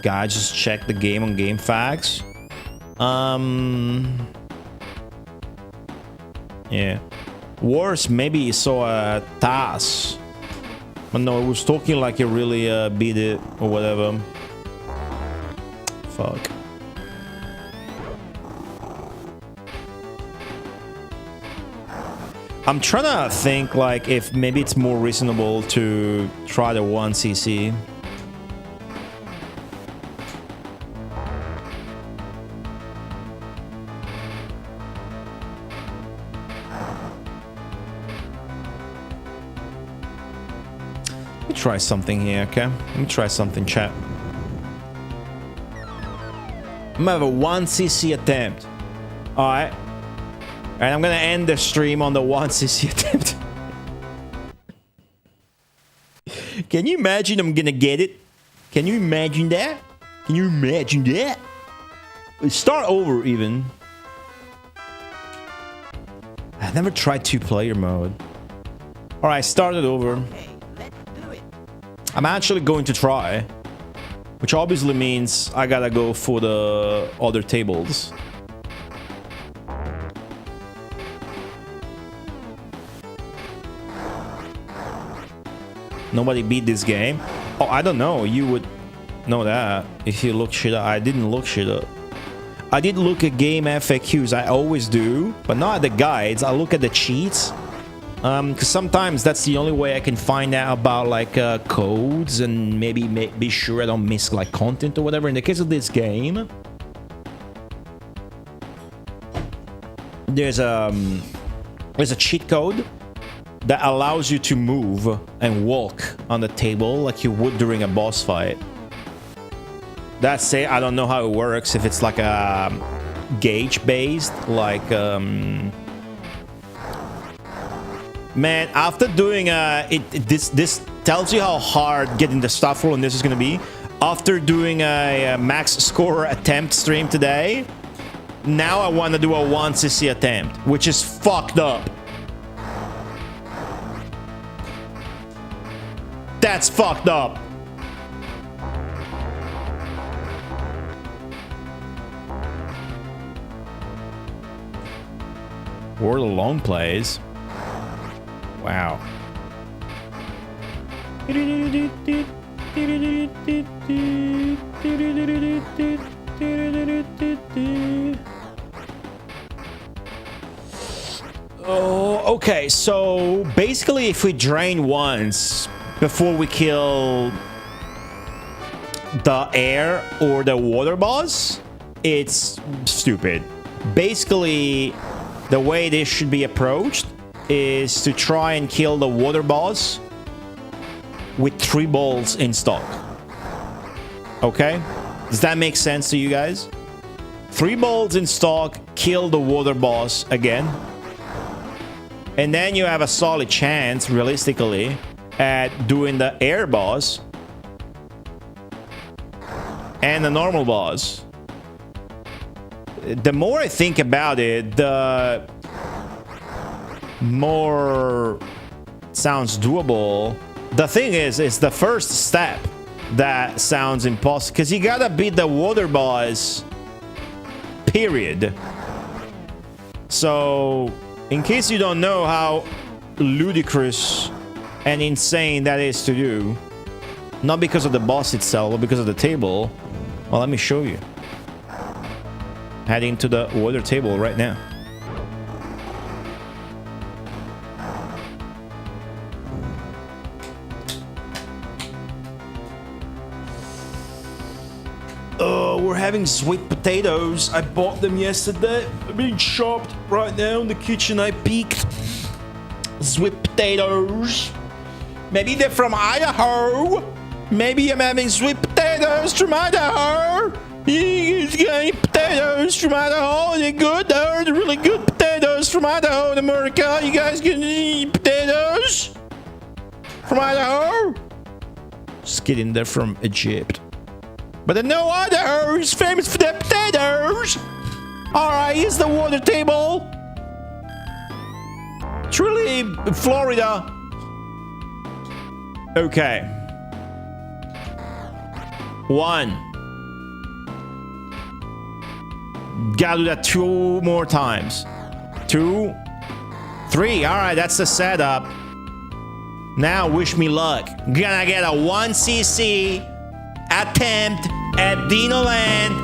Guy just checked the game on GameFAQs. Yeah. Worse, maybe he saw a task. But no, it was talking like you really beat it or whatever. Fuck. I'm trying to think like if maybe it's more reasonable to try the 1cc. Let me try something here, okay? Let me try something, chat. I'm gonna have a 1cc attempt. Alright. And I'm gonna end the stream on the 1cc attempt. Can you imagine I'm gonna get it? Can you imagine that? Can you imagine that? Start over even. I never tried 2-player mode. Alright, start it over. Okay, let's do it. I'm actually going to try. Which obviously means I gotta go for the other tables. Nobody beat this game. Oh, I don't know. You would know that if you look shit up. I didn't look shit up. I did look at game FAQs. I always do, but not at the guides. I look at the cheats. Because sometimes that's the only way I can find out about like codes and maybe be sure I don't miss like content or whatever. In the case of this game, there's a cheat code that allows you to move and walk on the table like you would during a boss fight. That's it. I don't know how it works, if it's like a gauge based, like man, after doing this tells you how hard getting the stuff roll on this is gonna be. After doing a max score attempt stream today, now I want to do a 1cc attempt, which is fucked up. That's fucked up. Or the long plays. Wow. Oh, okay. So basically, if we drain once before we kill the air or the water boss, it's stupid. Basically, the way this should be approached is to try and kill the water boss with 3 balls in stock. Okay? Does that make sense to you guys? 3 balls in stock, kill the water boss again. And then you have a solid chance, realistically, at doing the air boss and the normal boss. The more I think about it, the more it sounds doable. The thing is, it's the first step that sounds impossible, because you gotta beat the water boss, period. So, in case you don't know how ludicrous and insane that is to do, not because of the boss itself, but because of the table, well, let me show you. Heading to the water table right now. Oh, we're having sweet potatoes. I bought them yesterday. They're being chopped right now in the kitchen. I peeked. Sweet potatoes. Maybe they're from Idaho. Maybe I'm having sweet potatoes from Idaho. You guys got any potatoes from Idaho? They're good. They're really good potatoes from Idaho in America. You guys get any potatoes from Idaho? Just kidding. They're from Egypt. But I know Idaho is famous for their potatoes. Alright, here's the water table. It's really Florida. Okay. 1. Gotta do that 2 more times. 2, 3. Alright, that's the setup. Now, wish me luck. Gonna get a 1cc attempt at Dino Land.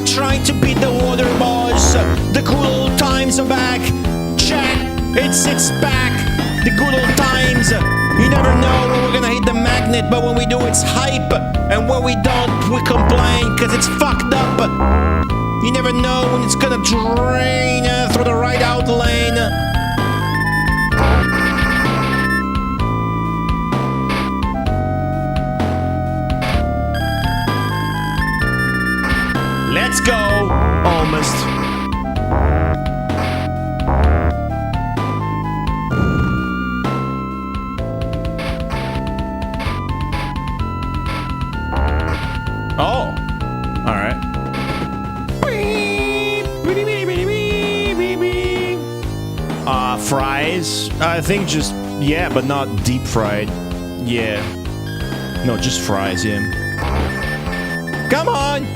Trying to beat the water boss. The good old times are back. Chat, it's back. The good old times. You never know when we're gonna hit the magnet, but when we do, it's hype. And when we don't, we complain because it's fucked up. You never know when it's gonna drain through the right out lane. I think just, yeah, but not deep fried. Yeah. No, just fries, yeah. Come on!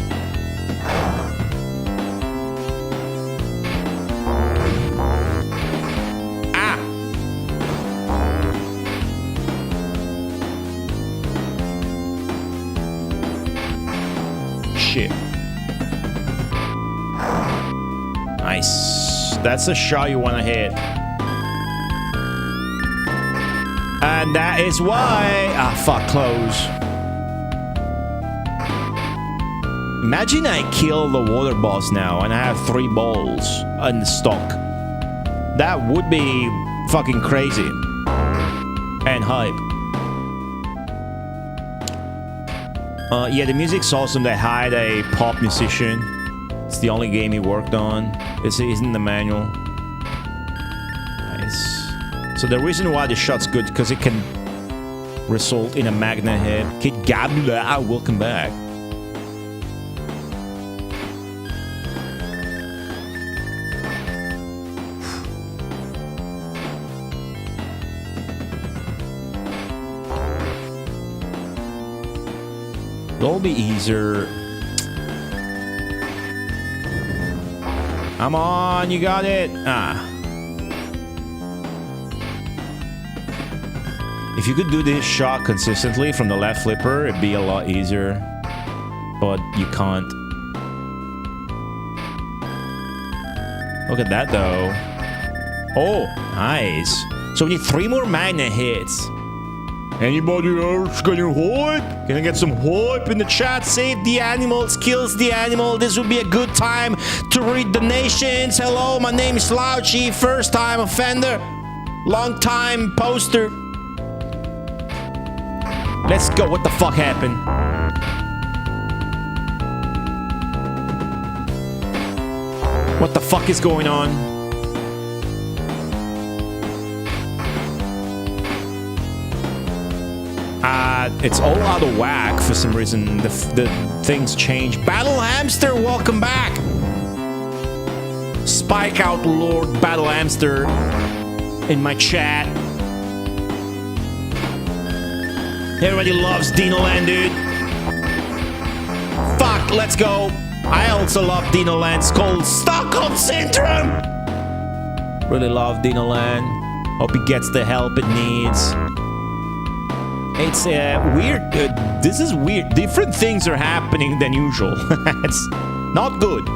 Ah! Shit. Nice. That's a shot you want to hit. And that is why... Ah, fuck, close. Imagine I kill the water boss now and I have 3 balls in stock. That would be fucking crazy. And hype. Yeah, the music's awesome. They hired a pop musician. It's the only game he worked on. It's in the manual. Nice. So the reason why the shot's good because it can result in a magnet hit. Kid Gabula, welcome back. It'll be easier. Come on, you got it. Ah. If you could do this shot consistently from the left flipper, it'd be a lot easier. But you can't. Look at that though. Oh, nice. So we need 3 more magnet hits. Anybody else got your hype? Can I get some hype in the chat? Save the animals, kills the animal. This would be a good time to read donations. Hello, my name is Slouchy. First time offender. Long time poster. Let's go. What the fuck happened? What the fuck is going on? It's all out of whack for some reason. The things change. Battle Hamster, welcome back. Spike out Lord Battle Hamster in my chat. Everybody loves Dino Land, dude. Fuck, let's go. I also love Dino Land. It's called Stockholm Syndrome. Really love Dino Land. Hope he gets the help it needs. It's weird. This is weird. Different things are happening than usual. It's not good.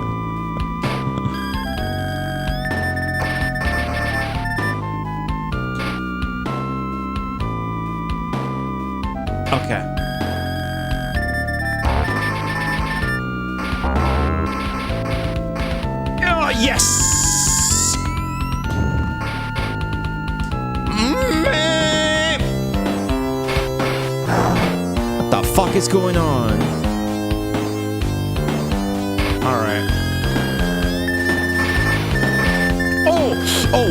Okay. Oh, yes! Fuck is going on? All right. Oh,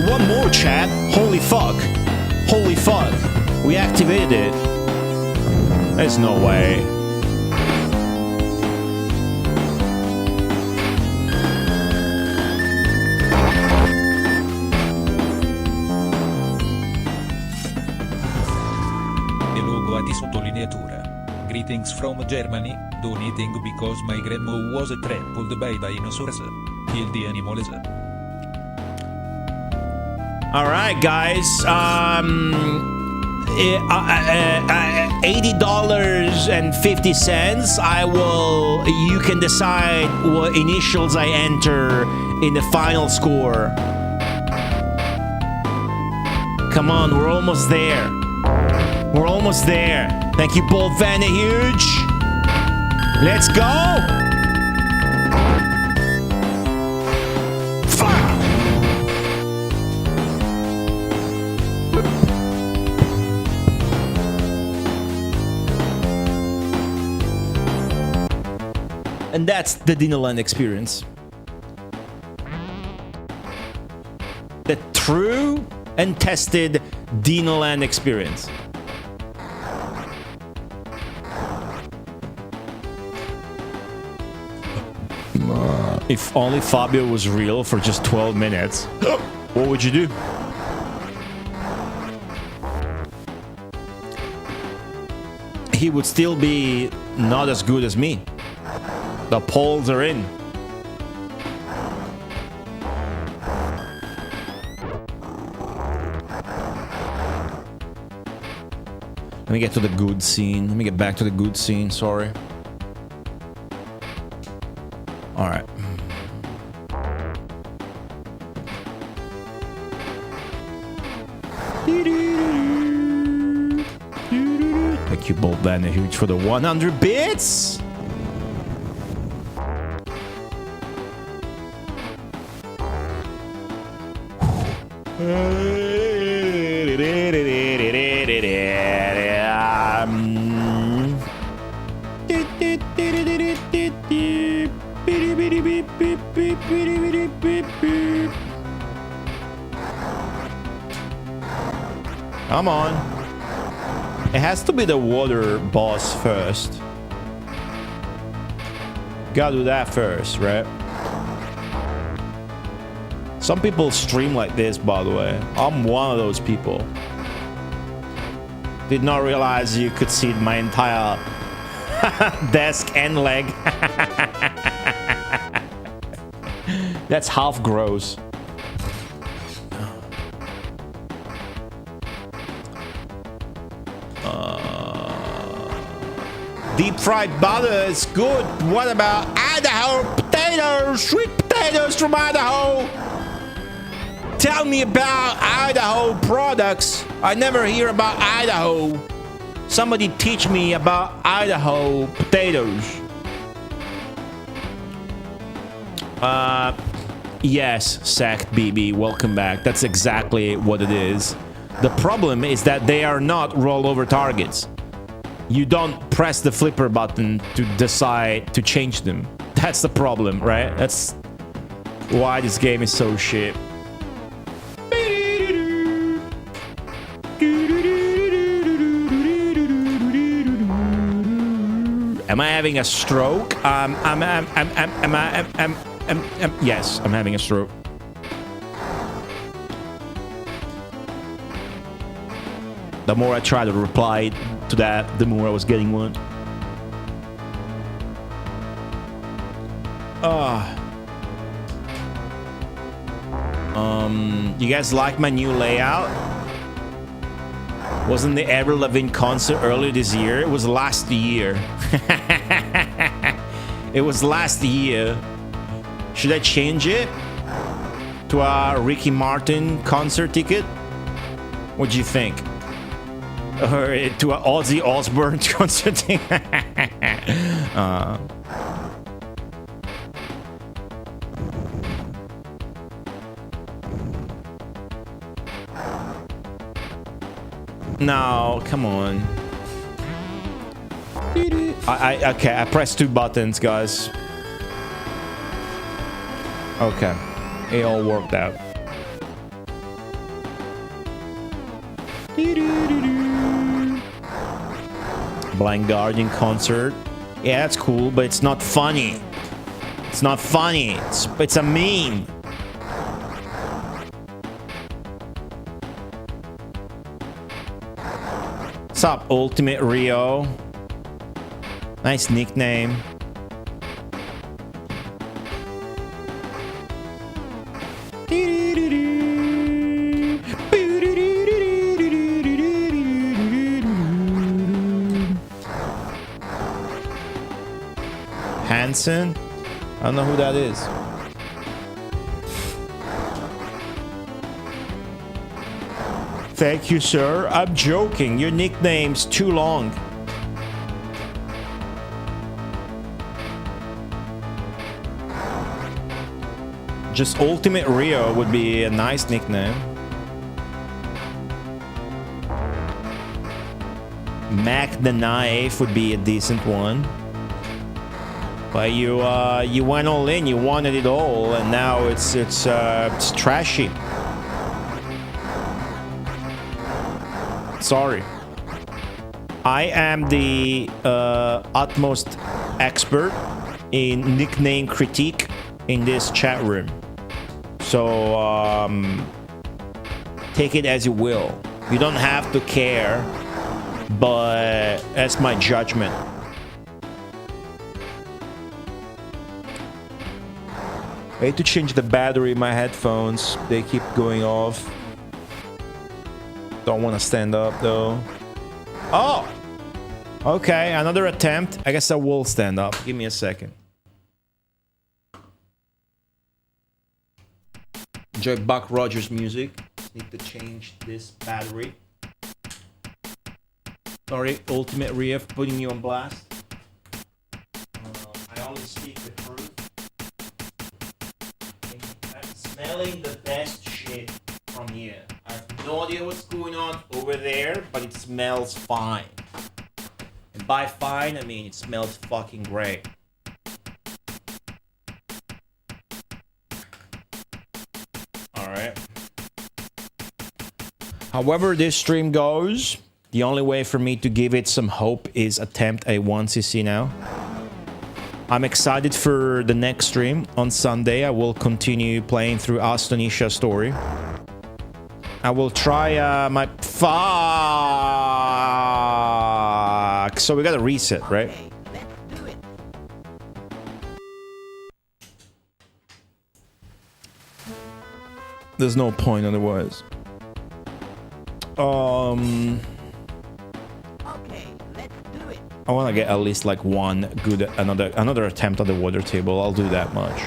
one more, chat. Holy fuck. Holy fuck. We activated it. There's no way. Elogo di sottolineatura. Greetings from Germany, donating because my grandma was trampled by dinosaurs. Kill the animals. All right, guys. $80.50. I will. You can decide what initials I enter in the final score. Come on, we're almost there. We're almost there. Thank you, Bolt Vanna Huge. Let's go. Fuck. And that's the Dino Land experience. The true and tested Dino Land experience. If only Fabio was real for just 12 minutes, what would you do? he would still be not as good as me. The polls are in. Let me get to the good scene. Let me get back to the good scene, sorry. Alright. Thank you, Bolt Van Huge, for the 100 bits! Come on. It has to be the water boss first. Gotta do that first, right? Some people stream like this, by the way. I'm one of those people. Did not realize you could see my entire desk and leg. That's half gross. Deep fried butter is good. What about Idaho potatoes? Sweet potatoes from Idaho. Tell me about Idaho products. I never hear about Idaho. Somebody teach me about Idaho potatoes. Yes, Sacked BB, welcome back. That's exactly what it is. The problem is that they are not rollover targets. You don't press the flipper button to decide to change them. That's the problem, right? That's why this game is so shit. Am I having a stroke? Yes, I'm having a stroke. The more I try to reply to that, the more I was getting one. You guys like my new layout? Wasn't the Avril Lavigne concert earlier this year? It was last year. It was last year. Should I change it to a Ricky Martin concert ticket? What do you think? Or to an Ozzy Osbourne concert ticket? No, come on. Okay, I pressed 2 buttons, guys. Okay, it all worked out. Blind Guardian concert. Yeah, that's cool, but it's not funny. It's not funny. It's a meme. What's up, Ultimate Rio? Nice nickname. Hanson? I don't know who that is. Thank you, sir. I'm joking. Your nickname's too long. Just Ultimate Rio would be a nice nickname. Mac the Knife would be a decent one. But you went all in. You wanted it all, and now it's trashy. Sorry. I am the utmost expert in nickname critique in this chat room. So take it as you will. You don't have to care but that's my judgment. I hate to change the battery in my headphones. They keep going off. Don't want to stand up though. Oh! Okay, another attempt. I guess I will stand up. Give me a second. Enjoy Buck Rogers music. Need to change this battery. Sorry, Ultimate Reef, putting you on blast. I only speak the truth. I'm smelling the best shit from here. I have no idea what's going on over there, but it smells fine. And by fine, I mean it smells fucking great. Alright. However this stream goes, the only way for me to give it some hope is attempt a 1cc now. I'm excited for the next stream. On Sunday, I will continue playing through Astonisha's story. I will try my... Fuck! So we gotta reset, right? Okay, let's do it. There's no point otherwise. Okay, let's do it. I want to get at least like one good another attempt at the water table. I'll do that much.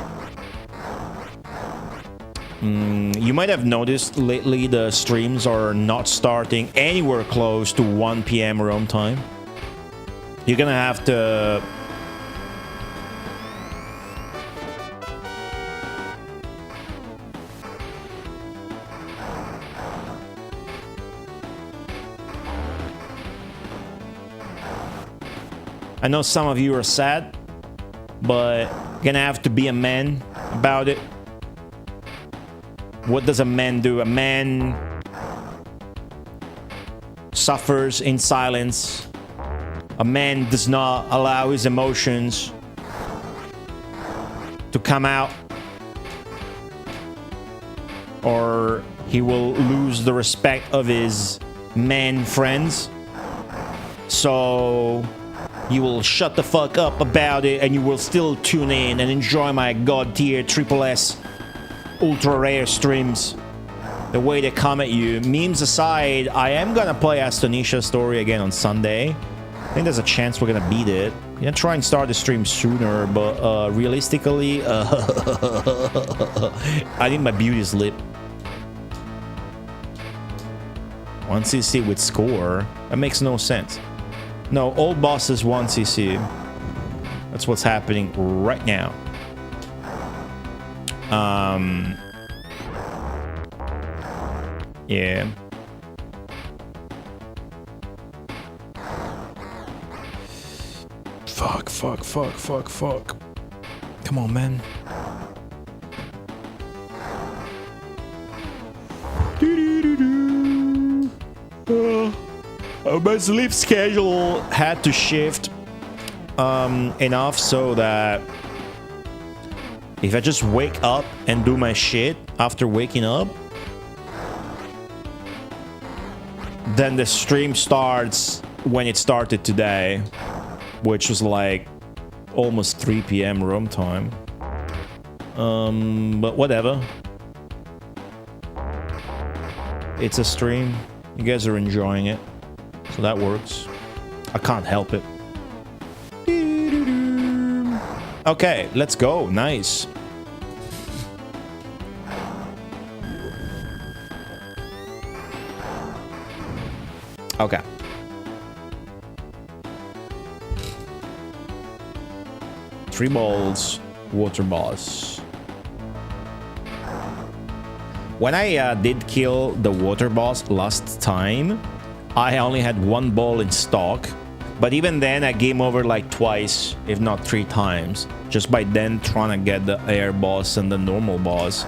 You might have noticed lately the streams are not starting anywhere close to 1 p.m. Rome time. You're gonna have to... I know some of you are sad, but gonna have to be a man about it. What does a man do? A man suffers in silence. A man does not allow his emotions to come out, or he will lose the respect of his man friends. So you will shut the fuck up about it, and you will still tune in and enjoy my god tier triple S ultra rare streams the way they come at you. Memes aside, I am gonna play Astonisha's story again on Sunday. I think there's a chance we're gonna beat it. I'm gonna try and start the stream sooner, but realistically, I need my beauty slip. 1cc with score? That makes no sense. No, all bosses 1cc. That's what's happening right now. Yeah. Fuck. Come on, man. My sleep schedule had to shift enough so that if I just wake up and do my shit after waking up, then the stream starts when it started today, which was like almost 3 p.m. Rome time. But whatever. It's a stream. You guys are enjoying it, so that works. I can't help it. Okay, let's go. Nice. Okay. Three balls, water boss. When I did kill the water boss last time, I only had one ball in stock. But even then, I game over like twice, if not 3 times, just by then trying to get the air boss and the normal boss.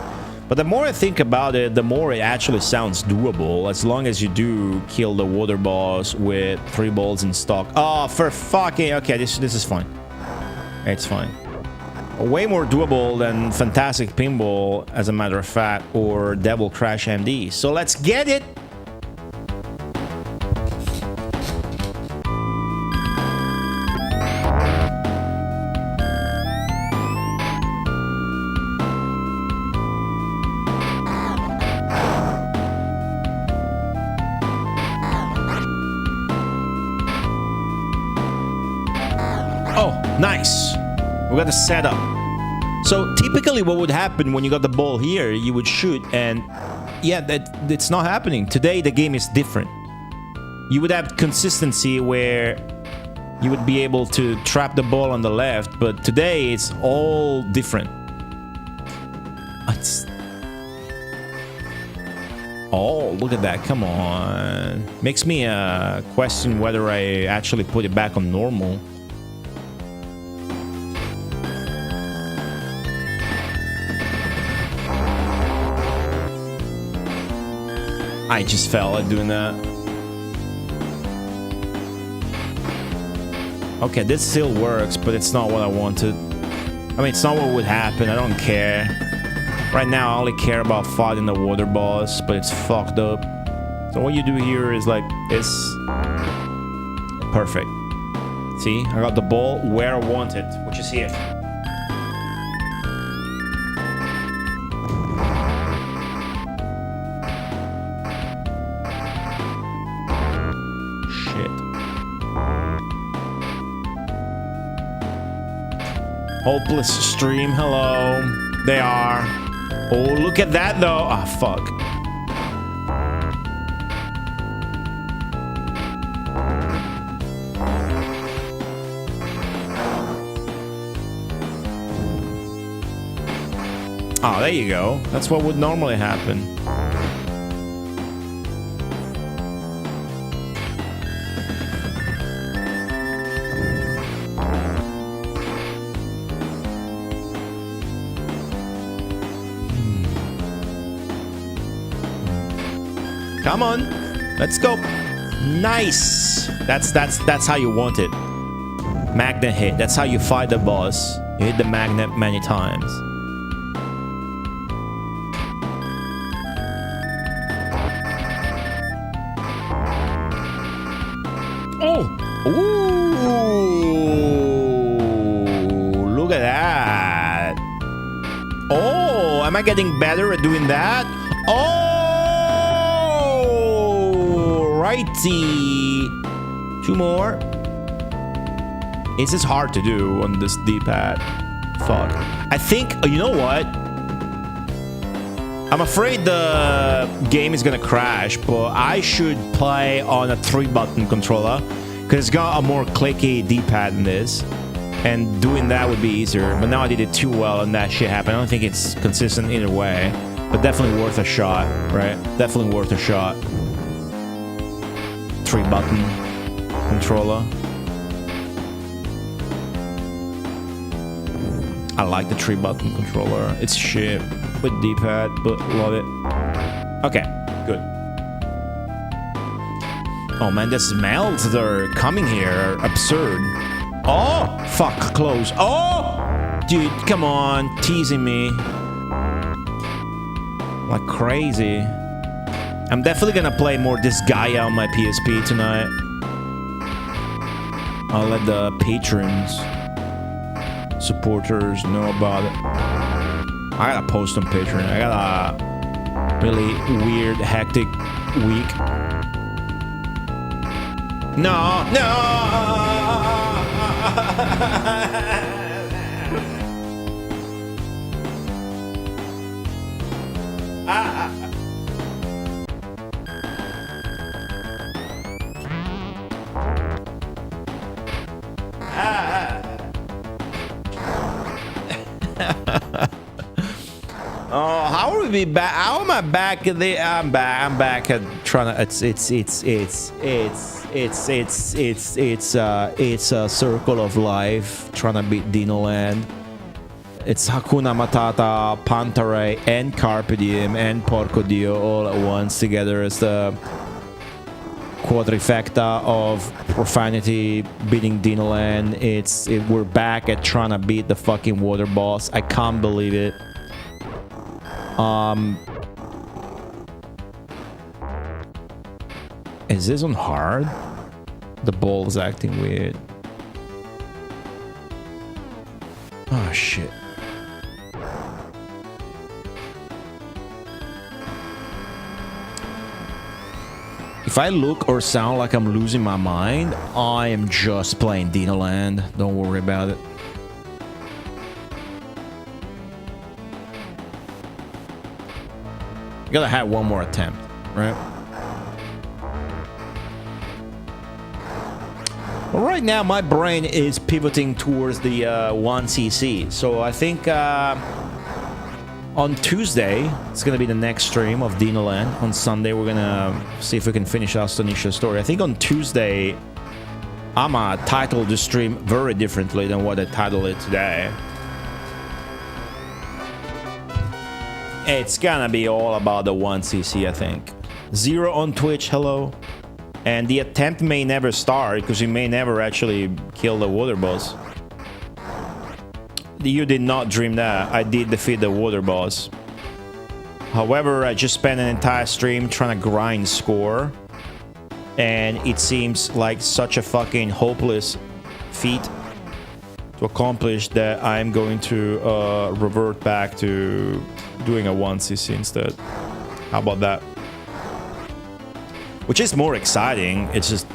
But the more I think about it, the more it actually sounds doable, as long as you do kill the water boss with 3 balls in stock. Oh, for fucking... Okay, this is fine. It's fine. Way more doable than Fantastic Pinball, as a matter of fact, or Devil Crash MD. So let's get it! Nice. We got the setup. So typically what would happen when you got the ball here, you would shoot and yeah, it's not happening. Today the game is different. You would have consistency where you would be able to trap the ball on the left, but today it's all different. Oh, look at that. Come on. Makes me question whether I actually put it back on normal. I just fell at doing that. Okay, this still works, but it's not what I wanted. I mean, it's not what would happen. I don't care. Right now, I only care about fighting the water boss, but it's fucked up. So what you do here is like this. Perfect. See, I got the ball where I want it, which is here. Hopeless stream, hello. They are. Oh, look at that though. Ah, fuck. Oh, there you go. That's what would normally happen. Come on, let's go. Nice. That's how you want it. Magnet hit. That's how you fight the boss. You hit the magnet many times. Oh! Ooh! Look at that. Oh! Am I getting better at doing that? Oh! Righty. 2 more. It's just hard to do on this D-pad. Fuck. I think, you know what? I'm afraid the game is gonna crash, but I should play on a 3-button controller because it's got a more clicky D-pad than this. And doing that would be easier. But now I did it too well and that shit happened. I don't think it's consistent either way. But definitely worth a shot, right? Definitely worth a shot. 3-button controller. I like the 3-button controller. It's shit with D-pad, but love it. Okay, good. Oh man, the smells that are coming here are absurd. Oh, fuck, close. Oh, dude, come on, teasing me like crazy. I'm definitely gonna play more this Gaia on my PSP tonight. I'll let the patrons, supporters know about it. I gotta post on Patreon. I got a really weird, hectic week. No, no! Oh, how are we back? How am I back? I'm back at trying to. It's a circle of life trying to beat Dino Land. It's Hakuna Matata, Pantare, and Carpe Diem, and Porco Dio all at once together as the quadrifecta of profanity beating Dino Land. We're back at trying to beat the fucking water boss. I can't believe it. Is this on hard? The ball is acting weird. Oh shit. If If I look or sound like I'm losing my mind, I am just playing Dino Land. Don't worry about it. You gotta have one more attempt, right? Well, right now, my brain is pivoting towards the 1cc. So I think on Tuesday, it's going to be the next stream of Dino Land. On Sunday, we're going to see if we can finish Astonisha's story. I think on Tuesday, I'm going to title the stream very differently than what I titled it today. It's going to be all about the 1cc, I think. Zero on Twitch, hello. And the attempt may never start because you may never actually kill the water boss. You did not dream that. I did defeat the water boss. However, I just spent an entire stream trying to grind score. And it seems like such a fucking hopeless feat to accomplish that I'm going to revert back to doing a 1cc instead. How about that? Which is more exciting. It's just...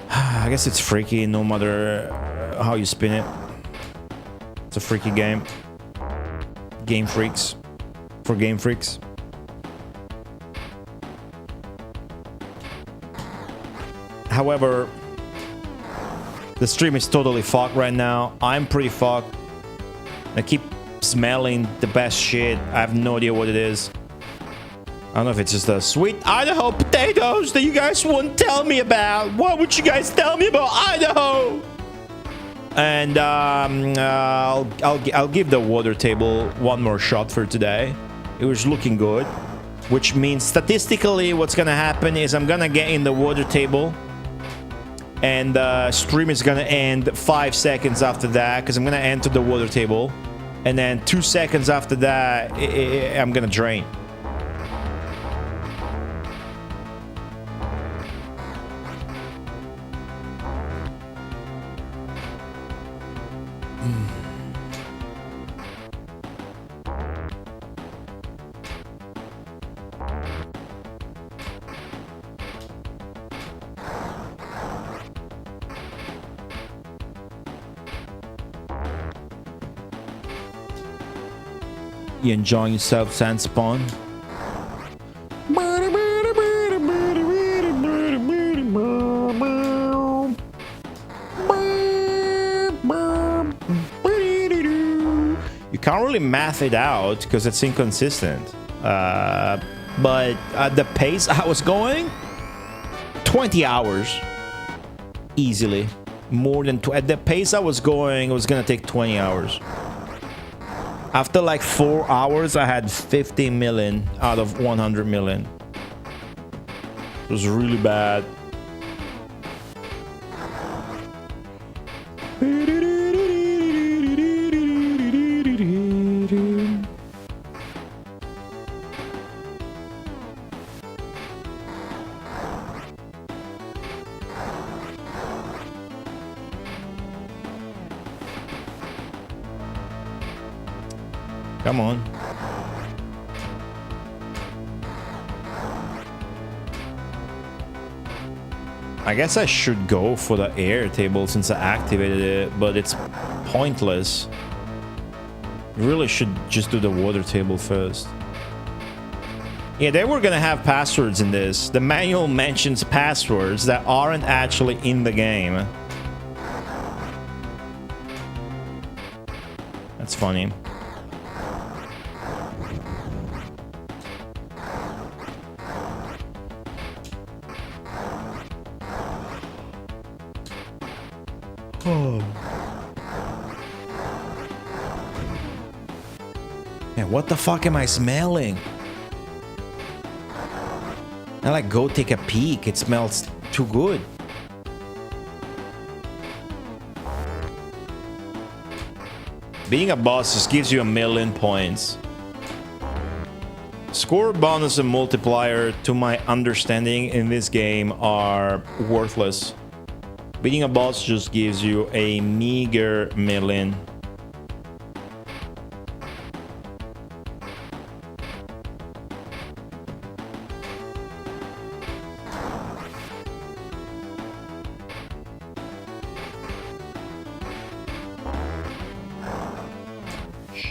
I guess it's freaky no matter how you spin it. It's a freaky game. Game freaks. For game freaks. However, the stream is totally fucked right now. I'm pretty fucked. I keep smelling the best shit. I have no idea what it is. I don't know if it's just the sweet Idaho potatoes that you guys wouldn't tell me about. What would you guys tell me about Idaho? And I'll give the water table one more shot for today. It was looking good, which means statistically what's gonna happen is I'm gonna get in the water table and the stream is gonna end 5 seconds after that because I'm gonna enter the water table, and then 2 seconds after that I'm gonna drain. You enjoying yourself, Sandspawn? You can't really math it out because it's inconsistent. But at the pace I was going, 20 hours. Easily. More than... At the pace I was going, it was gonna take 20 hours. After like 4 hours, I had 50 million out of 100 million. It was really bad. Come on. I guess I should go for the air table since I activated it, but it's pointless. You really should just do the water table first. Yeah, they were gonna have passwords in this. The manual mentions passwords that aren't actually in the game. That's funny. Man, what the fuck am I smelling? I like go take a peek. It smells too good. Being a boss just gives you 1,000,000 points. Score bonus and multiplier, to my understanding, in this game are worthless. Beating a boss just gives you a meager 1,000,000.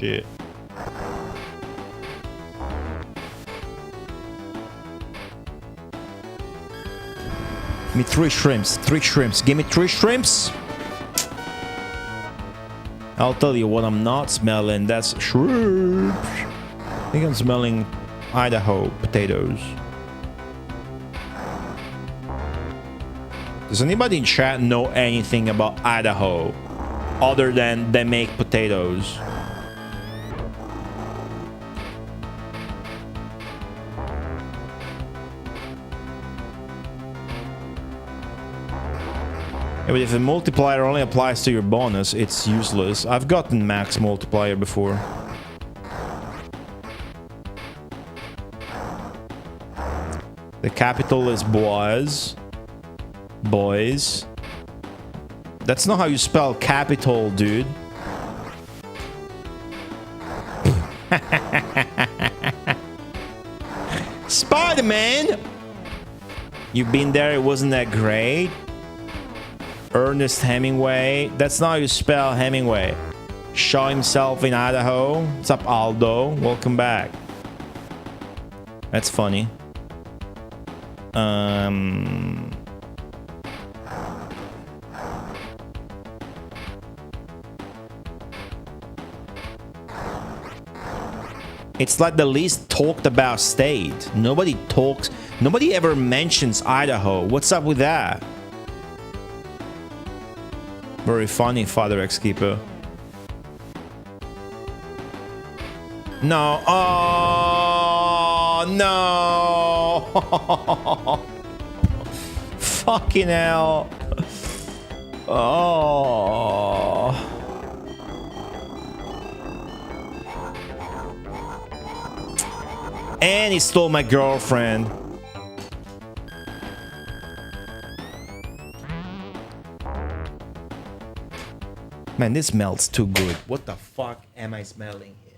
shit. Give me 3 shrimps. 3 shrimps. Give me 3 shrimps. I'll tell you what I'm not smelling. That's shrimps. I think I'm smelling Idaho potatoes. Does anybody in chat know anything about Idaho other than they make potatoes? Yeah, but if the multiplier only applies to your bonus, it's useless. I've gotten max multiplier before. The capital is boys. Boys. That's not how you spell capital, dude. Spider-Man! You've been there, it wasn't that great. Ernest Hemingway. That's not how you spell Hemingway. Shot himself in Idaho. What's up, Aldo? Welcome back. That's funny. It's like the least talked about state. Nobody ever mentions Idaho. What's up with that? Very funny, Father X-Keeper. No. Oh, no. Fucking hell. Oh. And he stole my girlfriend. Man, this smells too good. What the fuck am I smelling here?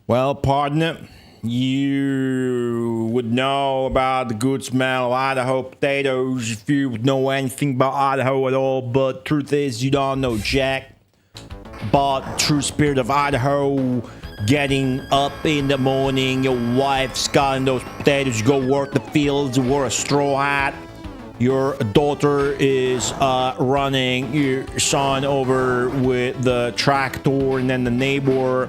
Well, partner, you would know about the good smell of Idaho potatoes if you would know anything about Idaho at all, but truth is you don't know jack. But true spirit of Idaho, getting up in the morning, your wife's got those potatoes, you go work the fields, you wear a straw hat. Your daughter is running your son over with the tractor, and then the neighbor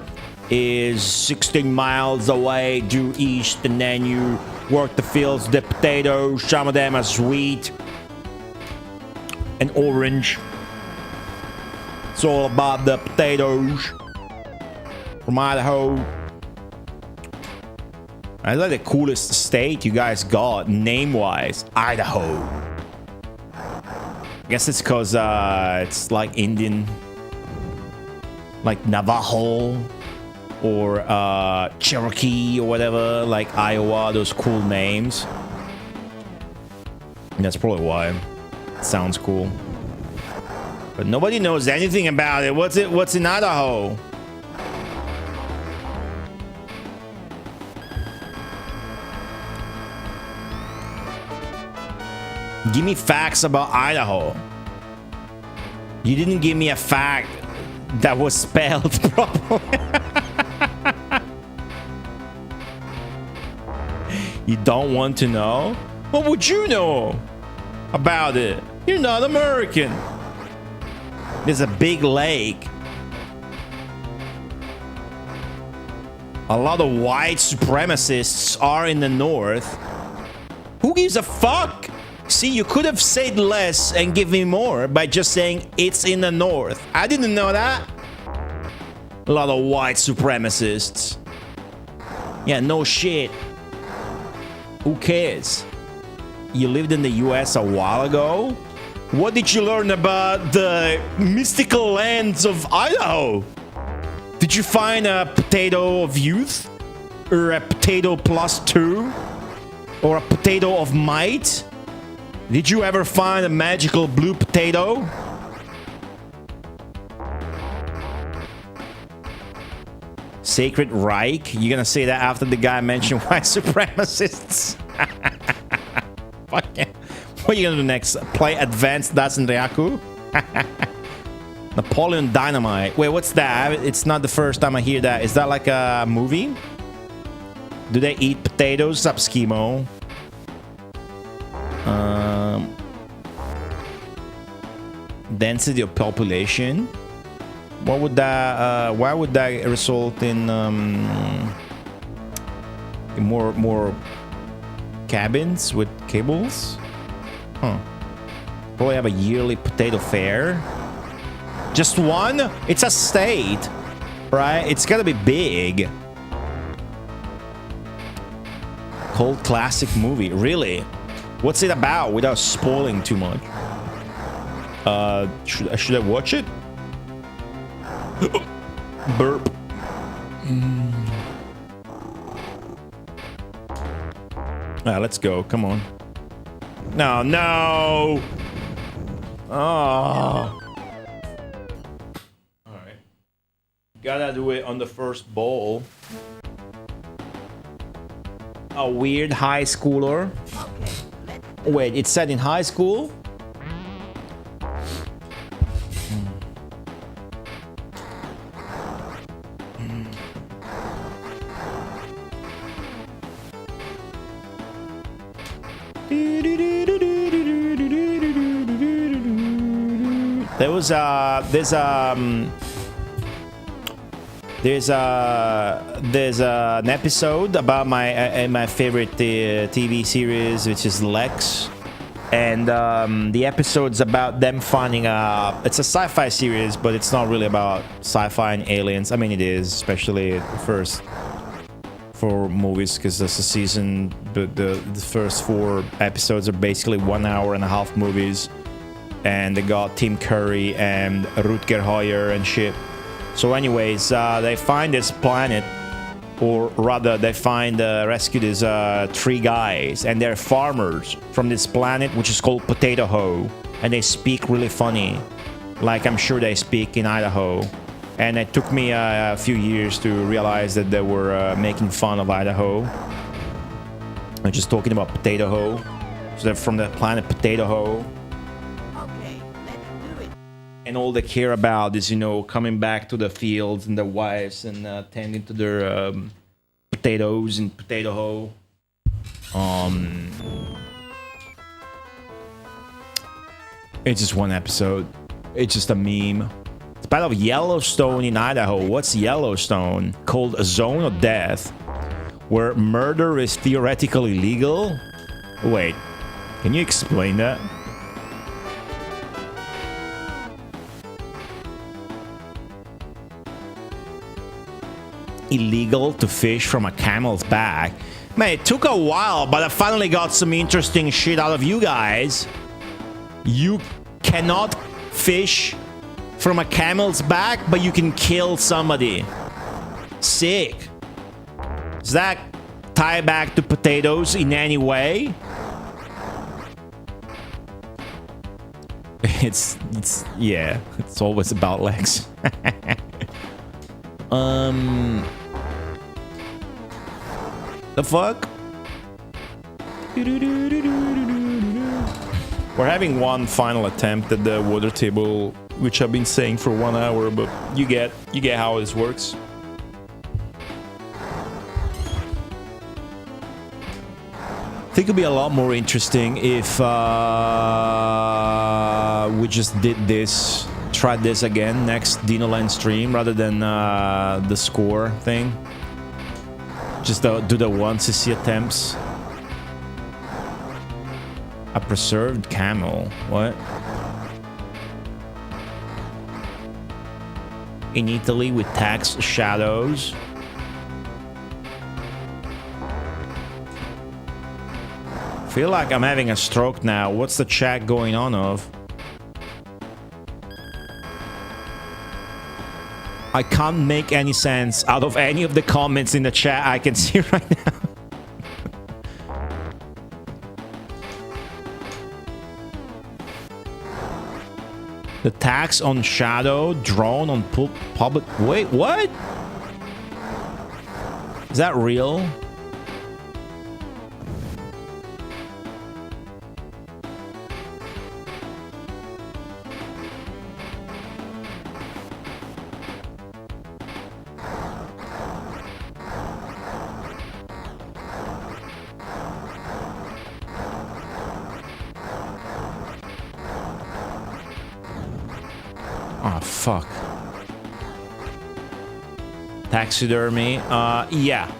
is 16 miles away due east, and then you work the fields, the potatoes, some of them are sweet and orange. It's all about the potatoes from Idaho. I like the coolest state you guys got name-wise, Idaho. I guess it's because it's like Indian, like Navajo or Cherokee or whatever, like Iowa, those cool names. And that's probably why it sounds cool. But nobody knows anything about it. What's in Idaho? Give me facts about Idaho. You didn't give me a fact that was spelled properly. You don't want to know? What would you know about it? You're not American. There's a big lake. A lot of white supremacists are in the north. Who gives a fuck? See, you could have said less and give me more by just saying it's in the north. I didn't know that. A lot of white supremacists. Yeah, no shit. Who cares? You lived in the US a while ago? What did you learn about the mystical lands of Idaho? Did you find a potato of youth? Or a potato +2? Or a potato of might? Did you ever find a magical blue potato? Sacred Reich? You're gonna say that after the guy mentioned white supremacists? Fuck yeah. What are you gonna do next? Play Advanced Dasenryaku? Napoleon Dynamite. Wait, what's that? It's not the first time I hear that. Is that like a movie? Do they eat potatoes? Sup, Schemo? Density of population. What would that? Why would that result in more cabins with cables? Huh. Probably have a yearly potato fair. Just one? It's a state, right? It's gotta be big. Cult classic movie. Really? What's it about without spoiling too much? Should I watch it? Burp. Let's go. Come on. No, no. Oh. Alright. Gotta do it on the first bowl. A weird high schooler. Wait, it's set in high school? There's an episode about my favorite TV series, which is Lex, and the episode's about them finding it's a sci-fi series, but it's not really about sci-fi and aliens. I mean, it is, especially the first 4 movies, because there's a season. The first 4 episodes are basically 1.5-hour movies. And they got Tim Curry and Rutger Hauer and shit. So anyways, they find this planet, or rather they rescue these 3 guys, and they're farmers from this planet which is called Potato Ho, and they speak really funny, like I'm sure they speak in Idaho. And it took me a few years to realize that they were making fun of Idaho. I'm just talking about Potato Ho. So they're from the planet Potato Ho. And all they care about is, coming back to the fields and their wives and tending to their potatoes and potato hoe. It's just one episode. It's just a meme. It's part of Yellowstone in Idaho. What's Yellowstone? Called a zone of death, where murder is theoretically legal? Wait, can you explain that? Illegal to fish from a camel's back. Man, it took a while, but I finally got some interesting shit out of you guys. You cannot fish from a camel's back, but you can kill somebody. Sick. Does that tie back to potatoes in any way? It's yeah, it's always about legs. The fuck? We're having one final attempt at the water table, which I've been saying for 1 hour, but you get how this works. think it'd be a lot more interesting if we just did this, tried this again next Dino Land stream rather than the score thing. Just do the 1cc attempts. A preserved camel. What? In Italy with tax shadows. Feel like I'm having a stroke now. What's the chat going on of? I can't make any sense out of any of the comments in the chat I can see right now. The tax on shadow drone on public. Wait, what? Is that real? Oh, fuck. Taxidermy. Yeah.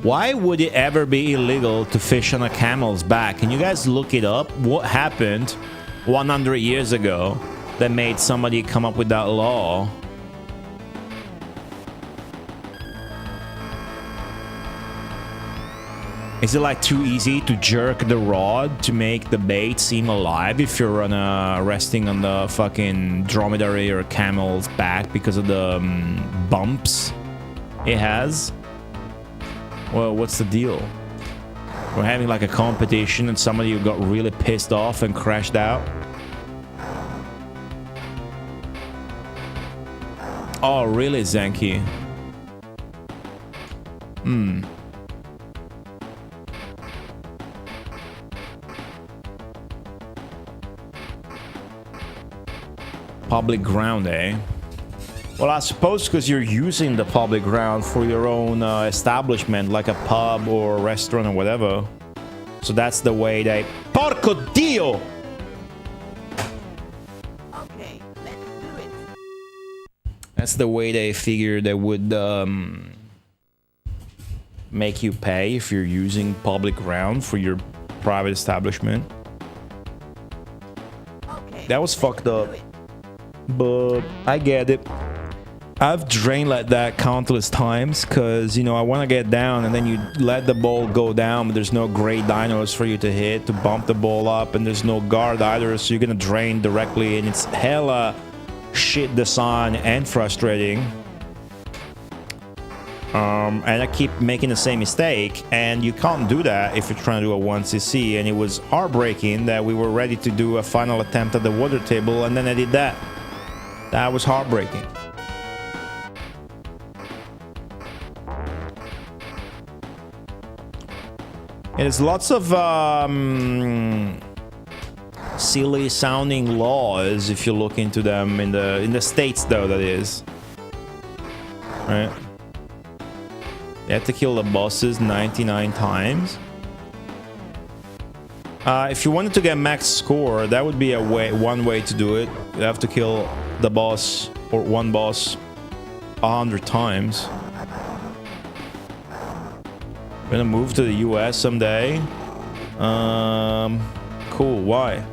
Why would it ever be illegal to fish on a camel's back? Can you guys look it up? What happened 100 years ago that made somebody come up with that law? Is it like too easy to jerk the rod to make the bait seem alive if you're on resting on the fucking dromedary or camel's back because of the bumps it has? Well, what's the deal? We're having like a competition and somebody who got really pissed off and crashed out. Oh, really, Zenki? Public ground, eh? Well, I suppose because you're using the public ground for your own establishment, like a pub or a restaurant or whatever. So that's the way they... Porco Dio! Okay, let's do it. That's the way they figure they would make you pay if you're using public ground for your private establishment. Okay, That was fucked up. do it. But I get it. I've drained like that countless times because, you know, I want to get down and then you let the ball go down, but there's no great dinos for you to hit to bump the ball up, and there's no guard either, so you're gonna drain directly, and it's hella shit design and frustrating. And I keep making the same mistake, and you can't do that if you're trying to do a 1cc, and it was heartbreaking that we were ready to do a final attempt at the water table, and then I did that. That was heartbreaking. And there's lots of silly sounding laws if you look into them in the States, though, that is. Right? You have to kill the bosses 99 times. If you wanted to get max score, that would be one way to do it. You have to kill the boss or one boss 100 times. I'm gonna move to the US someday. Cool. Why?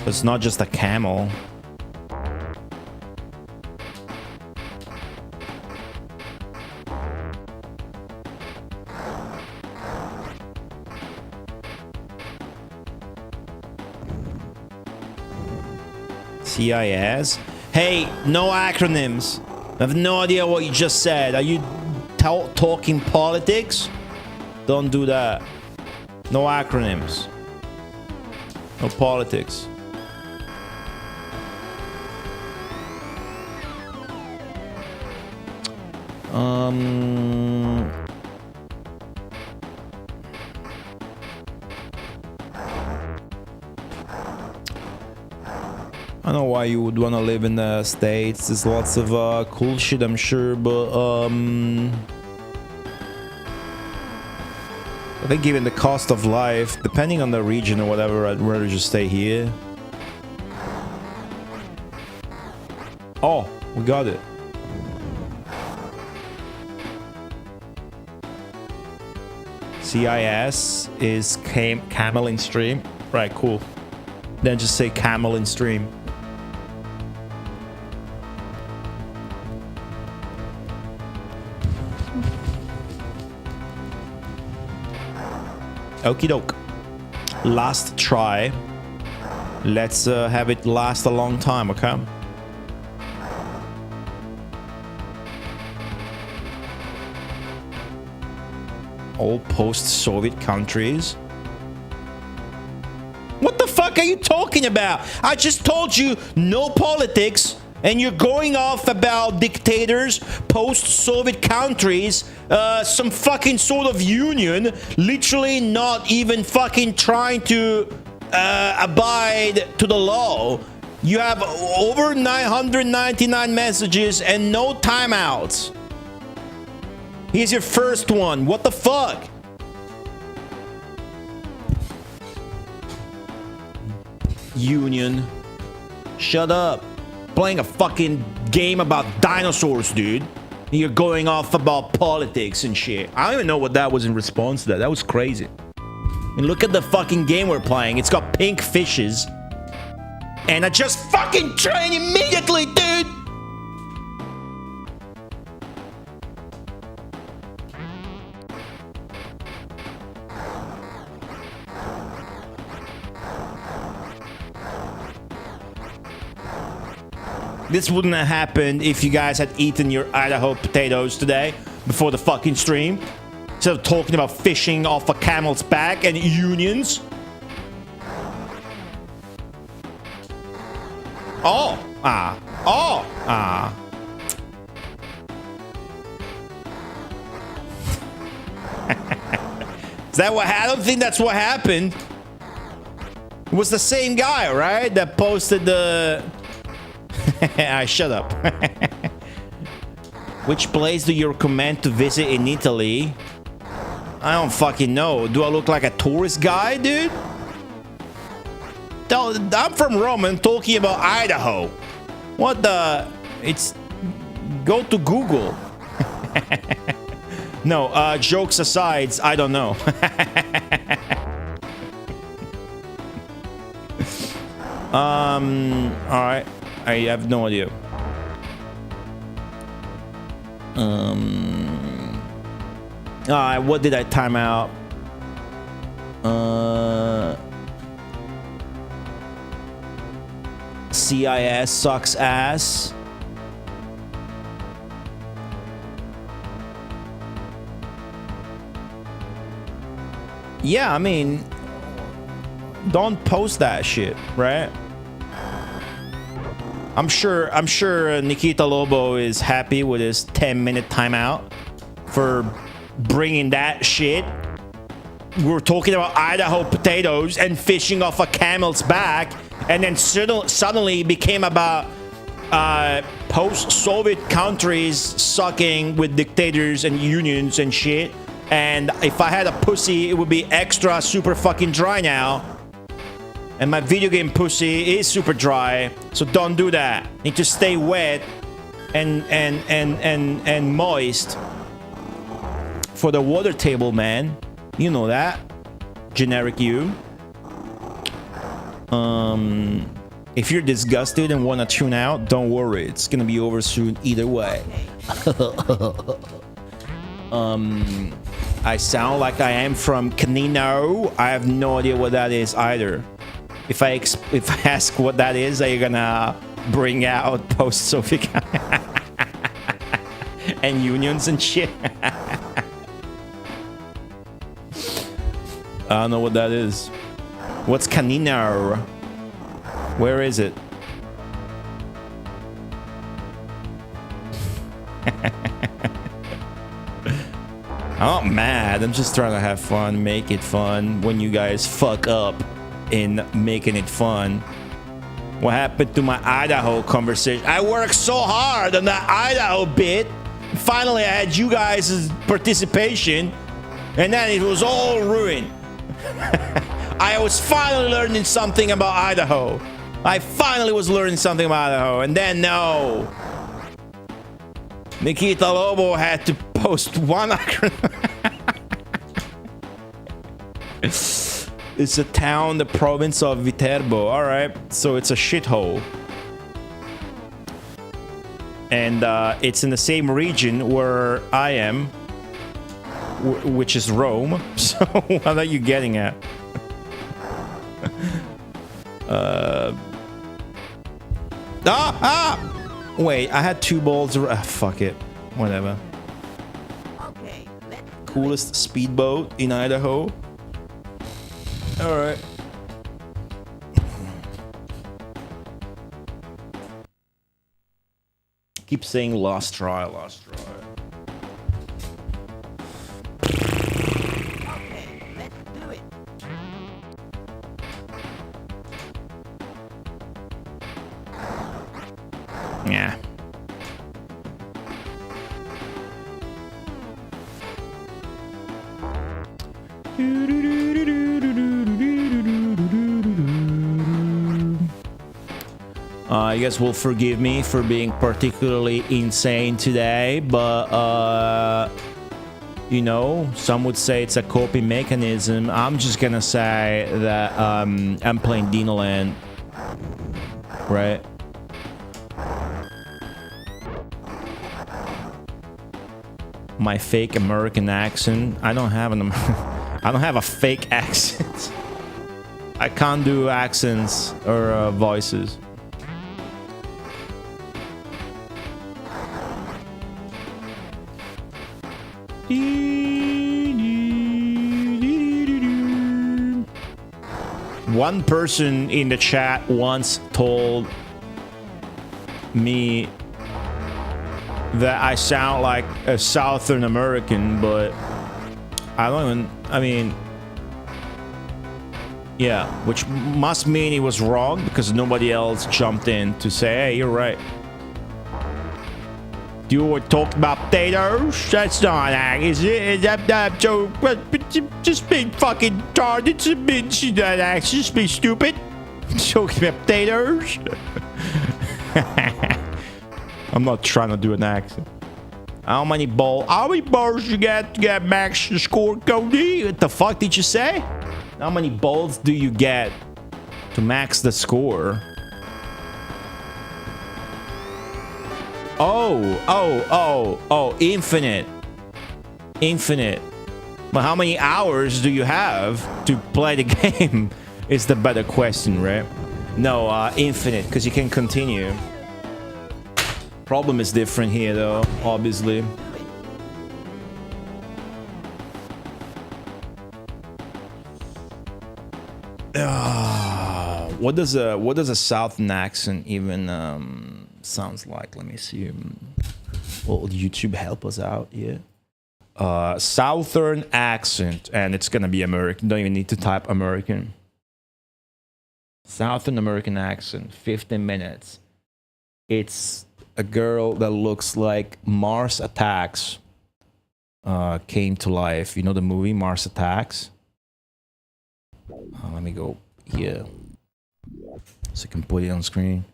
It's not just a camel. CIS? Hey, no acronyms. I have no idea what you just said. Are you talking politics? Don't do that. No acronyms. No politics. I don't know why you would want to live in the States. There's lots of cool shit, I'm sure, but I think given the cost of life, depending on the region or whatever, I'd rather just stay here. Oh, we got it. CIS is camel in stream. Right, cool. Then just say camel in stream. Okie doke. Last try. Let's have it last a long time, okay? All post-Soviet countries. What the fuck are you talking about? I just told you no politics, and you're going off about dictators, post-Soviet countries, some fucking sort of union, literally not even fucking trying to abide to the law. You have over 999 messages and no timeouts. Here's your first one. What the fuck? Union. Shut up. Playing a fucking game about dinosaurs, dude. And you're going off about politics and shit. I don't even know what that was in response to that. That was crazy. And look at the fucking game we're playing. It's got pink fishes. And I just fucking train immediately, dude. This wouldn't have happened if you guys had eaten your Idaho potatoes today before the fucking stream. Instead of talking about fishing off a camel's back and unions. Oh, Is that what? I don't think that's what happened. It was the same guy, right? That posted the. Shut up. Which place do you recommend to visit in Italy? I don't fucking know. Do I look like a tourist guy, dude? I'm from Rome and talking about Idaho. What the? It's... Go to Google. No, jokes aside, I don't know. Alright. I have no idea. What did I time out? CIS sucks ass. Yeah, I mean, don't post that shit, right? I'm sure Nikita Lobo is happy with his 10-minute timeout for bringing that shit. We're talking about Idaho potatoes and fishing off a camel's back, and then suddenly became about post-Soviet countries sucking with dictators and unions and shit. And if I had a pussy, it would be extra super fucking dry now. And my video game pussy is super dry, so don't do that. Need to stay wet and moist for the water table, man. You know that. Generic you. If you're disgusted and want to tune out, don't worry. It's gonna be over soon either way. I sound like I am from Canino. I have no idea what that is either. If I ask what that is, are you gonna bring out post-Soviet and unions and shit? I don't know what that is. What's canino? Where is it? I'm not mad. I'm just trying to have fun, make it fun. When you guys fuck up in making it fun. What happened to my Idaho conversation? I worked so hard on that Idaho bit. Finally, I had you guys' participation, and then it was all ruined. I was finally learning something about Idaho. I finally was learning something about Idaho, and then no. Nikita Lobo had to post one. It's a town, the province of Viterbo. All right, so it's a shithole, and it's in the same region where I am, which is Rome. So what are you getting at? Wait, I had 2 balls. Fuck it, whatever. Okay, let's Coolest speedboat in Idaho. All right. Keep saying last try, last try. okay, let's do it. Yeah. You guys will forgive me for being particularly insane today, but you know, some would say it's a coping mechanism. I'm just gonna say that I'm playing Dino Land, right? My fake American accent. I don't have an I don't have a fake accent. I can't do accents or voices. One person in the chat once told me that I sound like a Southern American, but I don't even, I mean, yeah, which must mean he was wrong because nobody else jumped in to say, hey, you're right. You were talking about potatoes? That's not is it? Is that so? Just being fucking retarded. Just be stupid. Talking about potatoes. I'm not trying to do an accent. How many balls you got to get max the score, Cody? What the fuck did you say? How many balls do you get to max the score? Oh, infinite. Infinite. But how many hours do you have to play the game is the better question, right? No, infinite, because you can continue. Problem is different here, though, obviously. What does a Southern accent even sounds like? Let me see. Will YouTube help us out here? Southern accent, and it's gonna be American. Don't even need to type American. Southern American accent, 15 minutes. It's a girl that looks like Mars Attacks came to life. You know the movie Mars Attacks? Let me go here so I can put it on screen.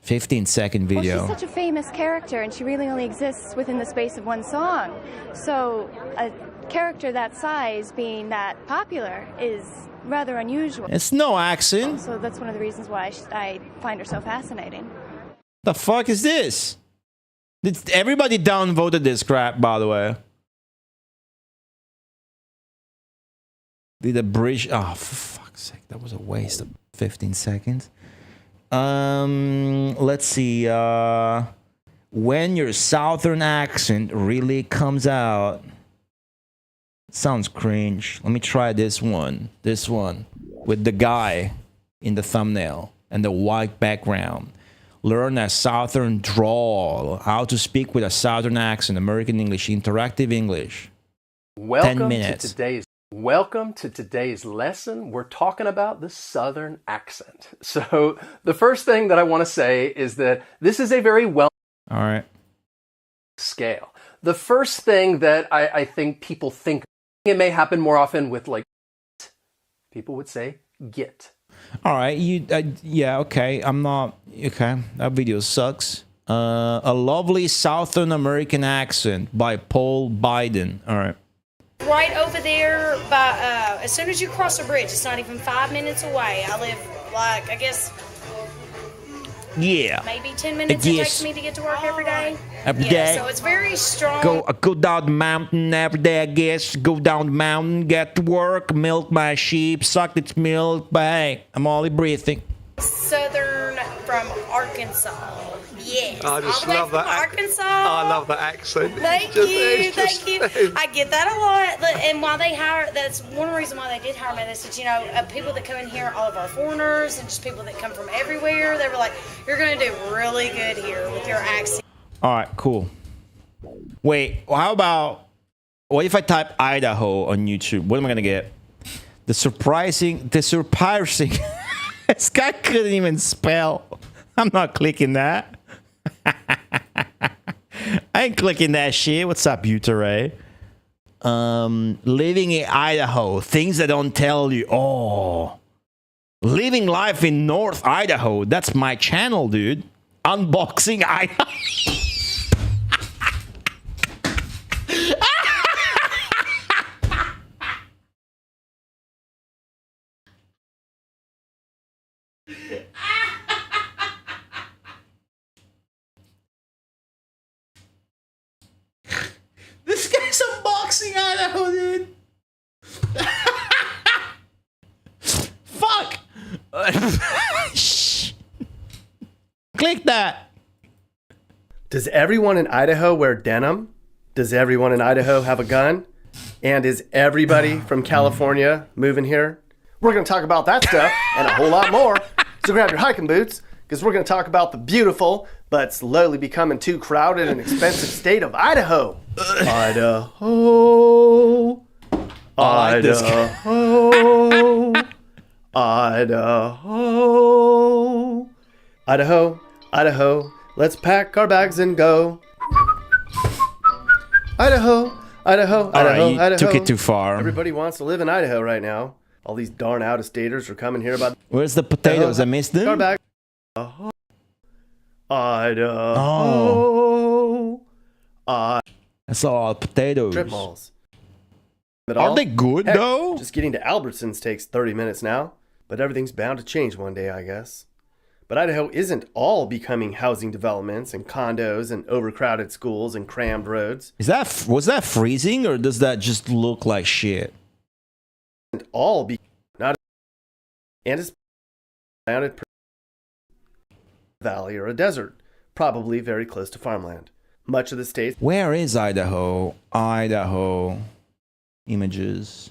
15-second video. Well, she's such a famous character, and she really only exists within the space of one song. So a character that size being that popular is rather unusual. It's no accent. So that's one of the reasons why I find her so fascinating. The fuck is this? Did everybody downvoted this crap, by the way? Did the bridge? Oh, for fuck's sake! That was a waste of 15 seconds. Let's see. When your Southern accent really comes out, sounds cringe. Let me try this one. This one. with the guy in the thumbnail and the white background. Learn a Southern drawl, how to speak with a Southern accent, American English, interactive English. 10 minutes. Welcome to today's lesson. We're talking about the Southern accent. So the first thing that I want to say is that this is a very well All right. scale. The first thing that I think people think, it may happen more often with like, people would say get. All right, yeah, okay. I'm not okay. That video sucks. A lovely Southern American accent by Paul Biden. All right. Right over there by as soon as you cross the bridge, it's not even 5 minutes away. I live like I guess maybe 10 minutes it takes me to get to work every day. Every day. So it's very strong. Go down the mountain every day, I guess. Go down the mountain, get to work, milk my sheep, suck its milk. But hey, I'm only breathing. Southern from Arkansas. Yes. I just all the way love from that. Arkansas. I love that accent. Thank you. I get that a lot. And why they hire, that's one reason why they did hire me. They said, you know, people that come in here, all of our foreigners and just people that come from everywhere, they were like, you're going to do really good here with your accent. All right, cool. Wait, how about, what if I type Idaho on YouTube? What am I going to get? The surprising, this guy couldn't even spell. I'm not clicking that. I ain't clicking that shit. What's up, Butare? Living in Idaho. Things that don't tell you. Oh. Living life in North Idaho. That's my channel, dude. Unboxing Idaho. This guy's unboxing Idaho, dude. Fuck. Shh. Click that. Does everyone in Idaho wear denim? Does everyone in Idaho have a gun? And is everybody from California moving here? We're going to talk about that stuff and a whole lot more. So grab your hiking boots, because we're going to talk about the beautiful but slowly becoming too crowded and expensive state of Idaho. Idaho. Idaho. Idaho. Idaho. Idaho. Let's pack our bags and go. Idaho. Idaho. Idaho. You Idaho. took it too far. Everybody wants to live in Idaho right now. All these darn out-of-staters are coming here about. Where's the potatoes? I missed them. Our bag. Idaho. I saw all potatoes. Strip malls. Are they good, Heck, though? Just getting to Albertsons takes 30 minutes now, but everything's bound to change one day, I guess. But Idaho isn't all becoming housing developments and condos and overcrowded schools and crammed roads. Was that freezing, or does that just look like shit? Isn't all be not, and it's surrounded valley or a desert, probably very close to farmland. Much of the state. Where is Idaho? Idaho. Images.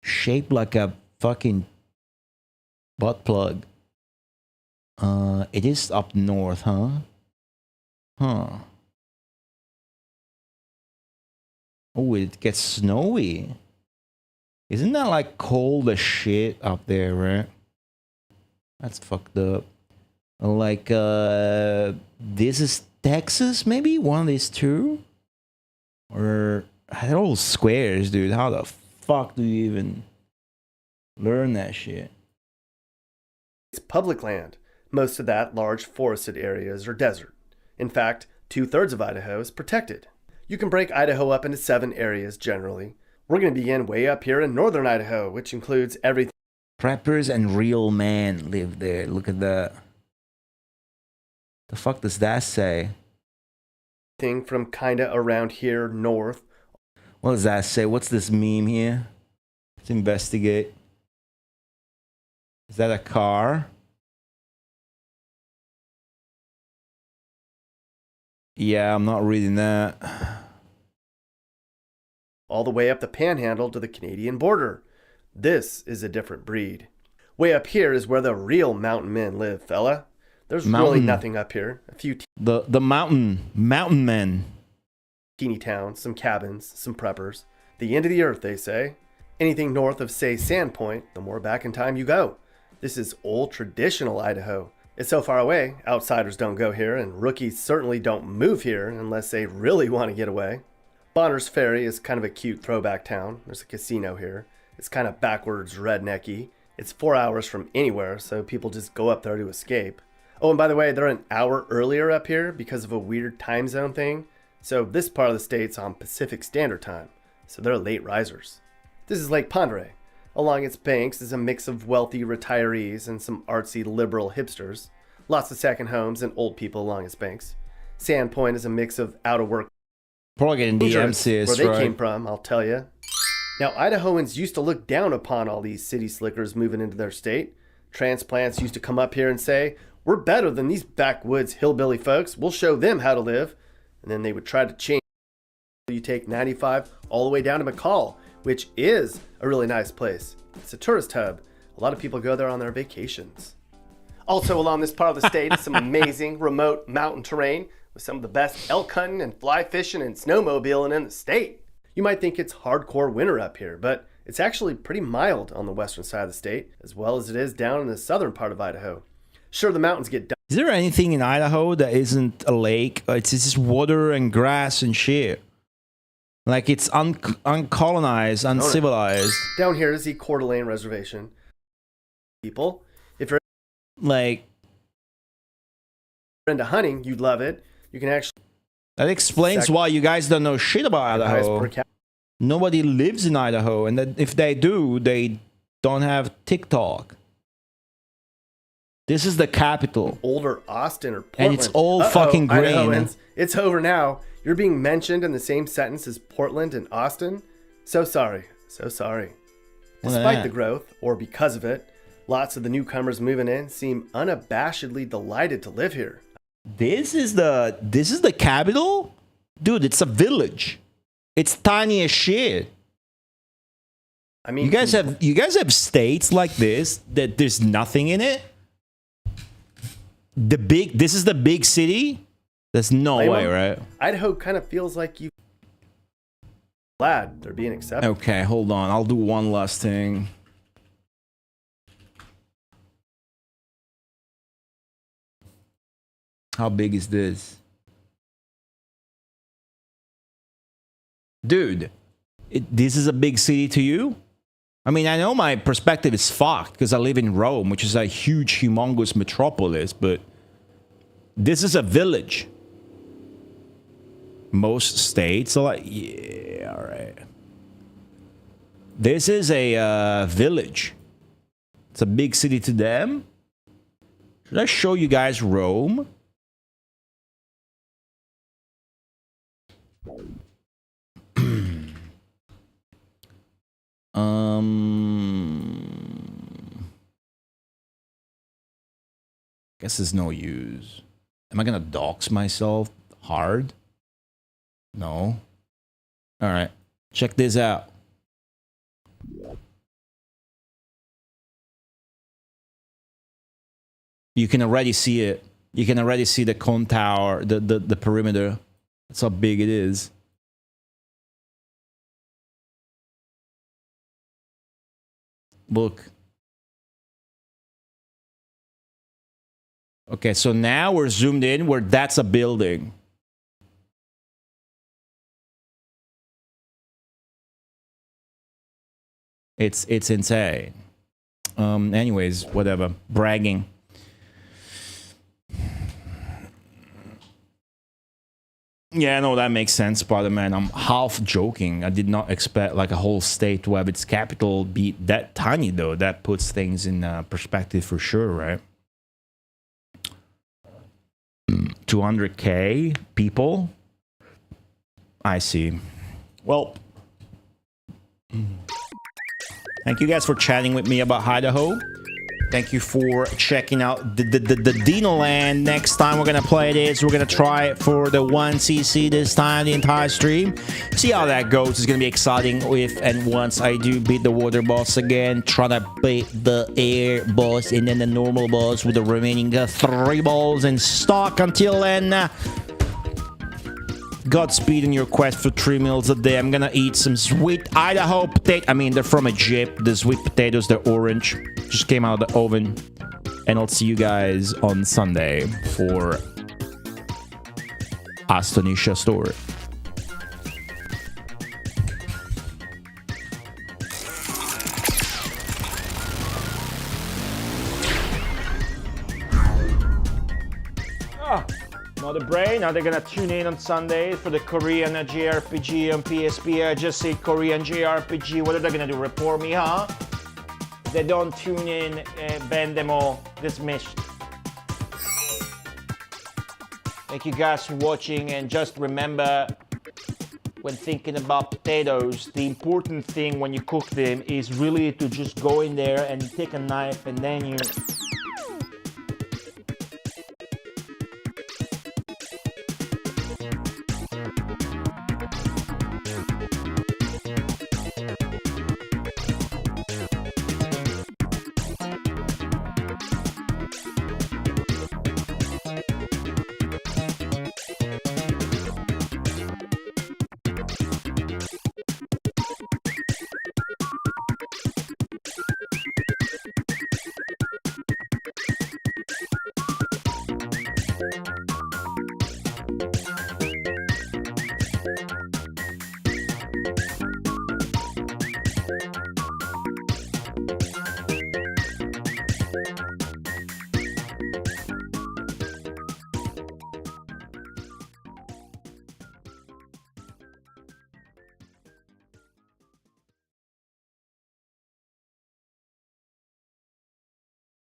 Shaped like a fucking butt plug. It is up north, huh? Huh. Oh, it gets snowy. Isn't that like cold as shit up there, right? That's fucked up. Like, this is Texas, maybe? One of these two? Or, they're all squares, dude. How the fuck do you even learn that shit? It's public land. Most of that large forested areas are desert. In fact, 2/3 of Idaho is protected. You can break Idaho up into 7 areas generally. We're going to begin way up here in northern Idaho, which includes everything. Preppers and real men live there. Look at that. The fuck does that say? From kinda around here north. What does that say? What's this meme here? Let's investigate. Is that a car? Yeah, I'm not reading that. All the way up the panhandle to the Canadian border. This is a different breed. Way up here is where the real mountain men live, fella. There's really Mountain. nothing up here. A few The mountain men. teeny towns, some cabins, some preppers. The end of the earth, they say. Anything north of, say, Sandpoint, the more back in time you go. This is old traditional Idaho. It's so far away, outsiders don't go here, and rookies certainly don't move here unless they really want to get away. Bonner's Ferry is kind of a cute throwback town. There's a casino here. It's kind of backwards rednecky. It's 4 hours from anywhere, so people just go up there to escape. Oh, and by the way, they're an hour earlier up here because of a weird time zone thing. So this part of the state's on Pacific Standard Time, so they're late risers. This is Lake Pondere. Along its banks is a mix of wealthy retirees and some artsy liberal hipsters. Lots of second homes and old people along its banks. Sandpoint is a mix of out-of-work Probably getting DMCs, where they right? came from, I'll tell you. Now, Idahoans used to look down upon all these city slickers moving into their state. Transplants used to come up here and say, "We're better than these backwoods hillbilly folks. We'll show them how to live." And then they would try to change. You take 95 all the way down to McCall, which is a really nice place. It's a tourist hub. A lot of people go there on their vacations. Also along this part of the state is some amazing remote mountain terrain with some of the best elk hunting and fly fishing and snowmobiling in the state. You might think it's hardcore winter up here, but it's actually pretty mild on the western side of the state, as well as it is down in the southern part of Idaho. Sure, the mountains get Is there anything in Idaho that isn't a lake? It's just water and grass and shit. Like it's uncolonized, uncivilized. down here is the Coeur d'Alene Reservation. People, if you're Like into hunting, you'd love it. You can actually that explains why you guys don't know shit about highest per Idaho. capita. Nobody lives in Idaho, and that if they do, they don't have TikTok. This is the capital. Older Austin or Portland. And it's all fucking green. Idahoans, it's over now. You're being mentioned in the same sentence as Portland and Austin. So sorry. So sorry. Look at Despite that. the growth, or because of it, lots of the newcomers moving in seem unabashedly delighted to live here. This is the capital? Dude, it's a village. It's tiny as shit. I mean, You guys have states like this that there's nothing in it? This is the big city? There's no Blame way, 'em. right? Idaho kind of feels like you glad they're being accepted. Okay, hold on. I'll do one last thing. How big is this? Dude, this is a big city to you? I mean, I know my perspective is fucked because I live in Rome, which is a huge, humongous metropolis, but this is a village. Most states are like, yeah, all right. This is a village. It's a big city to them. Should I show you guys Rome? Guess there's no use. Am I gonna dox myself hard? No. All right. Check this out. You can already see it. You can already see the cone tower, the perimeter. That's how big it is. Look. Okay, so now we're zoomed in where that's a building. It's insane. Anyways, whatever. Bragging. Yeah, no, that makes sense, brother, man. I'm half joking. I did not expect like a whole state to have its capital be that tiny, though. That puts things in perspective for sure, right? 200K people? I see. Well, thank you guys for chatting with me about Idaho. Thank you for checking out the Dino Land. Next time we're gonna play this, we're gonna try it for the 1cc this time, the entire stream. See how that goes. It's gonna be exciting if and once I do beat the water boss again, trying to beat the air boss and then the normal boss with the remaining 3 balls in stock. Until then, Godspeed in your quest for 3 meals a day. I'm gonna eat some sweet Idaho potato. I mean, they're from Egypt. The sweet potatoes, they're orange. Just came out of the oven. And I'll see you guys on Sunday for Astonisha Story. Another brain. Now they're gonna tune in on Sunday for the Korean JRPG on PSP. I just said Korean JRPG. What are they gonna do? Report me, huh? If they don't tune in, ban them all. Dismissed. Thank you guys for watching, and just remember, when thinking about potatoes, the important thing when you cook them is really to just go in there and take a knife and then you